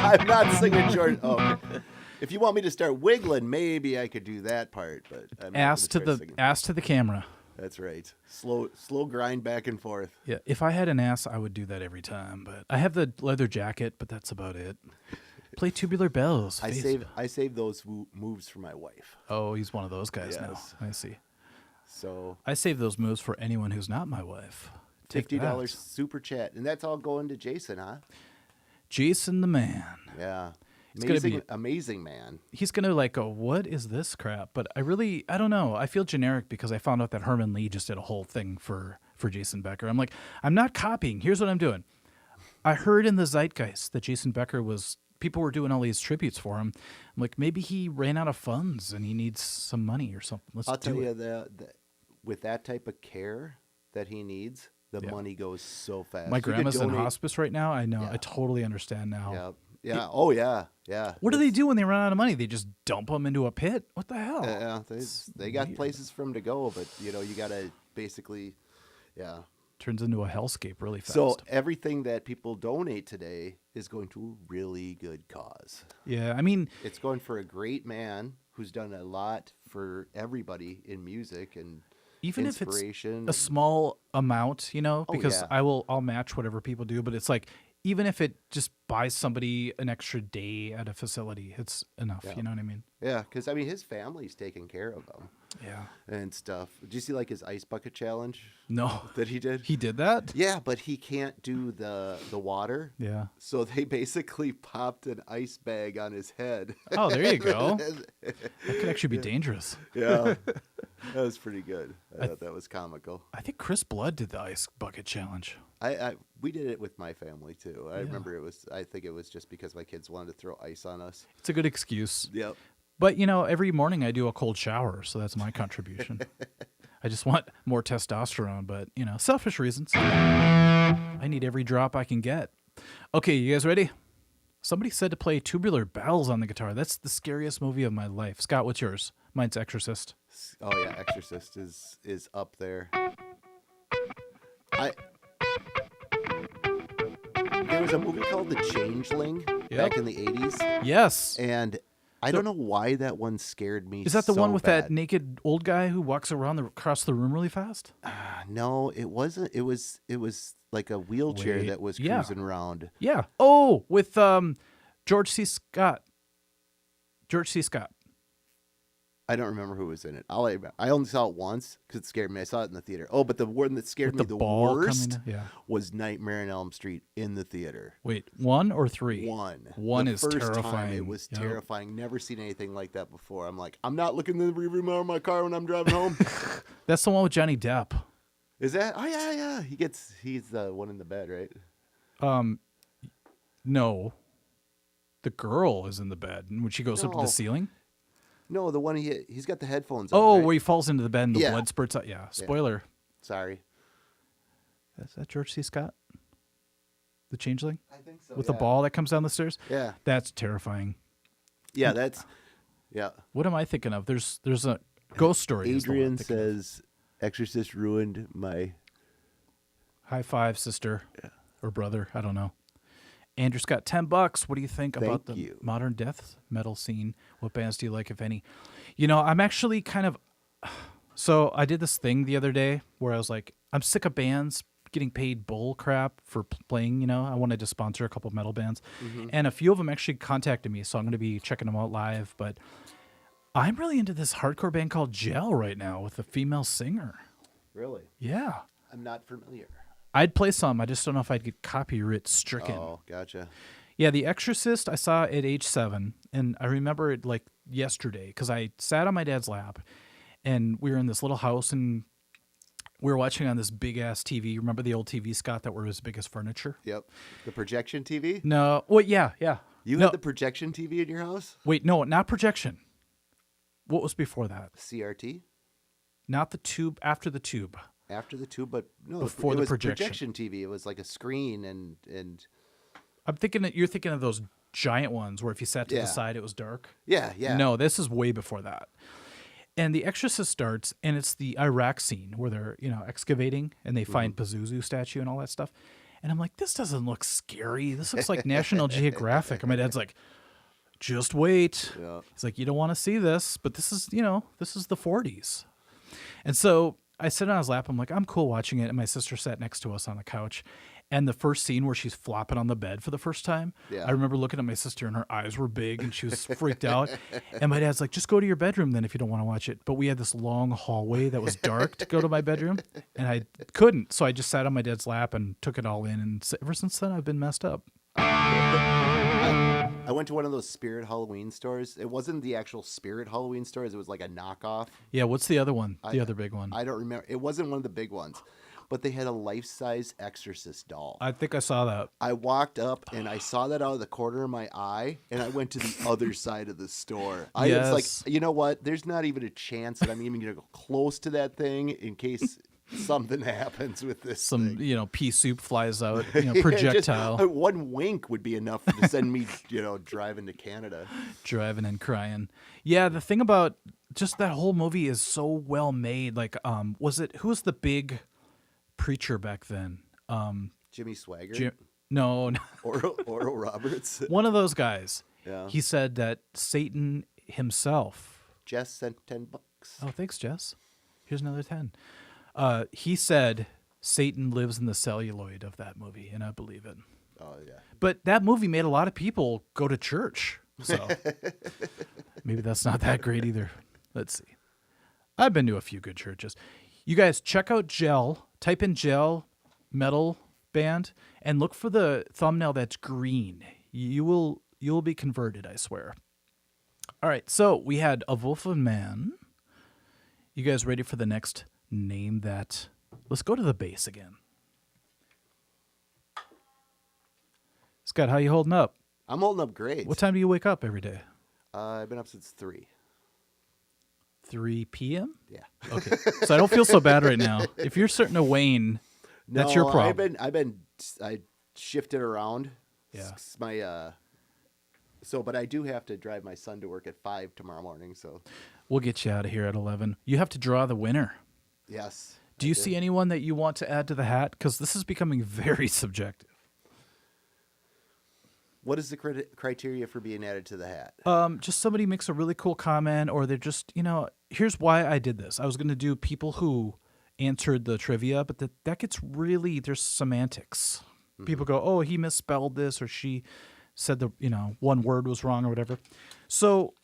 S5: I'm not singing George. Oh, okay. If you want me to start wiggling, maybe I could do that part. But I'm
S1: ass to the camera.
S5: That's right. Slow grind back and forth.
S1: Yeah. If I had an ass, I would do that every time. But I have the leather jacket, but that's about it. Play Tubular Bells.
S5: I save those moves for my wife.
S1: Oh, he's one of those guys
S5: Yes.
S1: now. I see.
S5: So
S1: I save those moves for anyone who's not my wife.
S5: $50 super chat, and that's all going to Jason, huh?
S1: Jason the man.
S5: Yeah.
S1: It's
S5: Amazing man.
S1: He's going to go, what is this crap? But I don't know. I feel generic because I found out that Herman Lee just did a whole thing for Jason Becker. I'm like, I'm not copying. Here's what I'm doing. I heard in the zeitgeist that Jason Becker people were doing all these tributes for him. I'm like, maybe he ran out of funds and he needs some money or something.
S5: I'll tell you, with that type of care that he needs, the money goes so fast.
S1: My grandma's in hospice right now. I know.
S5: Yeah.
S1: I totally understand now.
S5: Yeah. Yeah. Oh, yeah. Yeah.
S1: What do they do when they run out of money? They just dump them into a pit? What the hell?
S5: Yeah. They got places for them to go, but, you got to basically, yeah.
S1: Turns into a hellscape really fast.
S5: So everything that people donate today is going to a really good cause.
S1: Yeah, I mean,
S5: It's going for a great man who's done a lot for everybody in music and
S1: even if it's
S5: inspiration.
S1: a small amount, because
S5: yeah.
S1: I'll match whatever people do, but it's like even if it just buys somebody an extra day at a facility, it's enough.
S5: Yeah.
S1: You know what I mean?
S5: Yeah, because I mean his family's taking care of him
S1: Yeah.
S5: and stuff. Did you see like his ice bucket challenge
S1: No.
S5: that he did?
S1: He did that?
S5: Yeah, but he can't do the water.
S1: Yeah.
S5: So they basically popped an ice bag on his head.
S1: Oh, there you go. That could actually be dangerous.
S5: Yeah, that was pretty good. I thought that was comical.
S1: I think Chris Blood did the ice bucket challenge.
S5: We did it with my family too. I remember I think it was just because my kids wanted to throw ice on us.
S1: It's a good excuse.
S5: Yep.
S1: But, every morning I do a cold shower, so that's my contribution. I just want more testosterone, but, selfish reasons. I need every drop I can get. Okay, you guys ready? Somebody said to play Tubular Bells on the guitar. That's the scariest movie of my life. Scott, what's yours? Mine's Exorcist.
S5: Oh yeah, Exorcist is up there. There was a movie called The Changeling back in the 80s.
S1: Yes.
S5: And I don't know why that one scared me.
S1: Is that the
S5: so
S1: one with
S5: bad.
S1: that naked old guy who walks across the room really fast?
S5: No, it wasn't. It was like a wheelchair
S1: Wait,
S5: that was
S1: yeah.
S5: cruising around.
S1: Yeah. Oh, with George C. Scott. George C. Scott.
S5: I don't remember who was in it. I only saw it once because it scared me. I saw it in the theater. Oh, but the one that scared
S1: With
S5: me the
S1: ball
S5: worst
S1: coming in? Yeah.
S5: was Nightmare on Elm Street in the theater.
S1: Wait, 1 or 3?
S5: One
S1: is
S5: first
S1: terrifying.
S5: Time, it was
S1: Yep.
S5: terrifying. Never seen anything like that before. I'm like, I'm not looking in the rearview mirror of my car when I'm driving home.
S1: That's the one with Johnny Depp.
S5: Is that? Oh yeah. He's the one in the bed, right?
S1: No. The girl is in the bed, and when she goes up to the
S5: No.
S1: ceiling.
S5: No, the one he's got the headphones on.
S1: Oh,
S5: right?
S1: where he falls into the bed and the
S5: Yeah.
S1: blood spurts out. Yeah, spoiler.
S5: Sorry.
S1: Is that George C. Scott? The Changeling?
S5: I think so.
S1: With the ball that comes down the stairs?
S5: Yeah.
S1: That's terrifying.
S5: Yeah, that's. Yeah.
S1: What am I thinking of? There's a ghost story. is the one I'm
S5: Adrian
S1: thinking of.
S5: says, "Exorcist ruined my."
S1: High five, sister or brother. I don't know. Andrew's got $10. What do you think about the
S5: Thank you.
S1: modern death metal scene? What bands do you like, if any? I'm actually kind of. So I did this thing the other day where I was like, I'm sick of bands getting paid bull crap for playing. I wanted to sponsor a couple metal bands, and a few of them actually contacted me. So I'm going to be checking them out live. But I'm really into this hardcore band called Gel right now with a female singer.
S5: Really?
S1: Yeah.
S5: I'm not familiar.
S1: I'd play some. I just don't know if I'd get copyright stricken.
S5: Oh, gotcha.
S1: Yeah, The Exorcist I saw at age 7, and I remember it like yesterday because I sat on my dad's lap, and we were in this little house, and we were watching on this big-ass TV. Remember the old TV, Scott, that were as big as furniture?
S5: Yep. The projection TV?
S1: No. Well, yeah.
S5: You
S1: No.
S5: had the projection TV in your house?
S1: Wait, no, not projection. What was before that?
S5: CRT?
S1: Not the tube, after the tube.
S5: After the tube, but no,
S1: Before
S5: it
S1: the
S5: was
S1: projection.
S5: TV. It was like a screen and
S1: I'm thinking that you're thinking of those giant ones where if you sat to
S5: Yeah.
S1: the side, it was dark.
S5: yeah.
S1: No, this is way before that. And The Exorcist starts, and it's the Iraq scene where they're, excavating, and they find Pazuzu statue and all that stuff. And I'm like, this doesn't look scary. This looks like National Geographic. And my dad's like, just wait.
S5: Yeah.
S1: He's like, you don't want to see this, but this is, this is the 40s. And so I sit on his lap. I'm like, I'm cool watching it. And my sister sat next to us on the couch. And the first scene where she's flopping on the bed for the first time,
S5: Yeah.
S1: I remember looking at my sister and her eyes were big and she was freaked out. And my dad's like, just go to your bedroom then if you don't want to watch it. But we had this long hallway that was dark to go to my bedroom. And I couldn't. So I just sat on my dad's lap and took it all in. And ever since then, I've been messed up.
S5: I went to one of those Spirit Halloween stores. It wasn't the actual Spirit Halloween stores. It was like a knockoff.
S1: Yeah, what's the other one? The other big one.
S5: I don't remember. It wasn't one of the big ones, but they had a life-size Exorcist doll.
S1: I think I saw that.
S5: I walked up and I saw that out of the corner of my eye, and I went to the other side of the store. I was
S1: Yes.
S5: like, you know what? There's not even a chance that I'm even going to go close to that thing in case something happens with this
S1: Some,
S5: thing.
S1: pea soup flies out, projectile.
S5: Just, one wink would be enough to send me, driving to Canada.
S1: Driving and crying. Yeah, the thing about just that whole movie is so well made. Like, who was the big preacher back then?
S5: Jimmy Swaggart?
S1: No.
S5: Oral Roberts?
S1: One of those guys.
S5: Yeah.
S1: He said that Satan himself.
S5: Jess sent $10.
S1: Oh, thanks, Jess. Here's another 10. He said Satan lives in the celluloid of that movie, and I believe it.
S5: Oh, yeah.
S1: But that movie made a lot of people go to church. So maybe that's not that great either. Let's see. I've been to a few good churches. You guys check out Gel. Type in Gel metal band and look for the thumbnail that's green. You'll be converted, I swear. All right, so we had A Wolf of Man. You guys ready for the next name that? Let's go to the bass again. Scott, how you holding up?
S5: I'm holding up great.
S1: What time do you wake up every day?
S5: I've been up since 3.
S1: 3 p.m.?
S5: Yeah.
S1: Okay. So I don't feel so bad right now. If you're starting to wane, that's your problem.
S5: I shifted around.
S1: Yeah.
S5: But I do have to drive my son to work at 5 tomorrow morning, so.
S1: We'll get you out of here at 11. You have to draw the winner.
S5: Yes.
S1: Do you see anyone that you want to add to the hat? Because this is becoming very subjective.
S5: What is the criteria for being added to the hat?
S1: Just somebody makes a really cool comment, or they're just, here's why I did this. I was going to do people who answered the trivia, but that gets really, there's semantics. Mm-hmm. People go, oh, he misspelled this, or she said one word was wrong or whatever. So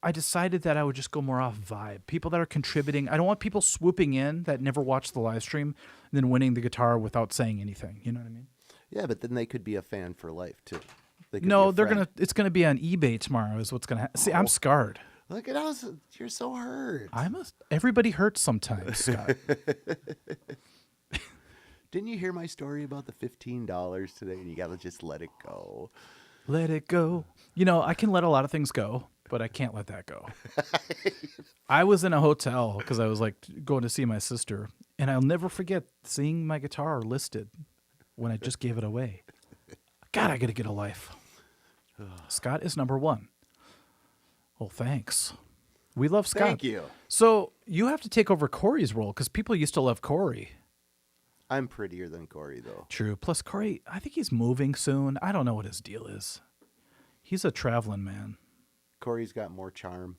S1: I decided that I would just go more off vibe. People that are contributing. I don't want people swooping in that never watched the live stream and then winning the guitar without saying anything. You know what I mean?
S5: Yeah, but then they could be a fan for life too.
S1: No, it's gonna be on eBay tomorrow. Is what's gonna happen. See, I'm scarred.
S5: Look at us. You're so hurt.
S1: Everybody hurts sometimes, Scott.
S5: Didn't you hear my story about the $15 today? And you gotta just let it go.
S1: Let it go. I can let a lot of things go, but I can't let that go. I was in a hotel because I was going to see my sister, and I'll never forget seeing my guitar listed when I just gave it away. God, I gotta get a life. Scott is number 1. Well, thanks. We love Scott.
S5: Thank you.
S1: So you have to take over Corey's role because people used to love Corey.
S5: I'm prettier than Corey, though.
S1: True. Plus, Corey, I think he's moving soon. I don't know what his deal is. He's a traveling man.
S5: Corey's got more charm.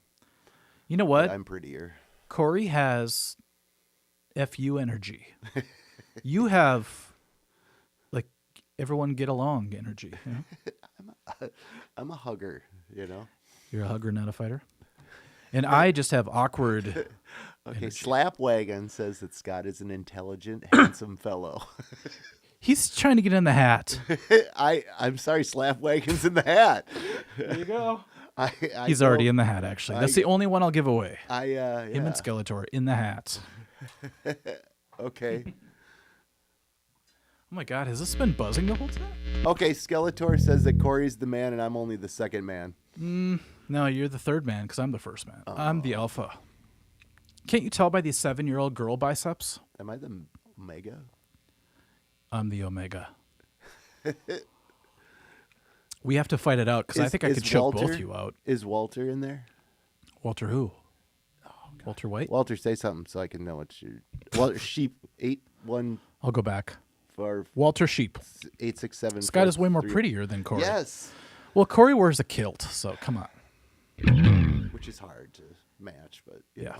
S1: You know what?
S5: I'm prettier.
S1: Corey has FU energy. You have everyone get along energy.
S5: I'm a hugger,
S1: You're a hugger, not a fighter. And I just have awkward.
S5: Okay,
S1: energy.
S5: Slapwagon says that Scott is an intelligent, handsome fellow.
S1: He's trying to get in the hat.
S5: I'm sorry, Slapwagon's in the hat.
S1: There you go.
S5: He's
S1: already in the hat, actually. That's the only one I'll give away.
S5: Yeah.
S1: Him and Skeletor in the hat.
S5: Okay.
S1: Oh my God, has this been buzzing the whole time?
S5: Okay, Skeletor says that Corey's the man and I'm only the second man.
S1: No, you're the third man because I'm the first man. I'm the alpha. Can't you tell by these 7-year-old girl biceps?
S5: Am I the Omega?
S1: I'm the Omega. We have to fight it out because I think I could choke both of you out.
S5: Is Walter in there?
S1: Walter who? Walter White?
S5: Walter, say something so I can know what you're... Walter Sheep 81...
S1: I'll go back.
S5: For
S1: Walter Sheep.
S5: 867.
S1: Scott is way more prettier than Corey.
S5: Yes.
S1: Well, Corey wears a kilt, so come on.
S5: Which is hard to match, but
S1: yeah.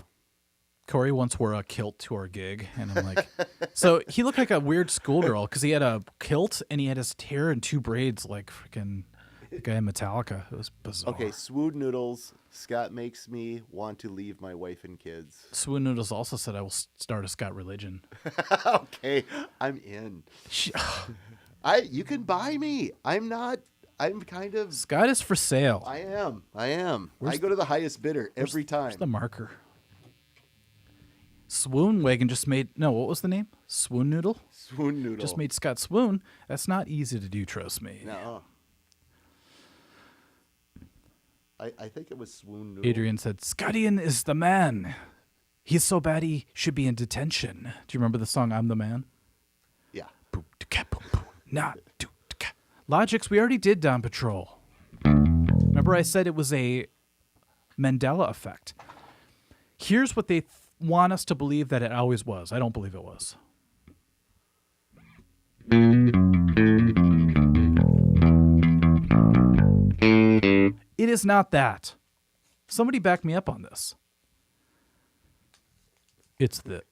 S1: Corey once wore a kilt to our gig, and I'm like, so he looked like a weird schoolgirl because he had a kilt and he had his hair in 2 braids, like freaking the guy in Metallica. It was bizarre.
S5: Okay, Swoon Noodles. Scott makes me want to leave my wife and kids.
S1: Swoon Noodles also said I will start a Scott religion.
S5: Okay, I'm in. You can buy me. I'm kind of...
S1: Scott is for sale.
S5: I am. I go to the highest bidder every time.
S1: Where's the marker? Swoon Wagon just made... No, what was the name? Swoon Noodle?
S5: Swoon Noodle.
S1: Just made Scott swoon. That's not easy to do, trust me.
S5: No. I think it was Swoon Noodle.
S1: Adrian said, Scottian is the man. He's so bad he should be in detention. Do you remember the song I'm the Man?
S5: Yeah.
S1: Not Logic's, we already did Dawn Patrol. Remember I said it was a Mandela effect. Here's what they want us to believe that it always was. I don't believe it was. It is not that. Somebody back me up on this. It's the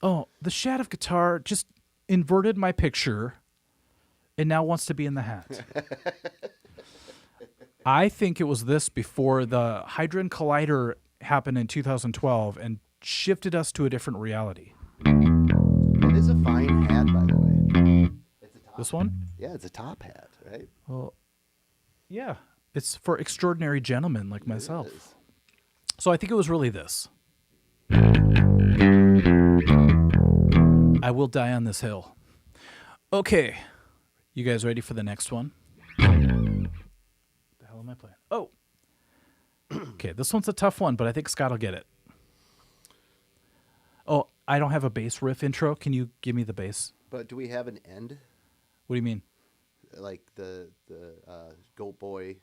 S1: Shad of Guitar just inverted my picture and now wants to be in the hat. I think it was this before the Hadron Collider happened in 2012 and shifted us to a different reality.
S5: It is a fine hat, by the way. It's a top.
S1: This one?
S5: Yeah, it's a top hat, right?
S1: Well, yeah. It's for extraordinary gentlemen like myself.
S5: It is.
S1: So I think it was really this. I will die on this hill. Okay. You guys ready for the next one? The hell am I playing? Oh. Okay, this one's a tough one, but I think Scott will get it. Oh, I don't have a bass riff intro. Can you give me the bass?
S5: But do we have an end?
S1: What do you mean?
S5: Like the Goat Boy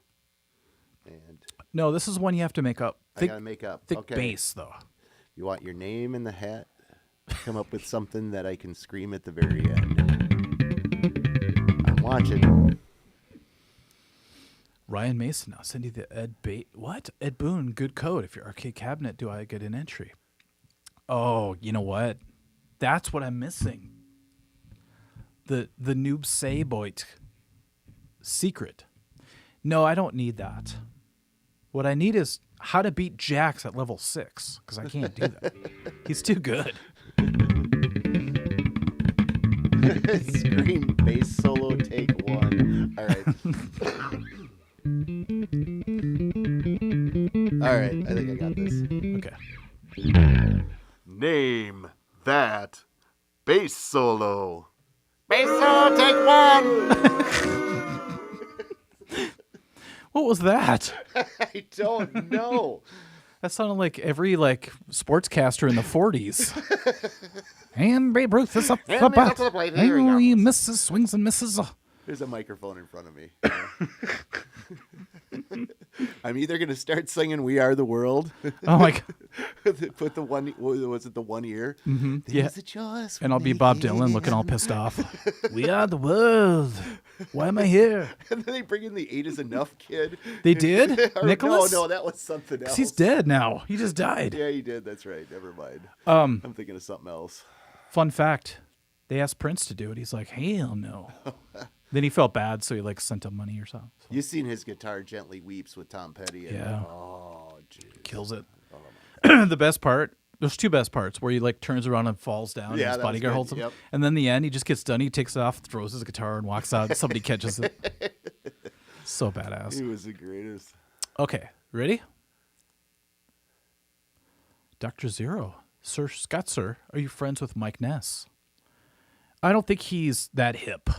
S5: and...
S1: No, this is one you have to make up.
S5: I gotta make up.
S1: Think
S5: Okay.
S1: bass, though.
S5: You want your name in the hat? Come up with something that I can scream at the very end. I'm watching.
S1: Ryan Mason, I'll send you the Ed Boon, good code. If your arcade cabinet, do I get an entry? Oh, you know what? That's what I'm missing. The Noob Sayboit secret. No, I don't need that. What I need is how to beat Jax at level 6, because I can't do that. He's too good.
S5: Scream bass solo take 1. All right. All right, I think I got this.
S1: Okay.
S5: Name that bass solo. Bass solo take 1.
S1: What was that?
S5: I don't know.
S1: That sounded like every sportscaster in the 40s. And Babe Ruth is up
S5: And
S1: the
S5: we
S1: bat.
S5: got to the plate. Here we
S1: Oh,
S5: go.
S1: he misses, swings and misses.
S5: There's a microphone in front of me. I'm either going to start singing We Are the World.
S1: Oh, my God.
S5: Put the one, was it the one ear?
S1: Mm-hmm. Yeah.
S5: There's a choice
S1: And I'll be
S5: we're
S1: Bob
S5: making.
S1: Dylan looking all pissed off. We are the world. Why am I here?
S5: And then they bring in the 8 is Enough kid.
S1: They did?
S5: Or,
S1: Nicholas?
S5: No, that was something else.
S1: He's dead now. He just died.
S5: Yeah, he did. That's right. Never mind. I'm thinking of something else.
S1: Fun fact. They asked Prince to do it. He's like, hell no. Then he felt bad, so he sent him money or something. So
S5: You seen his guitar Gently Weeps with Tom Petty? And,
S1: Yeah.
S5: Oh, jeez.
S1: kills it. The best part, there's two best parts, where he turns around and falls down and
S5: Yeah,
S1: his
S5: that was
S1: bodyguard
S5: good.
S1: holds him.
S5: Yep.
S1: And then the end, he just gets done. He takes it off, throws his guitar, and walks out. And somebody catches it. So badass.
S5: He was the greatest.
S1: Okay, ready? Dr. Zero. Sir Scott, sir, are you friends with Mike Ness? I don't think he's that hip.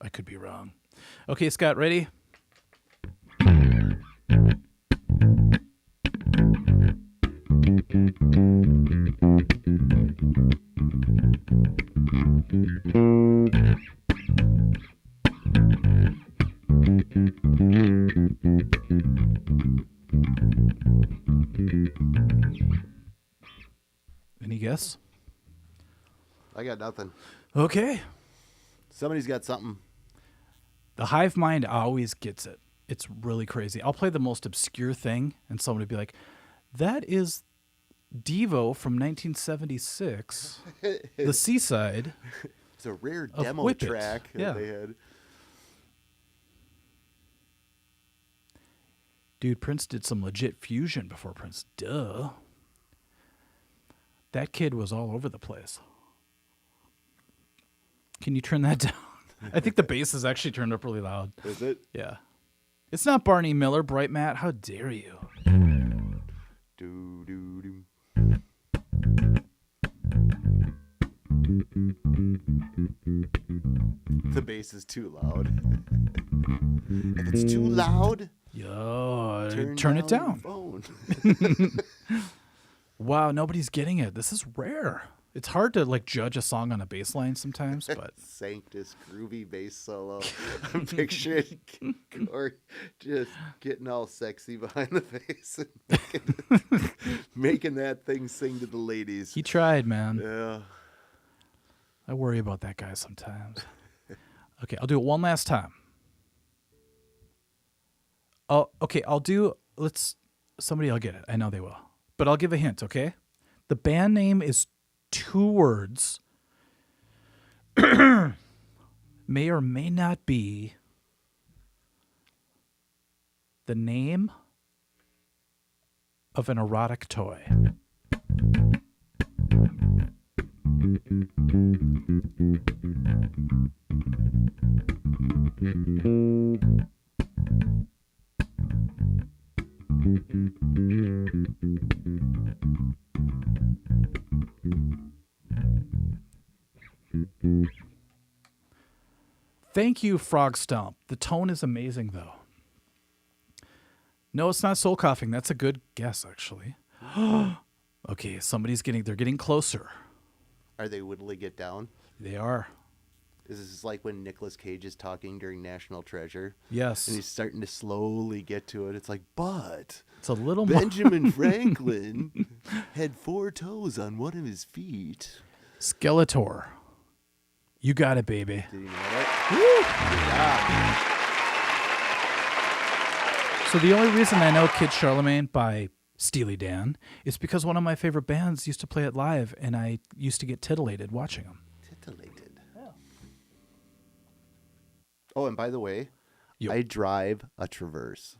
S1: I could be wrong. Okay, Scott, ready? Any guess?
S5: I got nothing.
S1: Okay.
S5: Somebody's got something.
S1: The hive mind always gets it. It's really crazy. I'll play the most obscure thing, and someone would be like, that is Devo from 1976, The Seaside.
S5: It's a rare
S1: Of
S5: demo
S1: Whip It.
S5: track that
S1: Yeah.
S5: they had.
S1: Dude, Prince did some legit fusion before Prince. Duh. That kid was all over the place. Can you turn that down? I think the bass is actually turned up really loud.
S5: Is it?
S1: Yeah. It's not Barney Miller, Bright Matt. How dare you?
S5: Do, do, do. The bass is too loud. If it's too loud,
S1: Yo, turn it
S5: your
S1: down.
S5: phone.
S1: Wow, nobody's getting it. This is rare. It's hard to like judge a song on a bass line sometimes, but
S5: Sanctus groovy bass solo. I'm picturing Corey just getting all sexy behind the bass and making that thing sing to the ladies.
S1: he tried, man.
S5: Yeah.
S1: I worry about that guy sometimes. Okay, I'll do it one last time. Somebody will get it. I know they will. But I'll give a hint, okay? The band name is 2 words. May or may not be the name of an erotic toy. Thank you, Frog Stomp. The tone is amazing, though. No, it's not soul coughing. That's a good guess, actually. Okay, they're getting closer.
S5: Are they whittling it down?
S1: They are.
S5: This is like when Nicolas Cage is talking during National Treasure.
S1: Yes.
S5: And he's starting to slowly get to it. It's like, but
S1: It's a little more.
S5: Benjamin Franklin had 4 toes on one of his feet.
S1: Skeletor. You got it, baby.
S5: Did you know that?
S1: So the only reason I know Kid Charlemagne by Steely Dan is because one of my favorite bands used to play it live, and I used to get titillated watching them.
S5: Titillated. Yeah. Oh, and by the way,
S1: Yep.
S5: I drive a Traverse.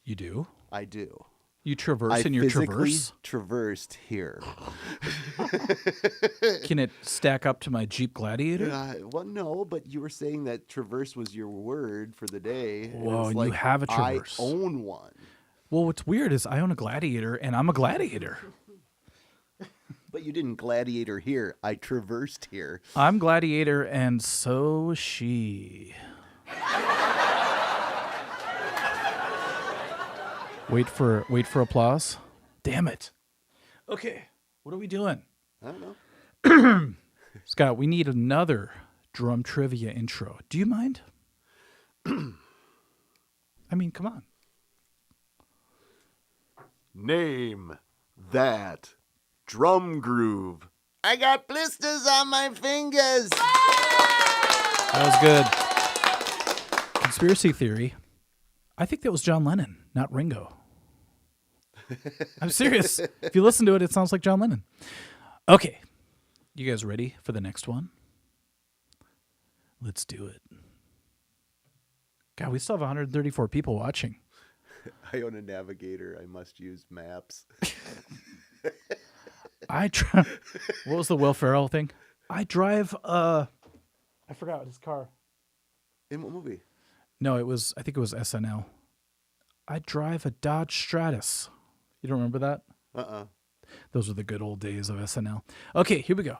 S1: You do?
S5: I do.
S1: You traverse
S5: I
S1: in your
S5: physically
S1: Traverse?
S5: traversed here.
S1: Can it stack up to my Jeep Gladiator?
S5: Well, no, but you were saying that Traverse was your word for the day. and
S1: Whoa,
S5: it's
S1: and you have a Traverse.
S5: I own one.
S1: Well, what's weird is I own a Gladiator, and I'm a Gladiator.
S5: But you didn't gladiator here. I traversed here.
S1: I'm Gladiator, and so is she. Wait for applause. Damn it. Okay, what are we doing?
S5: I don't know.
S1: Scott, we need another drum trivia intro. Do you mind? I mean, come on.
S5: Name that drum groove. I got blisters on my fingers.
S1: That was good. Conspiracy theory. I think that was John Lennon, not Ringo. I'm serious. If you listen to it, it sounds like John Lennon. Okay. You guys ready for the next one? Let's do it. God, we still have 134 people watching.
S5: I own a Navigator. I must use maps.
S1: What was the Will Ferrell thing? I drive I forgot his car.
S5: In what movie?
S1: No, I think it was SNL. I drive a Dodge Stratus. You don't remember that?
S5: Uh-uh.
S1: Those were the good old days of SNL. Okay, here we go.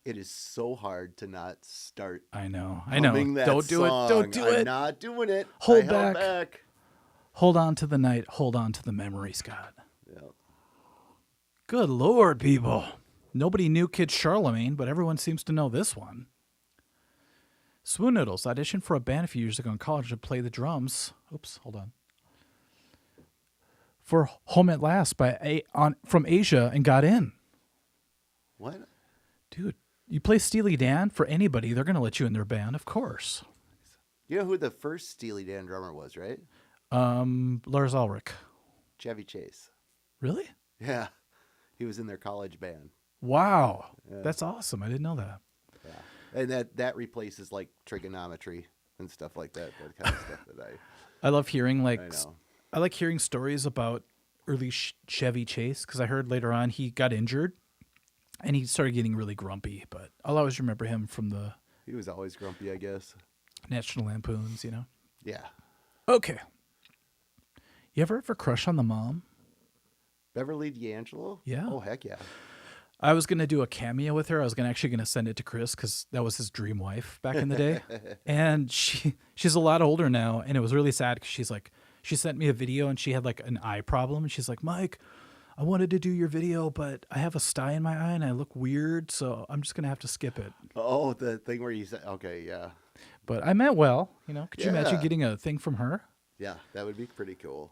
S5: It is so hard to not start.
S1: I know.
S5: humming that
S1: Don't do
S5: song.
S1: it. Don't do
S5: I'm
S1: it.
S5: not doing it.
S1: Hold
S5: I held
S1: back.
S5: back.
S1: Hold on to the night. Hold on to the memory, Scott.
S5: Yeah.
S1: Good Lord, people. Nobody knew Kid Charlemagne, but everyone seems to know this one. Swoon Noodles auditioned for a band a few years ago in college to play the drums. Oops, hold on. For Home at Last from Asia and got in.
S5: What?
S1: Dude, you play Steely Dan for anybody, they're going to let you in their band, of course.
S5: You know who the first Steely Dan drummer was, right?
S1: Lars Ulrich.
S5: Chevy Chase.
S1: Really?
S5: Yeah. He was in their college band.
S1: Wow.
S5: Yeah.
S1: That's awesome. I didn't know that.
S5: Yeah. And that replaces like trigonometry and stuff like that. That kind of stuff that
S1: I love hearing
S5: I know.
S1: I like hearing stories about early Chevy Chase because I heard later on he got injured and he started getting really grumpy. But I'll always remember him from the
S5: He was always grumpy, I guess.
S1: National Lampoons, you know?
S5: Yeah.
S1: Okay. You ever crush on the mom?
S5: Beverly D'Angelo?
S1: Yeah.
S5: Oh, heck yeah.
S1: I was gonna do a cameo with her. I was actually gonna send it to Chris because that was his dream wife back in the day. And she's a lot older now, and it was really sad because she sent me a video and she had like an eye problem. And she's like, Mike, I wanted to do your video, but I have a sty in my eye and I look weird, so I'm just gonna have to skip it.
S5: Oh, the thing where you said, okay, yeah.
S1: But I meant well, you know. Could you imagine getting a thing from her?
S5: Yeah, that would be pretty cool.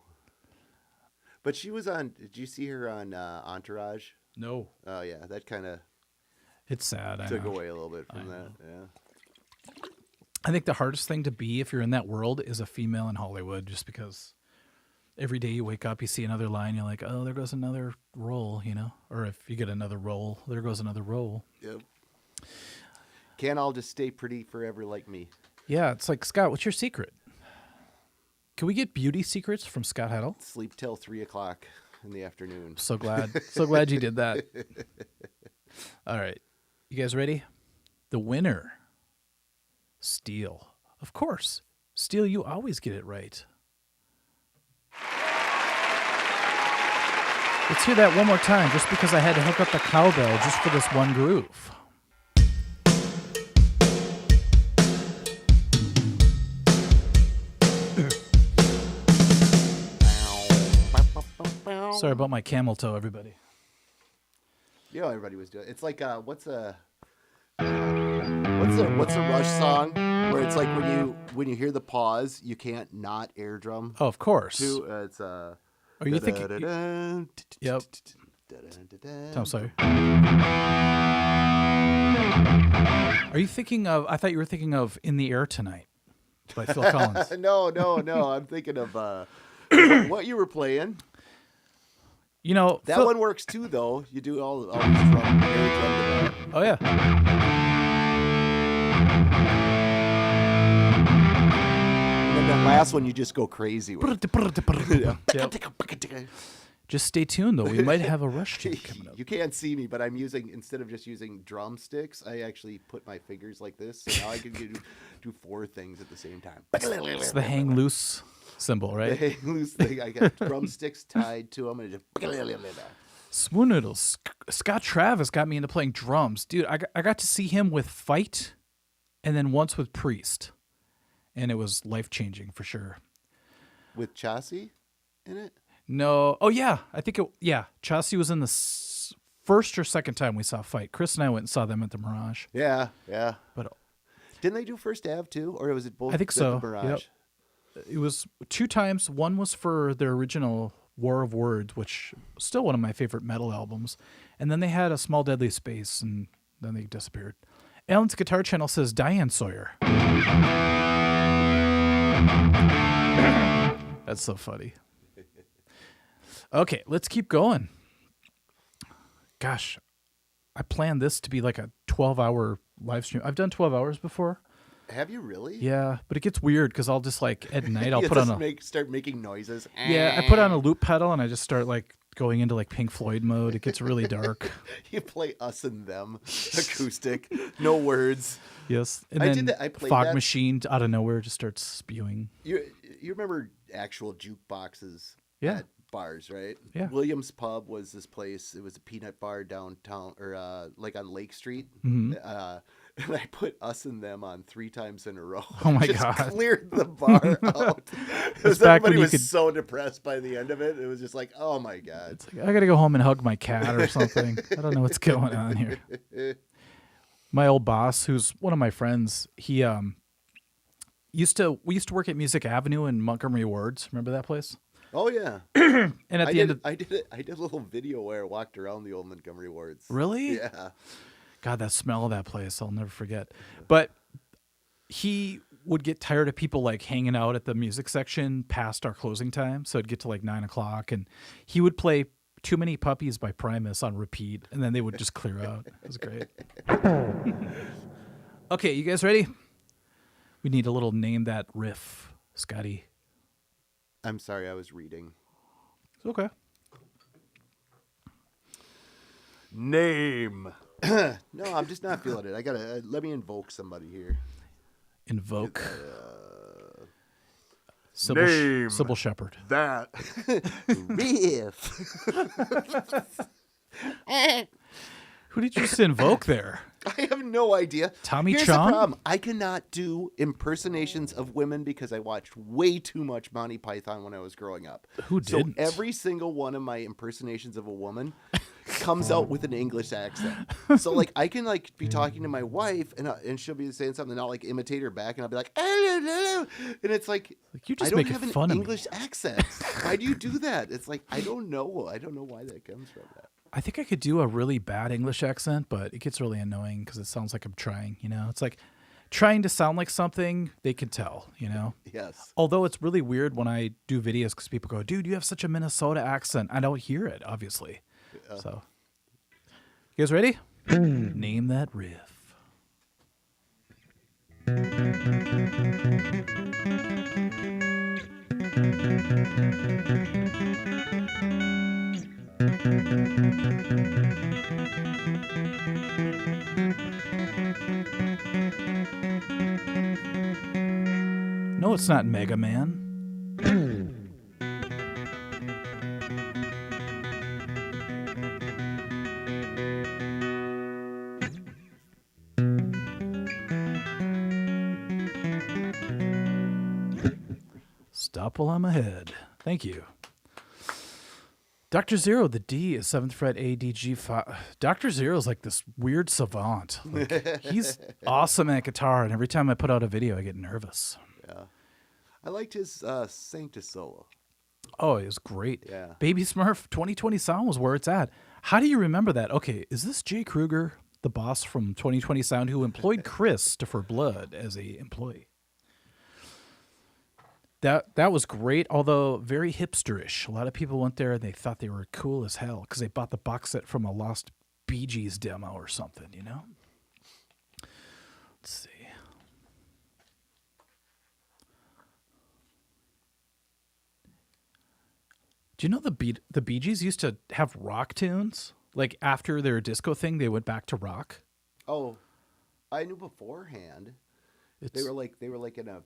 S5: But she was on. Did you see her on Entourage?
S1: No.
S5: Oh yeah, that kind of.
S1: It's sad.
S5: Took away a little bit from that. Yeah.
S1: I think the hardest thing to be if you're in that world is a female in Hollywood, just because every day you wake up, you see another line, you're like, oh, there goes another role, you know? Or if you get another role, there goes another role.
S5: Yep. Can't all just stay pretty forever like me.
S1: Yeah, it's like, Scott, what's your secret? Can we get beauty secrets from Scott Heddle?
S5: Sleep till 3:00 in the afternoon.
S1: So glad you did that. All right. You guys ready? The winner. Steel. Of course. Steel, you always get it right. Let's hear that one more time, just because I had to hook up the cowbell just for this one groove. Sorry about my camel toe, everybody.
S5: You know, everybody was doing. It's like what's a Rush song where it's like when you hear the pause, you can't not air drum.
S1: Oh, of course.
S5: It's
S1: Are you thinking? Yep. I'm sorry. Are you thinking of? I thought you were thinking of "In the Air Tonight" by Phil Collins.
S5: No. I'm thinking of what you were playing.
S1: You know
S5: that one works too, though. You do all these air drum to that.
S1: Oh yeah.
S5: And then that last one, you just go crazy with.
S1: Yep. Just stay tuned, though. We might have a Rush jam coming up.
S5: You can't see me, but I'm using, instead of just using drumsticks, I actually put my fingers like this, so now I can do 4 things at the same time.
S1: It's the hang loose symbol, right?
S5: The hang loose thing. I got drumsticks tied to them, and just.
S1: Spoon Noodles. Scott Travis got me into playing drums. Dude, I got to see him with Fight and then once with Priest. And it was life-changing for sure.
S5: With Chassis in it?
S1: No. Oh, yeah. I think Chassis was in the first or second time we saw Fight. Chris and I went and saw them at the Mirage.
S5: Yeah.
S1: But
S5: didn't they do First Ave too? Or was it both?
S1: I think so.
S5: The Mirage?
S1: Yep. It was 2 times. One was for their original War of Words, which is still one of my favorite metal albums. And then they had A Small Deadly Space, and then they disappeared. Alan's Guitar Channel says Diane Sawyer. That's so funny. Okay, let's keep going. Gosh, I planned this to be like a 12-hour live stream. I've done 12 hours before.
S5: Have you really?
S1: Yeah, but it gets weird because I'll just like at night I'll
S5: you
S1: put
S5: just
S1: on
S5: start making noises.
S1: Yeah, I put on a loop pedal and I just start like going into like Pink Floyd mode. It gets really dark.
S5: You play Us and Them acoustic, no words.
S1: Yes, and
S5: I
S1: then
S5: did that. I played
S1: Fog
S5: that.
S1: Machine out of nowhere just starts spewing.
S5: You remember actual jukeboxes
S1: Yeah.
S5: at bars, right?
S1: Yeah.
S5: Williams Pub was this place. It was a peanut bar downtown, or like on Lake Street.
S1: Mm-hmm.
S5: And I put Us and Them on 3 times in a row.
S1: Oh my
S5: Just
S1: God.
S5: Cleared the bar out. Because
S1: back when
S5: everybody
S1: you
S5: was
S1: could-
S5: so depressed by the end of it. It was just like, oh my God.
S1: It's like I gotta go home and hug my cat or something. I don't know what's going on here. My old boss, who's one of my friends, he we used to work at Music Avenue in Montgomery Wards. Remember that place?
S5: Oh yeah.
S1: And at the end of
S5: I did a little video where I walked around the old Montgomery Wards.
S1: Really?
S5: Yeah.
S1: God, that smell of that place, I'll never forget. But he would get tired of people like hanging out at the music section past our closing time. So it'd get to like 9:00 and he would play Too Many Puppies by Primus on repeat. And then they would just clear out. It was great. Okay, you guys ready? We need a little name that riff, Scotty.
S5: I'm sorry, I was reading.
S1: It's okay.
S5: Name. No, I'm just not feeling it. I gotta let me invoke somebody here.
S1: Invoke.
S5: Name.
S1: Sybil Shepherd.
S5: That riff.
S1: Who did you just invoke there?
S5: I have no idea.
S1: Tommy
S5: Here's
S1: Chong?
S5: the problem. I cannot do impersonations of women because I watched way too much Monty Python when I was growing up.
S1: Who didn't?
S5: So every single one of my impersonations of a woman comes out with an English accent. So like I can like be talking to my wife and she'll be saying something and I'll like imitate her back and I'll be like, and it's like
S1: You're just
S5: I don't
S1: making
S5: have an
S1: fun of me.
S5: English accent. Why do you do that? It's like I don't know why that comes from that.
S1: I think I could do a really bad English accent, but it gets really annoying because it sounds like I'm trying, you know? It's like trying to sound like something they can tell, you know?
S5: Yes.
S1: Although it's really weird when I do videos because people go, dude, you have such a Minnesota accent. I don't hear it, obviously. So, you guys ready? Name that riff. No, it's not Mega Man. Stop while I'm ahead. Thank you. Dr. Zero, the D is 7th fret A, D, G, 5. Dr. Zero is like this weird savant. Like, he's awesome at guitar, and every time I put out a video, I get nervous.
S5: Yeah. I liked his Sanctus solo.
S1: Oh, it was great.
S5: Yeah.
S1: Baby Smurf 2020 Sound was where it's at. How do you remember that? Okay, is this Jay Kruger, the boss from 2020 Sound, who employed Christopher Blood as a employee? That was great, although very hipsterish. A lot of people went there and they thought they were cool as hell because they bought the box set from a Lost Bee Gees demo or something, you know? Let's see. Do you know the Bee Gees used to have rock tunes? Like after their disco thing, they went back to rock.
S5: Oh, I knew beforehand. They were like in a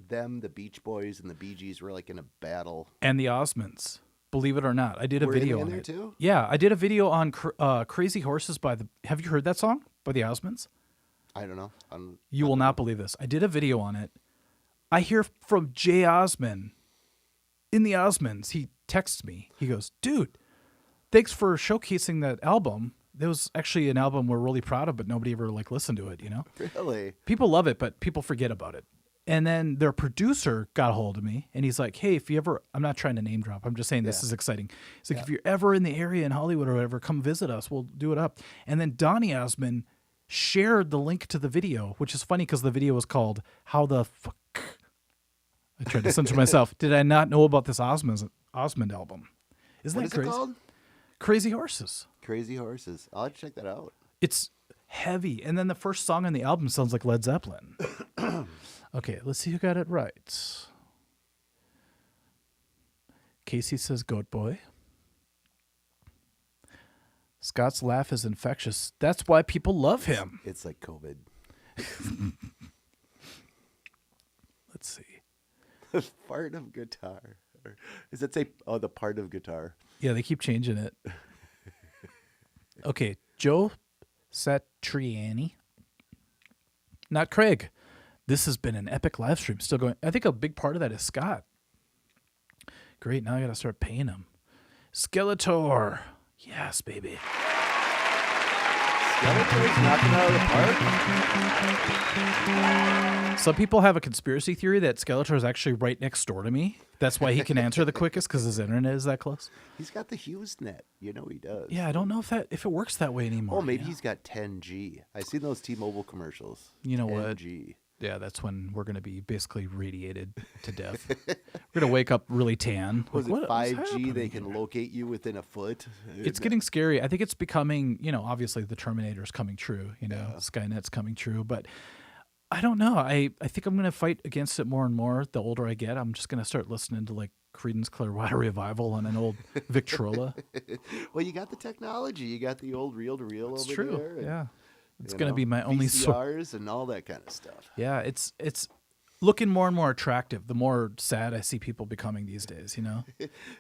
S5: the Beach Boys and the Bee Gees were like in a battle.
S1: And the Osmonds, believe it or not, I did a video
S5: they in
S1: on
S5: there
S1: it
S5: too?
S1: Yeah, I did a video on Crazy Horses by the. Have you heard that song by the Osmonds?
S5: I don't know.
S1: You will not believe this. I did a video on it. I hear from Jay Osmond in the Osmonds. He texts me. He goes, "Dude, thanks for showcasing that album. That was actually an album we're really proud of, but nobody ever like listened to it. You know,
S5: Really?
S1: people love it, but people forget about it." And then their producer got a hold of me and he's like, "Hey, if you ever," I'm not trying to name drop, I'm just saying this is exciting. He's like, "If you're ever in the area in Hollywood or whatever, come visit us. We'll do it up." And then Donny Osmond shared the link to the video, which is funny because the video was called "How the Fuck." I tried to censor myself. Did I not know about this Osmond album? Isn't
S5: What
S1: that
S5: is
S1: crazy?
S5: it called?
S1: Crazy Horses.
S5: Crazy Horses. I'll have to check that out.
S1: It's heavy. And then the first song on the album sounds like Led Zeppelin. Okay, let's see who got it right. Casey says Goat Boy. Scott's laugh is infectious. That's why people love him.
S5: It's like COVID.
S1: Let's see.
S5: The part of guitar. Does it say, the part of guitar?
S1: Yeah, they keep changing it. Okay, Joe Satriani. Not Craig. This has been an epic live stream. Still going. I think a big part of that is Scott. Great, now I got to start paying him. Skeletor. Yes, baby.
S5: Skeletor's knocking out of the park.
S1: Some people have a conspiracy theory that Skeletor is actually right next door to me. That's why he can answer the quickest because his internet is that close.
S5: He's got the HughesNet. You know he does.
S1: Yeah, I don't know if it works that way anymore.
S5: Oh, maybe
S1: you know?
S5: he's got 10G. I've seen those T-Mobile commercials.
S1: You know what?
S5: 10G.
S1: Yeah, that's when we're going to be basically radiated to death. We're going to wake up really tan.
S5: Was
S1: Like,
S5: it
S1: what is
S5: 5G?
S1: happening
S5: They can
S1: here?
S5: locate you within a foot.
S1: It's getting scary. I think it's becoming, obviously the Terminator's coming true, Skynet's coming true, but I don't know. I think I'm going to fight against it more and more the older I get. I'm just going to start listening to like Creedence Clearwater Revival on an old Victrola.
S5: Well, you got the technology. You got the old reel-to-reel
S1: It's
S5: over
S1: true.
S5: there. and,
S1: Yeah. It's
S5: you
S1: going to
S5: know,
S1: be my only
S5: VCRs and all that kind of stuff.
S1: Yeah, it's looking more and more attractive the more sad I see people becoming these days,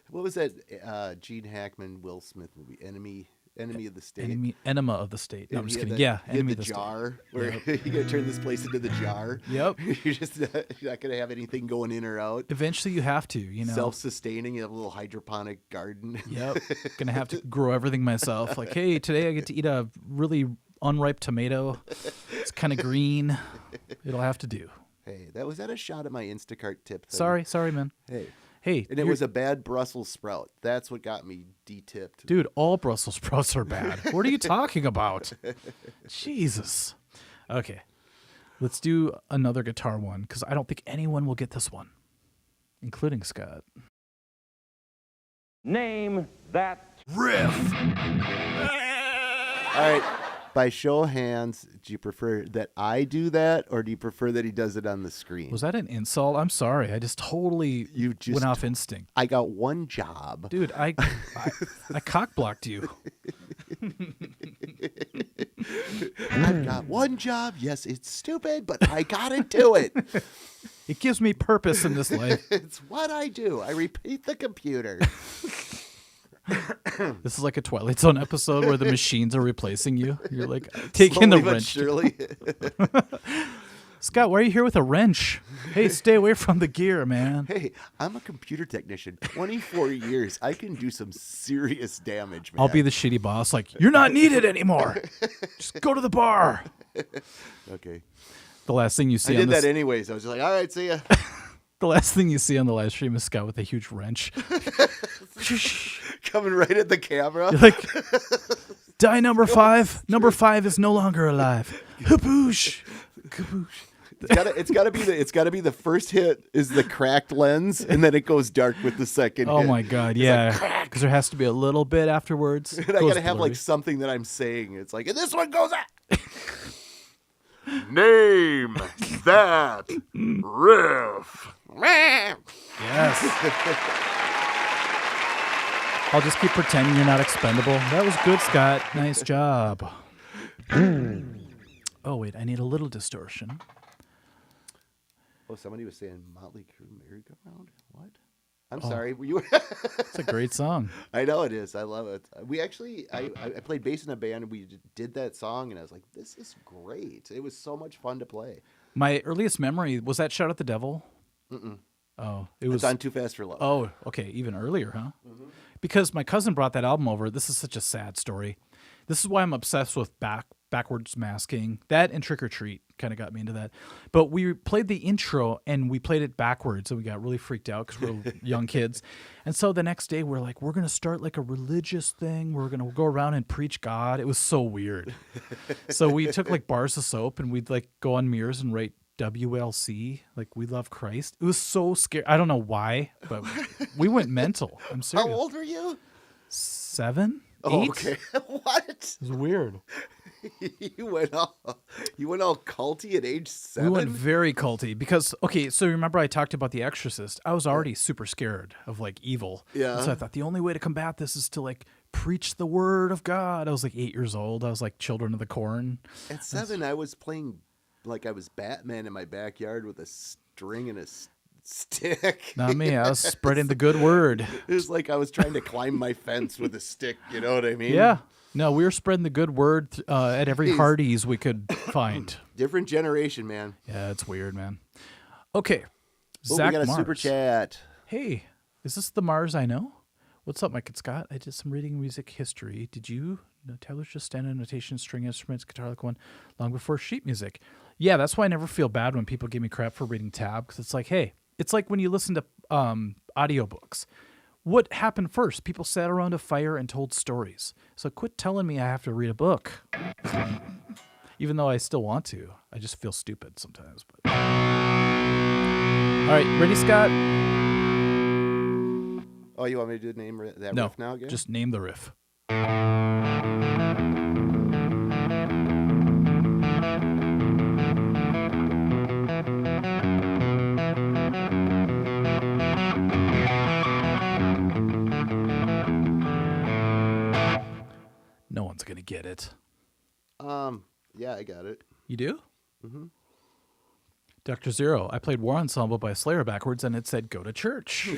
S5: What was that Gene Hackman, Will Smith movie? Enemy Enemy of the state.
S1: Enema of the state. No, I'm
S5: And
S1: just
S5: he had
S1: kidding.
S5: the-
S1: Yeah,
S5: he had
S1: enemy
S5: the
S1: of the
S5: jar where you gotta turn this place into the jar.
S1: Yep.
S5: You're just not gonna have anything going in or out.
S1: Eventually, you have to. You know.
S5: Self-sustaining. You have a little hydroponic garden.
S1: Yep. Gonna have to grow everything myself. Like, hey, today I get to eat a really unripe tomato. It's kind of green. It'll have to do.
S5: Hey, was that a shot at my Instacart tip thing?
S1: Sorry, man. Hey,
S5: And it was a bad Brussels sprout. That's what got me de-tipped.
S1: dude. All Brussels sprouts are bad. What are you talking about? Jesus. Okay, let's do another guitar one because I don't think anyone will get this one, including Scott.
S3: Name that
S2: Riff.
S5: All right. By show of hands, do you prefer that I do that, or do you prefer that he does it on the screen?
S1: Was that an insult? I'm sorry. I just totally went off instinct.
S5: I got one job.
S1: Dude, I cock blocked you.
S5: I've got one job. Yes, it's stupid, but I gotta do it.
S1: It gives me purpose in this life.
S5: It's what I do. I repeat the computer.
S1: This is like a Twilight Zone episode where the machines are replacing you. You're like taking the
S5: Slowly but
S1: wrench.
S5: surely.
S1: Scott, why are you here with a wrench? Hey, stay away from the gear, man.
S5: Hey, I'm a computer technician. 24 years. I can do some serious damage, man.
S1: I'll be the shitty boss. Like, you're not needed anymore. Just go to the bar.
S5: Okay.
S1: The last thing you see
S5: I
S1: on
S5: did
S1: this,
S5: that anyways. I was just like, all right, see ya.
S1: the last thing you see on the live stream is Scott with a huge wrench.
S5: Coming right at the camera.
S1: You're like, die number 5. Number 5 is no longer alive. Kaboosh. Kaboosh.
S5: It's gotta be the first hit is the cracked lens, and then it goes dark with the second
S1: Oh
S5: hit.
S1: my god, yeah. Because there has to be a little bit afterwards.
S5: And I gotta have like something that I'm saying. It's like, and this one goes out. Name that riff.
S1: Yes. I'll just keep pretending you're not expendable. That was good, Scott. Nice job. Oh, wait. I need a little distortion.
S5: Oh, somebody was saying Motley Crue merry-go-round. What? I'm sorry. Were you?
S1: It's a great song.
S5: I know it is. I love it. We actually, I played bass in a band, and we did that song, and I was like, this is great. It was so much fun to play.
S1: My earliest memory, was that Shout at the Devil?
S5: Mm-mm.
S1: Oh, it was.
S5: It's on Too Fast for Love.
S1: Oh, okay. Even earlier, huh?
S5: Mm-hmm.
S1: Because my cousin brought that album over. This is such a sad story. This is why I'm obsessed with backwards masking. That and Trick or Treat kind of got me into that. But we played the intro and we played it backwards, and we got really freaked out because we're young kids. And so the next day we're like, we're going to start like a religious thing. We're going to go around and preach God. It was so weird. So we took like bars of soap and we'd like go on mirrors and write WLC, like we love Christ. It was so scary. I don't know why, but we went mental. I'm serious.
S5: How old were you?
S1: 7? 8?
S5: Oh, okay. What?
S1: It was weird.
S5: You went all culty at age 7?
S1: We went very culty because, okay, so remember I talked about The Exorcist. I was already super scared of like evil.
S5: Yeah.
S1: And so I thought the only way to combat this is to like preach the word of God. I was like 8 years old. I was like Children of the Corn.
S5: At 7, I was playing like I was Batman in my backyard with a string and a stick.
S1: Not me. I was spreading the good word.
S5: It was like I was trying to climb my fence with a stick. You know what I mean?
S1: Yeah. No, we were spreading the good word at every Hardee's we could find.
S5: Different generation, man.
S1: Yeah, it's weird, man. Okay.
S5: Oh,
S1: Zach
S5: we got a
S1: Mars.
S5: super chat.
S1: Hey, is this the Mars I know? What's up, Mike and Scott? I did some reading music history. Did you? No, Taylor's just standard notation, string instruments, guitar like one, long before sheet music. Yeah, that's why I never feel bad when people give me crap for reading tab, because it's like, hey, it's like when you listen to audiobooks. What happened first? People sat around a fire and told stories. So quit telling me I have to read a book. Even though I still want to. I just feel stupid sometimes. But. All right, ready, Scott?
S5: Oh, you want me to name that
S1: No,
S5: riff now again?
S1: just name the riff. No one's going to get it.
S5: Yeah, I got it.
S1: You do?
S5: Mm-hmm.
S1: Dr. Zero, I played War Ensemble by Slayer backwards, and it said, go to church.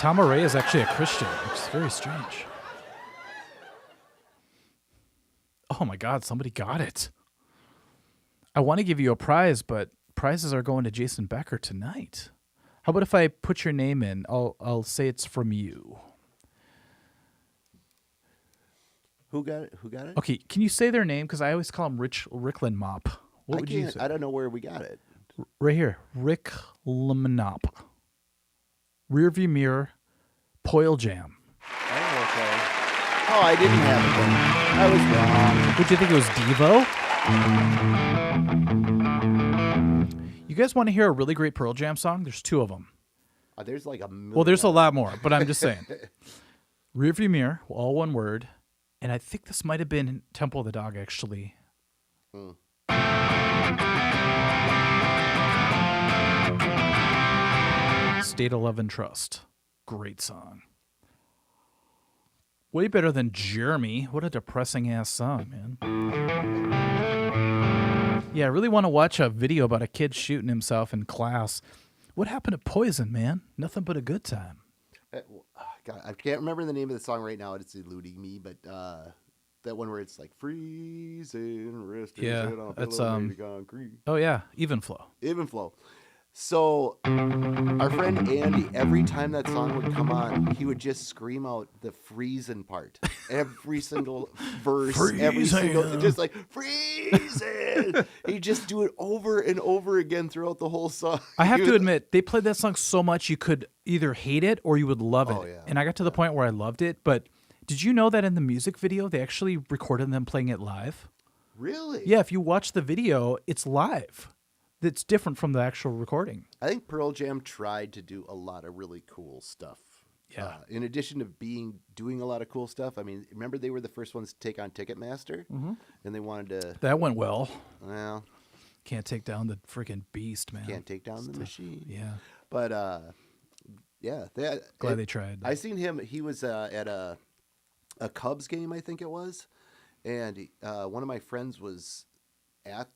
S1: Tom Array is actually a Christian, which is very strange. Oh my God, somebody got it. I want to give you a prize, but prizes are going to Jason Becker tonight. How about if I put your name in? I'll say it's from you.
S5: Who got it? Who got it?
S1: Okay, can you say their name? Because I always call him Ricklin Mop. What would you say?
S5: I don't know where we got it.
S1: Right here, Rick Lemnop. Rearview mirror, Poil Jam.
S5: Oh, okay. Oh, I didn't have it then. I was wrong.
S1: Would you think it was Devo? You guys want to hear a really great Pearl Jam song? There's 2 of them.
S5: There's like a million.
S1: Well, there's a lot more, but I'm just saying. Rearview mirror, all one word. And I think this might have been Temple of the Dog, actually. State of Love and Trust. Great song. Way better than Jeremy. What a depressing ass song, man. Yeah, I really want to watch a video about a kid shooting himself in class. What happened to Poison, man? Nothing but a good time.
S5: God, I can't remember the name of the song right now. It's eluding me, but that one where it's like freezing, resting,
S1: Yeah,
S5: on
S1: that's
S5: concrete.
S1: Oh yeah, Even Flow.
S5: Even Flow. So our friend Andy, every time that song would come on, he would just scream out the freezing part. Every single verse, every single, just like freezing. He'd just do it over and over again throughout the whole song.
S1: I have to admit, they played that song so much you could either hate it or you would love it.
S5: Oh, yeah.
S1: And I got to the point where I loved it. But did you know that in the music video, they actually recorded them playing it live?
S5: Really?
S1: Yeah, if you watch the video, it's live. It's different from the actual recording.
S5: I think Pearl Jam tried to do a lot of really cool stuff.
S1: Yeah.
S5: In addition to doing a lot of cool stuff, I mean, remember they were the first ones to take on Ticketmaster? Mm-hmm. And they wanted to...
S1: That went well.
S5: Well...
S1: Can't take down the freaking beast, man.
S5: Can't take down the machine.
S1: Yeah.
S5: But, yeah.
S1: Glad they tried.
S5: I seen him. He was at a Cubs game, I think it was. And one of my friends was at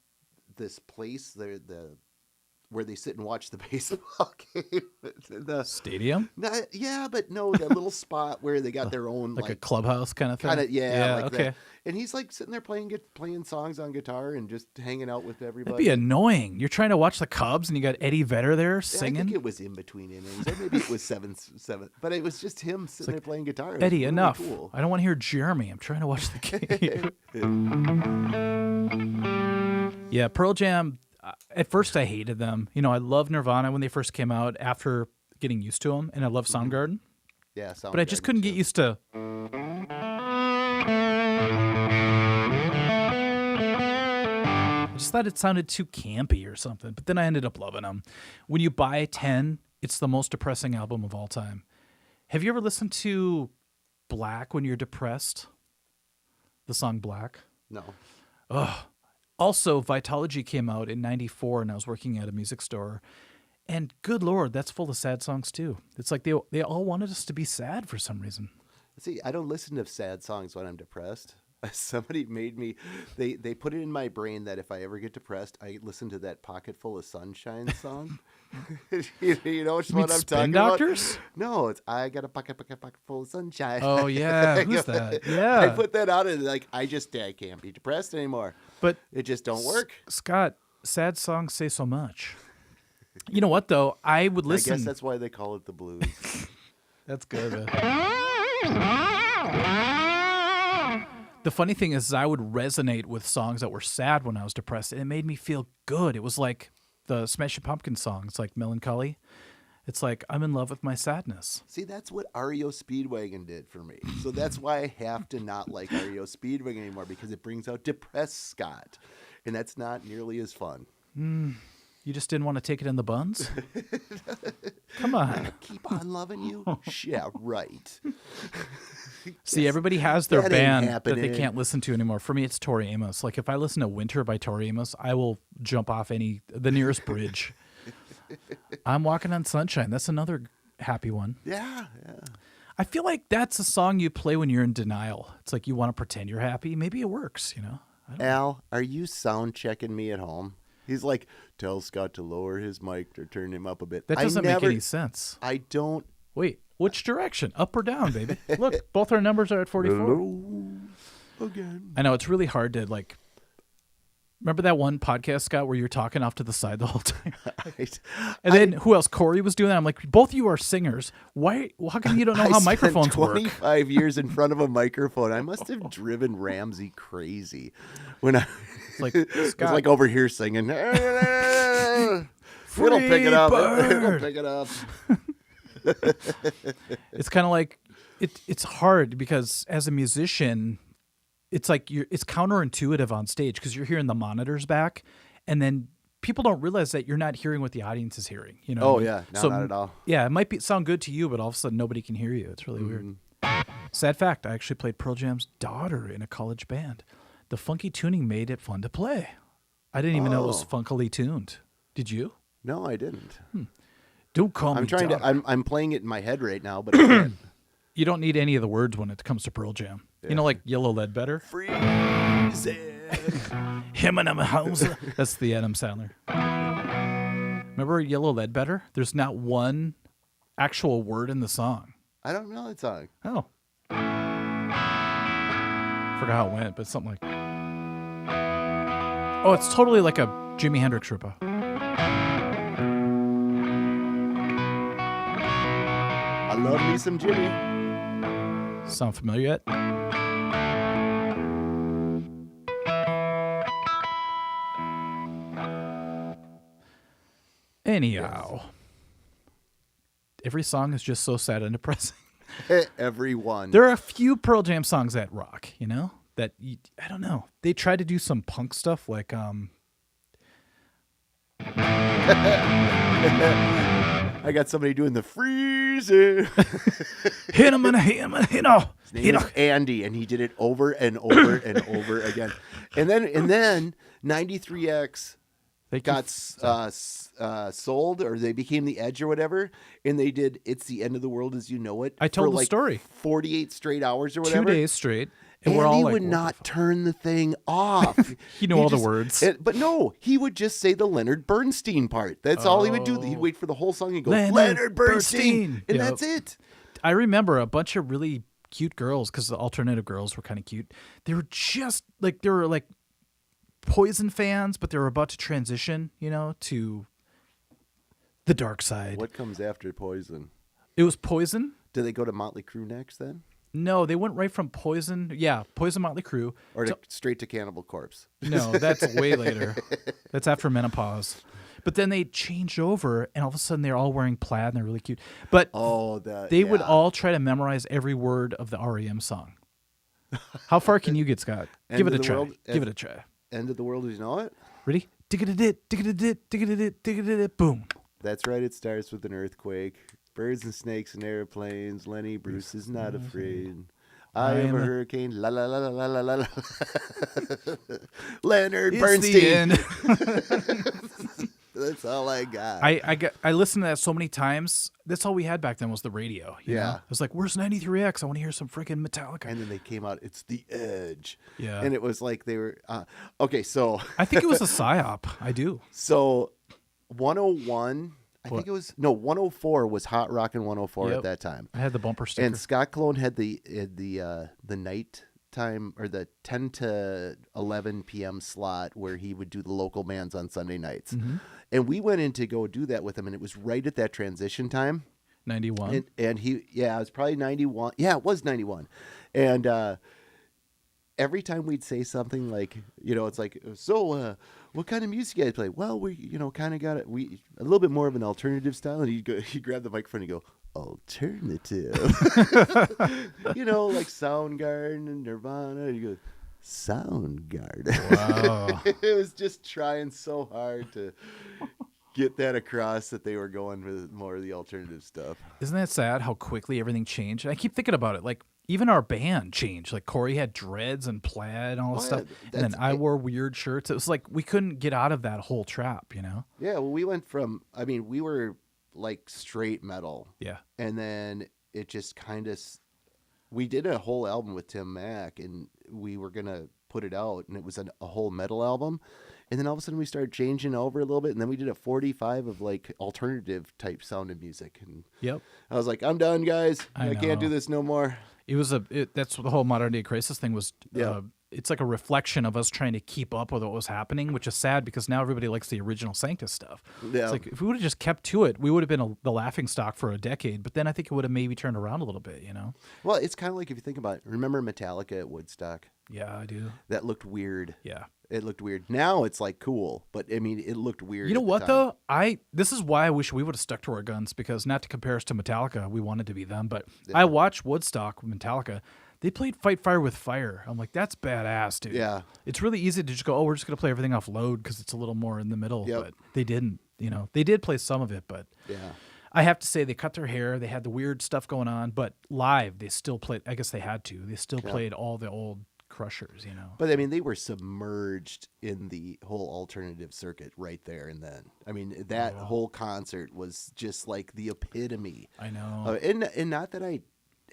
S5: this place where they sit and watch the baseball game. The
S1: stadium?
S5: Yeah, but no, that little spot where they got their own
S1: like a clubhouse kind of thing.
S5: Yeah, like
S1: okay.
S5: that. And he's like sitting there playing songs on guitar and just hanging out with everybody.
S1: That'd be annoying. You're trying to watch the Cubs and you got Eddie Vedder there singing.
S5: I think it was in between innings, or maybe it was seven. But it was just him sitting there playing guitar.
S1: Eddie,
S5: really
S1: enough.
S5: Cool.
S1: I don't want to hear Jeremy. I'm trying to watch the game. Yeah, Pearl Jam. At first, I hated them. You know, I loved Nirvana when they first came out. After getting used to them, and I love Soundgarden.
S5: Yeah, Soundgarden.
S1: But I just couldn't get used to. I just thought it sounded too campy or something. But then I ended up loving them. When you buy 10, it's the most depressing album of all time. Have you ever listened to Black when you're depressed? The song Black?
S5: No.
S1: Ugh. Also, Vitology came out in '94, and I was working at a music store. And good Lord, that's full of sad songs, too. It's like they all wanted us to be sad for some reason.
S5: See, I don't listen to sad songs when I'm depressed. Somebody made me, they put it in my brain that if I ever get depressed, I listen to that Pocket Full of Sunshine song. you know which one I'm
S1: Spin
S5: talking
S1: Doctors?
S5: about? No, it's I got a pocket full of sunshine.
S1: Oh, yeah. Who's that? Yeah.
S5: I put that out and like, I can't be depressed anymore.
S1: But
S5: it just don't work.
S1: Scott, sad songs say so much. You know what, though? I would listen.
S5: I guess that's why they call it the blues.
S1: That's good. The funny thing is I would resonate with songs that were sad when I was depressed, and it made me feel good. It was like the Smashing Pumpkins song. It's like Melancholy. It's like I'm in love with my sadness.
S5: See, that's what REO Speedwagon did for me. So that's why I have to not like REO Speedwagon anymore, because it brings out depressed Scott, and that's not nearly as fun.
S1: You just didn't want to take it in the buns? Come on.
S5: Keep on loving you? Yeah, right.
S1: See, everybody has their
S5: That ain't
S1: band
S5: happening.
S1: that they can't listen to anymore. For me, it's Tori Amos. Like, if I listen to Winter by Tori Amos, I will jump off the nearest bridge. I'm Walking on Sunshine. That's another happy one.
S5: Yeah.
S1: I feel like that's a song you play when you're in denial. It's like you want to pretend you're happy. Maybe it works, you know?
S5: Al, are you sound checking me at home? He's like, tell Scott to lower his mic or turn him up a bit.
S1: That doesn't make any sense.
S5: I don't.
S1: Wait, Which direction? Up or down, baby? Look, both our numbers are at 44.
S5: Hello again.
S1: I know it's really hard to like. Remember that one podcast, Scott, where you were talking off to the side the whole time? And then who else? Corey was doing that. I'm like, both of you are singers. Why? How come you don't know how microphones work?
S5: 25 years in front of a microphone. I must have driven Ramsey crazy when I
S1: Like
S5: was
S1: Scott,
S5: like over here singing. It'll pick it up. It'll pick it up.
S1: it's kind of like it's hard because as a musician, it's like it's counterintuitive on stage because you're hearing the monitors back, and then people don't realize that you're not hearing what the audience is hearing. You know?
S5: Oh
S1: what I mean?
S5: yeah, no,
S1: So,
S5: not at all.
S1: Yeah, it might sound good to you, but all of a sudden nobody can hear you. It's really weird. Sad fact: I actually played Pearl Jam's daughter in a college band. The funky tuning made it fun to play. I didn't even know it was funkily tuned. Did you?
S5: No, I didn't.
S1: Don't call me.
S5: I'm trying
S1: daughter.
S5: to. I'm playing it in my head right now, but I can't.
S1: You don't need any of the words when it comes to Pearl Jam. You know, like Yellow Ledbetter.
S5: Freeze it.
S1: Him and house. That's the Adam Sandler. Remember Yellow Ledbetter? There's not one actual word in the song.
S5: I don't know that song.
S1: Oh. Forgot how it went, but something like. Oh, it's totally like a Jimi Hendrix ripoff.
S5: I love me some Jimmy.
S1: Sound familiar yet? Anyhow, every song is just so sad and depressing.
S5: Everyone.
S1: There are a few Pearl Jam songs that rock, you know? That I don't know. They tried to do some punk stuff like
S5: I got somebody doing the freezing.
S1: hit him and hit him and hit him.
S5: His name is Andy, and he did it over and over and over again. And then 93X
S1: They
S5: got sold, or they became the Edge or whatever, and they did "It's the End of the World as You Know It."
S1: I told
S5: for
S1: the
S5: like
S1: story.
S5: 48 straight hours or whatever.
S1: 2 days straight. And
S5: Andy
S1: we're all like,
S5: would
S1: what
S5: not
S1: the
S5: turn the thing off.
S1: He knew all the words.
S5: But no, he would just say the Leonard Bernstein part. That's all he would do. He'd wait for the whole song and go, Leonard Bernstein. And that's it.
S1: I remember a bunch of really cute girls, because the alternative girls were kind of cute. They were just like, they were like Poison fans, but they were about to transition, you know, to the dark side.
S5: What comes after Poison?
S1: It was Poison.
S5: Do they go to Motley Crue next then?
S1: No, they went right from Poison. Yeah, Poison, Motley Crue.
S5: Or straight to Cannibal Corpse?
S1: No, that's way later. That's after menopause. But then they changed over, and all of a sudden they're all wearing plaid, and they're really cute. But they would all try to memorize every word of the REM song. How far can you get, Scott? Give it a try. Give it a try.
S5: End of the World as You Know It?
S1: Ready? Dig-a-da-dit, dig-a-da-dit, dig-a-da-dit, dig-a-da-dit, boom.
S5: That's right, it starts with an earthquake. Birds and snakes and airplanes. Lenny Bruce is not afraid. I am a hurricane. La la la la la la la. Leonard Bernstein. That's all I got.
S1: I listened to that so many times. That's all we had back then was the radio. You know? It was like, where's 93X? I want to hear some freaking Metallica.
S5: And then they came out, it's the Edge.
S1: Yeah.
S5: And it was like they were, okay, so.
S1: I think it was a psyop. I do.
S5: So 101, I think it was, no, 104 was Hot Rockin' 104 at that time.
S1: I had the bumper sticker.
S5: And Scott Cologne had the night time, or the 10 to 11 p.m. slot where he would do the local bands on Sunday nights. Mm-hmm. And we went in to go do that with him, and it was right at that transition time.
S1: 91.
S5: And he, it was probably 91. Yeah, it was 91. And every time we'd say something like, it's like, so what kind of music you guys play? Well, we, kind of got it. We a little bit more of an alternative style. And he'd grab the microphone and go, alternative. Like Soundgarden and Nirvana. And you go, Soundgarden.
S1: Wow.
S5: It was just trying so hard to get that across that they were going with more of the alternative stuff.
S1: Isn't that sad how quickly everything changed? And I keep thinking about it. Like, even our band changed. Like, Corey had dreads and plaid and all this stuff. And then I wore weird shirts. It was like we couldn't get out of that whole trap, Yeah,
S5: well, we went from, we were like straight metal.
S1: Yeah.
S5: And then it just kind of we did a whole album with Tim Mack, and we were going to put it out, and it was a whole metal album. And then all of a sudden we started changing over a little bit, and then we did a 45 of like alternative type sounding music. And
S1: Yep.
S5: I was like, I'm done, guys. I can't do
S1: know.
S5: this no more.
S1: It was that's what the whole modern day crisis thing was.
S5: Yeah.
S1: It's like a reflection of us trying to keep up with what was happening, which is sad because now everybody likes the original Sanctus stuff.
S5: Yeah.
S1: It's like if we would have just kept to it, we would have been the laughing stock for a decade. But then I think it would have maybe turned around a little bit, you know?
S5: Well, it's kind of like if you think about it. Remember Metallica at Woodstock?
S1: Yeah, I do.
S5: That looked weird.
S1: Yeah.
S5: It looked weird. Now it's like cool, but I mean, it looked weird.
S1: You know
S5: at the
S1: what
S5: time.
S1: though? This is why I wish we would have stuck to our guns, because not to compare us to Metallica, we wanted to be them, but I watched Woodstock with Metallica. They played Fight Fire with Fire. I'm like, that's badass, dude.
S5: Yeah.
S1: It's really easy to just go, oh, we're just gonna play everything off load because it's a little more in the middle.
S5: Yep.
S1: But they didn't. You know, they did play some of it, but
S5: Yeah.
S1: I have to say they cut their hair. They had the weird stuff going on, but live they still played. I guess they had to. They still played all the old Crushers. You know.
S5: But I mean, they were submerged in the whole alternative circuit right there and then. I mean, that whole concert was just like the epitome.
S1: I know.
S5: And not that I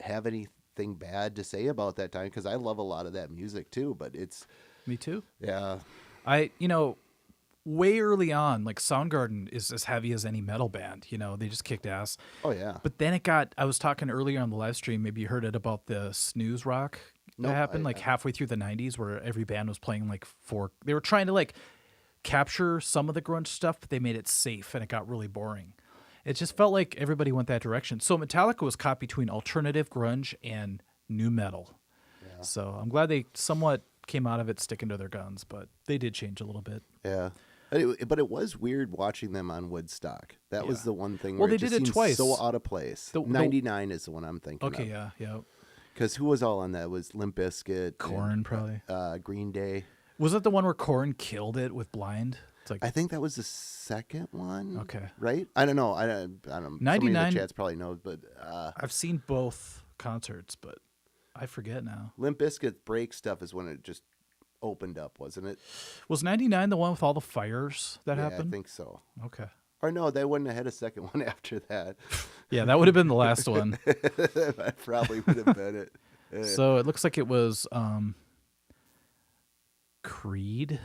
S5: have anything bad to say about that time, because I love a lot of that music too. But it's
S1: Me too.
S5: yeah,
S1: Way early on, like Soundgarden is as heavy as any metal band. You know, they just kicked ass.
S5: oh yeah.
S1: But then I was talking earlier on the live stream, maybe you heard it, about the snooze rock that
S5: Nope,
S1: happened like halfway through the 90s, where every band was playing like they were trying to like capture some of the grunge stuff, but they made it safe and it got really boring. It just felt like everybody went that direction. So Metallica was caught between alternative grunge and new metal. Yeah. So I'm glad they somewhat came out of it sticking to their guns, but they did change a little bit.
S5: Yeah. But it was weird watching them on Woodstock. That was the one thing
S1: Well,
S5: where
S1: they
S5: it just
S1: did it
S5: seemed
S1: twice.
S5: so out of place. 99 is the one I'm thinking
S1: Okay,
S5: of.
S1: yeah.
S5: Because who was all on that? It was Limp Bizkit.
S1: Korn, probably.
S5: Green Day.
S1: Was it the one where Korn killed it with Blind? It's like
S5: I think that was the second one.
S1: Okay.
S5: Right? I don't know. I don't know.
S1: 99
S5: Somebody in the chats probably knows, but
S1: I've seen both concerts, but I forget now.
S5: Limp Bizkit break stuff is when it just opened up, wasn't it?
S1: Was 99 the one with all the fires that
S5: Yeah,
S1: happened?
S5: I think so.
S1: Okay.
S5: Or no, they wouldn't have had a second one after that.
S1: Yeah, that would have been the last one.
S5: That probably would have been it.
S1: So it looks like it was Creed.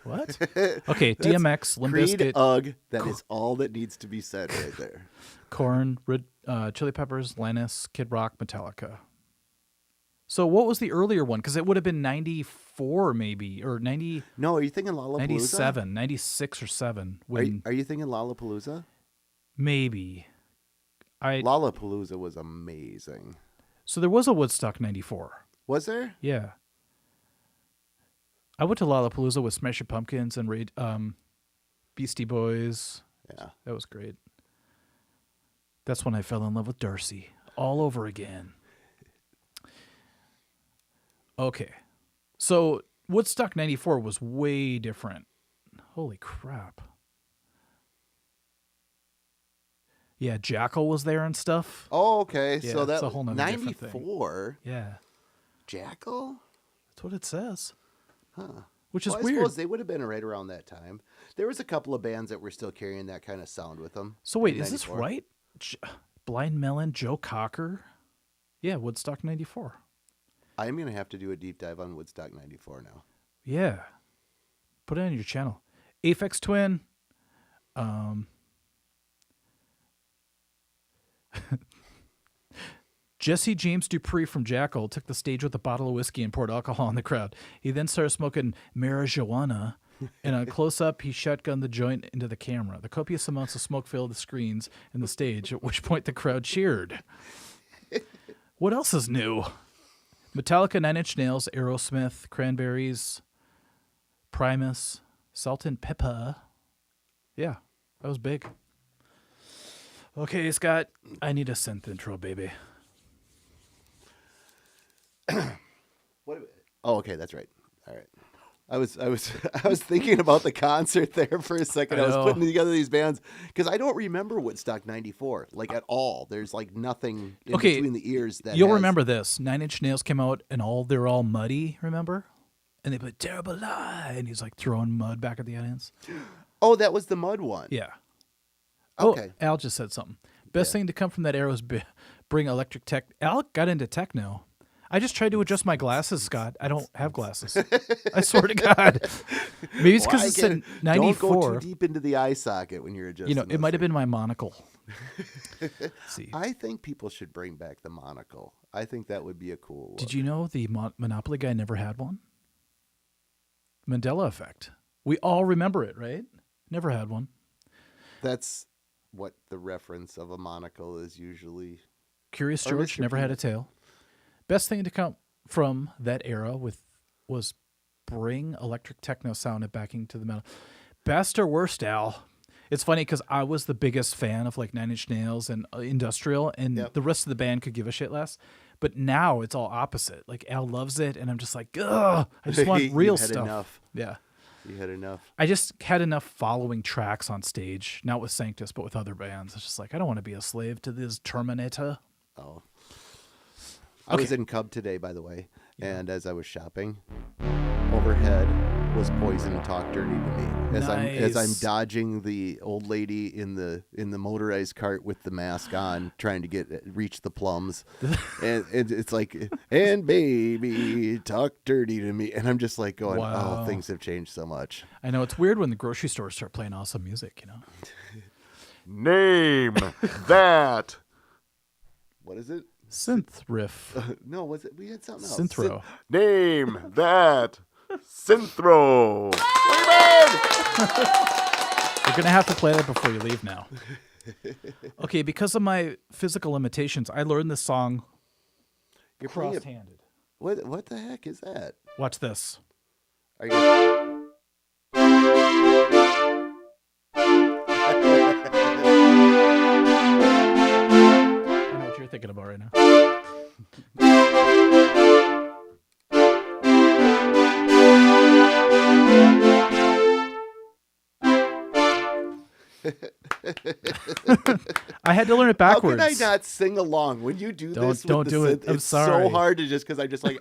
S1: What? Okay, DMX, Limp
S5: Creed,
S1: Bizkit,
S5: that is all that needs to be said right there.
S1: Korn, Chili Peppers, Lannis, Kid Rock, Metallica. So what was the earlier one? Because it would have been 94 maybe, or 90,
S5: No, are you thinking Lollapalooza?
S1: 97, 96 or 7. When,
S5: Are you thinking Lollapalooza?
S1: maybe.
S5: Lollapalooza was amazing.
S1: So there was a Woodstock 94.
S5: Was there?
S1: Yeah. I went to Lollapalooza with Smashing Pumpkins and Beastie Boys.
S5: Yeah.
S1: That was great. That's when I fell in love with Darcy all over again. Okay. So Woodstock 94 was way different. Holy crap. Yeah, Jackal was there and stuff.
S5: Oh, okay.
S1: Yeah,
S5: so
S1: it's
S5: that
S1: a whole nother different thing.
S5: 94.
S1: Yeah.
S5: Jackal?
S1: That's what it says.
S5: Huh.
S1: Which is
S5: Well, I
S1: weird.
S5: suppose they would have been right around that time. There was a couple of bands that were still carrying that kind of sound with them.
S1: So wait,
S5: in
S1: is this
S5: 94.
S1: right? Blind Melon, Joe Cocker? Yeah, Woodstock 94.
S5: I'm going to have to do a deep dive on Woodstock 94 now.
S1: Yeah. Put it on your channel. Aphex Twin. Jesse James Dupree from Jackal took the stage with a bottle of whiskey and poured alcohol on the crowd. He then started smoking marijuana, and on close-up, he shotgunned the joint into the camera. The copious amounts of smoke filled the screens and the stage, at which point the crowd cheered. What else is new? Metallica, Nine Inch Nails, Aerosmith, Cranberries, Primus, Salt and Pepper. Yeah, that was big. Okay, Scott, I need a synth intro, baby.
S5: Oh, okay, that's right. All right. I was thinking about the concert there for a second. I was
S1: know.
S5: putting together these bands because I don't remember Woodstock 94 like at all. There's like nothing in between the ears that
S1: You'll
S5: has-
S1: remember this. Nine Inch Nails came out and they're all muddy, remember? And they put Terrible Lie, and he's like throwing mud back at the audience.
S5: Oh, that was the Mud one.
S1: Yeah.
S5: Okay.
S1: Oh, Al just said something. Best thing to come from that era was bring electric tech. Al got into techno. I just tried to adjust my glasses, Scott. I don't have glasses. I swear to God. Maybe it's because it's in 94.
S5: Don't go too deep into the eye socket when you're adjusting.
S1: It might have been my monocle. See.
S5: I think people should bring back the monocle. I think that would be a cool look.
S1: Did you know the Monopoly guy never had one? Mandela effect. We all remember it, right? Never had one.
S5: That's what the reference of a monocle is usually.
S1: Curious George never had a tail. Best thing to come from that era was bring electric techno sound back into the metal. Best or worst, Al? It's funny because I was the biggest fan of like Nine Inch Nails and industrial, and the rest of the band could give a shit less. But now it's all opposite. Like Al loves it, and I'm just like, ugh, I just want real stuff.
S5: Enough.
S1: Yeah.
S5: You had enough.
S1: I just had enough following tracks on stage, not with Sanctus, but with other bands. It's just like, I don't want to be a slave to this Terminator.
S5: Oh. I was in Cub today, by the way, and as I was shopping, overhead was Poison Talk Dirty to Me. As I'm dodging the old lady in the motorized cart with the mask on, trying to reach the plums, and it's like, and baby, talk dirty to me, and I'm just like going, wow. Oh, things have changed so much.
S1: I know it's weird when the grocery stores start playing awesome music,
S5: Name that. What is it?
S1: Synth riff.
S5: No, was it? We had something else.
S1: Synthro.
S5: Name that. Synthro.
S1: You're going to have to play that before you leave now. Okay, because of my physical limitations, I learned this song cross-handed.
S5: What the heck is that?
S1: Watch this.
S5: Are you...
S1: You're thinking about right now. I had to learn it backwards.
S5: How can I not sing along when you do this?
S1: Don't do it. I'm
S5: it's
S1: sorry.
S5: so hard to just because I just like.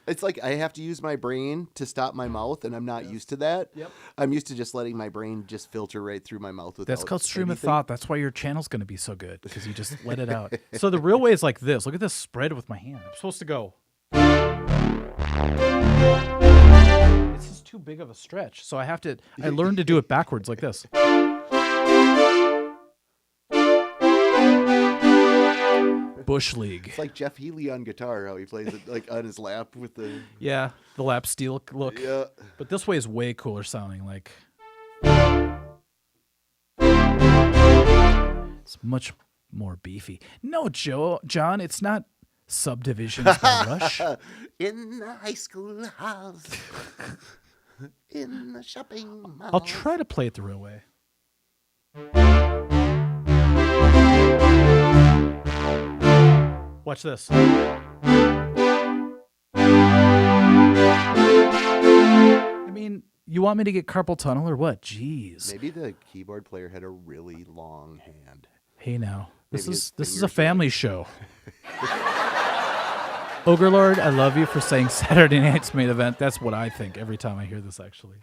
S5: It's like I have to use my brain to stop my mouth, and I'm not used to that.
S1: Yep.
S5: I'm used to just letting my brain just filter right through my mouth.
S1: That's called stream of thought. That's why your channel's going to be so good, because you just let it out. So the real way is like this. Look at this spread with my hand. I'm supposed to go. It's just too big of a stretch. So I learned to do it backwards like this. Bush League.
S5: It's like Jeff Healey on guitar, how he plays it like on his lap with the
S1: the lap steel look.
S5: Yeah.
S1: But this way is way cooler sounding. Like it's much more beefy. No, John, it's not Subdivisions by Rush.
S5: In the high school house. In the shopping mall.
S1: I'll try to play it the real way. Watch this. I mean, you want me to get carpal tunnel or what? Jeez.
S5: Maybe the keyboard player had a really long hand.
S1: Hey now. This is a family show. Ogre Lord, I love you for saying Saturday night's main event. That's what I think every time I hear this, actually.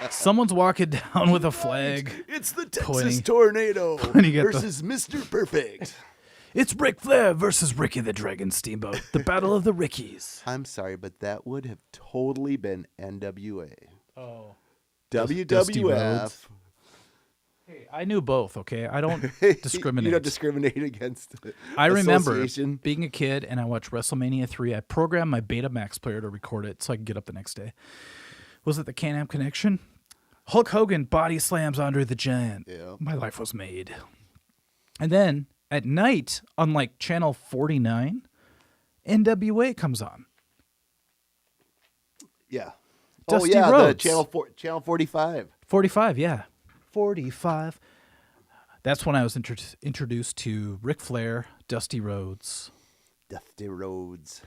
S1: Someone's walking down with a flag.
S5: It's the Texas Tornado versus Mr. Perfect.
S1: It's Ric Flair versus Ricky the Dragon Steamboat. The Battle of the Rickies.
S5: I'm sorry, but that would have totally been NWA.
S1: Oh.
S5: WWF.
S1: Hey, I knew both, okay? I don't discriminate.
S5: You don't discriminate against
S1: I remember being a kid, and I watched WrestleMania 3. I programmed my Betamax player to record it so I could get up the next day. Was it the Can-Am Connection? Hulk Hogan body slams Andre the Giant.
S5: Yeah.
S1: My life was made. And then at night, on like channel 49, NWA comes on.
S5: Yeah.
S1: Dusty Rhodes.
S5: The channel 45.
S1: 45, yeah. 45. That's when I was introduced to Ric Flair, Dusty Rhodes.
S5: Dusty Rhodes.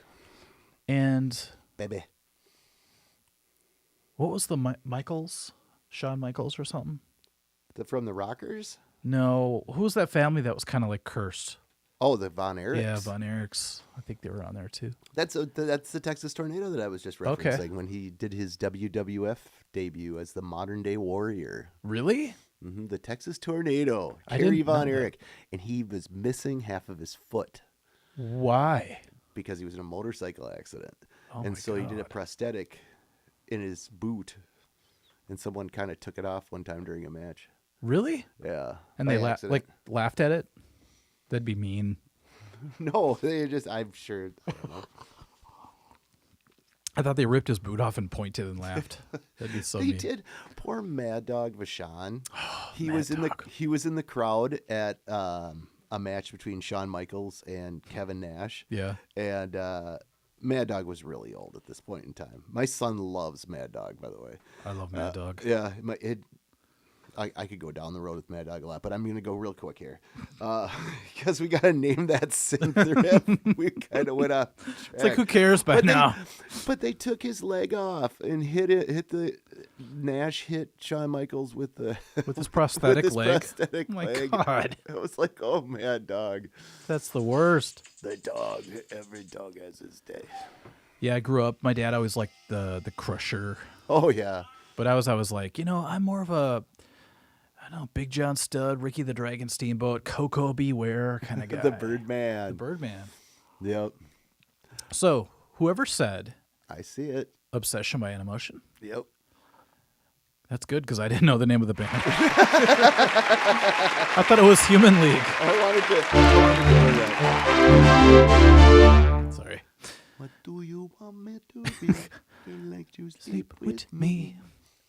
S1: And...
S5: Baby.
S1: What was the Michaels? Shawn Michaels or something?
S5: From the Rockers?
S1: No. Who was that family that was kind of like cursed?
S5: Oh, the Von Erichs.
S1: Yeah, Von Erichs. I think they were on there too.
S5: That's the Texas Tornado that I was just referencing when he did his WWF debut as the modern day warrior.
S1: Really?
S5: The Texas Tornado,
S1: I
S5: Kerry
S1: didn't
S5: Von
S1: know that.
S5: Erich. And he was missing half of his foot
S1: Why?
S5: because he was in a motorcycle accident.
S1: Oh
S5: and
S1: my
S5: so he did a
S1: God.
S5: prosthetic in his boot. And someone kind of took it off one time during a match.
S1: Really?
S5: Yeah.
S1: And
S5: by
S1: they
S5: accident.
S1: laughed at it? That'd be mean.
S5: No, they just, I'm sure. I don't know.
S1: I thought they ripped his boot off and pointed and laughed. That'd be so
S5: He
S1: mean.
S5: did. Poor Mad Dog Vachon. He
S1: Mad
S5: was in
S1: Dog.
S5: he was in the crowd at a match between Shawn Michaels and Kevin Nash.
S1: Yeah.
S5: And Mad Dog was really old at this point in time. My son loves Mad Dog, by the way.
S1: I love Mad Dog.
S5: Yeah, I could go down the road with Mad Dog a lot, but I'm going to go real quick here. Because we got to name that synth riff. We kind of went off track.
S1: It's like, who cares by now?
S5: But they took his leg off and Nash hit Shawn Michaels with
S1: With his prosthetic leg.
S5: prosthetic
S1: Oh my
S5: leg.
S1: God.
S5: I was like, oh, Mad Dog.
S1: That's the worst.
S5: The dog. Every dog has his day.
S1: Yeah, I grew up. My dad always liked the Crusher.
S5: Oh, yeah.
S1: But I was like, I'm more of a, I don't know, Big John Studd, Ricky the Dragon Steamboat, Coco Beware kind of guy.
S5: The Birdman.
S1: The Birdman.
S5: Yep.
S1: So, whoever said
S5: I see it.
S1: Obsession by an Emotion,
S5: Yep.
S1: that's good because I didn't know the name of the band. I thought it was Human League.
S5: I wanted to know that.
S1: Sorry.
S5: What do you want me to be? You like to sleep with me.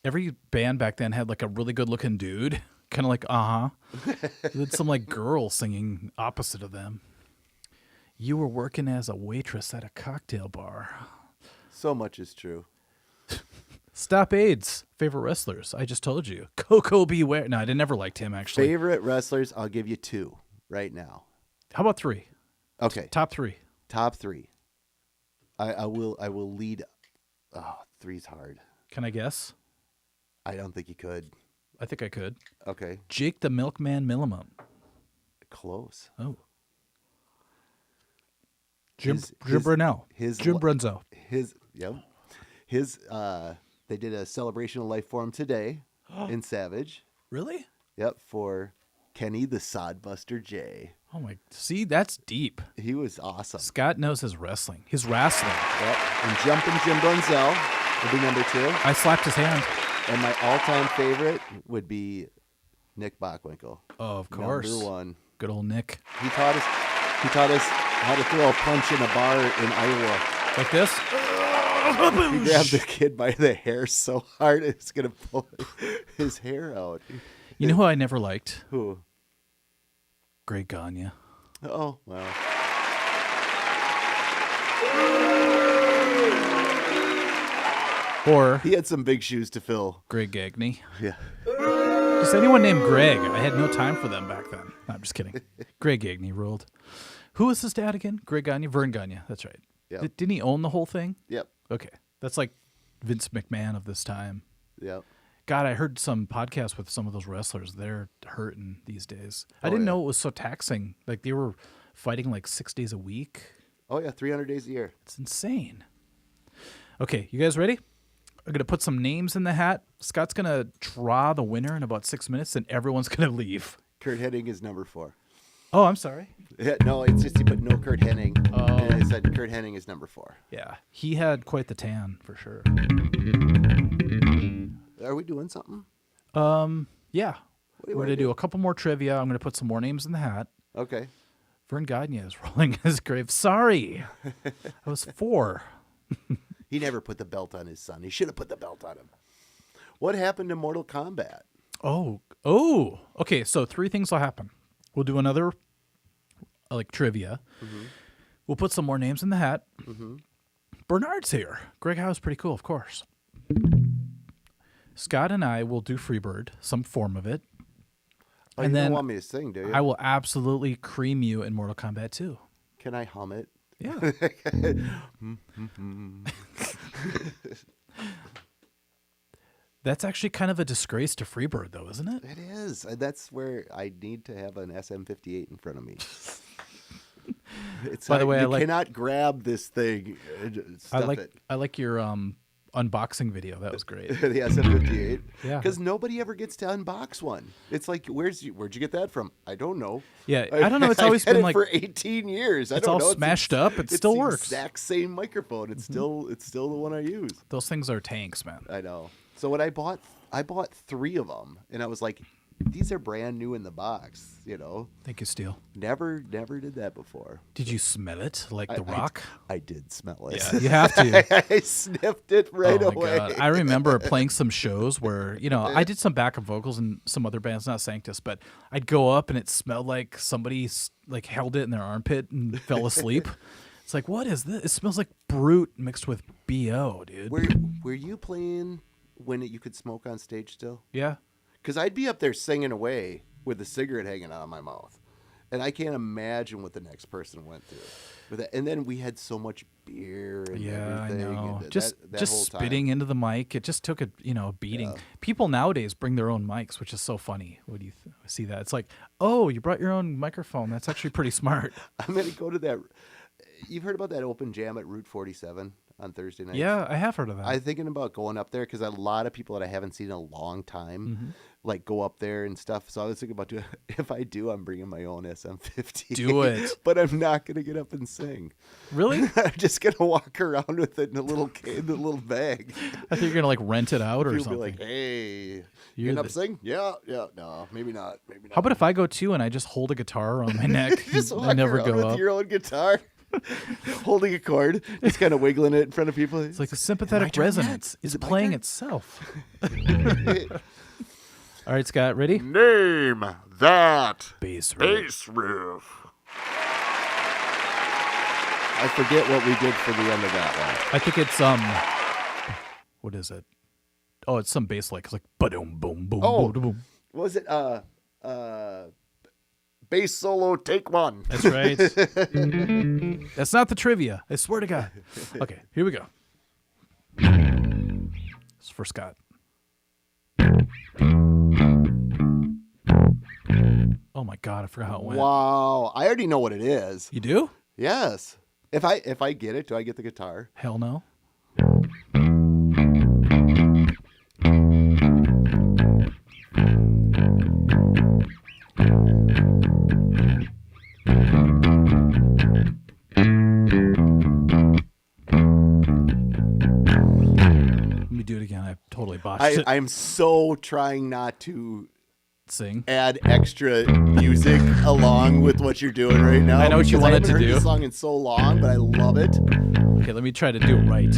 S1: Every band back then had like a really good looking dude, kind of like Then some like girl singing opposite of them. You were working as a waitress at a cocktail bar.
S5: So much is true.
S1: Stop AIDS. Favorite wrestlers. I just told you. Coco Beware. No, I never liked him actually.
S5: Favorite wrestlers? I'll give you 2 right now.
S1: How about 3?
S5: Okay.
S1: Top 3.
S5: Top 3. I will lead. Oh, 3's hard.
S1: Can I guess?
S5: I don't think you could.
S1: I think I could.
S5: Okay.
S1: Jake the Milkman Millimum.
S5: Close.
S1: Oh. Jim
S5: His-
S1: Brunel.
S5: his-
S1: Jim Brunzo.
S5: They did a celebration of life for him today in Savage.
S1: Really?
S5: Yep, for Kenny the Sodbuster J.
S1: Oh my. See, that's deep.
S5: He was awesome.
S1: Scott knows his wrestling. His wrestling.
S5: Yep. And Jumpin' Jim Brunzell would be number 2.
S1: I slapped his hand.
S5: And my all-time favorite would be Nick Bockwinkel.
S1: Oh, of course.
S5: Number 1.
S1: Good old Nick.
S5: He taught us how to throw a punch in a bar in Iowa.
S1: Like this?
S5: He grabbed the kid by the hair so hard it's gonna pull his hair out.
S1: You know who I never liked?
S5: Who?
S1: Greg Gagne.
S5: Oh, well.
S1: Or
S5: He had some big shoes to fill.
S1: Greg Gagne.
S5: Yeah.
S1: Just anyone named Greg. I had no time for them back then. No, I'm just kidding. Greg Gagne ruled. Who was his dad again? Greg Gagne? Vern Gagne. That's right.
S5: Yep.
S1: Didn't he own the whole thing?
S5: Yep.
S1: Okay. That's like Vince McMahon of this time.
S5: Yep.
S1: God, I heard some podcasts with some of those wrestlers. They're hurting these days. I
S5: Oh,
S1: didn't
S5: yeah.
S1: know it was so taxing. Like they were fighting like 6 days a week.
S5: Oh, yeah, 300 days a year.
S1: It's insane. Okay, you guys ready? I'm going to put some names in the hat. Scott's going to draw the winner in about 6 minutes, and everyone's going to leave.
S5: Kurt Hennig is number 4.
S1: Oh, I'm sorry.
S5: Yeah, no, it's just he put no Kurt Hennig.
S1: Oh.
S5: And it said Kurt Hennig is number 4.
S1: Yeah, he had quite the tan for sure.
S5: Are we doing something?
S1: Yeah.
S5: What do you
S1: We're
S5: wanna
S1: going to do a couple more trivia. I'm going to put some more names in the hat.
S5: Okay.
S1: Vern Gagne is rolling his grave. Sorry. I was 4.
S5: He never put the belt on his son. He should have put the belt on him. What happened to Mortal Kombat?
S1: Oh. Okay, so 3 things will happen. We'll do another like trivia.
S5: Mm-hmm.
S1: We'll put some more names in the hat. Mm-hmm. Bernard's here. Greg Howe is pretty cool, of course. Scott and I will do Freebird, some form of it.
S5: Oh,
S1: And
S5: you
S1: then
S5: don't want me to sing, do you?
S1: I will absolutely cream you in Mortal Kombat 2.
S5: Can I hum it?
S1: Yeah. That's actually kind of a disgrace to Freebird, though, isn't it?
S5: It is. That's where I need to have an SM58 in front of me. It's
S1: By the way,
S5: you
S1: I like-
S5: cannot grab this thing. And stuff it.
S1: I like your unboxing video. That was great.
S5: The SM58.
S1: Yeah.
S5: Because nobody ever gets to unbox one. It's like, where'd you get that from? I don't know.
S1: Yeah, I don't know. It's always
S5: I had
S1: been
S5: it
S1: like
S5: for 18 years.
S1: it's all smashed up. It still works.
S5: It's the exact same microphone. It's still the one I use.
S1: Those things are tanks, man.
S5: I know. So when I bought 3 of them, and I was like, these are brand new in the box. You know.
S1: Thank you, Steele.
S5: Never did that before.
S1: Did you smell it like the rock?
S5: I did smell it.
S1: Yeah, you have to.
S5: I sniffed it right
S1: Oh my
S5: away.
S1: God. I remember playing some shows where, I did some backup vocals in some other bands, not Sanctus, but I'd go up and it smelled like somebody like held it in their armpit and fell asleep. It's like, what is this? It smells like Brute mixed with BO, dude.
S5: Were you playing when you could smoke on stage still?
S1: Yeah.
S5: Because I'd be up there singing away with a cigarette hanging out of my mouth. And I can't imagine what the next person went through. With that. And then we had so much beer and everything.
S1: I know.
S5: And
S1: Just
S5: that whole
S1: spitting
S5: time.
S1: into the mic. It just took a beating.
S5: Yeah.
S1: People nowadays bring their own mics, which is so funny. What do you see that? It's like, oh, you brought your own microphone. That's actually pretty smart.
S5: I'm going to go to that. You've heard about that open jam at Route 47 on Thursday night?
S1: Yeah, I have heard of that.
S5: I'm thinking about going up there because a lot of people that I haven't seen in a long time like go up there and stuff. So I was thinking about if I do, I'm bringing my own SM50.
S1: Do it.
S5: But I'm not going to get up and sing.
S1: Really?
S5: I'm just going to walk around with it in a little bag.
S1: I think you're gonna like rent it out or
S5: People
S1: something.
S5: be like, hey,
S1: You're
S5: you gonna
S1: the-
S5: sing? Yeah. No, maybe not.
S1: How about if I go too and I just hold a guitar around my neck?
S5: just
S1: and
S5: walk
S1: I never
S5: around
S1: go
S5: with
S1: up.
S5: your own guitar, holding a chord, just kind of wiggling it in front of people.
S1: It's like the sympathetic
S5: turn yet?
S1: resonance
S5: Is
S1: is
S5: it my
S1: playing
S5: turn?
S1: itself. All right, Scott, ready?
S2: Name that
S1: Bass riff.
S2: bass riff.
S5: I forget what we did for the end of that
S1: I think it's what is it? Oh, it's some bass like it's like ba-dum boom boom
S5: Oh.
S1: boom boom.
S5: one. What was it? Bass solo, take one.
S1: That's right. That's not the trivia. I swear to God. Okay, here we go. It's for Scott. Oh my God, I forgot how it went.
S5: Wow, I already know what it is.
S1: You do?
S5: Yes. If I get it, do I get the guitar?
S1: Hell no. Let me do it again. I totally botched it.
S5: I'm so trying not to
S1: Sing.
S5: add extra music along with what you're doing right now.
S1: I know what you
S5: because
S1: wanted
S5: haven't
S1: to
S5: heard
S1: do.
S5: this song in so long, but I love it.
S1: Okay, let me try to do it right.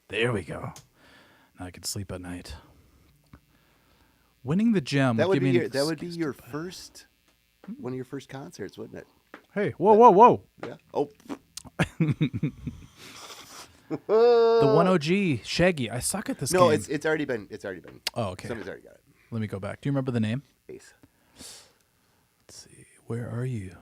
S1: There we go. Now I can sleep at night. Winning the gem.
S5: That would
S1: give
S5: be
S1: me an
S5: your first one of your first concerts, wouldn't it?
S1: Hey, whoa.
S5: Yeah. Oh,
S1: The 1OG Shaggy. I suck at this
S5: no,
S1: game.
S5: it's already been.
S1: Oh, okay.
S5: Somebody's already got it.
S1: Let me go back. Do you remember the name?
S5: Ace.
S1: Let's see. Where are you?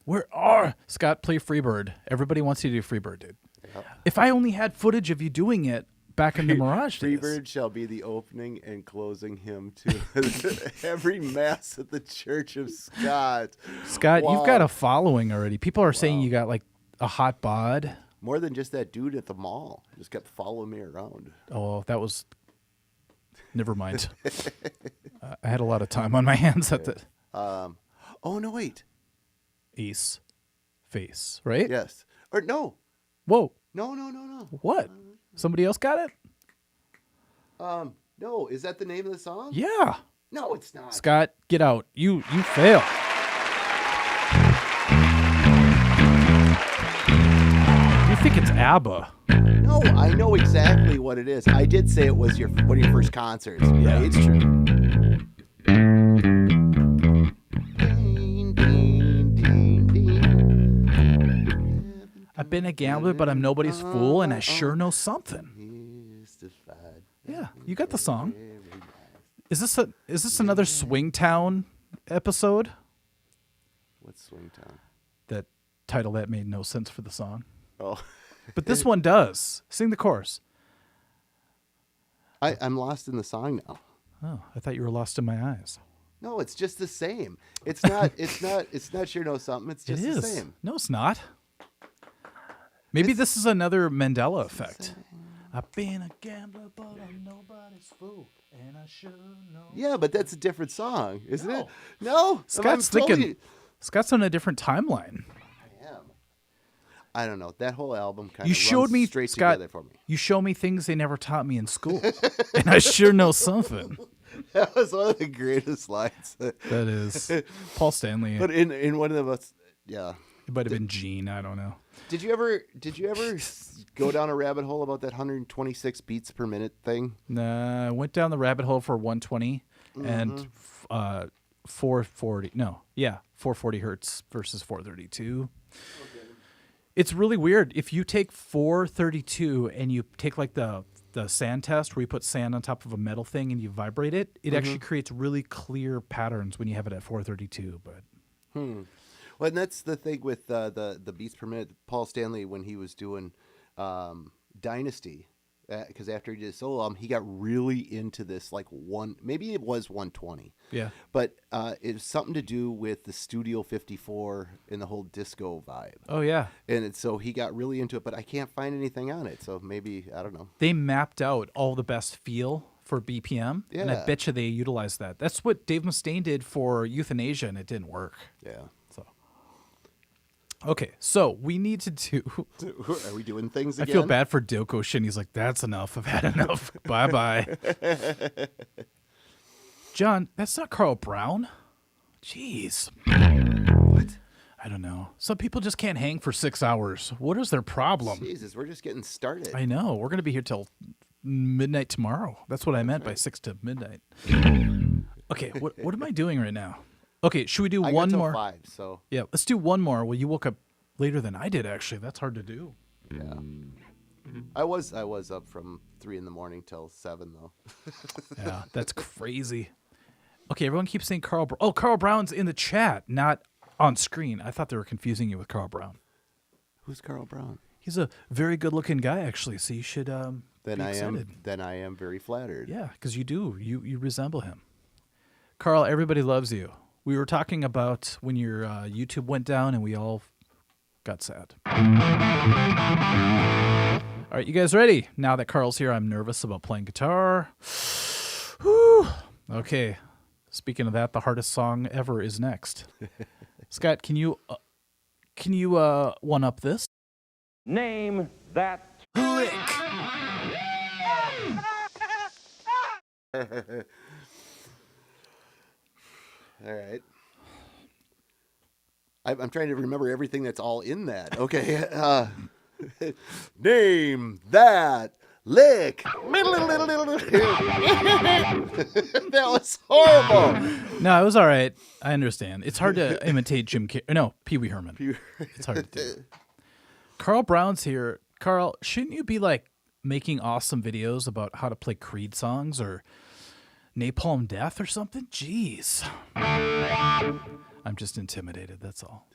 S1: Where are Scott? Play Freebird. Everybody wants you to do Freebird, dude.
S5: Yep.
S1: If I only had footage of you doing it back in the Mirage days.
S5: Freebird shall be the opening and closing hymn to every mass at the Church of Scott.
S1: Scott,
S5: Wow.
S1: you've got a following already. People are saying you got like a hot bod.
S5: More than just that dude at the mall. Just kept following me around.
S1: Oh, that was. Never mind. I had a lot of time on my hands at the
S5: Oh no, wait.
S1: Ace face, right?
S5: Yes. Or no.
S1: Whoa.
S5: No.
S1: What? Somebody else got it?
S5: No. Is that the name of the song?
S1: Yeah.
S5: No, it's not.
S1: Scott, get out. You fail. You think it's ABBA?
S5: No, I know exactly what it is. I did say it was one of your first concerts.
S1: Yeah,
S5: right?
S1: it's true.
S5: Ding, ding, ding, ding.
S1: I've been a gambler, but I'm nobody's fool, and I sure know something.
S5: Mystified.
S1: Yeah, you got the song. Is this another Swingtown episode?
S5: What's Swingtown?
S1: That title that made no sense for the song.
S5: Oh,
S1: But this one does. Sing the chorus.
S5: I'm lost in the song now.
S1: Oh, I thought you were lost in my eyes.
S5: No, it's just the same. It's not. It's not sure know something. It's just
S1: It is.
S5: the same.
S1: No, it's not. Maybe this is another Mandela effect. I've been a gambler, but I'm nobody's fool, and I should know.
S5: Yeah, but that's a different song, isn't
S1: No.
S5: it? No,
S1: Scott's thinking. Scott's on a different timeline.
S5: I am. I don't know. That whole album kind
S1: You
S5: of
S1: showed me,
S5: straight
S1: Scott.
S5: together for me.
S1: You show me things they never taught me in school, and I sure know something.
S5: That was one of the greatest lines.
S1: That is Paul Stanley.
S5: But in one of us, yeah.
S1: It might have been Gene. I don't know.
S5: Did you ever go down a rabbit hole about that 126 beats per minute thing?
S1: Nah, I went down the rabbit hole for 120 and 440. No, yeah, 440 hertz versus 432. Okay. It's really weird. If you take 432 and you take like the sand test where you put sand on top of a metal thing and you vibrate it, it actually creates really clear patterns when you have it at 432. But
S5: Well, and that's the thing with the beats per minute. Paul Stanley, when he was doing Dynasty, because after he did solo album, he got really into this, like maybe it was 120.
S1: yeah,
S5: But it was something to do with the Studio 54 and the whole disco vibe.
S1: oh yeah,
S5: So he got really into it, but I can't find anything on it. So maybe, I don't know.
S1: they mapped out all the best feel for BPM, and I
S5: Yeah.
S1: bet you they utilized that. That's what Dave Mustaine did for Euthanasia, and it didn't work.
S5: Yeah.
S1: So, okay, so we need to do.
S5: Are we doing things
S1: I
S5: again?
S1: feel bad for Doko Shin. He's like, that's enough. I've had enough. Bye bye. John, that's not Carl Brown. Jeez. What? I don't know. Some people just can't hang for 6 hours. What is their problem?
S5: Jesus, we're just getting started.
S1: I know. We're going to be here till midnight tomorrow. That's what I meant by 6 to midnight. Okay, what am I doing right now? Okay, should we do
S5: I
S1: one
S5: got till
S1: more?
S5: 5, so
S1: Yeah, let's do one more. Well, you woke up later than I did, actually. That's hard to do.
S5: yeah. I was up from 3 in the morning till 7 though.
S1: Yeah, that's crazy. Okay, everyone keeps saying Carl Brown. Oh, Carl Brown's in the chat, not on screen. I thought they were confusing you with Carl Brown.
S5: Who's Carl Brown?
S1: He's a very good-looking guy, actually, so you should
S5: Then
S1: be excited.
S5: Then I am very flattered.
S1: Yeah, because you do. You resemble him. Carl, everybody loves you. We were talking about when your YouTube went down and we all got sad. All right, you guys ready? Now that Carl's here, I'm nervous about playing guitar. Whew. Okay. Speaking of that, the hardest song ever is next. Scott, can you one up this?
S3: Name that.
S5: All right. I'm trying to remember everything that's all in that. Okay. Name that lick. That was horrible.
S1: No, it was all right. I understand. It's hard to imitate Jim Carrey. No, Pee Wee Herman. It's hard to do. Carl Brown's here. Carl, shouldn't you be like making awesome videos about how to play Creed songs or Napalm Death or something? Jeez. I'm just intimidated, that's all.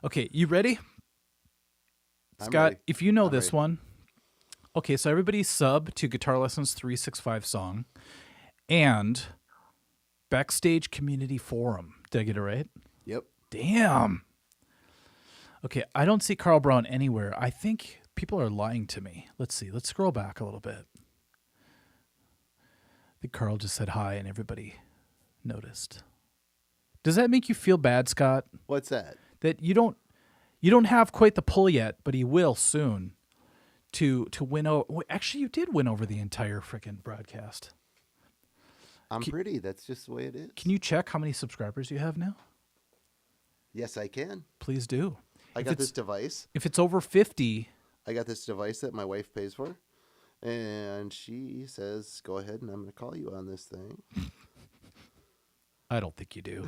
S1: Okay, you ready? Scott,
S5: ready.
S1: if you know
S5: I'm
S1: this
S5: ready.
S1: one. Okay, so everybody sub to Guitar Lessons 365 song and Backstage Community Forum. Did I get it right?
S5: Yep.
S1: Damn. Okay, I don't see Carl Brown anywhere. I think people are lying to me. Let's see. Let's scroll back a little bit. I think Carl just said hi and everybody noticed. Does that make you feel bad, Scott?
S5: What's that?
S1: That you don't have quite the pull yet, but he will soon to win over. Actually, you did win over the entire freaking broadcast.
S5: I'm pretty. That's just the way it is.
S1: Can you check how many subscribers you have now?
S5: Yes, I can.
S1: Please do.
S5: I got this device.
S1: If it's over 50,
S5: I got this device that my wife pays for. And she says, go ahead and I'm going to call you on this thing.
S1: I don't think you do.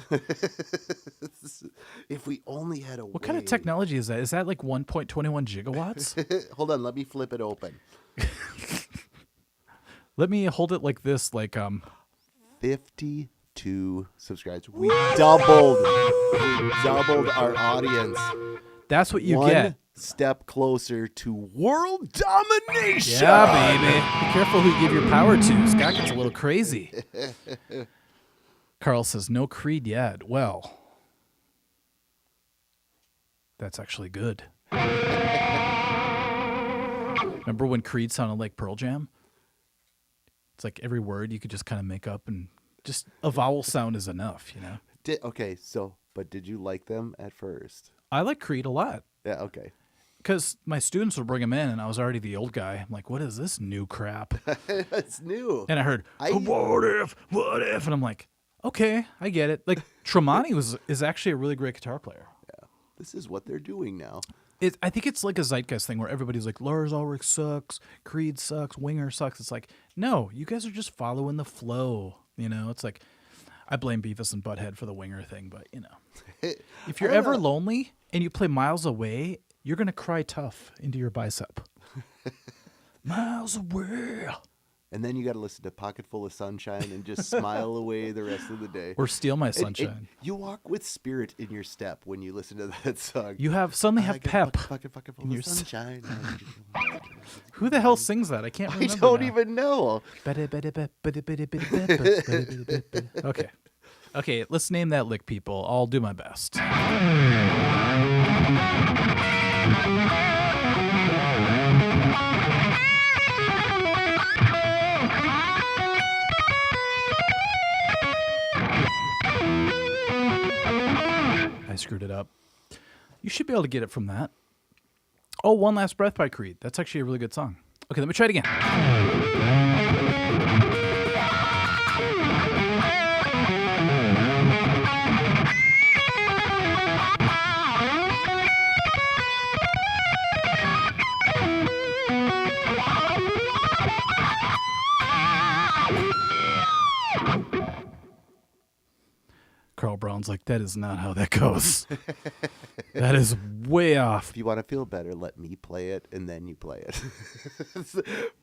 S5: If we only had a
S1: What kind of technology is that? Is that like 1.21 gigawatts?
S5: Hold on, let me flip it open.
S1: Let me hold it like this, like
S5: 52 subscribers. We doubled our audience.
S1: That's what you get.
S5: step closer to world domination.
S1: Yeah, baby. Be careful who you give your power to. Scott gets a little crazy. Carl says, no Creed yet. Well, that's actually good. Remember when Creed sounded like Pearl Jam? It's like every word you could just kind of make up, and just a vowel sound is enough, you know?
S5: But did you like them at first?
S1: I like Creed a lot.
S5: Yeah, okay.
S1: Because my students would bring them in, and I was already the old guy. I'm like, what is this new crap?
S5: It's new.
S1: And I heard, what if? And I'm like, okay, I get it. Like, Tremonti is actually a really great guitar player.
S5: Yeah, this is what they're doing now.
S1: I think it's like a zeitgeist thing where everybody's like, Lars Ulrich sucks, Creed sucks, Winger sucks. It's like, no, you guys are just following the flow. You know, it's like, I blame Beavis and Butthead for the Winger thing, but, you know. If you're ever lonely and you play Miles Away, you're going to cry tough into your bicep. Miles away.
S5: And then you got to listen to Pocket Full of Sunshine and just smile away the rest of the day.
S1: Or Steal My Sunshine.
S5: And you walk with spirit in your step when you listen to that song.
S1: You suddenly have pep.
S5: Pocket full of sunshine.
S1: Who the hell sings that? I can't remember.
S5: I don't
S1: now.
S5: even know.
S1: Okay, let's name that lick, people. I'll do my best. I screwed it up. You should be able to get it from that. Oh, One Last Breath by Creed. That's actually a really good song. Okay, let me try it again. Carl Brown's like, that is not how that goes. That is way off.
S5: If you want to feel better, let me play it, and then you play it.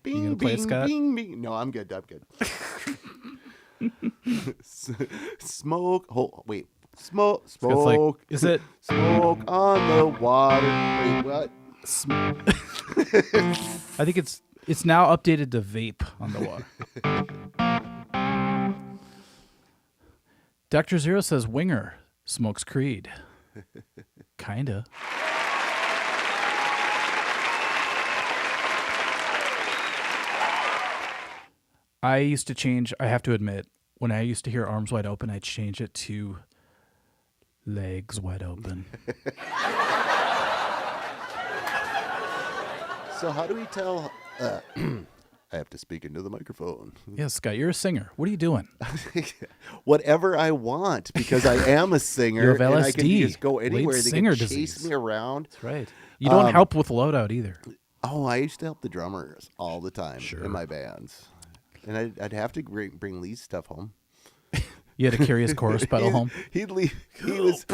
S5: Bing,
S1: You gonna play it, Scott?
S5: Bing, bing. No, I'm good. Smoke. Wait. Smoke.
S1: It's like, is it?
S5: Smoke on the water. Wait, what?
S1: I think it's now updated to vape on the water. Dr. Zero says Winger smokes Creed. Kinda. I used to change, I have to admit, when I used to hear Arms Wide Open, I'd change it to Legs Wide Open.
S5: So how do we tell... I have to speak into the microphone.
S1: Yeah, Scott, you're a singer. What are you doing?
S5: Whatever I want, because I am a singer.
S1: You have
S5: and
S1: LSD,
S5: I can just go anywhere.
S1: lead
S5: They
S1: singer
S5: can chase
S1: disease.
S5: me around.
S1: That's right. You don't help with loadout either.
S5: Oh, I used to help the drummers all the time
S1: Sure.
S5: in my bands. And I'd have to bring Lee's stuff home.
S1: You had to carry his chorus pedal home.
S5: He'd leave. He was,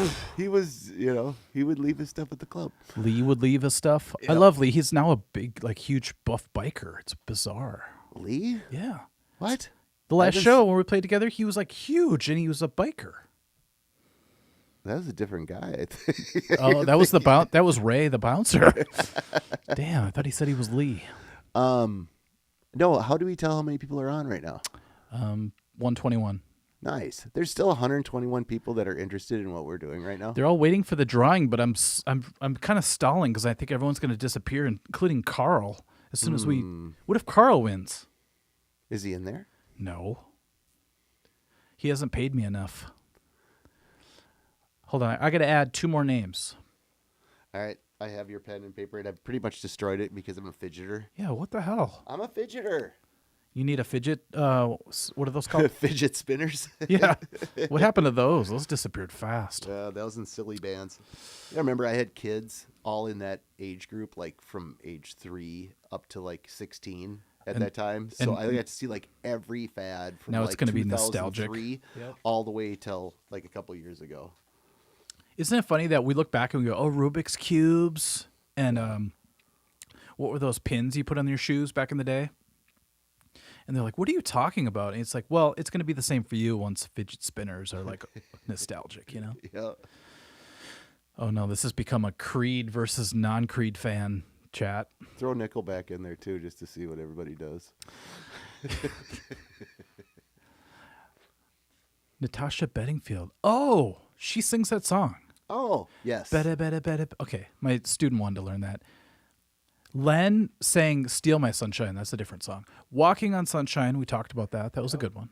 S5: he would leave his stuff at the club.
S1: Lee would leave his stuff.
S5: Yep.
S1: I love Lee. He's now a big, huge buff biker. It's bizarre.
S5: Lee?
S1: Yeah.
S5: What?
S1: The last show when we played together, he was huge and he was a biker.
S5: That was a different guy, I think.
S1: Oh, that was that was Ray, the bouncer. Damn, I thought he said he was Lee.
S5: No, how do we tell how many people are on right now?
S1: 121.
S5: Nice. There's still 121 people that are interested in what we're doing right now.
S1: They're all waiting for the drawing, but I'm kind of stalling because I think everyone's going to disappear, including Carl. As soon as we, what if Carl wins?
S5: Is he in there?
S1: No. He hasn't paid me enough. Hold on, I got to add 2 more names.
S5: All right, I have your pen and paper, and I've pretty much destroyed it because I'm a fidgeter.
S1: Yeah, what the hell?
S5: I'm a fidgeter.
S1: You need a fidget. What are those called?
S5: Fidget spinners.
S1: Yeah. What happened to those? Those disappeared fast.
S5: That was in silly bands. I remember I had kids all in that age group, like from age 3 up to 16 at that time. So I got to see every fad from
S1: now it's going to be nostalgic.
S5: 2003 all the way till a couple years ago.
S1: Isn't it funny that we look back and we go, oh, Rubik's Cubes and what were those pins you put on your shoes back in the day? And they're like, what are you talking about? And it's like, well, it's going to be the same for you once fidget spinners are nostalgic,
S5: Yeah.
S1: Oh no, this has become a Creed versus non-Creed fan chat.
S5: Throw Nickelback in there too, just to see what everybody does.
S1: Natasha Bedingfield. Oh, she sings that song.
S5: Oh, yes.
S1: Okay, my student wanted to learn that. Len sang Steal My Sunshine. That's a different song. Walking on Sunshine, we talked about that. That was a good one.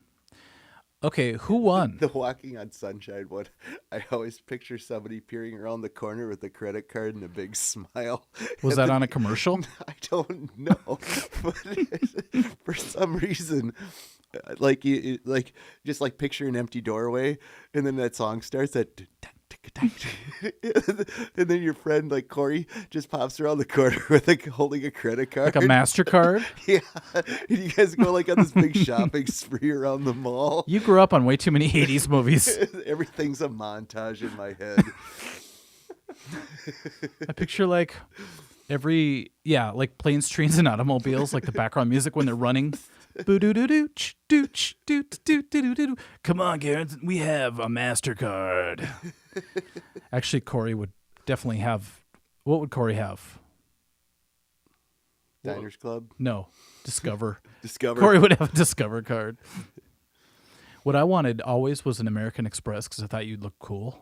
S1: Okay, who won?
S5: The Walking on Sunshine one. I always picture somebody peering around the corner with a credit card and a big smile.
S1: Was that on a commercial?
S5: I don't know. But for some reason, like just like picture an empty doorway, and then that song starts at. And then your friend like Corey just pops around the corner with holding a credit card,
S1: Like a MasterCard?
S5: Yeah, and you guys go like on this big shopping spree around the mall.
S1: You grew up on way too many 80s movies.
S5: Everything's a montage in my head.
S1: I picture like like Planes, Trains, and Automobiles, like the background music when they're running. Come on, Garrett, we have a MasterCard. Actually, Corey would definitely have. What would Corey have?
S5: Diners Club?
S1: No, Discover.
S5: Discover.
S1: Corey would have a Discover card. What I wanted always was an American Express because I thought you'd look cool.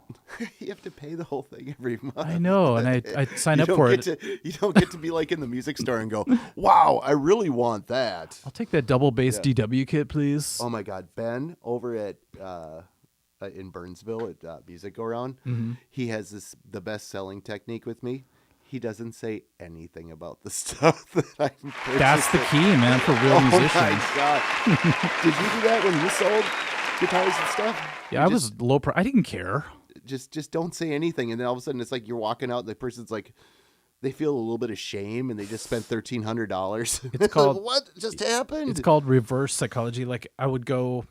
S5: You have to pay the whole thing every month.
S1: I know, and I signed up for it.
S5: You don't get to be like in the music store and go, wow, I really want that.
S1: I'll take that double bass DW kit, please.
S5: Oh my God, Ben over at in Burnsville at Music Go Round, he has the best selling technique with me. He doesn't say anything about the stuff that I'm purchasing.
S1: That's the key, man, for real musicians.
S5: Oh my God. Did you do that when you sold guitars and stuff?
S1: Yeah, I was low price. I didn't care.
S5: Just don't say anything, and then all of a sudden it's like you're walking out and the person's like, they feel a little bit of shame and they just spent $1,300.
S1: It's called
S5: like, what just happened?
S1: It's called reverse psychology. Like I would go,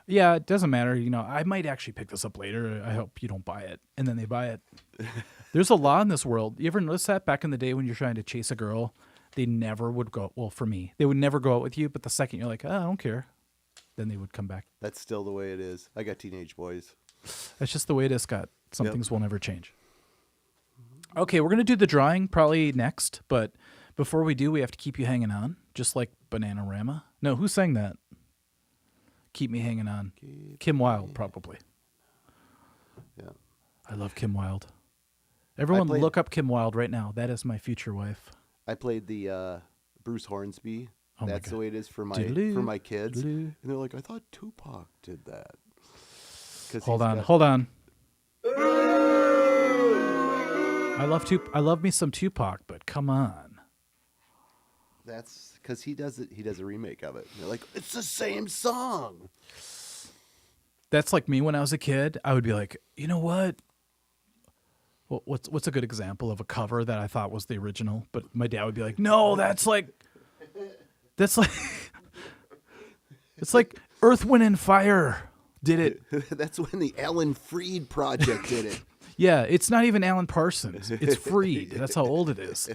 S1: yeah, it doesn't matter. You know, I might actually pick this up later. I hope you don't buy it, and then they buy it. There's a law in this world. You ever notice that back in the day when you're trying to chase a girl, they never would go. Well, for me, they would never go out with you. But the second you're like, oh, I don't care, then they would come back.
S5: That's still the way it is. I got teenage boys.
S1: That's just the way it is, Scott. Some things will never change. Okay, we're going to do the drawing probably next. But before we do, we have to keep you hanging on, just like Bananarama. No, who sang that? Keep Me Hanging On. Kim Wilde, probably.
S5: Yeah.
S1: I love Kim Wilde. Everyone look up Kim Wilde right now. That is my future wife.
S5: I played the Bruce Hornsby.
S1: Oh
S5: That's the way it is for my kids. And they're like, I thought Tupac did that.
S1: Hold on. I love me some Tupac, but come on.
S5: That's because he does it. He does a remake of it. And they're like, it's the same song.
S1: That's like me when I was a kid. I would be like, you know what? What's a good example of a cover that I thought was the original? But my dad would be like, no, that's like it's like Earth, Wind, and Fire did it.
S5: That's when the Alan Freed Project did it.
S1: Yeah, it's not even Alan Parsons. It's Freed. That's how old it is.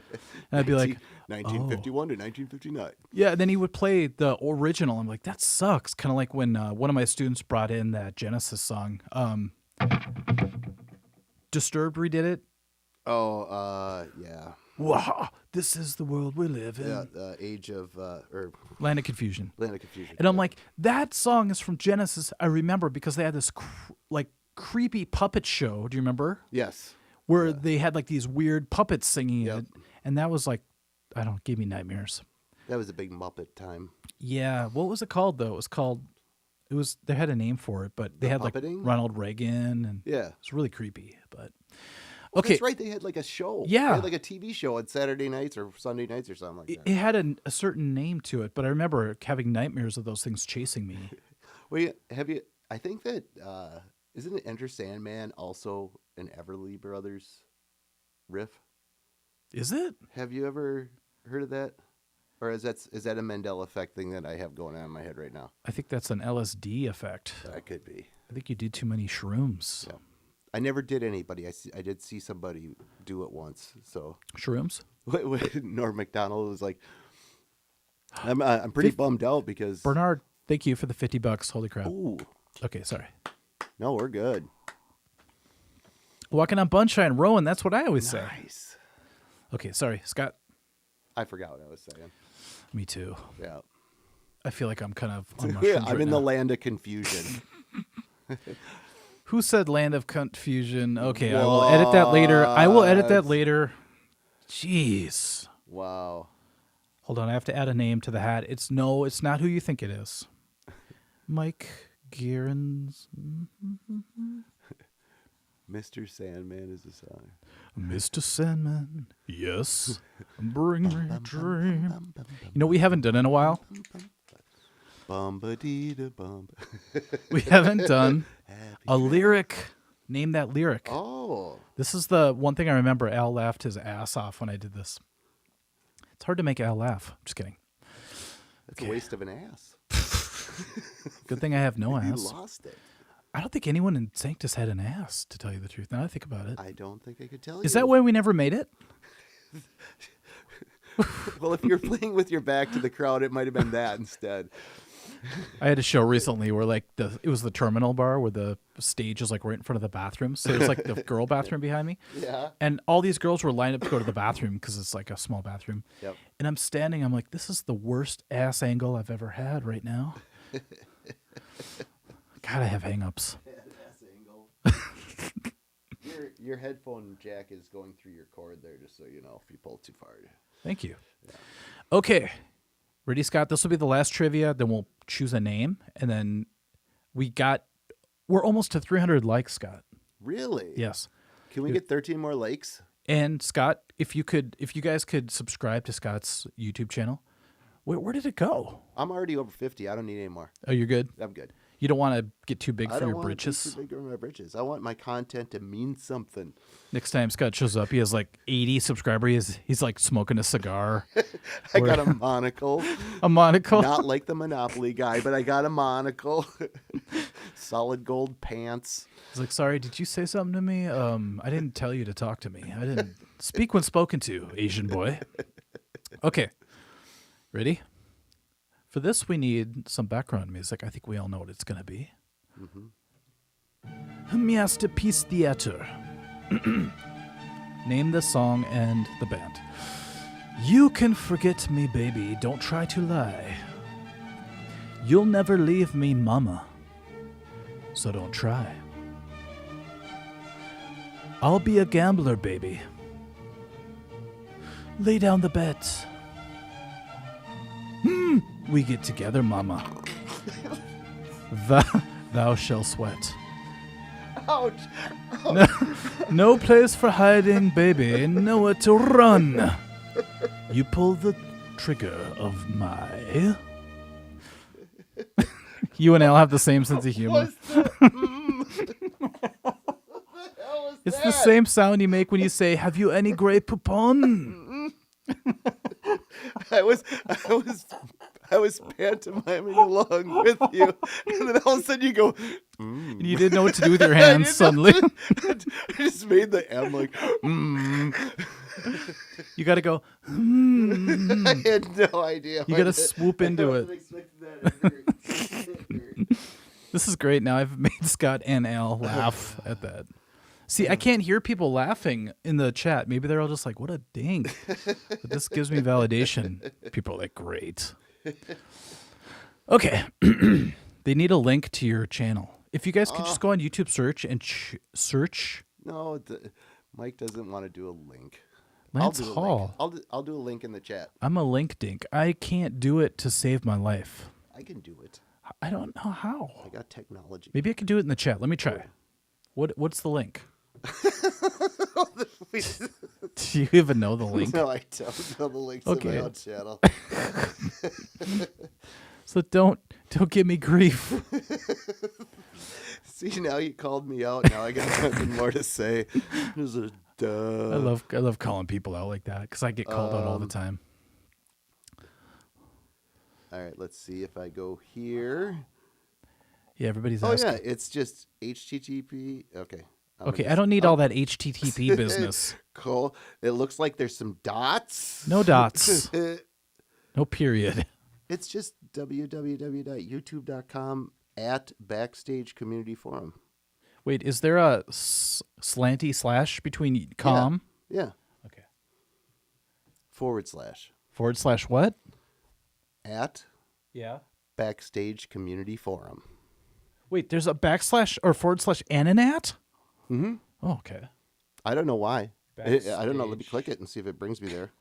S1: And I'd be like,
S5: 1951 to 1959.
S1: Yeah, then he would play the original. I'm like, that sucks. Kind of like when one of my students brought in that Genesis song. Disturbed redid it.
S5: Oh, yeah.
S1: Wow, this is the world we live in.
S5: Yeah, Age of or
S1: Land of Confusion.
S5: Land of Confusion.
S1: And I'm like, that song is from Genesis. I remember because they had this creepy puppet show. Do you remember?
S5: Yes.
S1: Where they had like these weird puppets singing it, and that was like, I don't know, gave me nightmares.
S5: That was a big Muppet time.
S1: Yeah, what was it called though? They had a name for it, but they had
S5: puppeting?
S1: Like Ronald Reagan, and
S5: yeah,
S1: it's really creepy. But
S5: okay, that's right. They had like a show.
S1: Yeah,
S5: they had like a TV show on Saturday nights or Sunday nights or something like that.
S1: It had a certain name to it, but I remember having nightmares of those things chasing me.
S5: Well, I think that isn't it Enter Sandman also an Everly Brothers riff?
S1: Is it?
S5: Have you ever heard of that? Or is that a Mandela effect thing that I have going on in my head right now?
S1: I think that's an LSD effect.
S5: That could be.
S1: I think you did too many shrooms.
S5: Yeah. I never did anybody. I did see somebody do it once. So
S1: shrooms?
S5: Norm Macdonald was like, I'm pretty bummed out because
S1: Bernard, thank you for the $50. Holy crap.
S5: Ooh.
S1: Okay, sorry.
S5: No, we're good.
S1: Walking on Bunshine, Rowan. That's what I always say.
S5: Nice.
S1: Okay, sorry, Scott.
S5: I forgot what I was saying.
S1: Me too.
S5: Yeah.
S1: I feel like I'm kind of on mushrooms
S5: I'm
S1: right
S5: in
S1: now.
S5: the land of confusion.
S1: Who said land of confusion? Okay, I will edit that later. I will edit that later. Jeez.
S5: Wow.
S1: Hold on, I have to add a name to the hat. It's not who you think it is. Mike Gearens.
S5: Mr. Sandman is a song.
S1: Mr. Sandman, yes, bring me a dream. You know what we haven't done in a while?
S5: Bum-ba-dee-da-bum.
S1: We haven't done a lyric. Name that lyric.
S5: Oh.
S1: This is the one thing I remember. Al laughed his ass off when I did this. It's hard to make Al laugh. Just kidding.
S5: That's a waste of an ass.
S1: Good thing I have no
S5: You
S1: ass.
S5: lost it.
S1: I don't think anyone in Sanctus had an ass, to tell you the truth. Now I think about it.
S5: I don't think I could tell you.
S1: Is that why we never made it?
S5: Well, if you're playing with your back to the crowd, it might have been that instead.
S1: I had a show recently where it was the terminal bar where the stage is like right in front of the bathroom. So there's like the girl bathroom behind me.
S5: Yeah.
S1: And all these girls were lined up to go to the bathroom because it's like a small bathroom.
S5: Yep.
S1: And I'm standing, I'm like, this is the worst ass angle I've ever had right now. God, I have hangups.
S5: Ass angle. Your headphone jack is going through your cord there, just so you know, if you pull too far.
S1: Thank you. Yeah. Okay. Ready, Scott? This will be the last trivia. Then we'll choose a name. And then we're almost to 300 likes, Scott.
S5: Really?
S1: Yes.
S5: Can we get 13 more likes?
S1: And Scott, if you guys could subscribe to Scott's YouTube channel, where did it go?
S5: I'm already over 50. I don't need any more.
S1: Oh, you're good?
S5: I'm good.
S1: You don't want to get too big
S5: I
S1: for
S5: don't
S1: your
S5: want
S1: britches?
S5: to be too big for my britches. I want my content to mean something.
S1: Next time Scott shows up, he has like 80 subscribers. He's like smoking a cigar.
S5: I got a monocle.
S1: A monocle?
S5: Not like the Monopoly guy, but I got a monocle. Solid gold pants.
S1: He's like, sorry, did you say something to me? I didn't tell you to talk to me. I didn't speak when spoken to, Asian boy. Okay. Ready? For this, we need some background music. I think we all know what it's going to be. Masterpiece Theater. Name the song and the band. You can forget me, baby. Don't try to lie. You'll never leave me, mama. So don't try. I'll be a gambler, baby. Lay down the bet. We get together, mama. Thou shall sweat.
S5: Ouch.
S1: No place for hiding, baby. Nowhere to run. You pull the trigger of my... You and Al have the same sense of humor. It's the same sound you make when you say, have you any Grey Poupon?
S5: I was pantomiming along with you, and then all of a sudden you go,
S1: And you didn't know what to do with your hands suddenly.
S5: I just made the M like,
S1: You got to go,
S5: I had no idea.
S1: You got to swoop into it. This is great. Now I've made Scott and Al laugh at that. See, I can't hear people laughing in the chat. Maybe they're all just like, what a dink. But this gives me validation. People are like, great. Okay. They need a link to your channel. If you guys could just go on YouTube search and search.
S5: No, Mike doesn't want to do a link.
S1: Lance
S5: I'll do
S1: Hall.
S5: A link. I'll do a link in the chat.
S1: I'm a link dink. I can't do it to save my life.
S5: I can do it.
S1: I don't know how.
S5: I got technology.
S1: Maybe I can do it in the chat. Let me try. What's the link? Do you even know the link?
S5: No, I don't know the link to my own channel.
S1: So don't give me grief.
S5: See, now you called me out. Now I got nothing more to say. This is duh.
S1: I love calling people out like that because I get called out all the time.
S5: All right, let's see if I go here.
S1: Yeah, everybody's
S5: Oh
S1: asking.
S5: yeah, it's just HTTP. Okay.
S1: Okay, I don't need all that HTTP business.
S5: Cool. It looks like there's some dots.
S1: No dots. No period.
S5: It's just www.youtube.com /backstage community forum.
S1: Wait, is there a slanty slash between com?
S5: Yeah.
S1: Okay.
S5: //
S1: // what?
S5: at
S1: Yeah.
S5: Backstage Community Forum.
S1: Wait, there's a backslash or / and an at?
S5: Mm-hmm.
S1: Oh, okay.
S5: I don't know why. I don't know. Let me
S1: Backstage.
S5: click it and see if it brings me there.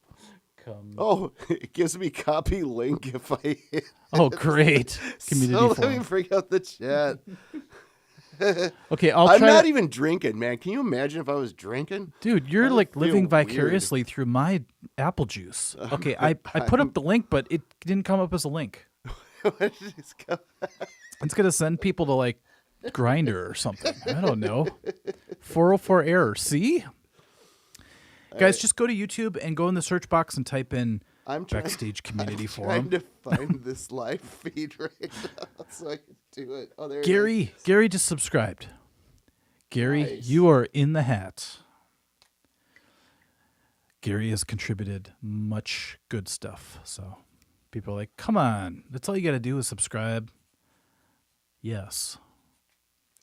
S1: Come.
S5: Oh, it gives me copy link if I hit.
S1: Oh, great. Community
S5: So let
S1: forum.
S5: me bring out the chat.
S1: Okay, I'll
S5: I'm
S1: try.
S5: not even drinking, man. Can you imagine if I was drinking?
S1: Dude, you're
S5: I
S1: like
S5: feel
S1: living
S5: weird.
S1: vicariously through my apple juice. Okay, I put up the link, but it didn't come up as a link.
S5: What did this go-
S1: It's gonna send people to like Grinder or something. I don't know. 404 error. See, guys, just go to YouTube and go in the search box and type in
S5: I'm trying,
S1: Backstage Community
S5: I'm
S1: Forum.
S5: trying to find this live feed right now so I can do it. Oh, there it is.
S1: Gary just subscribed. Gary,
S5: Nice.
S1: you are in the hat. Gary has contributed much good stuff. So people are like, come on. That's all you got to do is subscribe. Yes.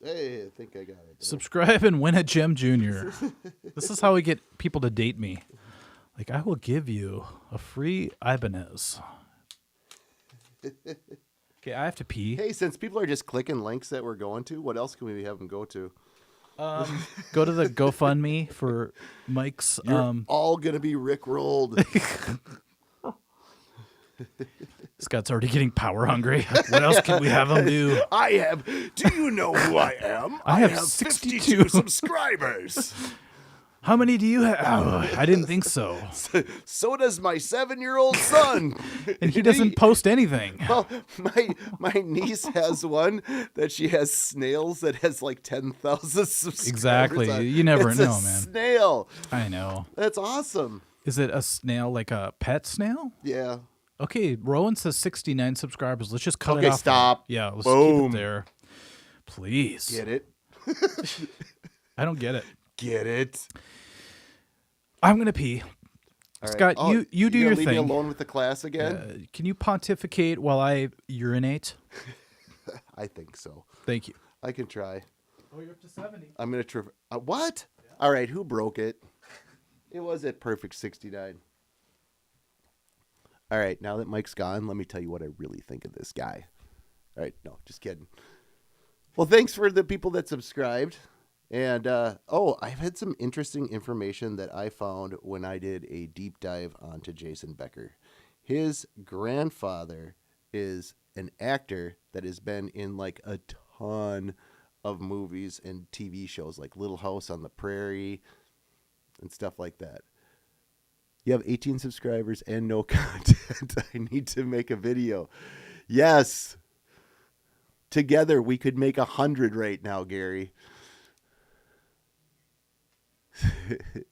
S5: Hey, I think I got it.
S1: Subscribe and win a Gem Junior. This is how we get people to date me. Like, I will give you a free Ibanez. Okay, I have to pee.
S5: Hey, since people are just clicking links that we're going to, what else can we have them go to?
S1: Go to the GoFundMe for Mike's.
S5: You're all going to be rickrolled.
S1: Scott's already getting power hungry. What else can we have him do?
S2: Do you know who I am?
S1: I have 62
S2: subscribers.
S1: How many do you have? Oh, I didn't think so.
S5: So does my 7-year-old son.
S1: And he doesn't post anything.
S5: Well, my niece has one that she has snails that has like 10,000 subscribers.
S1: Exactly.
S5: on.
S1: You never
S5: It's
S1: know,
S5: a
S1: man.
S5: Snail.
S1: I know.
S5: That's awesome.
S1: Is it a snail, like a pet snail?
S5: Yeah.
S1: Okay, Rowan says 69 subscribers. Let's just cut it
S5: Okay,
S1: off.
S5: stop.
S1: Yeah, let's
S5: Boom.
S1: keep it there. Please.
S5: Get it?
S1: I don't get it.
S5: Get it?
S1: I'm going to pee.
S5: All right.
S1: Scott,
S5: Oh,
S1: you do
S5: gonna
S1: your
S5: leave me
S1: thing.
S5: alone with the class again?
S1: Can you pontificate while I urinate?
S5: I think so.
S1: Thank you.
S5: I can try.
S1: Oh, you're up to 70.
S5: I'm going to what? Yeah. All right, who broke it? It was at perfect 69. All right, now that Mike's gone, let me tell you what I really think of this guy. All right, no, just kidding. Well, thanks for the people that subscribed. And, I've had some interesting information that I found when I did a deep dive onto Jason Becker. His grandfather is an actor that has been in like a ton of movies and TV shows like Little House on the Prairie and stuff like that. You have 18 subscribers and no content. I need to make a video. Yes. Together we could make 100 right now, Gary.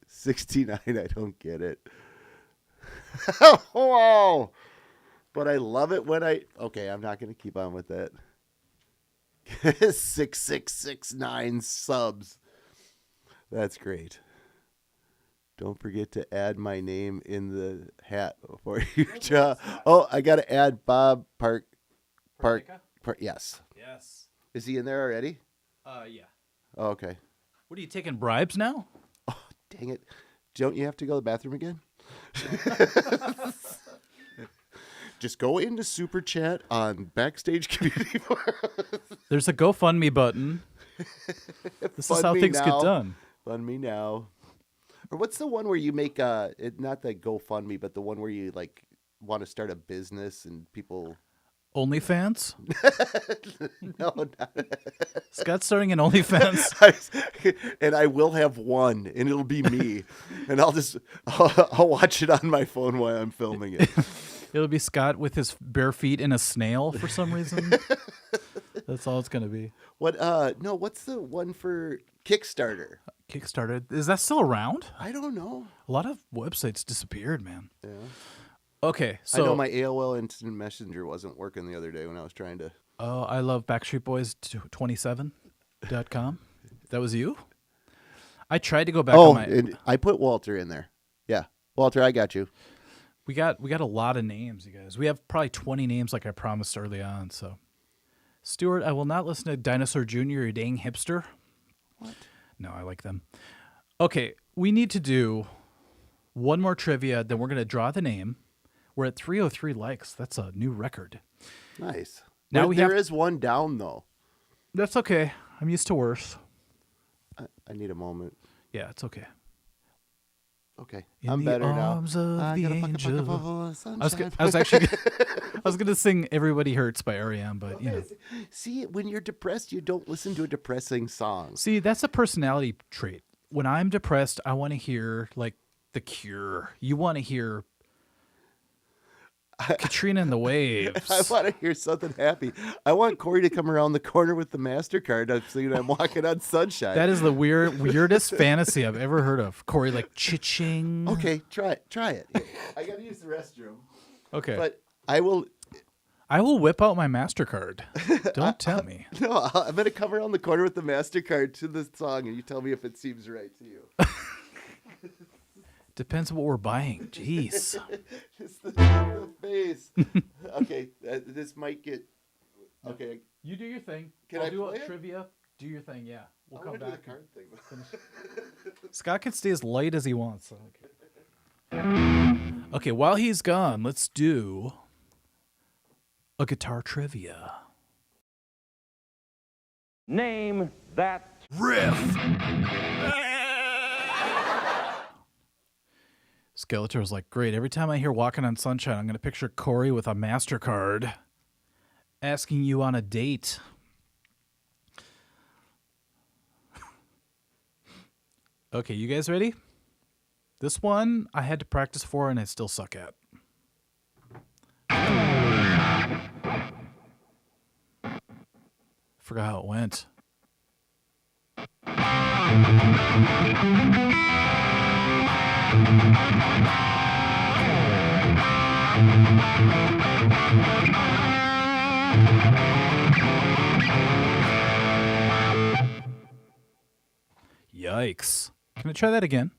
S5: 69, I don't get it. Wow. But I love it when okay, I'm not going to keep on with that. 6669 subs. That's great. Don't forget to add my name in the hat before you draw. Oh, I got to add Bob Park. Yes.
S1: Yes.
S5: Is he in there already?
S1: Yeah.
S5: Oh, okay.
S1: What are you taking bribes now?
S5: Oh, dang it. Don't you have to go to the bathroom again? Just go into Super Chat on Backstage Community Forum.
S1: There's a GoFundMe button. This is how
S5: Fund me
S1: things get
S5: now.
S1: done.
S5: Fund me now. Or what's the one where you make not the GoFundMe, but the one where you like want to start a business and people
S1: OnlyFans?
S5: No, not
S1: Scott's starting an OnlyFans.
S5: and I will have one, and it'll be me, and I'll watch it on my phone while I'm filming it.
S1: It'll be Scott with his bare feet in a snail for some reason. That's all it's gonna be.
S5: What? No. What's the one for Kickstarter?
S1: Kickstarter. Is that still around?
S5: I don't know.
S1: A lot of websites disappeared, man.
S5: Yeah.
S1: Okay, so
S5: I know my AOL Instant Messenger wasn't working the other day when I was trying to.
S1: Oh, I love BackstreetBoys27.com. That was you? I tried to go back on my.
S5: And I put Walter in there. Yeah, Walter, I got you.
S1: We got a lot of names, you guys. We have probably 20 names like I promised early on, so. Stuart, I will not listen to Dinosaur Jr., you dang hipster.
S5: What?
S1: No, I like them. Okay, we need to do one more trivia, then we're going to draw the name. We're at 303 likes. That's a new record.
S5: Nice.
S1: Now
S5: There is one down, though.
S1: That's okay. I'm used to worse.
S5: I need a moment.
S1: Yeah, it's okay.
S5: Okay.
S1: In
S5: I'm
S1: the
S5: better now.
S1: arms of
S5: I
S1: the
S5: got a bucket
S1: angel.
S5: full of
S1: I
S5: sunshine.
S1: was actually, I was gonna sing "Everybody Hurts" by R.E.M., but you know.
S5: See, when you're depressed, you don't listen to a depressing song.
S1: See, that's a personality trait. When I'm depressed, I want to hear like The Cure. You want to hear Katrina and the Waves.
S5: I want to hear something happy. I want Corey to come around the corner with the MasterCard. I'm saying I'm walking on sunshine.
S1: That is the weirdest fantasy I've ever heard of. Corey, like ching.
S5: Okay, try it. I got to use the restroom.
S1: Okay.
S5: But I will
S1: whip out my MasterCard. Don't tell me.
S5: No, I'm going to come around the corner with the MasterCard to the song, and you tell me if it seems right to you.
S1: Depends on what we're buying. Jeez.
S5: Just the face. Okay, this might get... Okay.
S1: You do your thing.
S5: Can
S1: I'll
S5: I
S1: do
S5: play
S1: a
S5: it?
S1: trivia. Do your thing, yeah. We'll
S5: I
S1: come
S5: want to do
S1: back.
S5: the card thing.
S1: Scott can stay as light as he wants. So okay, while he's gone, let's do a guitar trivia.
S3: Name that
S2: Riff.
S1: Skeletor's like, great. Every time I hear Walking on Sunshine, I'm going to picture Corey with a MasterCard asking you on a date. Okay, you guys ready? This one I had to practice for and I still suck at. Forgot how it went. Yikes. Can I try that again?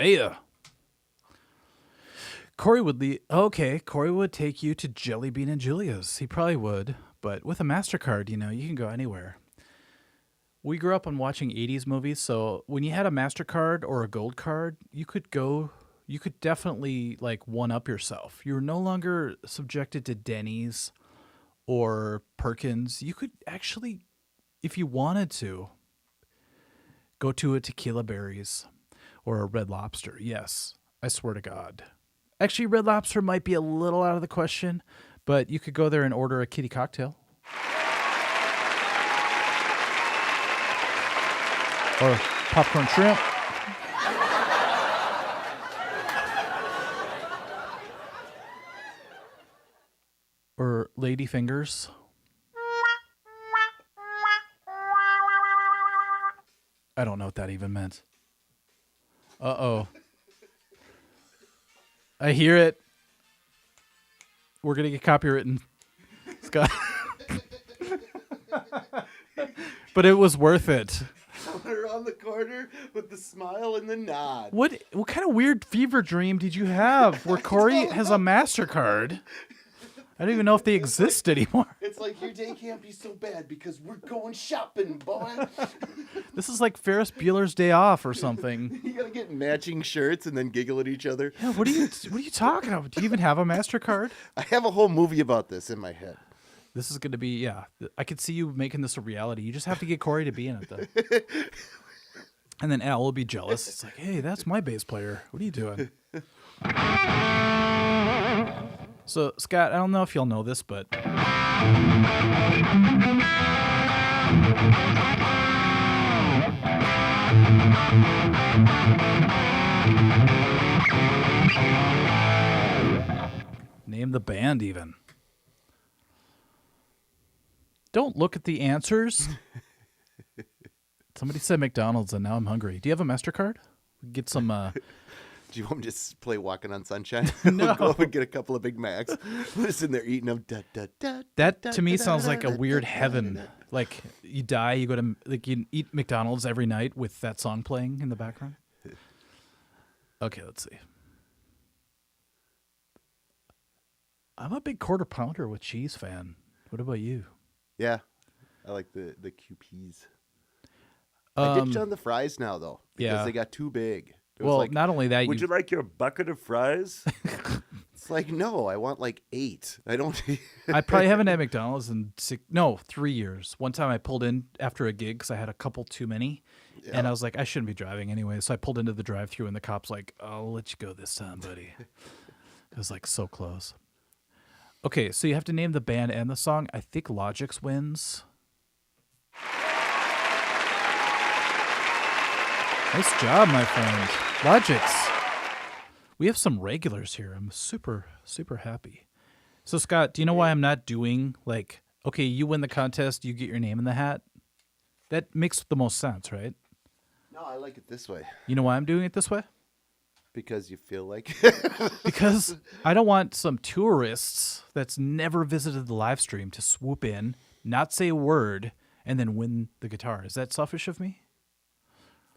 S1: Yeah. Corey would take you to Jelly Bean and Julia's. He probably would, but with a MasterCard, you know, you can go anywhere. We grew up on watching 80s movies, so when you had a MasterCard or a gold card, you could definitely like one up yourself. You're no longer subjected to Denny's or Perkins. You could actually, if you wanted to, go to a Tequila Berries or a Red Lobster. Yes, I swear to God. Actually, Red Lobster might be a little out of the question, but you could go there and order a kitty cocktail. Or popcorn shrimp. Or lady fingers. I don't know what that even meant. Uh-oh. I hear it. We're going to get copywritten. Scott. But it was worth it.
S5: Around the corner with the smile and the nod.
S1: What kind of weird fever dream did you have where Corey has a MasterCard? I don't even know if they exist anymore.
S5: It's like your day can't be so bad because we're going shopping, boy.
S1: This is like Ferris Bueller's Day Off or something.
S5: You gotta get matching shirts and then giggle at each other.
S1: Yeah, what are you talking about? Do you even have a MasterCard?
S5: I have a whole movie about this in my head.
S1: This is going to be, yeah. I could see you making this a reality. You just have to get Corey to be in it, though. And then Al will be jealous. It's like, hey, that's my bass player. What are you doing? So, Scott, I don't know if you'll know this, but... Name the band, even. Don't look at the answers. Somebody said McDonald's, and now I'm hungry. Do you have a MasterCard? Get some
S5: Do you want me to just play Walking on Sunshine?
S1: No.
S5: We'll go up and get a couple of Big Macs. We're just in there eating them.
S1: That to me sounds like a weird heaven. Like you die, you go to like you eat McDonald's every night with that song playing in the background. Okay, let's see. I'm a big quarter pounder with cheese fan. What about you?
S5: Yeah, I like the QPs. I ditched on the fries now though because they got too big. It was
S1: Well,
S5: like,
S1: not only that,
S2: Would you like your bucket of fries?
S5: it's like no, I want like 8. I don't.
S1: I probably haven't had McDonald's in 3 years. One time I pulled in after a gig because I had a couple too many, and I was like, I shouldn't be driving anyway. So I pulled into the drive-thru, and the cop's like, "I'll let you go this time, buddy." It was like so close. Okay, so you have to name the band and the song. I think Logic's wins. Nice job, my friend. Logic's. We have some regulars here. I'm super, super happy. So, Scott, do you know why I'm not doing, like, okay, you win the contest, you get your name in the hat? That makes the most sense, right?
S5: No, I like it this way
S1: You know why I'm doing it this way?
S5: because you feel like.
S1: Because I don't want some tourists that's never visited the live stream to swoop in, not say a word, and then win the guitar. Is that selfish of me?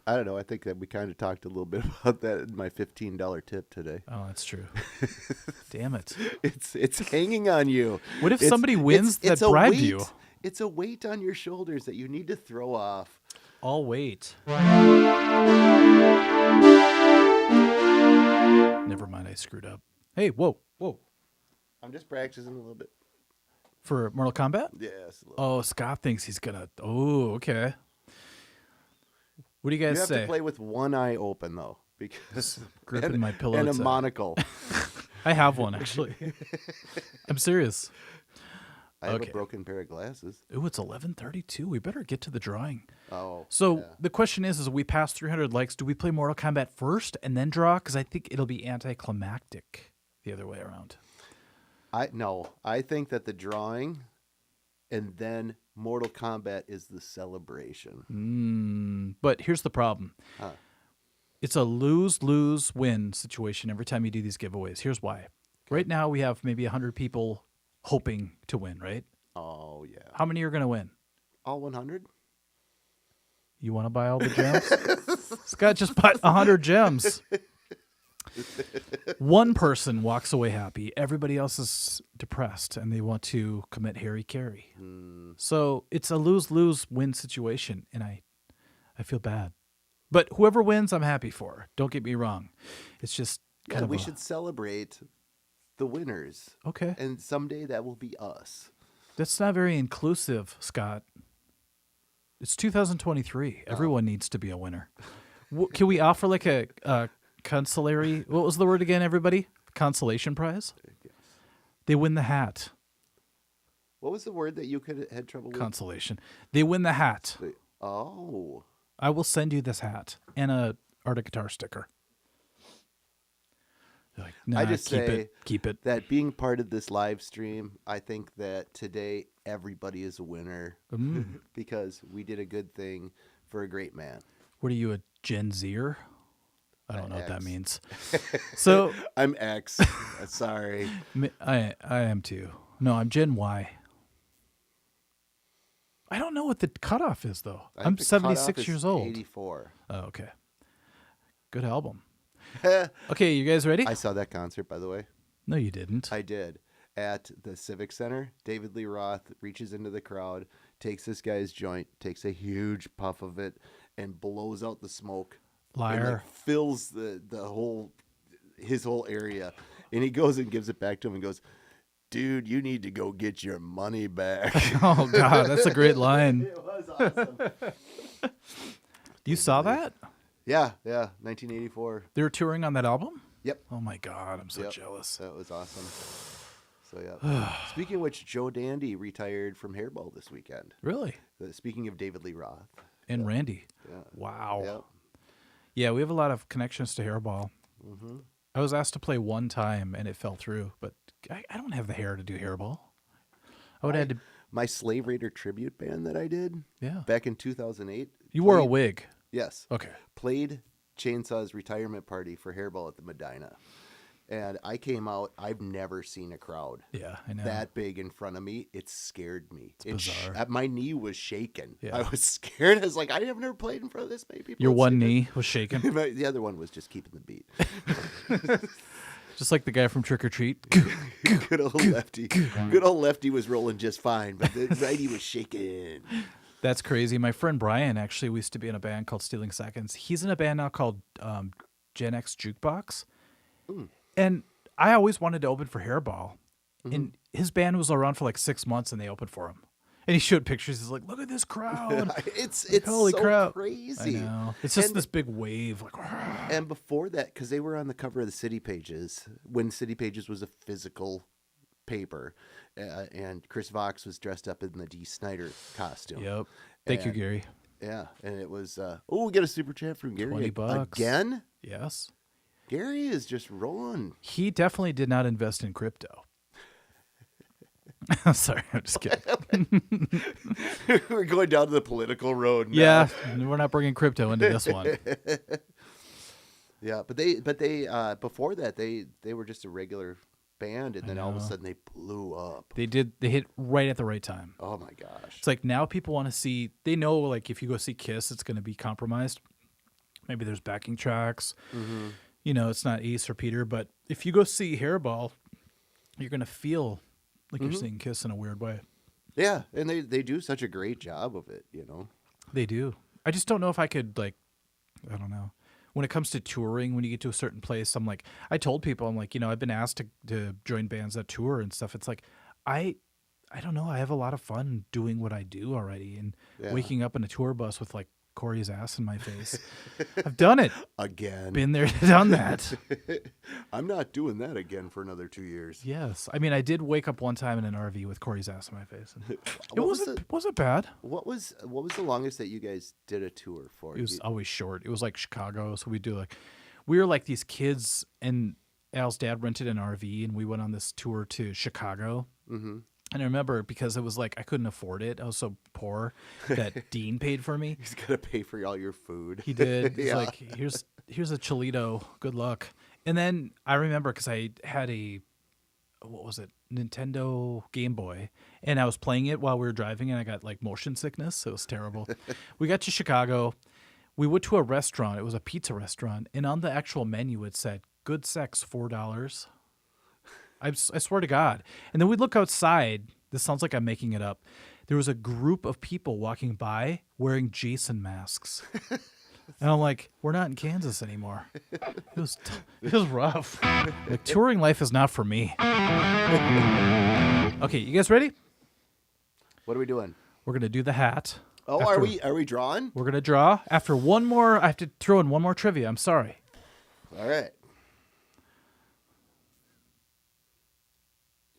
S5: I don't know. I think that we kind of talked a little bit about that in my $15 tip today.
S1: Oh, that's true. Damn it.
S5: It's hanging on you.
S1: What if
S5: It's-
S1: somebody wins
S5: it's
S1: that
S5: a
S1: bribed
S5: weight.
S1: you?
S5: It's a weight on your shoulders that you need to throw off.
S1: I'll wait. Never mind, I screwed up. Hey, whoa.
S5: I'm just practicing a little bit.
S1: For Mortal Kombat?
S5: Yes. A little.
S1: Oh, Scott thinks he's gonna. Oh, okay. What do you guys
S5: You have
S1: say?
S5: to play with one eye open though, because
S1: Gripping my pillow.
S5: and a
S1: it's
S5: monocle.
S1: I have one actually. I'm serious.
S5: I have
S1: Okay.
S5: a broken pair of glasses.
S1: Ooh, it's 11:32. We better get to the drawing.
S5: Oh.
S1: So
S5: yeah.
S1: the question is we pass 300 likes. Do we play Mortal Kombat first and then draw? Because I think it'll be anticlimactic the other way around.
S5: I think that the drawing, and then Mortal Kombat is the celebration.
S1: But here's the problem.
S5: Huh.
S1: It's a lose-lose-win situation every time you do these giveaways. Here's why. Right now we have maybe 100 people hoping to win, right?
S5: Oh yeah.
S1: How many are going to win?
S5: All 100.
S1: You want to buy all the gems? Scott just bought 100 gems. One person walks away happy. Everybody else is depressed, and they want to commit Harry Carey. So it's a lose-lose-win situation, and I feel bad. But whoever wins, I'm happy for. Don't get me wrong. It's just
S5: Yeah,
S1: kind of
S5: we should celebrate the winners,
S1: okay.
S5: and someday that will be us.
S1: That's not very inclusive, Scott. It's 2023. Everyone needs to be a winner. Can we offer like a consolatory? What was the word again, everybody? Consolation prize? They win the hat.
S5: What was the word that you had trouble with?
S1: Consolation. They win the hat.
S5: Oh.
S1: I will send you this hat and a Arctic Guitar sticker. They're like, nah,
S5: I just
S1: keep it.
S5: that being part of this live stream, I think that today everybody is a winner because we did a good thing for a great man.
S1: What are you, a Gen Zer? I don't know what that
S5: X.
S1: means. So
S5: I'm X. Sorry.
S1: I am too. No, I'm Gen Y. I don't know what the cutoff is though.
S5: I
S1: I'm
S5: think the cutoff
S1: 76
S5: is
S1: years old.
S5: 84.
S1: Oh, okay. Good album. Okay, you guys ready?
S5: I saw that concert, by the way.
S1: No, you didn't.
S5: I did. At the Civic Center, David Lee Roth reaches into the crowd, takes this guy's joint, takes a huge puff of it, and blows out the smoke. And,
S1: Liar.
S5: like, fills his whole area. And he goes and gives it back to him and goes, dude, you need to go get your money back.
S1: Oh, God, that's a great line.
S5: It was awesome.
S1: You saw that?
S5: Yeah, 1984.
S1: They were touring on that album?
S5: Yep.
S1: Oh, my God, I'm so
S5: Yep.
S1: jealous.
S5: That was awesome. So, yeah. Speaking of which, Joe Dandy retired from Hairball this weekend.
S1: Really?
S5: Speaking of David Lee Roth.
S1: And Randy.
S5: Yeah.
S1: Wow.
S5: Yep.
S1: Yeah, we have a lot of connections to Hairball. Mm-hmm. I was asked to play one time, and it fell through, but I don't have the hair to do Hairball. I would have had to...
S5: My Slave Raider tribute band that I did
S1: Yeah.
S5: back in 2008.
S1: You wore a wig.
S5: Yes.
S1: Okay.
S5: Played Chainsaw's retirement party for Hairball at the Medina. And I came out. I've never seen a crowd
S1: I know.
S5: that big in front of me. It scared me.
S1: It's bizarre.
S5: My knee was shaking.
S1: Yeah.
S5: I was scared. I was like, I have never played in front of this many people.
S1: Your one knee was shaking.
S5: The other one was just keeping the beat.
S1: Just like the guy from Trick or Treat.
S5: Good old Lefty. Good old Lefty was rolling just fine, but the righty was shaking.
S1: That's crazy. My friend Brian, actually, we used to be in a band called Stealing Seconds. He's in a band now called Gen X Jukebox. And I always wanted to open for Hairball. And his band was around for like 6 months, and they opened for him. And he showed pictures. He's like, look at this crowd.
S5: It's
S1: holy
S5: so
S1: crap.
S5: crazy.
S1: I know. It's just this big wave. Like,
S5: and before that, because they were on the cover of the City Pages, when City Pages was a physical paper, and Chris Vox was dressed up in the D. Snyder costume.
S1: Yep. Thank you, Gary.
S5: Yeah, and it was, we get a super chat from Gary.
S1: $20.
S5: Again?
S1: Yes.
S5: Gary is just rolling.
S1: He definitely did not invest in crypto. Sorry, I'm just kidding.
S5: We're going down to the political road now.
S1: Yeah, we're not bringing crypto into this one.
S5: Yeah, but they before that they were just a regular band, and then all of a sudden they blew up.
S1: They hit right at the right time.
S5: Oh my gosh.
S1: It's like now people want to see, they know like if you go see Kiss, it's going to be compromised. Maybe there's backing tracks. You know, it's not Ace or Peter, but if you go see Hairball, you're going to feel like you're seeing Kiss in a weird way.
S5: Yeah, and they do such a great job of it, you know.
S1: They do. I just don't know if I could, like, I don't know. When it comes to touring, when you get to a certain place, I'm like, I told people, I'm like, you know, I've been asked to join bands that tour and stuff. It's like, I don't know. I have a lot of fun doing what I do already, and waking up in a tour bus with like Corey's ass in my face. I've done it.
S5: Again.
S1: Been there, done that.
S5: I'm not doing that again for another 2 years.
S1: Yes. I mean, I did wake up one time in an RV with Corey's ass in my face. It wasn't bad.
S5: What was the longest that you guys did a tour for?
S1: It was always short. It was like Chicago. So we were like these kids, and Al's dad rented an RV, and we went on this tour to Chicago. Mm-hmm. And I remember because it was like I couldn't afford it. I was so poor that Dean paid for me.
S5: He's gonna pay for all your food.
S1: He did. He's like, here's a Cholito. Good luck. And then I remember because I had Nintendo Game Boy, and I was playing it while we were driving, and I got like motion sickness. It was terrible. We got to Chicago. We went to a restaurant. It was a pizza restaurant, and on the actual menu it said "Good sex, $4." I swear to God. And then we look outside. This sounds like I'm making it up. There was a group of people walking by wearing Jason masks. And I'm like, we're not in Kansas anymore. It was rough. Like, touring life is not for me. Okay, you guys ready?
S5: What are we doing?
S1: We're going to do the hat.
S5: Oh, are we drawing?
S1: We're going to draw. After one more, I have to throw in one more trivia. I'm sorry.
S5: All right.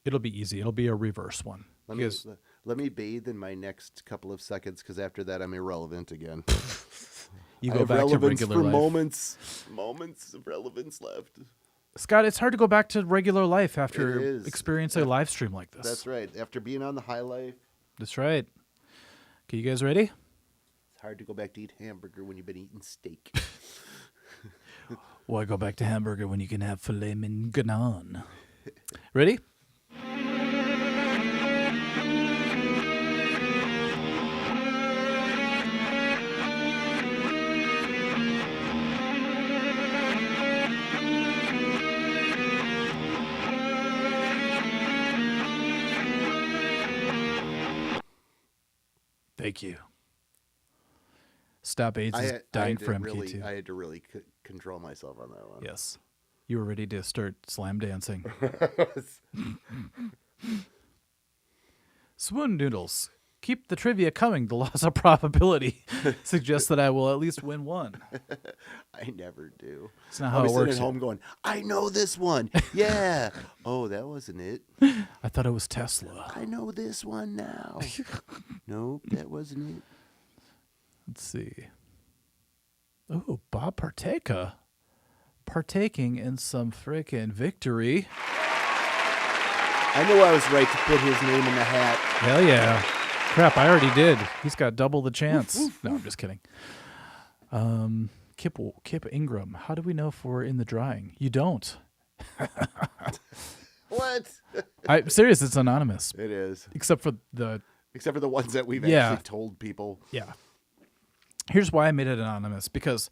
S1: It'll be easy. It'll be a reverse one.
S5: Let me bathe in my next couple of seconds, because after that I'm irrelevant again.
S1: You go back to regular life.
S5: Moments of relevance left.
S1: Scott, it's hard to go back to regular life after experiencing a live stream like this.
S5: That's right. After being on the high life.
S1: That's right. Okay, you guys ready?
S5: It's hard to go back to eat hamburger when you've been eating steak.
S1: Why go back to hamburger when you can have filet mignon? Ready? Thank you. Stop AIDS is dying for MK2.
S5: I had to really control myself on that one.
S1: Yes. You were ready to start slam dancing. Swoon Noodles. Keep the trivia coming. The laws of probability suggest that I will at least win one.
S5: I never do.
S1: It's not how it works.
S5: Sitting at home going, I know this one. Yeah. Oh, that wasn't it.
S1: I thought it was Tesla.
S5: I know this one now. Nope, that wasn't it.
S1: Let's see. Oh, Bob Parteka. Partaking in some frickin' victory.
S5: I knew I was right to put his name in the hat.
S1: Hell yeah. Crap, I already did. He's got double the chance. No, I'm just kidding. Kip Ingram. How do we know if we're in the drawing? You don't.
S5: What?
S1: I'm serious. It's anonymous.
S5: It is.
S1: Except for the
S5: ones that we've
S1: Yeah.
S5: actually told people.
S1: Yeah. Here's why I made it anonymous, because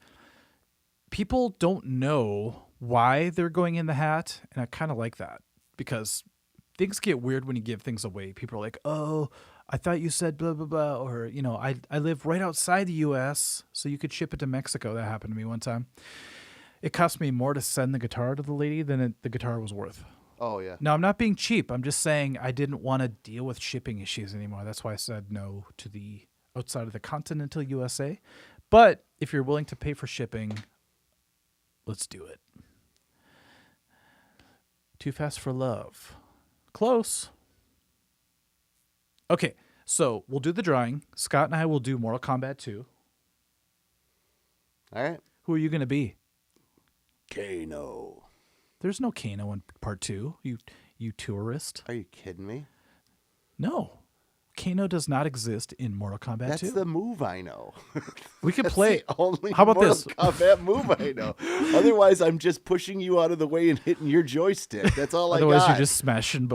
S1: people don't know why they're going in the hat, and I kind of like that because things get weird when you give things away. People are like, "Oh, I thought you said blah blah blah," or I live right outside the U.S., so you could ship it to Mexico. That happened to me one time. It cost me more to send the guitar to the lady than the guitar was worth.
S5: Oh yeah.
S1: Now, I'm not being cheap. I'm just saying I didn't want to deal with shipping issues anymore. That's why I said no to the outside of the continental USA. But if you're willing to pay for shipping, let's do it. Too Fast for Love. Close. Okay, so we'll do the drawing. Scott and I will do Mortal Kombat 2.
S5: All right.
S1: Who are you going to be?
S5: Kano.
S1: There's no Kano in part 2. You tourist.
S5: Are you kidding me?
S1: No. Kano does not exist in Mortal Kombat 2.
S5: That's the move I know.
S1: We could
S5: That's
S1: play.
S5: the only
S1: How about
S5: Mortal
S1: this?
S5: Kombat move I know. Otherwise, I'm just pushing you out of the way and hitting your joystick. That's all
S1: Otherwise,
S5: I got.
S1: you're just smashing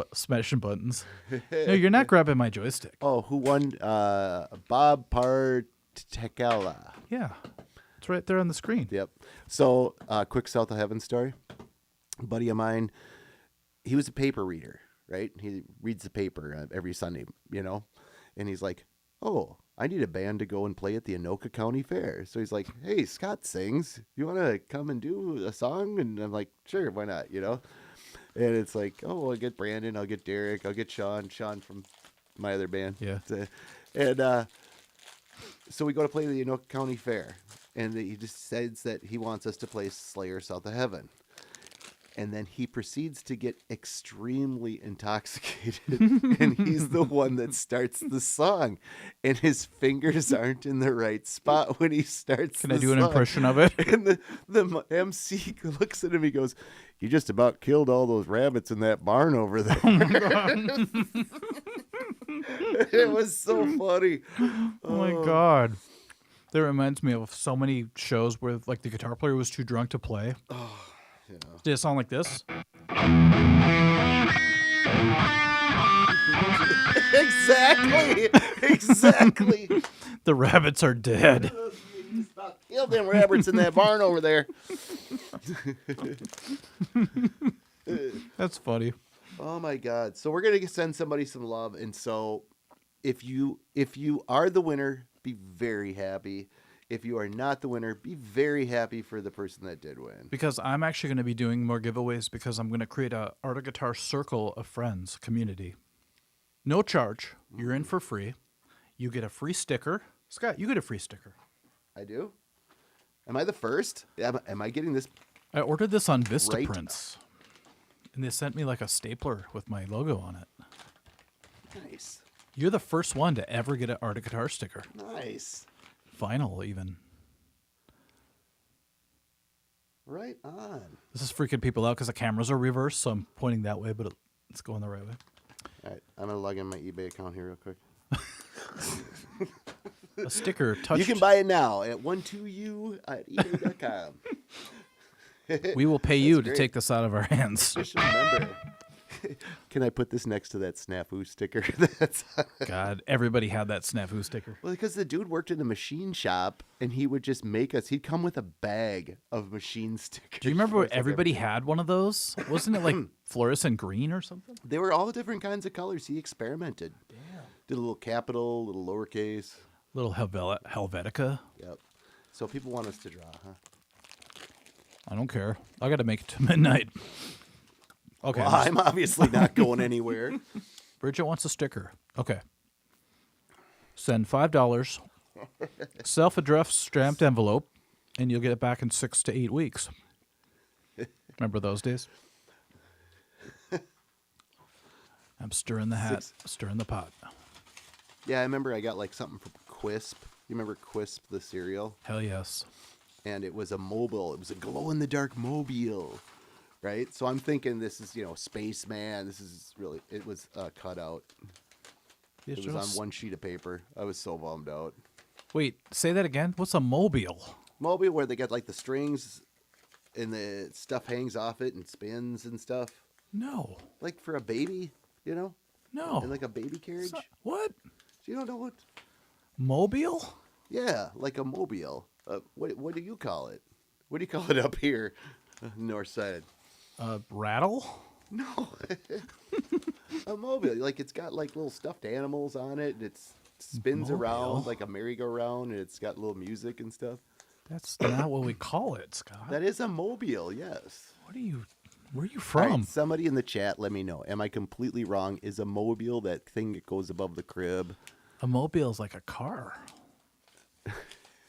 S1: buttons. No, you're not grabbing my joystick.
S5: Oh, who won? Bob Partekala.
S1: Yeah. It's right there on the screen.
S5: Yep. So, quick South of Heaven story. A buddy of mine, he was a paper reader, right? He reads the paper every Sunday, and he's like, "Oh, I need a band to go and play at the Anoka County Fair." So he's like, "Hey, Scott sings. You want to come and do a song?" And I'm like, "Sure, why not?" And it's like, "Oh, I'll get Brandon, I'll get Derek, I'll get Sean from my other band."
S1: Yeah.
S5: And so we go to play the Anoka County Fair, and he decides that he wants us to play Slayer South of Heaven. And then he proceeds to get extremely intoxicated, and he's the one that starts the song, and his fingers aren't in the right spot when he starts.
S1: Can I do an impression of it?
S5: And the MC looks at him, he goes, "You just about killed all those rabbits in that barn over there."
S1: Oh my God.
S5: It was so funny.
S1: Oh my God. That reminds me of so many shows where like the guitar player was too drunk to play. Did it sound like this?
S5: Exactly.
S1: The rabbits are dead.
S5: You just about killed them rabbits in that barn over there.
S1: That's funny.
S5: Oh my God. So we're going to send somebody some love. And so if you are the winner, be very happy. If you are not the winner, be very happy for the person that did win.
S1: Because I'm actually going to be doing more giveaways because I'm going to create a Art of Guitar circle of friends community. No charge. You're in for free. You get a free sticker. Scott, you get a free sticker.
S5: I do? Am I the first? Am I getting this?
S1: I ordered this on
S5: Right.
S1: Vistaprint. And they sent me like a stapler with my logo on it.
S5: Nice.
S1: You're the first one to ever get an Art of Guitar sticker.
S5: Nice.
S1: Vinyl, even.
S5: Right on.
S1: This is freaking people out because the cameras are reversed, so I'm pointing that way, but it's going the right way.
S5: All right. I'm going to log in my eBay account here real quick.
S1: A sticker touched.
S5: You can buy it now at 12u at ebay.com.
S1: We will pay you to
S5: great.
S1: take this out of our hands.
S5: Just remember. Can I put this next to that snafu sticker? That's
S1: God, everybody had that snafu sticker.
S5: well, because the dude worked in a machine shop, and he would just make us. He'd come with a bag of machine stickers.
S1: Do you remember
S5: for
S1: what
S5: us, like,
S1: everybody had one of those? Wasn't it like fluorescent green or something?
S5: They were all different kinds of colors. He experimented. Damn. Did a little capital, little lowercase.
S1: Little Helvetica.
S5: Yep. So people want us to draw, huh?
S1: I don't care. I got to make it to midnight. Okay.
S5: Well, I'm obviously not going anywhere.
S1: Bridget wants a sticker. Okay. Send $5. Self-addressed stamped envelope, and you'll get it back in 6 to 8 weeks. Remember those days? I'm stirring the hat, stirring the pot.
S5: Yeah, I remember I got like something from Quisp. You remember Quisp, the cereal?
S1: Hell yes.
S5: And it was a mobile. It was a glow-in-the-dark mobile, right? So I'm thinking this is, Spaceman. This is really, it was cut out. It was on one sheet of paper. I was so bummed out.
S1: Wait, say that again? What's a mobile?
S5: Mobile where they got like the strings and the stuff hangs off it and spins and stuff.
S1: No.
S5: Like for a baby, you know?
S1: No.
S5: And like a baby carriage.
S1: What?
S5: You don't know what?
S1: Mobile?
S5: Yeah, like a mobile. What do you call it? What do you call it up here, north side?
S1: Rattle?
S5: No, a mobile. Like it's got like little stuffed animals on it, and it spins around
S1: Mobile?
S5: like a merry-go-round, and it's got little music and stuff.
S1: That's not what we call it, Scott.
S5: That is a mobile, yes.
S1: Where are you
S5: All
S1: from?
S5: right, somebody in the chat, let me know. Am I completely wrong? Is a mobile that thing that goes above the crib?
S1: A mobile is like a car.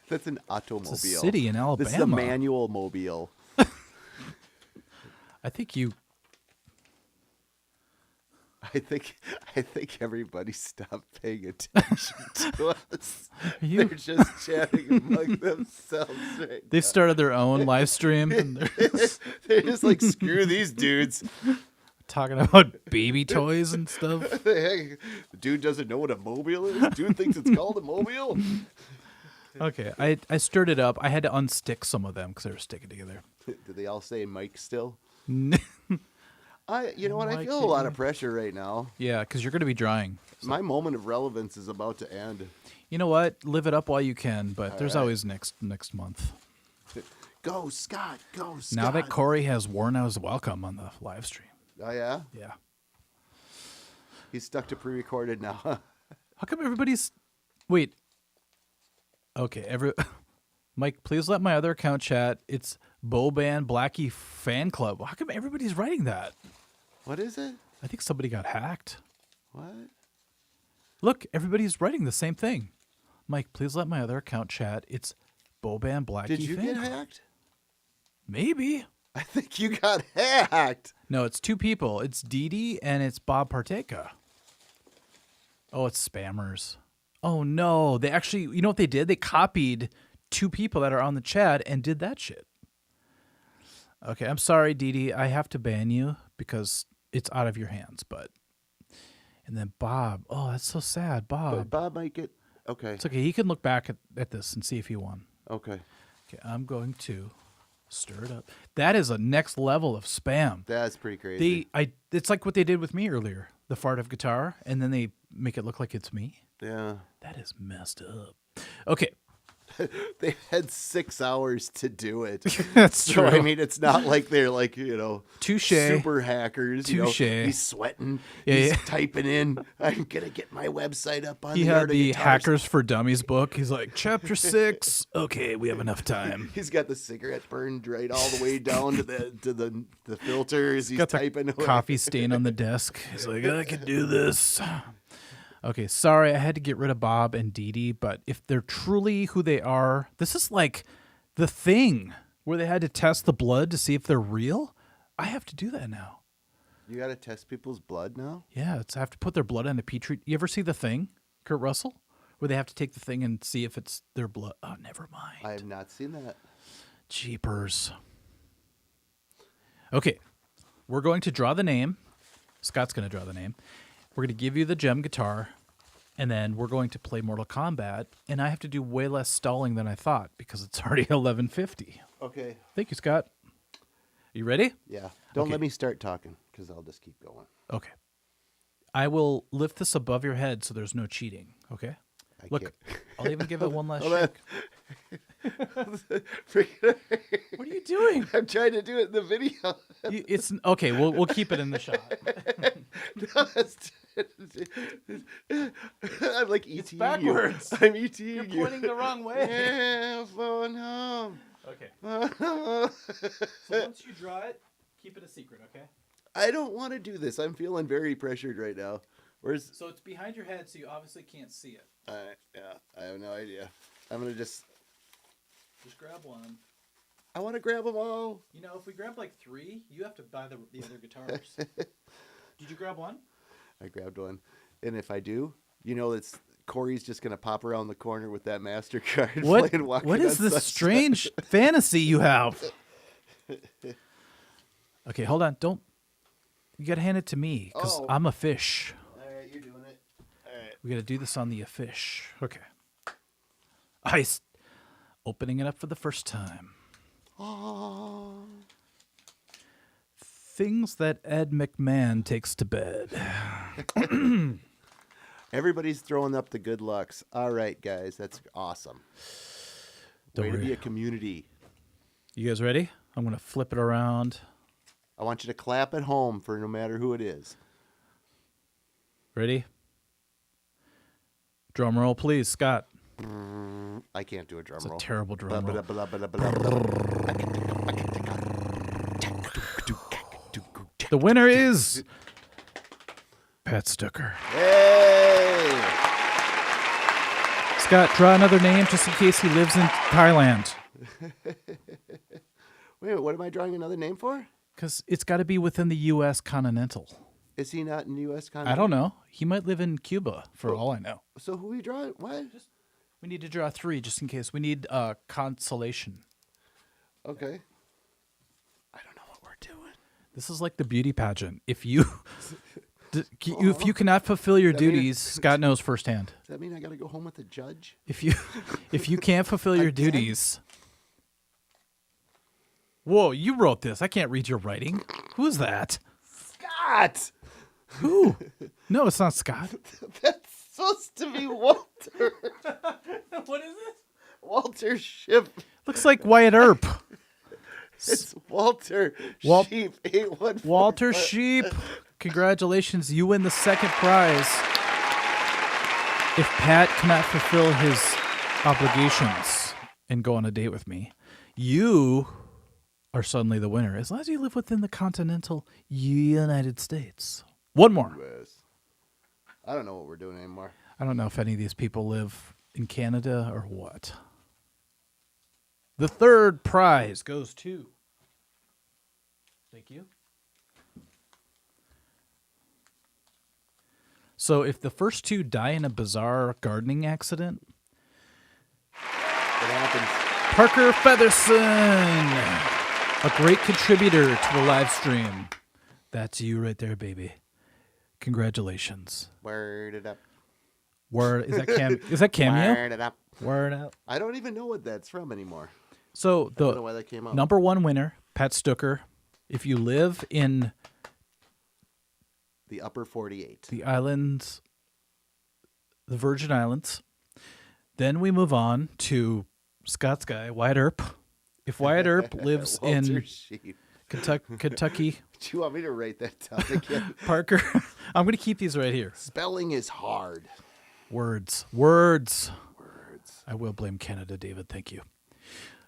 S5: That's an automobile.
S1: It's a city in Alabama.
S5: This is a manual mobile.
S1: I think you.
S5: I think everybody stopped paying attention to us.
S1: You-
S5: They're just chatting among themselves right
S1: They've started their own live stream and they're
S5: They're just like, screw these dudes.
S1: talking about baby toys and stuff.
S5: The dude doesn't know what a mobile is. Dude thinks it's called a mobile.
S1: Okay, I stirred it up. I had to unstick some of them because they were sticking together.
S5: Did they all say Mike still?
S1: Yeah,
S5: You know what? I
S1: Mike,
S5: feel a lot of pressure right now.
S1: because you're going to be drying.
S5: My moment of relevance is about to end.
S1: You know what? Live it up while you can, but there's
S5: right.
S1: always next month.
S5: Go, Scott. Go, Scott.
S1: Now that Corey has worn out his welcome on the live stream.
S5: Oh, yeah?
S1: Yeah.
S5: He's stuck to pre-recorded now.
S1: How come everybody's... Wait. Okay, Mike, please let my other account chat. It's Boban Blackie Fan Club. How come everybody's writing that?
S5: What is it?
S1: I think somebody got hacked.
S5: What?
S1: Look, everybody's writing the same thing. Mike, please let my other account chat. It's Boban Blackie
S5: Did you
S1: Fan
S5: get
S1: Club.
S5: hacked?
S1: Maybe.
S5: I think you got hacked.
S1: No, it's two people. It's Dee Dee and it's Bob Parteka. Oh, it's spammers. Oh, no. They actually, you know what they did? They copied two people that are on the chat and did that shit. Okay, I'm sorry, Dee Dee. I have to ban you because it's out of your hands. But and then Bob. Oh, that's so sad.
S5: But
S1: Bob.
S5: Bob might get... Okay.
S1: It's okay. He can look back at this and see if he won.
S5: Okay.
S1: Okay, I'm going to stir it up. That is a next level of spam.
S5: That's pretty crazy.
S1: It's like what they did with me earlier. The fart of guitar, and then they make it look like it's me.
S5: Yeah.
S1: That is messed up. Okay.
S5: They had 6 hours to do it.
S1: That's
S5: So,
S1: true.
S5: I mean, it's not like they're like,
S1: Touche.
S5: super hackers.
S1: Touche.
S5: He's sweating.
S1: Yeah,
S5: He's
S1: yeah.
S5: typing in, I'm going to get my website up on
S1: He
S5: the
S1: had
S5: Art of
S1: the
S5: Guitars.
S1: Hackers for Dummies book. He's like, chapter 6. Okay, we have enough time.
S5: He's got the cigarette burned right all the way down to the filters. He's
S1: Got the
S5: typing away.
S1: coffee stain on the desk. He's like, I can do this. Okay, sorry, I had to get rid of Bob and Dee Dee, but if they're truly who they are, this is like the thing where they had to test the blood to see if they're real. I have to do that now.
S5: You got to test people's blood now?
S1: Yeah, I have to put their blood in a petri. You ever see The Thing, Kurt Russell, where they have to take the thing and see if it's their blood? Oh, never mind.
S5: I have not seen that.
S1: Jeepers. Okay, we're going to draw the name. Scott's going to draw the name. We're going to give you the gem guitar, and then we're going to play Mortal Kombat, and I have to do way less stalling than I thought because it's already 11:50.
S5: Okay.
S1: Thank you, Scott. You ready?
S5: Yeah. Don't
S1: Okay.
S5: let me start talking because I'll just keep going.
S1: Okay. I will lift this above your head so there's no cheating, okay?
S5: I
S1: Look,
S5: can't.
S1: I'll even give it one last
S5: Hold on.
S1: shake. What are you doing?
S5: I'm trying to do it in the video.
S1: It's okay. We'll keep it in the shot.
S5: I'm like ET.
S1: backwards.
S5: I'm ET.
S1: You're pointing the wrong way.
S5: Yeah, phone home.
S1: Okay. So once you draw it, keep it a secret, okay?
S5: I don't want to do this. I'm feeling very pressured right now. Where's?
S1: So it's behind your head, so you obviously can't see it.
S5: Yeah, I have no idea. I'm gonna just
S1: grab one.
S5: I want to grab them all.
S1: You know, if we grab like 3, you have to buy the other guitars. Did you grab one?
S5: I grabbed one, and if I do, it's Corey's just gonna pop around the corner with that MasterCard.
S1: What?
S5: playing Walking
S1: What is
S5: on
S1: this
S5: Sunset.
S1: strange fantasy you have? Okay, hold on. Don't. You gotta hand it to me because
S5: Oh.
S1: I'm a fish.
S5: All right, you're doing it. All right.
S1: We gotta do this on the fish. Okay. Opening it up for the first time.
S5: Oh.
S1: Things that Ed McMahon takes to bed.
S5: Everybody's throwing up the good lucks. All right, guys. That's awesome.
S1: Don't
S5: Way to
S1: worry.
S5: be a community.
S1: You guys ready? I'm going to flip it around.
S5: I want you to clap at home for no matter who it is.
S1: Ready? Drum roll, please, Scott.
S5: I can't do a drum
S1: It's a
S5: roll.
S1: terrible drum roll. The winner is Pat Stucker.
S5: Hey!
S1: Scott, draw another name just in case he lives in Thailand.
S5: Wait, what am I drawing another name for?
S1: Because it's got to be within the U.S. continental.
S5: Is he not in the U.S. continent?
S1: I don't know. He might live in Cuba, for all I know.
S5: So who are we drawing? What?
S1: We need to draw 3 just in case. We need consolation.
S5: Okay. I don't know what we're doing.
S1: This is like the beauty pageant. If you if you cannot fulfill your duties, Scott knows firsthand.
S5: Does that mean I got to go home with a judge?
S1: If you can't fulfill your duties. Whoa, you wrote this. I can't read your writing. Who's that?
S5: Scott!
S1: Who? No, it's not Scott.
S5: That's supposed to be Walter.
S1: What is it?
S5: Walter Ship.
S1: Looks like Wyatt Earp.
S5: It's Walter
S1: Wal-
S5: Sheep 814.
S1: Walter Sheep. Congratulations. You win the second prize. If Pat cannot fulfill his obligations and go on a date with me, you are suddenly the winner. As long as you live within the continental United States. One more.
S5: US. I don't know what we're doing anymore.
S1: I don't know if any of these people live in Canada or what. The third prize goes to... Thank you. So if the first 2 die in a bizarre gardening accident,
S5: What happens?
S1: Parker Featherson, a great contributor to the live stream. That's you right there, baby. Congratulations.
S5: Word it up.
S1: Word, is that cameo?
S5: Word it up.
S1: Word up.
S5: I don't even know what that's from anymore.
S1: So
S5: I don't know why that came up.
S1: number 1 winner, Pat Stucker. If you live in
S5: The upper 48.
S1: the islands, the Virgin Islands, then we move on to Scott's guy, Wyatt Earp. If Wyatt Earp lives
S5: Walter
S1: in
S5: Sheep.
S1: Kentucky,
S5: Do you want me to write that down again?
S1: Parker, I'm going to keep these right here.
S5: Spelling is hard.
S1: Words.
S5: Words.
S1: I will blame Canada, David. Thank you.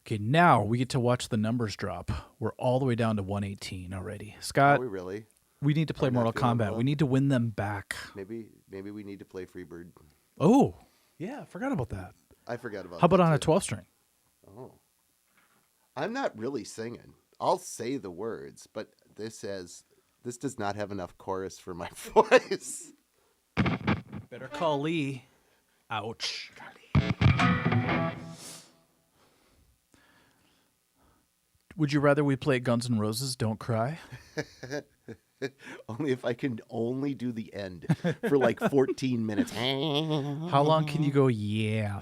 S1: Okay, now we get to watch the numbers drop. We're all the way down to 118 already.
S5: Are
S1: Scott,
S5: we really?
S1: we need to play
S5: I'm not
S1: Mortal
S5: feeling
S1: Kombat.
S5: well.
S1: We need to win them back.
S5: Maybe we need to play Freebird.
S1: Oh, yeah, I forgot about that.
S5: I forgot about
S1: How about
S5: that
S1: on a
S5: too.
S1: 12 string?
S5: Oh. I'm not really singing. I'll say the words, but this does not have enough chorus for my voice.
S1: Better call Lee. Ouch. Would you rather we play Guns N' Roses Don't Cry?
S5: Only if I can only do the end for like 14 minutes.
S1: How long can you go, yeah?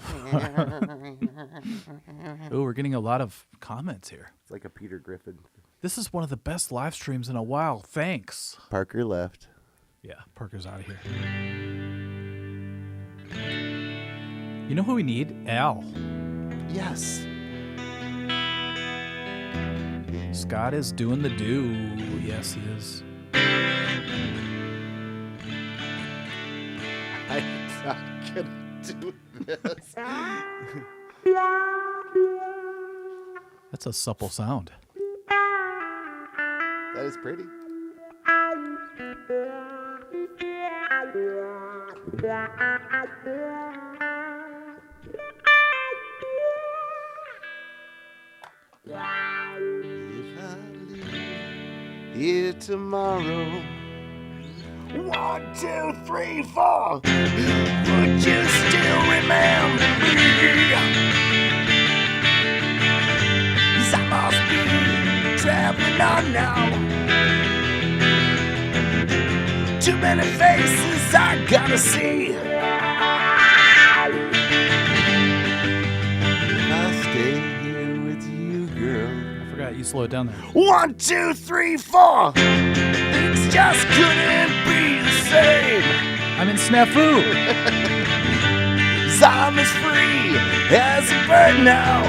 S1: Oh, we're getting a lot of comments here.
S5: It's like a Peter Griffin.
S1: This is one of the best live streams in a while. Thanks.
S5: Parker left.
S1: Yeah, Parker's out of here. You know who we need? Al.
S5: Yes.
S1: Scott is doing the do. Yes, he is.
S5: I'm not gonna do this.
S1: That's a supple sound.
S5: That is pretty. If I leave here tomorrow, 1, 2, 3, 4, would you still remember me? 'Cause I must be traveling on now. Too many faces I gotta see. If I stay
S1: Yeah, you slow it down there.
S2: 1, 2, 3, 4. Things just couldn't be the same.
S1: I'm in snafu.
S2: I'm as free as a bird now.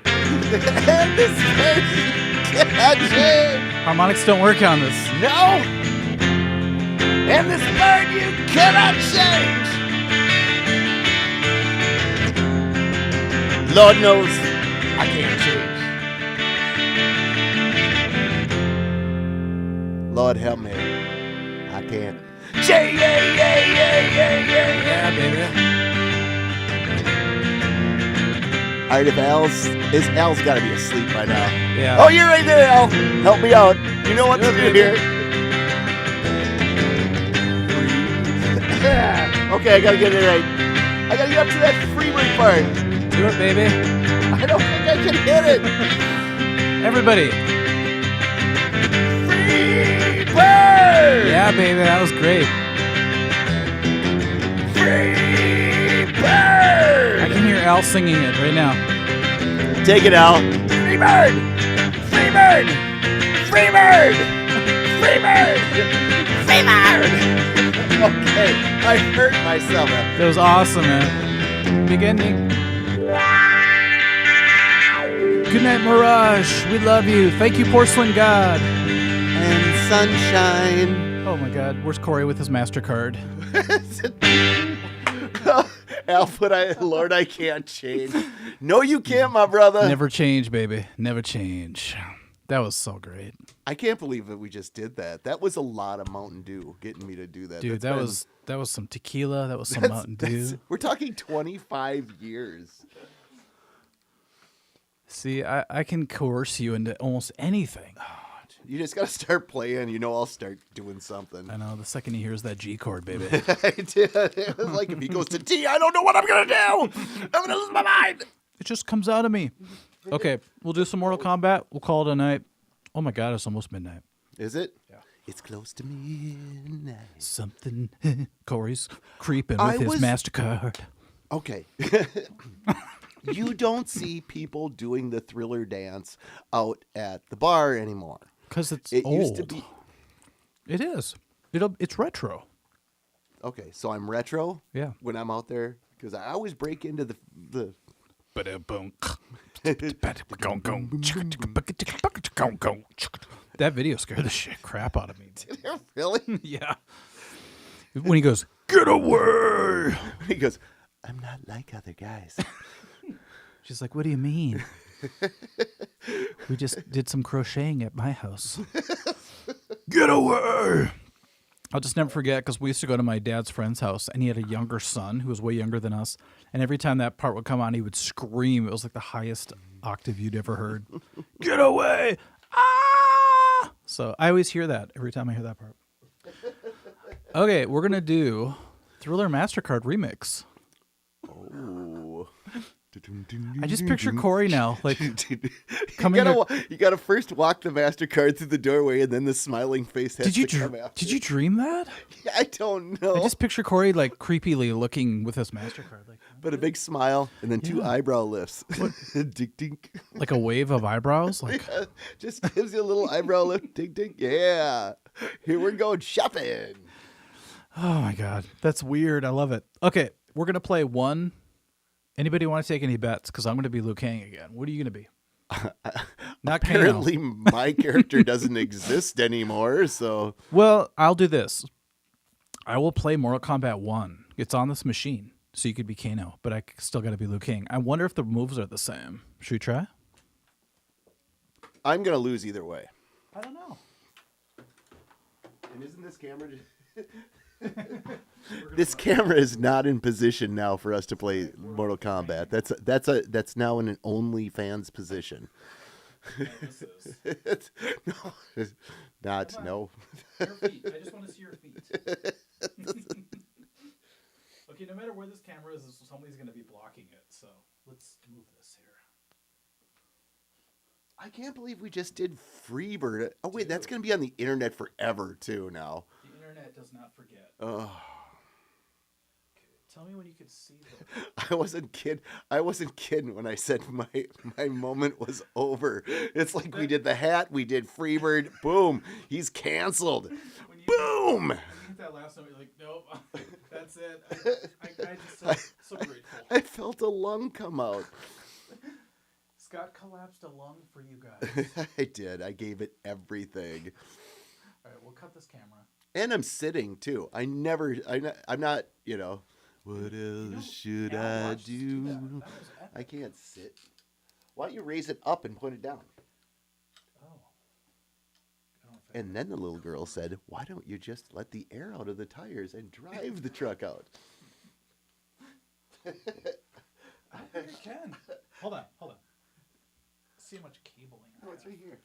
S2: And this bird cannot change.
S1: Harmonics don't work on this.
S2: No. And this bird you cannot change. Lord knows I can't change. Lord help me. I can't.
S1: Yeah, baby.
S2: All right, if Al's got to be asleep by now.
S1: Yeah.
S2: Oh, you're right there, Al. Help me out. You know what to do here. Okay, I gotta get it right. I gotta get up to that Freebird part.
S1: Do it, baby.
S2: I don't think I can hit it.
S1: Everybody.
S2: Freebird!
S1: Yeah, baby, that was great.
S2: Freebird!
S1: I can hear Al singing it right now.
S2: Take it, Al. Freebird! Freebird! Freebird! Freebird! Freebird! Okay, I hurt myself.
S1: That was awesome, man. Big ending. Good night, Mirage. We love you. Thank you, Porcelain God.
S2: And sunshine.
S1: Oh my God, where's Corey with his MasterCard?
S2: Alfred, Lord, I can't change. No, you can't, my brother.
S1: Never change, baby. Never change. That was so great.
S5: I can't believe that we just did that. That was a lot of Mountain Dew getting me to do that.
S1: Dude,
S5: That's
S1: that was some tequila. That was some
S5: that's-
S1: Mountain Dew.
S5: We're talking 25 years.
S1: See, I can coerce you into almost anything.
S5: You just got to start playing. You know, I'll start doing something.
S1: I know, the second he hears that G chord, baby.
S5: I did. It was like if he goes to D, I don't know what I'm going to do. I'm going to lose my mind.
S1: It just comes out of me. Okay, we'll do some Mortal Kombat. We'll call it a night. Oh my God, it's almost midnight.
S5: Is it? Yeah. It's close to midnight.
S1: Something. Corey's creeping with
S5: I
S1: his
S5: was-
S1: MasterCard.
S5: Okay. You don't see people doing the Thriller dance out at the bar anymore.
S1: Because it's
S5: It
S1: old.
S5: used to be.
S1: It is. It's retro.
S5: Okay, so I'm retro.
S1: Yeah.
S5: When I'm out there, because I always break into the.
S1: That video scared the shit crap out of me.
S5: Really?
S1: Yeah. When he goes, get away.
S5: He goes, I'm not like other guys.
S1: She's like, what do you mean? We just did some crocheting at my house. Get away. I'll just never forget because we used to go to my dad's friend's house and he had a younger son who was way younger than us. And every time that part would come on, he would scream. It was like the highest octave you'd ever heard. Get away. Ah! So I always hear that every time I hear that part. Okay, we're going to do Thriller MasterCard Remix.
S5: Oh.
S1: I just picture Corey now, like
S5: You
S1: coming.
S5: gotta first walk the MasterCard through the doorway, and then the smiling face has to come after.
S1: Did you dream that?
S5: I don't know.
S1: I just picture Corey like creepily looking with his MasterCard,
S5: But a big smile, and then two eyebrow lifts. Dink, dink.
S1: like a wave of eyebrows. Like,
S5: Just gives you a little eyebrow lift. Dink, dink. Yeah. Here we're going shopping.
S1: oh my God, that's weird. I love it. Okay, we're gonna play one. Anybody want to take any bets? Because I'm going to be Liu Kang again. What are you going to be? Not Kano.
S5: Apparently, my character doesn't exist anymore, so.
S1: Well, I'll do this. I will play Mortal Kombat 1. It's on this machine, so you could be Kano, but I still got to be Liu Kang. I wonder if the moves are the same. Should we try?
S5: I'm going to lose either way.
S1: I don't know.
S5: And isn't this camera... This camera is not in position now for us to play Mortal Kombat. That's now in an OnlyFans position. No, not no.
S1: Your feet. I just want to see your feet. Okay, no matter where this camera is, somebody's going to be blocking it. So let's move this here.
S5: I can't believe we just did Freebird. Oh wait, that's going to be on the internet forever too now.
S1: The internet does not forget.
S5: Oh.
S1: Okay, Tell me when you could see them.
S5: I wasn't kidding when I said my moment was over. It's like we did the hat, we did Freebird, boom, he's canceled. Boom!
S1: When you hit that last note, you're like, nope, that's it. I just so grateful.
S5: I felt a lung come out.
S1: Scott collapsed a lung for you guys.
S5: I did. I gave it everything.
S1: All right, we'll cut this camera.
S5: And I'm sitting too. I'm not, what else should I do? I can't sit. Why don't you raise it up and put it down?
S1: Oh.
S5: And then the little girl said, why don't you just let the air out of the tires and drive the truck out?
S1: I don't think I can. Hold on. See how much cabling.
S5: Oh, it's right here.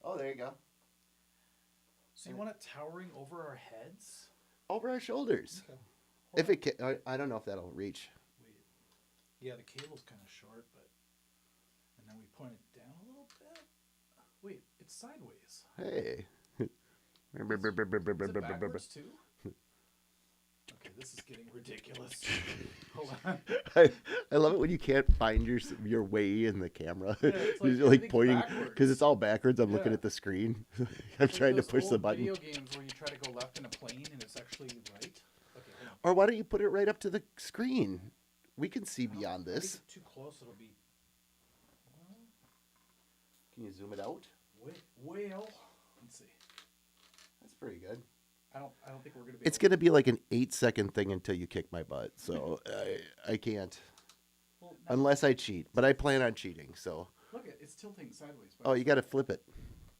S5: Oh, there you go.
S1: So you want it towering over our heads?
S5: Over our shoulders.
S1: Okay.
S5: If it can, I don't know if that'll reach.
S1: Wait. Yeah, the cable's kind of short, but... And then we point it down a little bit. Wait, it's sideways.
S5: Hey.
S1: Is it backwards too? Okay, this is getting ridiculous. Hold on.
S5: I love it when you can't find your way in the camera.
S1: Yeah, it's like
S5: You're like
S1: everything's
S5: pointing
S1: backwards.
S5: because it's all backwards. I'm
S1: Yeah.
S5: looking at the screen. I'm
S1: Like
S5: trying to
S1: those
S5: push the
S1: old
S5: button.
S1: Video games where you try to go left in a plane and it's actually right. Okay, hold on.
S5: Or why don't you put it right up to the screen? We can see beyond
S1: If I
S5: this.
S1: get too close, it'll be.
S5: Can you zoom it out?
S1: Well, let's see.
S5: That's pretty good.
S1: I don't think we're gonna be.
S5: It's gonna be like an 8-second thing until you kick my butt. So I can't
S1: Well, now,
S5: unless I cheat. But I plan on cheating. So
S1: look, it's tilting sideways. But
S5: oh, you got to flip it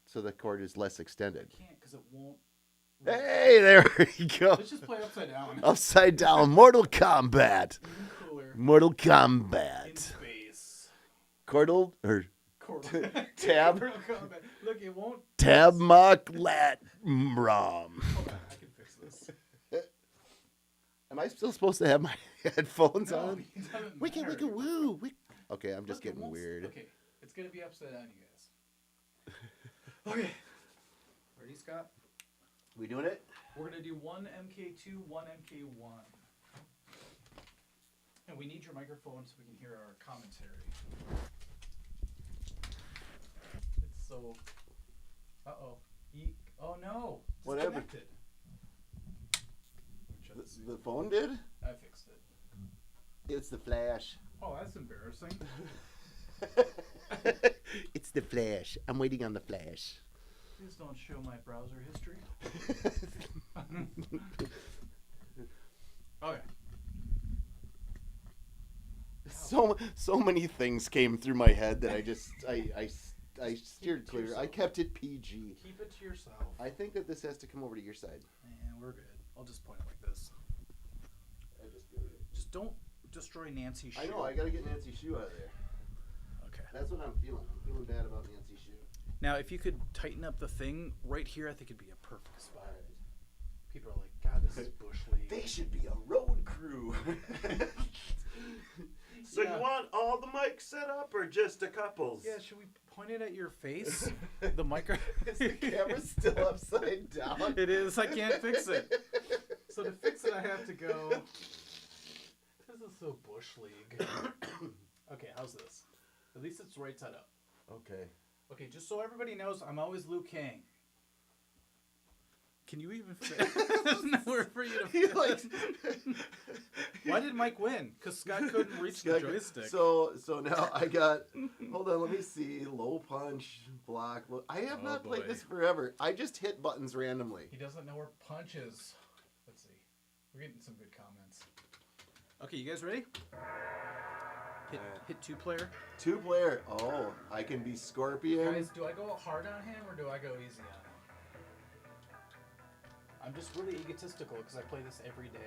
S5: so the cord is less extended.
S1: I can't because it won't.
S5: Hey, there we go.
S1: Let's just play upside down.
S5: Upside down, Mortal Kombat.
S1: Even cooler.
S5: Mortal
S1: In
S5: Kombat.
S1: space.
S5: Cordal or Tab.
S1: Mortal Kombat. Look, it won't.
S5: Tab Mock Lat Rom.
S1: Hold on, I can fix this.
S5: Am I still supposed to have my headphones
S1: No,
S5: on?
S1: it doesn't
S5: Wicka
S1: matter.
S5: wicka woo. Okay, I'm just
S1: Look, it
S5: getting
S1: won't-
S5: weird.
S1: Okay, it's gonna be upside down, you guys. Okay. Ready, Scott?
S5: We doing it?
S1: We're gonna do one MK2, one MK1. And we need your microphone so we can hear our commentary. It's so. Uh-oh. Oh no!
S5: Whatever.
S1: Disconnected. Let me check
S5: The phone did?
S1: I fixed it.
S5: It's the flash.
S1: Oh, that's embarrassing.
S5: It's the flash. I'm waiting on the flash.
S1: Please don't show my browser history. Okay.
S5: So many things came through my head that I steered clear. I kept it PG.
S1: Keep it to yourself.
S5: I think that this has to come over to your side.
S1: Man, we're good. I'll just point it like this. Just don't destroy Nancy's shoe.
S5: I know. I gotta get Nancy's shoe out of there.
S1: Okay.
S5: That's what I'm feeling. I'm feeling bad about Nancy's shoe.
S1: Now, if you could tighten up the thing right here, I think it'd be a perfect spot.
S5: All right.
S1: People are like, God, this is bush league.
S5: They should be a road crew.
S2: So
S1: Yeah.
S2: you want all the mics set up or just a couple's?
S1: Yeah, should we point it at your face? The micro.
S5: Is the camera still upside down?
S1: It is. I can't fix it. So to fix it, I have to go. This is so bush league. Okay, how's this? At least it's right side up.
S5: Okay.
S1: Okay, just so everybody knows, I'm always Liu Kang. Can you even fit? There's nowhere for you to fit. Why did Mike win? Because Scott couldn't reach the joystick.
S5: So now I got. Hold on, let me see. Low punch, block. I have not played
S1: boy.
S5: this forever. I just hit buttons randomly.
S1: He doesn't know where punch is. Let's see. We're getting some good comments. Okay, you guys ready? Hit 2-player.
S5: 2-player. Oh, I can be Scorpion.
S1: Guys, do I go hard on him or do I go easy on him? I'm just really egotistical because I play this every day.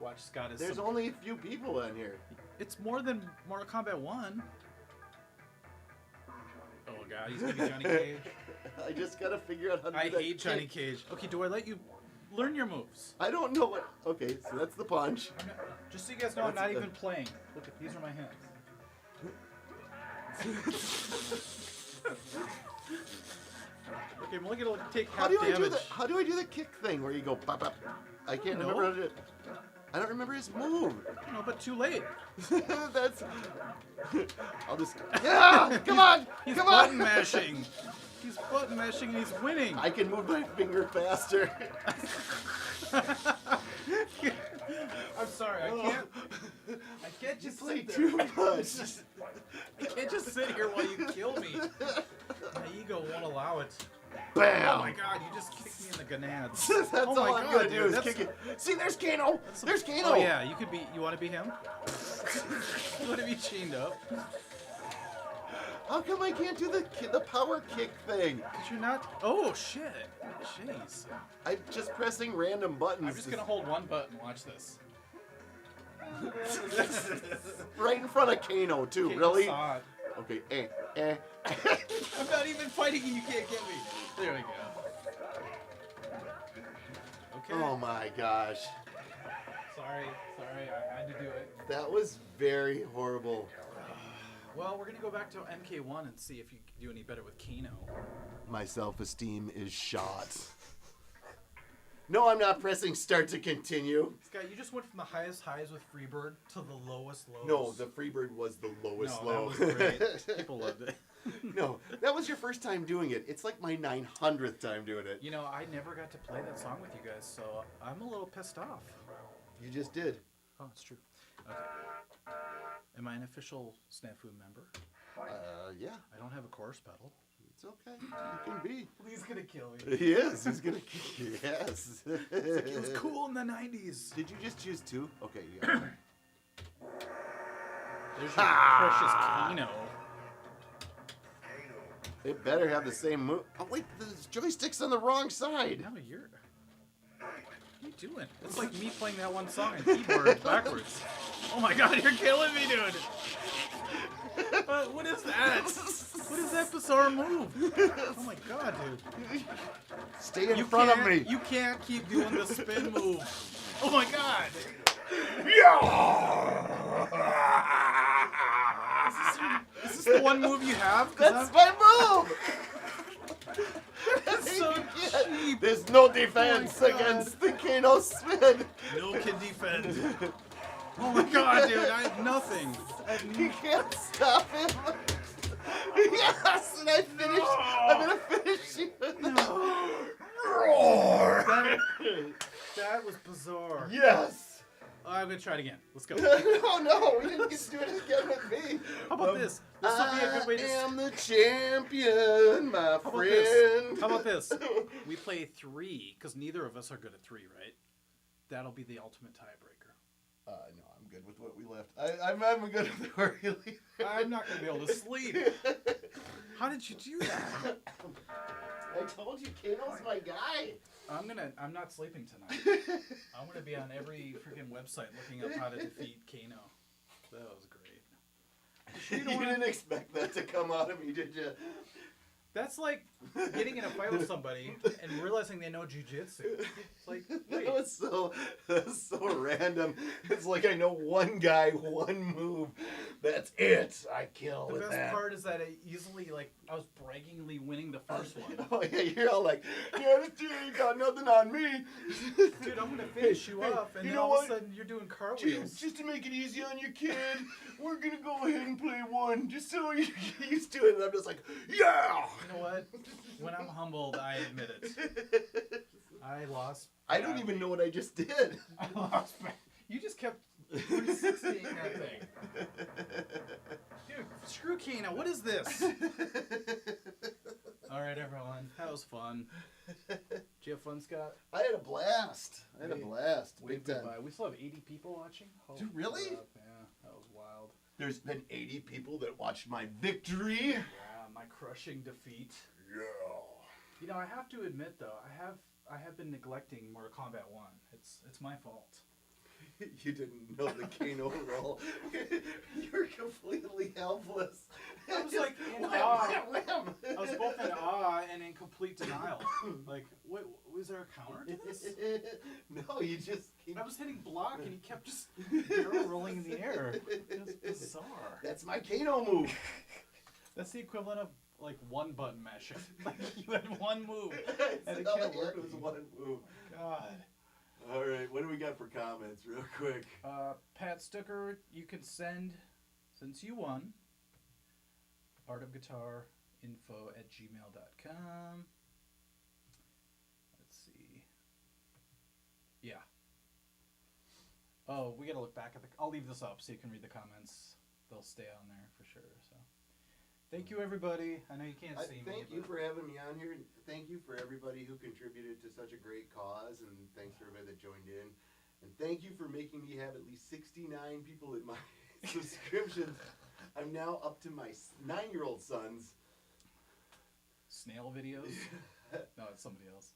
S1: Watch, Scott is.
S5: There's only a few people on here.
S1: It's more than Mortal Kombat 1. Oh God, he's gonna be Johnny Cage.
S5: I just gotta figure out how to.
S1: I
S5: do that
S1: hate Johnny
S5: kick.
S1: Cage. Okay, do I let you learn your moves?
S5: I don't know what. Okay, so that's the punch.
S1: Just so you guys know, I'm
S5: That's
S1: not
S5: the-
S1: even playing. Look, these are my hands. Okay, Okay, I'm only gonna take
S5: How
S1: half
S5: do I
S1: damage.
S5: do the kick thing where you go pop up? I can't
S1: No.
S5: remember how to do it. I don't remember his move.
S1: No, but too late.
S5: That's. I'll just. Yeah! Come on!
S1: He's
S5: Come
S1: button
S5: on!
S1: mashing. He's button mashing and he's winning.
S5: I can move my finger faster.
S1: I'm sorry, I can't
S5: You
S1: just
S5: play
S1: sit there.
S5: too much.
S1: I can't just sit here while you kill me. My ego won't allow it.
S5: Bam!
S1: Oh my god, you just kicked me in the gonads.
S5: That's
S1: oh my
S5: all I'm
S1: god,
S5: gonna
S1: dude,
S5: do is
S1: that's-
S5: kick it. See, there's Kano. There's Kano.
S1: Oh yeah, you could be. You want to be him? You want to be chained up?
S5: How come I can't do the power kick thing?
S1: Cause you're not. Oh shit! Jeez.
S5: I'm just pressing random buttons.
S1: I'm just gonna hold one button. Watch this.
S5: right in front of Kano too.
S1: Okay,
S5: really?
S1: saw it.
S5: Okay.
S1: I'm not even fighting and you can't get me. There we go. Okay.
S5: Oh my gosh.
S1: Sorry, I had to do it.
S5: That was very horrible.
S1: Well, we're gonna go back to MK1 and see if you can do any better with Kano.
S5: My self-esteem is shot. No, I'm not pressing start to continue.
S1: Scott, you just went from the highest highs with Freebird to the lowest lows.
S5: No, the Freebird was the lowest
S1: No,
S5: low.
S1: that was great. People loved it.
S5: No, that was your first time doing it. It's like my 900th time doing it.
S1: You know, I never got to play that song with you guys, so I'm a little pissed off.
S5: You just did.
S1: Oh, it's true. Okay. Am I an official Snafu member?
S5: Yeah,
S1: I don't have a chorus pedal.
S5: it's okay. You can be.
S1: He's gonna kill me.
S5: He is. He's gonna. Yes.
S1: It was cool in the 90s.
S5: Did you just choose two? Okay, you got it.
S1: There's your precious Kano.
S5: It better have the same move. Oh wait, the joystick's on the wrong side.
S1: No, you're. What are you doing? It's like me playing that one song on keyboard backwards. Oh my god, you're killing me, dude. What is that? What is that bizarre move? Oh my god, dude.
S5: Stay in front of me.
S1: You can't keep doing the spin move. Oh my god. Is this the one move you have? 'Cause
S5: That's my move.
S1: That's so cheap.
S5: There's no defense
S1: Oh my God.
S5: against the Kano spin.
S1: No can defend. Oh my god, dude, I have nothing.
S5: You can't stop him. Yes, and I finished. I'm gonna finish you. Roar.
S1: That was bizarre.
S5: Yes.
S1: I'm gonna try it again. Let's go.
S5: No, we didn't get to do it again with me.
S1: How about this? This will be a good way to.
S5: I am the champion, my
S1: How about
S5: friend.
S1: this? How about this? We play 3 because neither of us are good at 3, right? That'll be the ultimate tiebreaker.
S5: No, I'm good with what we left. I'm good with where we leave.
S1: I'm not gonna be able to sleep. How did you do that?
S5: I told you, Kano's my guy.
S1: I'm not sleeping tonight. I'm gonna be on every freaking website looking up how to defeat Kano. That was great.
S5: You didn't expect that to come out of me, did you?
S1: That's like getting in a fight with somebody and realizing they know jujitsu. It's like, wait.
S5: That was so random. It's like I know one guy, one move. That's it. I kill
S1: The
S5: with
S1: best
S5: that.
S1: part is that I easily, like, I was braggingly winning the first one.
S5: Oh yeah, you're all like, yeah, this dude ain't got nothing on me.
S1: Dude, I'm gonna finish you off, and
S5: you
S1: then
S5: know
S1: all
S5: what?
S1: of a sudden you're doing cartwheels.
S5: Just to make it easy on you, kid, we're gonna go ahead and play one, just so you get used to it. And I'm just like, yeah.
S1: You know what? When I'm humbled, I admit it. I lost.
S5: I don't even know what I just did.
S1: I lost. You just kept 360ing that thing. Dude, screw Kano. What is this? All right, everyone. That was fun. Did you have fun, Scott?
S5: I had a blast.
S1: Wave
S5: Big time.
S1: goodbye. We still have 80 people watching.
S5: Dude, really?
S1: crap. Yeah, that was wild.
S5: There's been 80 people that watched my victory.
S1: Yeah, my crushing defeat.
S5: Yeah.
S1: You know, I have to admit though, I have been neglecting Mortal Kombat 1. It's my fault.
S5: You didn't know the Kano roll. You're completely helpless.
S1: I was like in
S5: Wham,
S1: awe.
S5: wham, wham.
S1: I was both in awe and in complete denial. Like, what was there a counter to this?
S5: No, you just keep...
S1: I was hitting block and he kept just barrel rolling in the air. It was bizarre.
S5: That's my Kano move.
S1: That's the equivalent of like one button mashing. Like you had one move. And it
S5: all I
S1: kept
S5: had
S1: working.
S5: was one move.
S1: God.
S5: All right, what do we got for comments, real quick?
S1: Pat Stucker, you can send, since you won, artofguitarinfo@gmail.com. Let's see. Yeah. Oh, we gotta look back at the. I'll leave this up so you can read the comments. They'll stay on there for sure. So, thank you everybody. I know you can't see me.
S5: Thank you for having me on here. Thank you for everybody who contributed to such a great cause, and thanks for everybody that joined in. And thank you for making me have at least 69 people in my subscriptions. I'm now up to my 9-year-old son's
S1: snail videos. No, it's somebody else.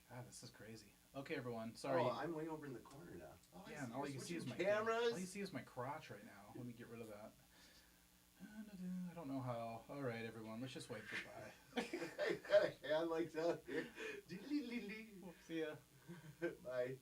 S1: God, this is crazy. Okay, everyone. Sorry.
S5: Oh, I'm way over in the corner now. Oh,
S1: Yeah, and all you see is my
S5: cameras.
S1: All you see is my crotch right now. Let me get rid of that. I don't know how. All right, everyone. Let's just wave goodbye.
S5: I got a hand like that here.
S1: See ya.
S5: Bye.